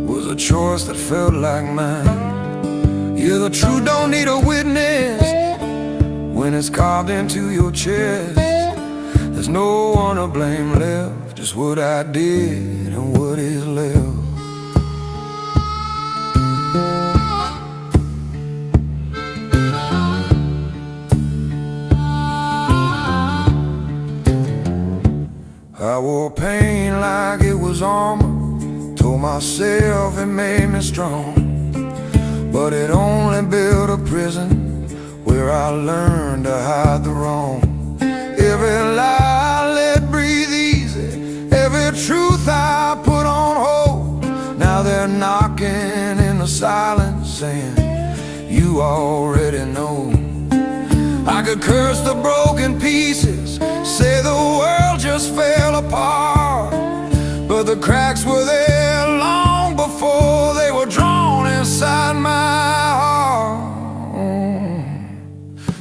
was a choice that felt like mine. Yeah, the truth don't need a witness when it's carved into your chest. There's no one to blame left, just what I did and what is left. I wore pain like it was armor, told myself it made me strong, but it only built a prison where I learned to hide the wrong. Every lie I let breathe easy, every truth I put on hold, now they're knocking in the silence saying, you already know. I could curse the broken pieces, say the world just fell apart, but the cracks were there long before they were drawn inside my heart.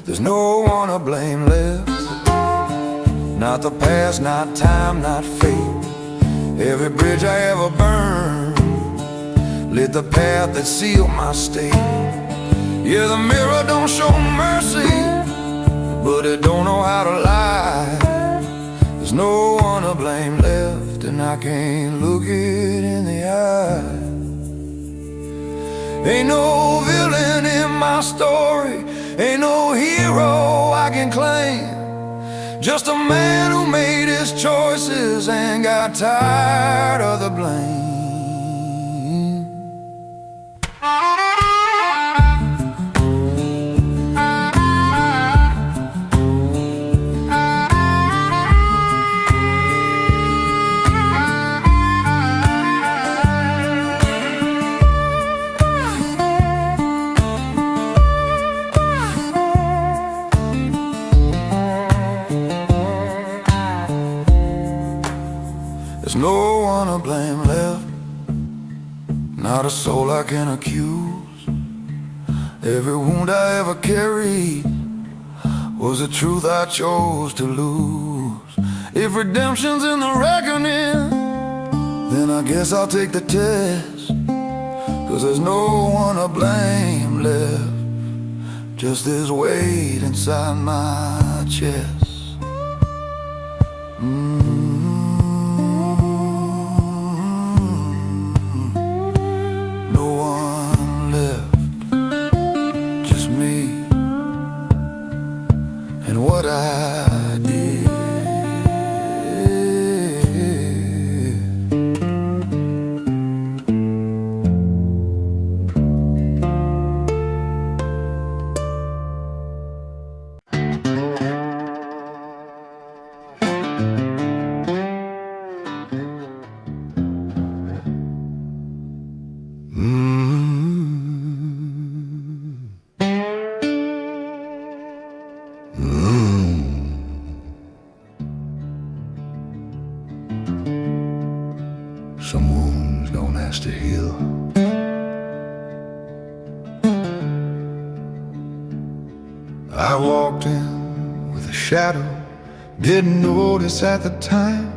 There's no one to blame left, not the past, not time, not fate. Every bridge I ever burned lit the path that sealed my state. Yeah, the mirror don't show mercy, but it don't know how to lie. There's no one to blame left, and I can't look it in the eye. Ain't no villain in my story, ain't no hero I can claim, just a man who made his choices and got tired of the blame. There's no one to blame left, not a soul I can accuse. Every wound I ever carried was a truth I chose to lose. If redemption's in the reckoning, then I guess I'll take the test, 'cause there's no one to blame left, just this weight inside my chest. No one I walked in with a shadow, didn't notice at the time.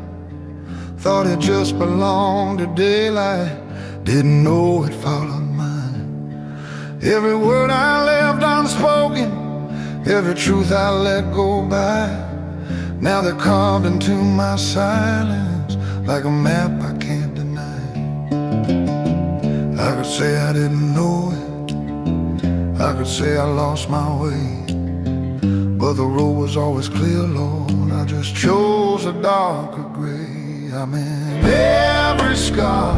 Thought it just belonged to daylight, didn't know it followed mine. Every word I left unspoken, every truth I let go by, now they're carved into my silence like a map I can't deny. I could say I didn't know it, I could say I lost my way, but the road was always clear, Lord, I just chose a darker gray. I'm in every scar,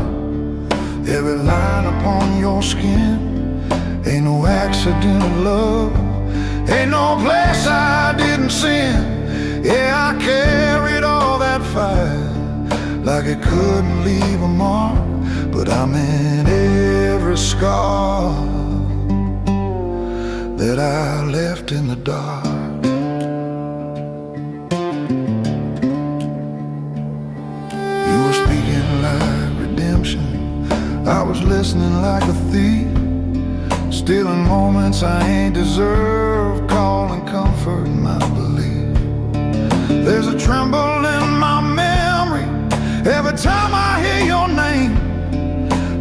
every line upon your skin. Ain't no accident of love, ain't no place I didn't sin. Yeah, I carried all that fire like it couldn't leave a mark, but I'm in every scar that I left in the dark. You were speaking like redemption, I was listening like a thief, stealing moments I ain't deserved, calling comfort in my belief. There's a tremble in my memory every time I hear your name,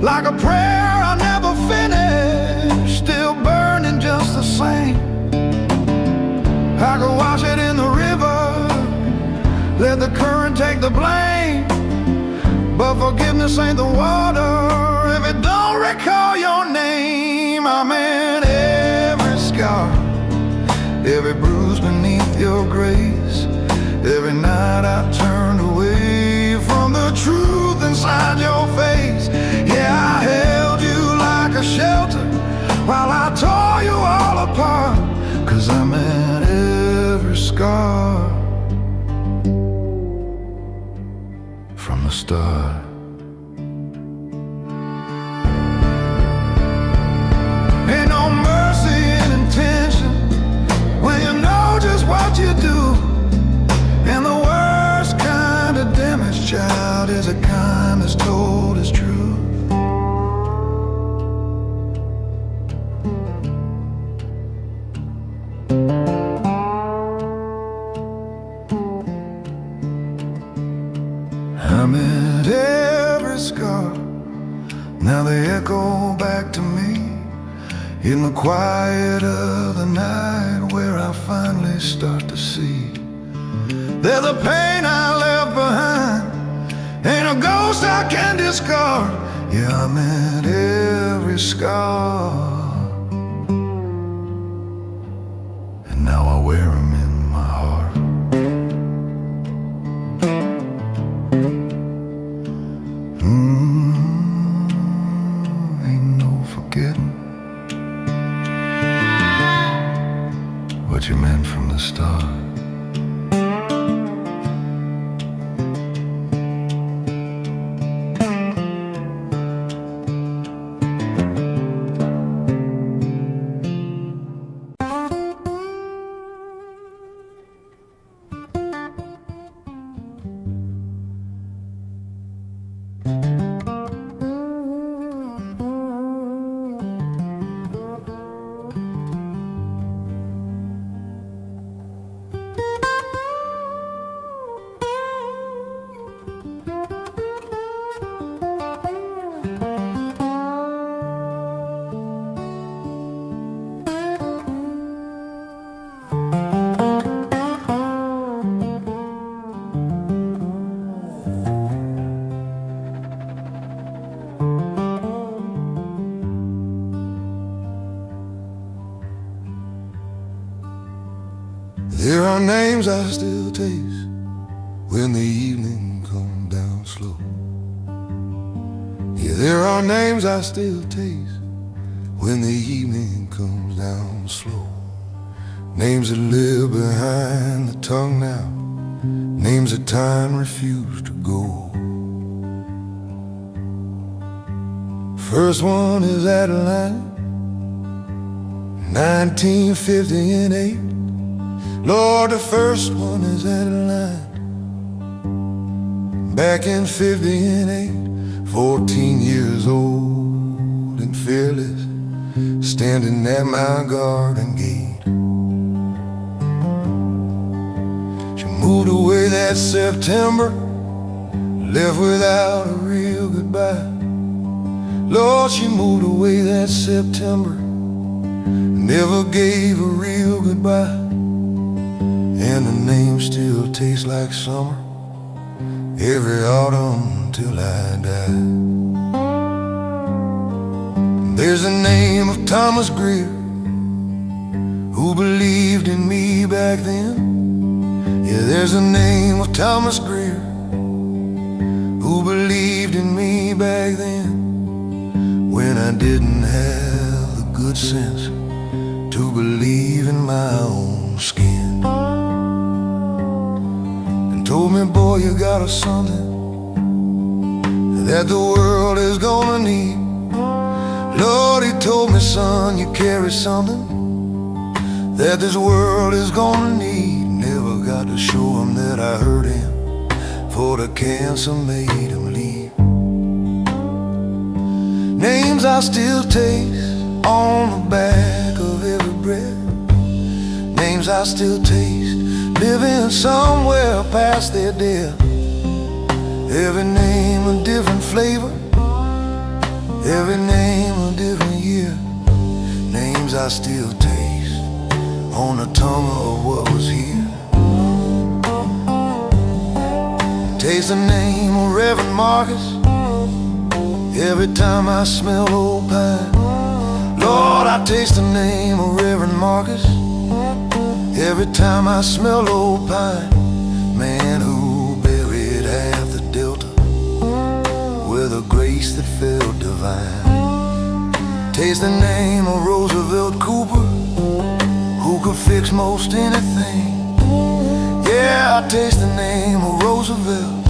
like a prayer I never finished, still burning just the same. I could wash it in the river, let the current take the blame, but forgiveness ain't the water if it don't recall your name. I'm in every scar, every bruise beneath your grace. Every night I turned away from the truth inside your face. Yeah, I held you like a shelter while I tore you all apart, 'cause I'm in every scar from the start. Ain't no mercy in intention when you know just what you do. And the worst kind of damage, child, is a kind that's told as true. I'm in every scar, now they echo back to me in the quiet of the night, where I finally start to see there's a pain I left behind, ain't a ghost I can discard. Yeah, I'm in every scar, and now I wear them in my heart. Ain't no forgetting what you meant from the start. There are names I still taste when the evening comes down slow. Yeah, there are names I still taste when the evening comes down slow. Names that live behind the tongue now, names that time refused to go. First one is Adeline, 1958. Lord, the first one is Adeline, back in 58, 14 years old and fearless, standing at my garden gate. moved away that September, left without a real goodbye. Lord, she moved away that September, never gave a real goodbye. And the name still tastes like summer, every autumn till I die. There's the name of Thomas Greer, who believed in me back then. Yeah, there's the name of Thomas Greer, who believed in me back then, when I didn't have the good sense to believe in my own skin. And told me, boy, you got a something that the world is gonna need. Lord, he told me, son, you carry something that this world is gonna need. Never got to show him that I hurt him, for the cancer made him leave. Names I still taste on the back of every breath. Names I still taste, living somewhere past their death. Every name a different flavor, every name a different year. Names I still taste on the tongue of what was here. Taste the name of Reverend Marcus every time I smell old pine. Lord, I taste the name of Reverend Marcus every time I smell old pine. Man who buried half the delta with a grace that felt divine. Taste the name of Roosevelt Cooper, who could fix most anything. Yeah, I taste the name of Roosevelt,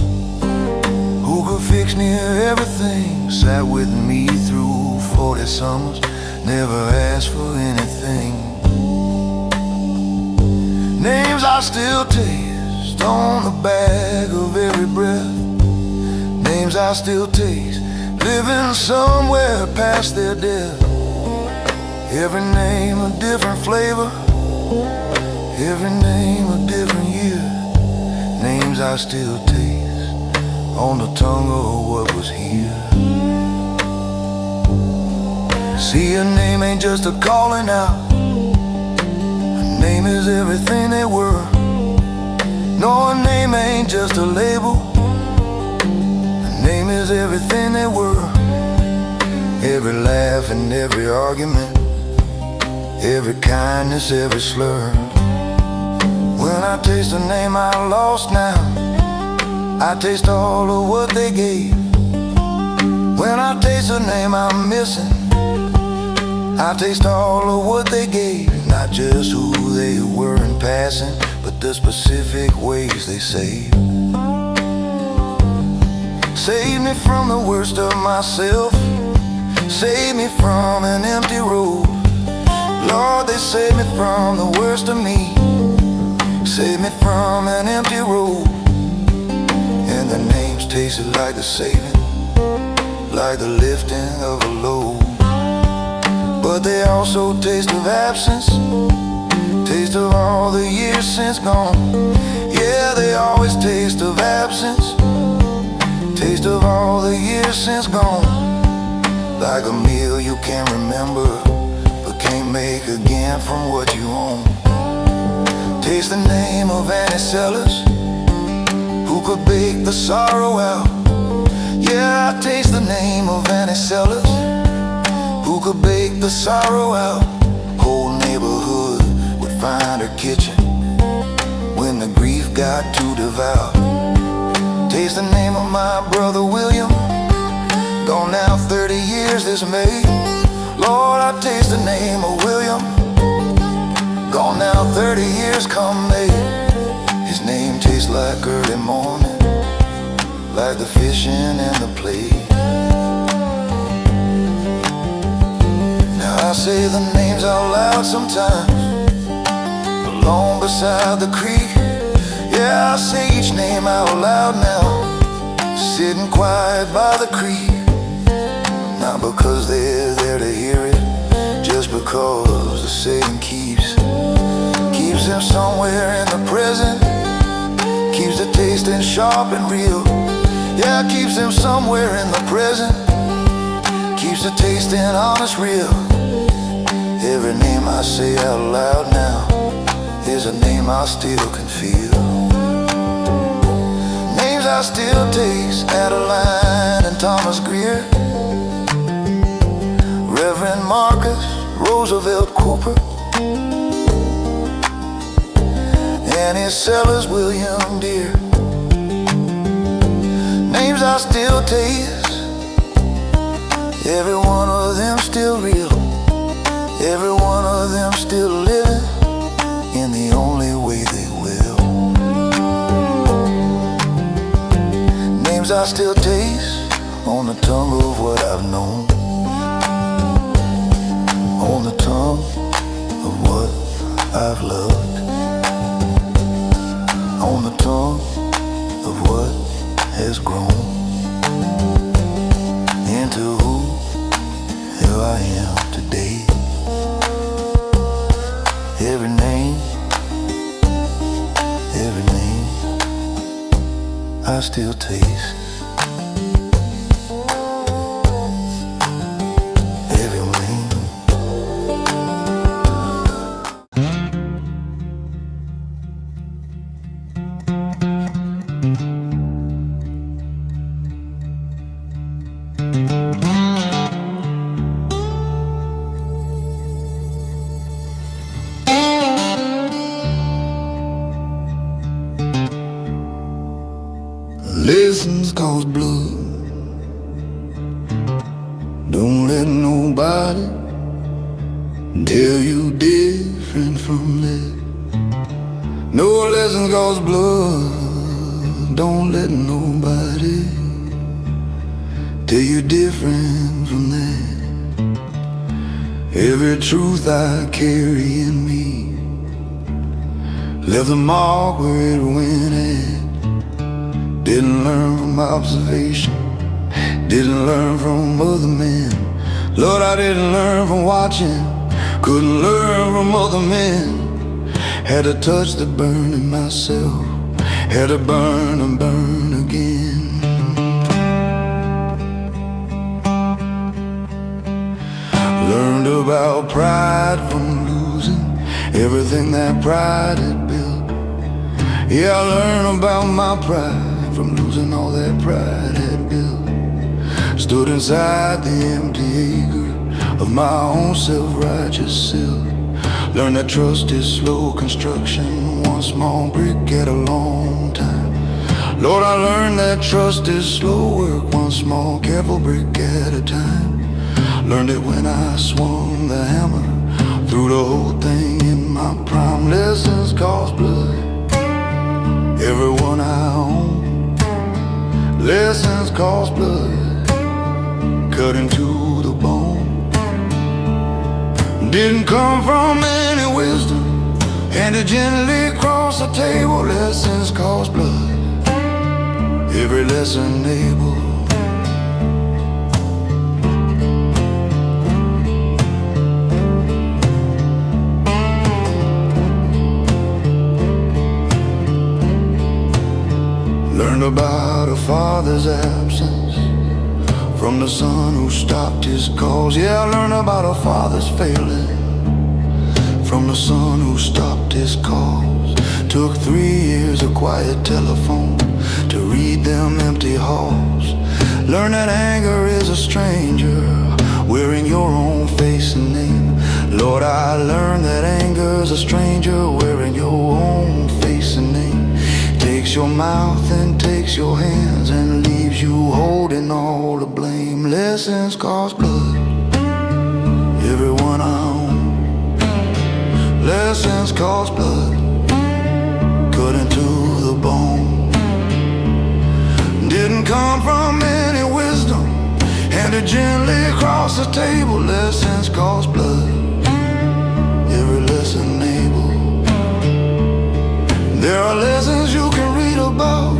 who could fix near everything. Sat with me through 40 summers, never asked for anything. Names I still taste on the back of every breath. Names I still taste, living somewhere past their death. Every name a different flavor, every name a different year. Names I still taste on the tongue of what was here. See, a name ain't just a calling out, a name is everything they were. No, a name ain't just a label, a name is everything they were. Every laugh and every argument, every kindness, every slur. When I taste the name I lost now, I taste all of what they gave. When I taste the name I'm missing, I taste all of what they gave. Not just who they were in passing, but the specific ways they saved. Save me from the worst of myself, save me from an empty road. Lord, they save me from the worst of me, save me from an empty road. And the names tasted like the saving, like the lifting of a load. But they also taste of absence, taste of all the years since gone. Yeah, they always taste of absence, taste of all the years since gone. Like a meal you can't remember, but can't make again from what you own. Taste the name of Annie Sellers, who could bake the sorrow out. Yeah, I taste the name of Annie Sellers, who could bake the sorrow out. Whole neighborhood would find her kitchen when the grief got too devout. Taste the name of my brother William, gone now 30 years this May. Lord, I taste the name of William, gone now 30 years come May. His name tastes like early morning, like the fishing and the play. Now I say the names out loud sometimes, alone beside the creek. Yeah, I say each name out loud now, sitting quiet by the creek. Not because they're there to hear it, just because the saying keeps them somewhere in the present, sharp and real. Yeah, it keeps him somewhere in the present, keeps the taste in honest real. Every name I say out loud now is a name I still can feel. Names I still taste, Adeline and Thomas Greer, Reverend Marcus, Roosevelt Cooper, Annie Sellers, William Deere. Names I still taste, every one of them still real, every one of them still living in the only way they will. Names I still taste on the tongue of what I've known, on the tongue of what I've loved, on the tongue of what has grown into who I am today. Every name I still taste. Every name. Lessons cause blood. Don't let nobody tell you different from that. No lessons cause blood. Don't let nobody tell you different from that. Every truth I carry in me left a mark where it went at. Didn't learn from observation, didn't learn from other men. Lord, I didn't learn from watching, couldn't learn from other men. Had to touch the burn in myself, had to burn and burn again. Learned about pride from losing everything that pride had built. Yeah, I learned about my pride from losing all that pride had built. Stood inside the empty acre of my own self-righteous self. Learned that trust is slow construction, one small brick at a long time. Lord, I learned that trust is slow work, one small careful brick at a time. Learned it when I swung the hammer through the whole thing in my prime. Lessons cost blood, everyone I own. Lessons cost blood, cutting to the bone. Didn't come from any wisdom, handed gently across the table. Lessons cost blood, every lesson able. Learned about a father's absence from the son who stopped his calls. Yeah, I learned about a father's failing from the son who stopped his calls. Took 3 years of quiet telephone to read them empty halls. Learned that anger is a stranger wearing your own face and name. Lord, I learned that anger's a stranger wearing your own face and name. Takes your mouth and takes your hands and leaves you holding all the blame. Lessons cost blood, everyone I own. Lessons cost blood, cut into the bone. Didn't come from any wisdom, handed gently across the table. Lessons cost blood, every lesson able. There are lessons you can read about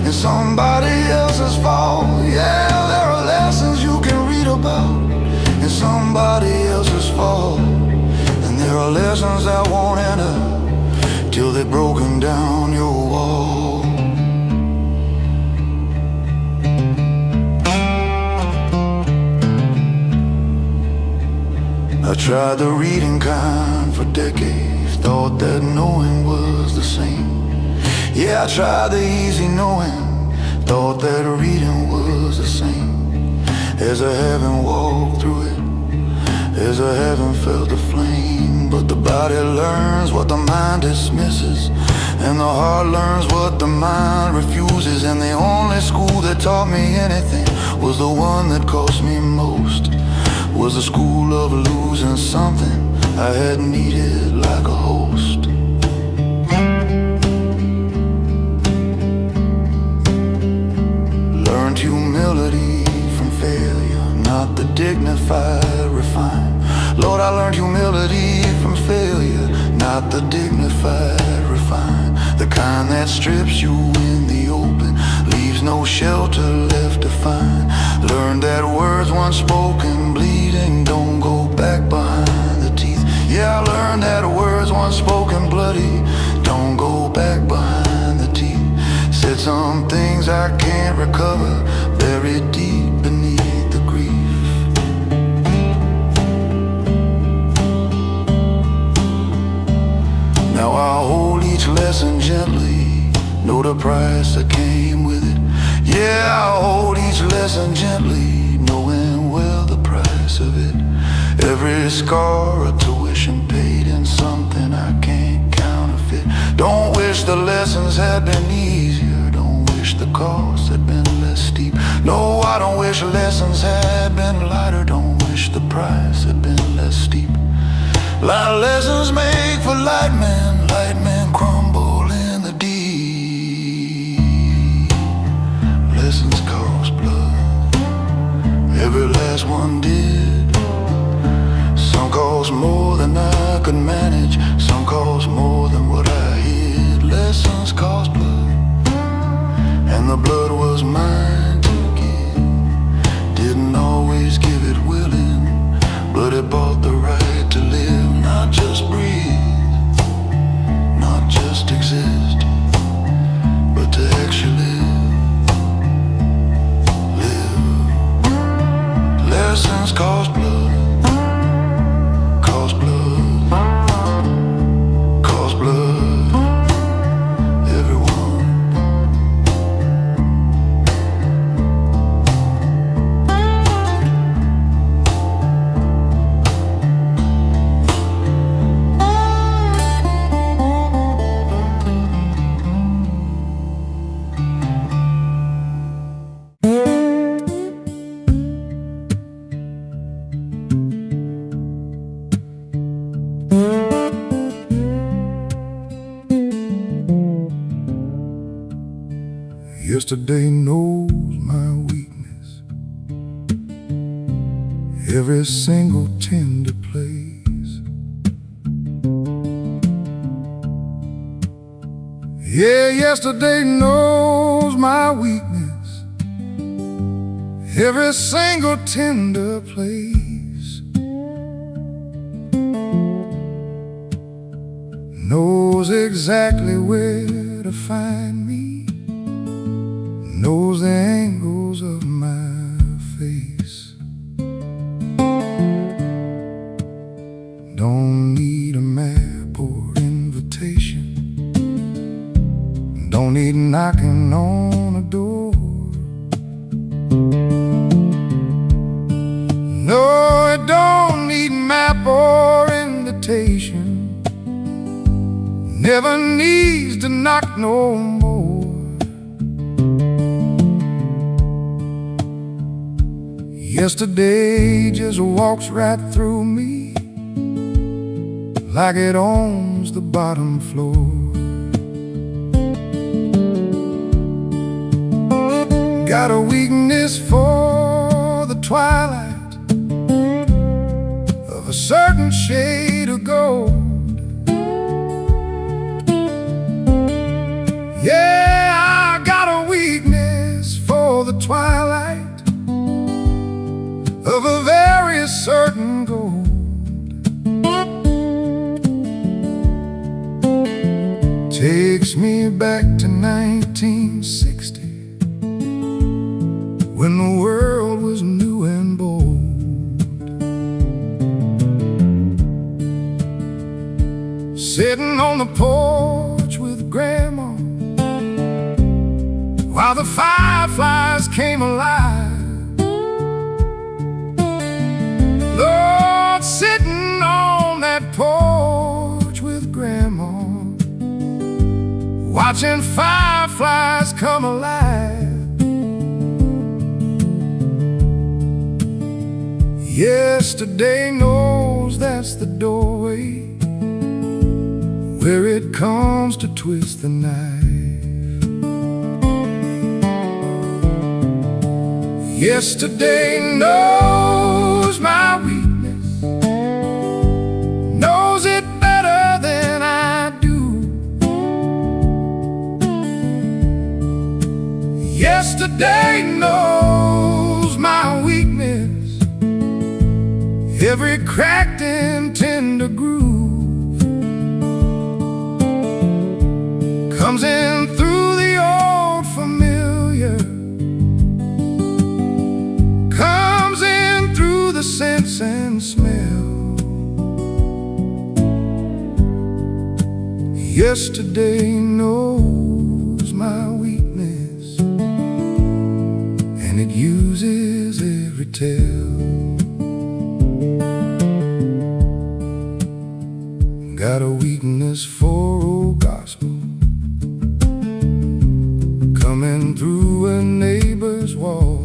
in somebody else's fall. Yeah, there are lessons you can read about in somebody else's fall. And there are lessons that won't enter till they've broken down your wall. I tried the reading kind for decades, thought that knowing was the same. Yeah, I tried the easy knowing, thought that reading was the same. As I haven't walked through it, as I haven't felt the flame. But the body learns what the mind dismisses, and the heart learns what the mind refuses. And the only school that taught me anything was the one that cost me most. Was the school of losing something I had needed like a host. Learned humility from failure, not the dignified refined. Lord, I learned humility from failure, not the dignified refined. The kind that strips you in the open, leaves no shelter left to find. Learned that words once spoken bleeding don't go back behind the teeth. Yeah, I learned that words once spoken bloody don't go back behind the teeth. Said some things I can't recover, buried deep beneath the grief. Now I hold each lesson gently, know the price that came with it. Yeah, I hold each lesson gently, knowing well the price of it. Every scar a tuition paid in something I can't counterfeit. Don't wish the lessons had been easier, don't wish the cost had been less steep. No, I don't wish lessons had been lighter, don't wish the price had been less steep. Light lessons make for light men crumble in the deep. Lessons cost blood, every last one did. Some cost more than I could manage, some cost more than what I hid. Lessons cost blood, and the blood was mine to give. Didn't always give it willing, but it bought the right to live. Not just breathe, not just exist, but to actually live. Lessons cost blood, cost blood, cost blood, everyone. Yesterday knows my weakness, every single tender place. Yeah, yesterday knows my weakness, every single tender place. Knows exactly where to find me, knows the angles of my face. Don't need a map or invitation, don't need knocking on a door. No, it don't need map or invitation, never needs to knock no more. Yesterday just walks right through me, like it owns the bottom floor. Got a weakness for the twilight of a certain shade of gold. Yeah, I got a weakness for the twilight of a very certain gold. Takes me back to 1960, when the world was new and bold. sitting on the porch with Grandma, while the fireflies came alive. Lord, sitting on that porch with Grandma, watching fireflies come alive. Yesterday knows that's the doorway where it comes to twist the knife. Yesterday knows my weakness, knows it better than I do. Yesterday knows my weakness, every cracked and tender groove comes in through the old familiar, comes in through the sense and smell. Yesterday knows my weakness, and it uses every tell. Got a weakness for old gospel, coming through a neighbor's wall.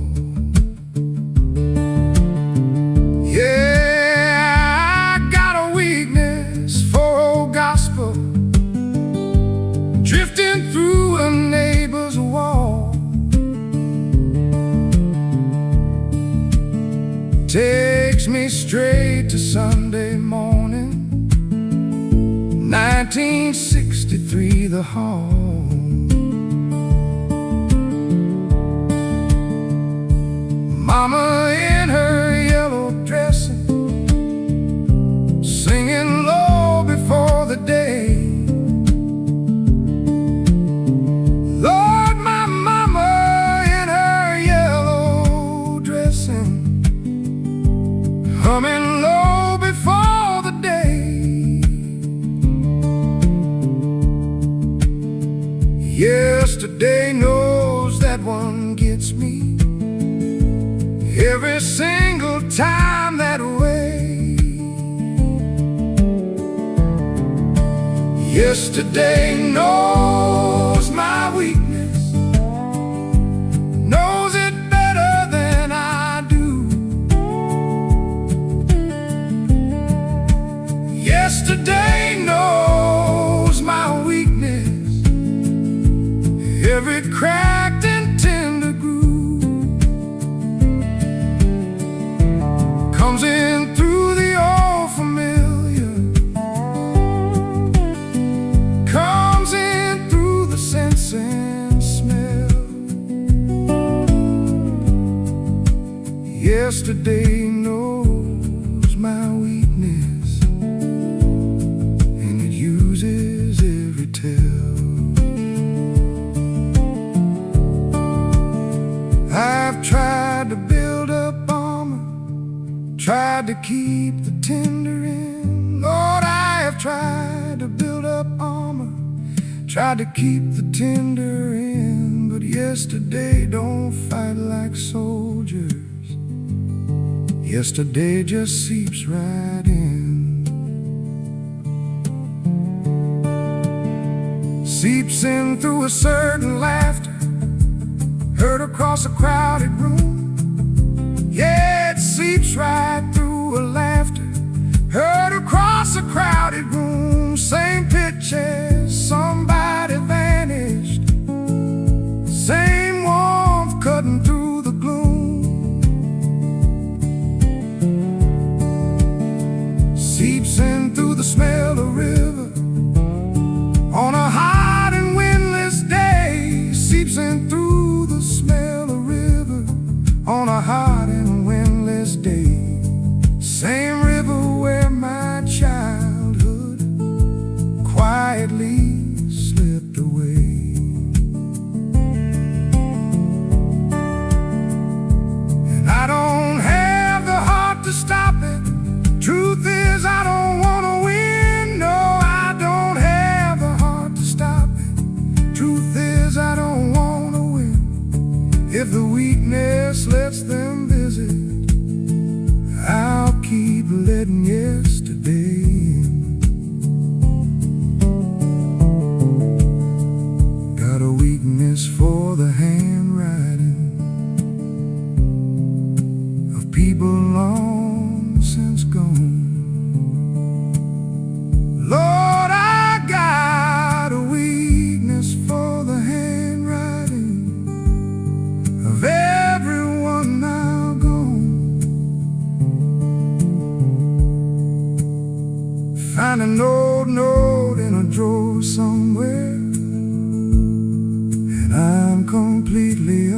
Yeah, I got a weakness for old gospel, drifting through a neighbor's wall. Takes me straight to Sunday morning, 1963, the hall. Mama in her yellow dressing, singing low before the day. Lord, my mama in her yellow dressing, humming low before the day. Yesterday knows that one gets me every single time that way. Yesterday knows my weakness, knows it better than I do. Yesterday knows my weakness, every cracked and tender groove comes in through the old familiar, comes in through the sense and smell. Yesterday knows my weakness, and it uses every tell. I've tried to build up armor, tried to keep the tender in. Lord, I have tried to build up armor, tried to keep the tender in. But yesterday don't fight like soldiers, yesterday just seeps right in. Seeps in through a certain laughter, heard across a crowded room. Yeah, it seeps right through a laughter, heard across a crowded room. Same pitch as somebody vanished, same warmth cutting through the gloom. Seeps in through the smell of river on a hot and windless day. Seeps in through the smell of river on a hot and windless day. Same river where my child find an old note in a drawer somewhere, and I'm completely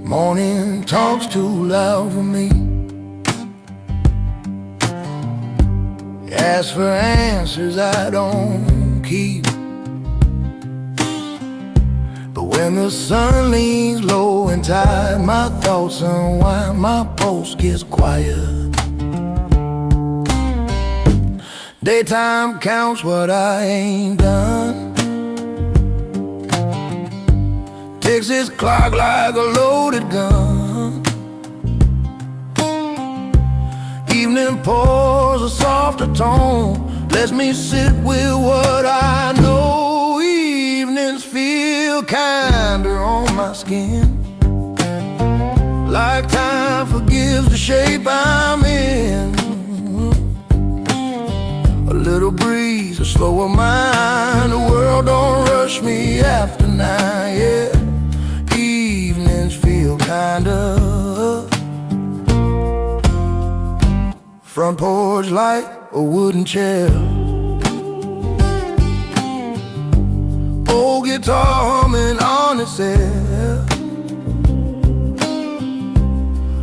Morning talk's too loud for me. Ask for answers I don't keep. But when the sun leans low and tired, my thoughts unwind, my pulse gets quiet. Daytime counts what I ain't done. Ticks its clock like a loaded gun. Evening pours a softer tone, lets me sit with what I know. Evenings feel kinder on my skin, like time forgives the shape I'm in. A little breeze, a slower mind, the world don't rush me after 9, yeah. Evenings feel kinda. Front porch light, a wooden chair, old guitar humming on itself.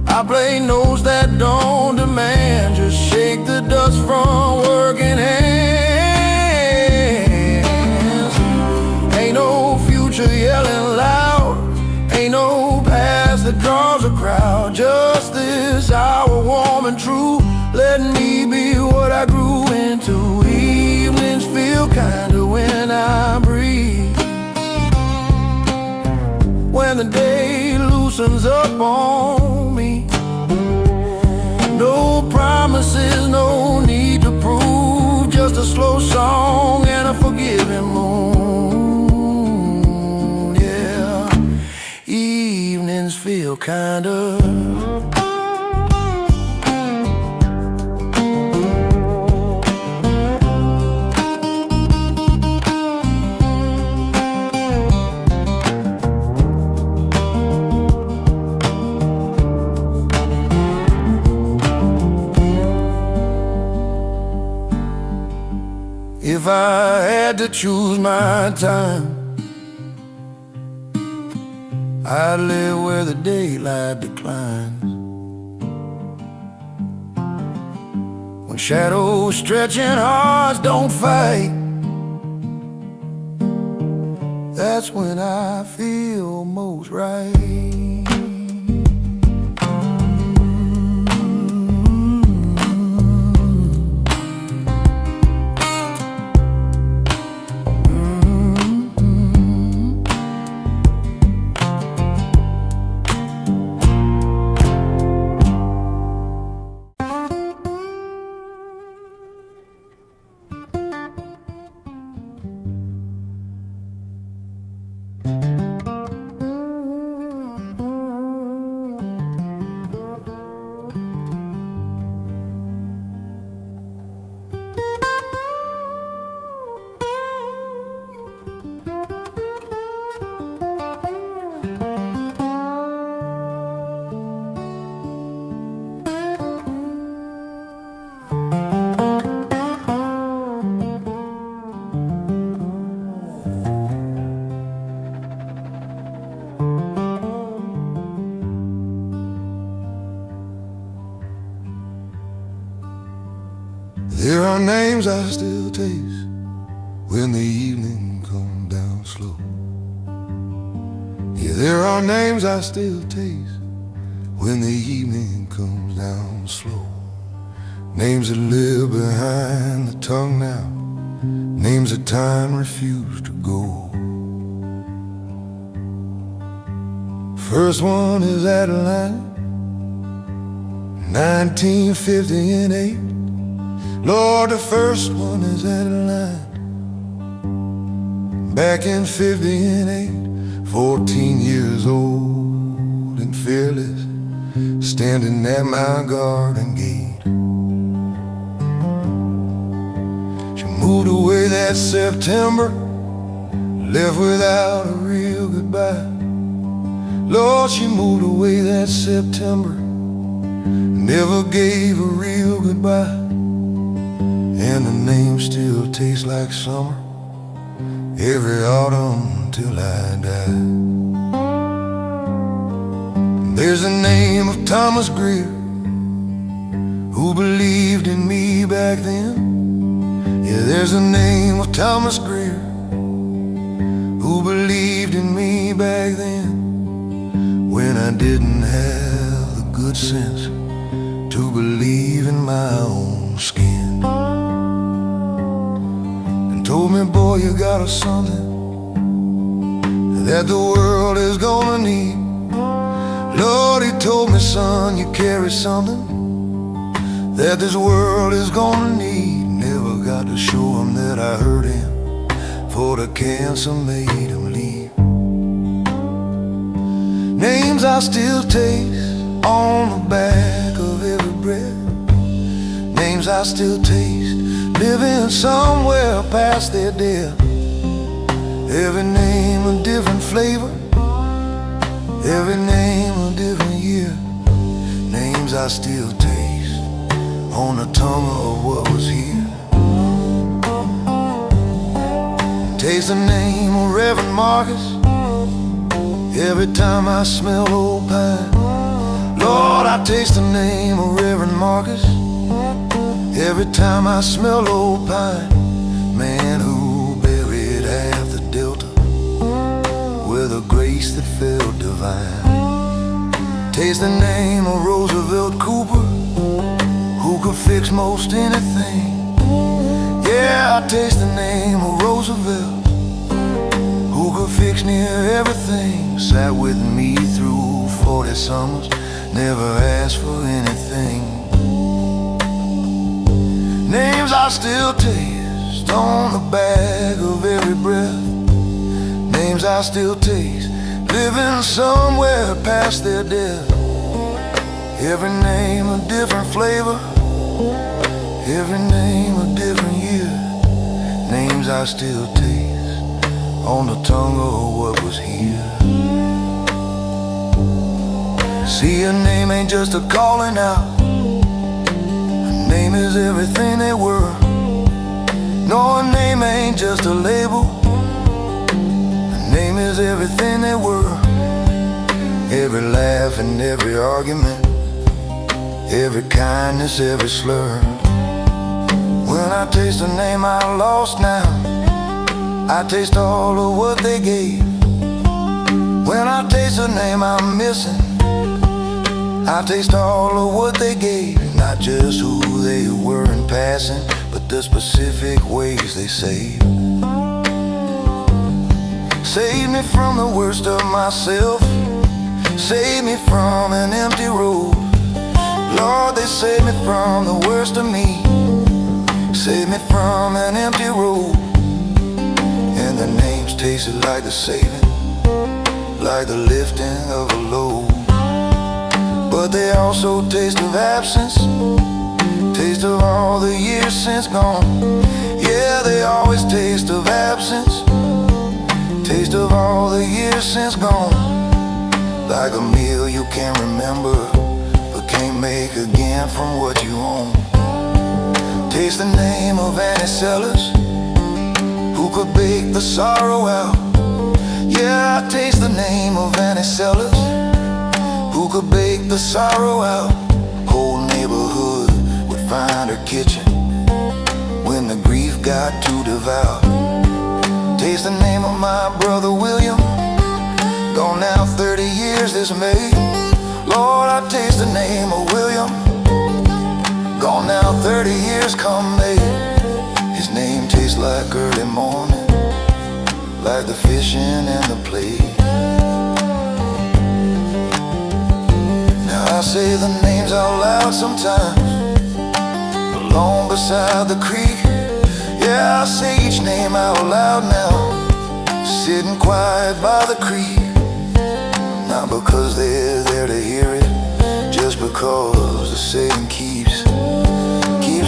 I play notes that don't demand, just shake the dust from working hands. Ain't no future yelling loud, ain't no past that draws a crowd. Just this hour warm and true, letting me be what I grew into. Evenings feel kinder when I breathe, when the day loosens up on me. No promises, no need to prove, just a slow song and a forgiving moon, yeah. Evenings feel kinda. If I had to choose my time, I'd live where the daylight declines, when shadows stretch and hearts don't fight. That's when I feel most right. There are names I still taste when the evening comes down slow. Yeah, there are names I still taste when the evening comes down slow. Names that live behind the tongue now, names that time refused to go. First one is Adeline, 1958. Lord, the first one is Adeline, back in 58, 14 years old and fearless, standing at my garden gate. She moved away that September left without a real goodbye. Lord, she moved away that September, never gave a real goodbye. And the name still tastes like summer, every autumn till I die. There's the name of Thomas Greer, who believed in me back then. Yeah, there's the name of Thomas Greer, who believed in me back then, when I didn't have the good sense to believe in my own skin. And told me, boy, you got a something that the world is gonna need. Lord, he told me, son, you carry something that this world is gonna need. Never got to show him that I hurt him, for the cancer made him leave. Names I still taste on the back of every breath, names I still taste living somewhere past their death. Every name a different flavor, every name a different year. Names I still taste on the tongue of what was here. Taste the name of Reverend Marcus every time I smell old pine. Lord, I taste the name of Reverend Marcus every time I smell old pine. Man who buried half the delta with a grace that felt divine. Taste the name of Roosevelt Cooper, who could fix most anything. Yeah, I taste the name of Roosevelt, who could fix near everything. Sat with me through 40 summers, never asked for anything. Names I still taste on the back of every breath, names I still taste living somewhere past their death. Every name a different flavor, every name a different year. Names I still taste on the tongue of what was here. See, a name ain't just a calling out, a name is everything they were. No, a name ain't just a label, a name is everything they were. Every laugh and every argument, every kindness, every slur. When I taste a name I lost now, I taste all of what they gave. When I taste a name I'm missing, I taste all of what they gave. Not just who they were in passing, but the specific ways they saved. Saved me from the worst of myself, saved me from an empty road. Lord, they saved me from the worst of me, saved me from an empty road. And the names tasted like the saving, like the lifting of a load. But they also taste of absence, taste of all the years since gone. Yeah, they always taste of absence, taste of all the years since gone. Like a meal you can't remember, but can't make again from what you own. Taste the name of Annie Sellers, who could bake the sorrow out. Yeah, I taste the name of Annie Sellers, who could bake the sorrow out. Whole neighborhood would find her kitchen when the grief got too devout. Taste the name of my brother William, gone now 30 years this May. Lord, I taste the name of William, gone now 30 years come May. His name tastes like early morning, like the fishing and the play. Now I say the names out loud sometimes, alone beside the creek. Yeah, I say each name out loud now, sitting quiet by the creek. Not because they're there to hear it, just because the saying keeps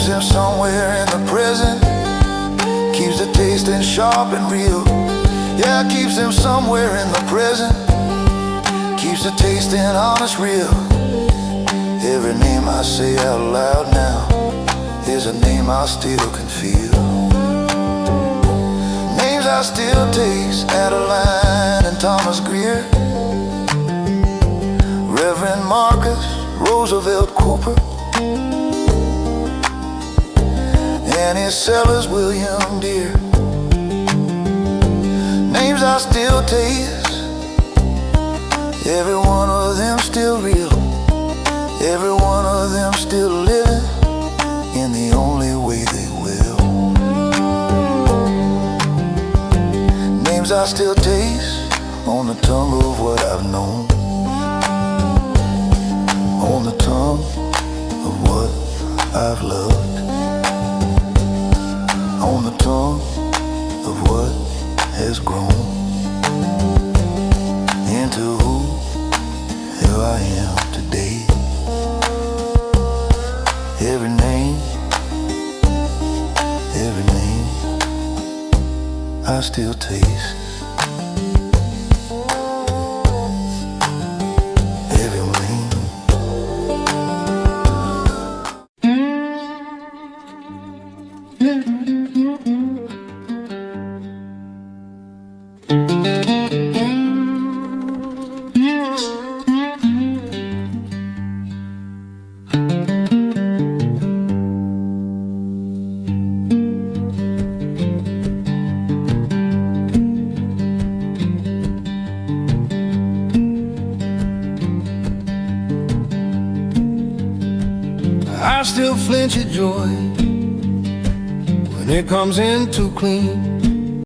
them somewhere in the present, keeps the tasting sharp and real. Yeah, keeps them somewhere in the present, keeps the tasting honest real. Every name I say out loud now is a name I still can feel. Names I still taste, Adeline and Thomas Greer, Reverend Marcus, Roosevelt Cooper, Annie Sellers, William Deere. Names I still taste, every one of them still real, every one of them still living in the only way they will. Names I still taste on the tongue of what I've known, on the tongue of what I've loved, on the tongue of what has grown into who I am today. Every name I still taste. Every name. I still flinch at joy when it comes in too clean.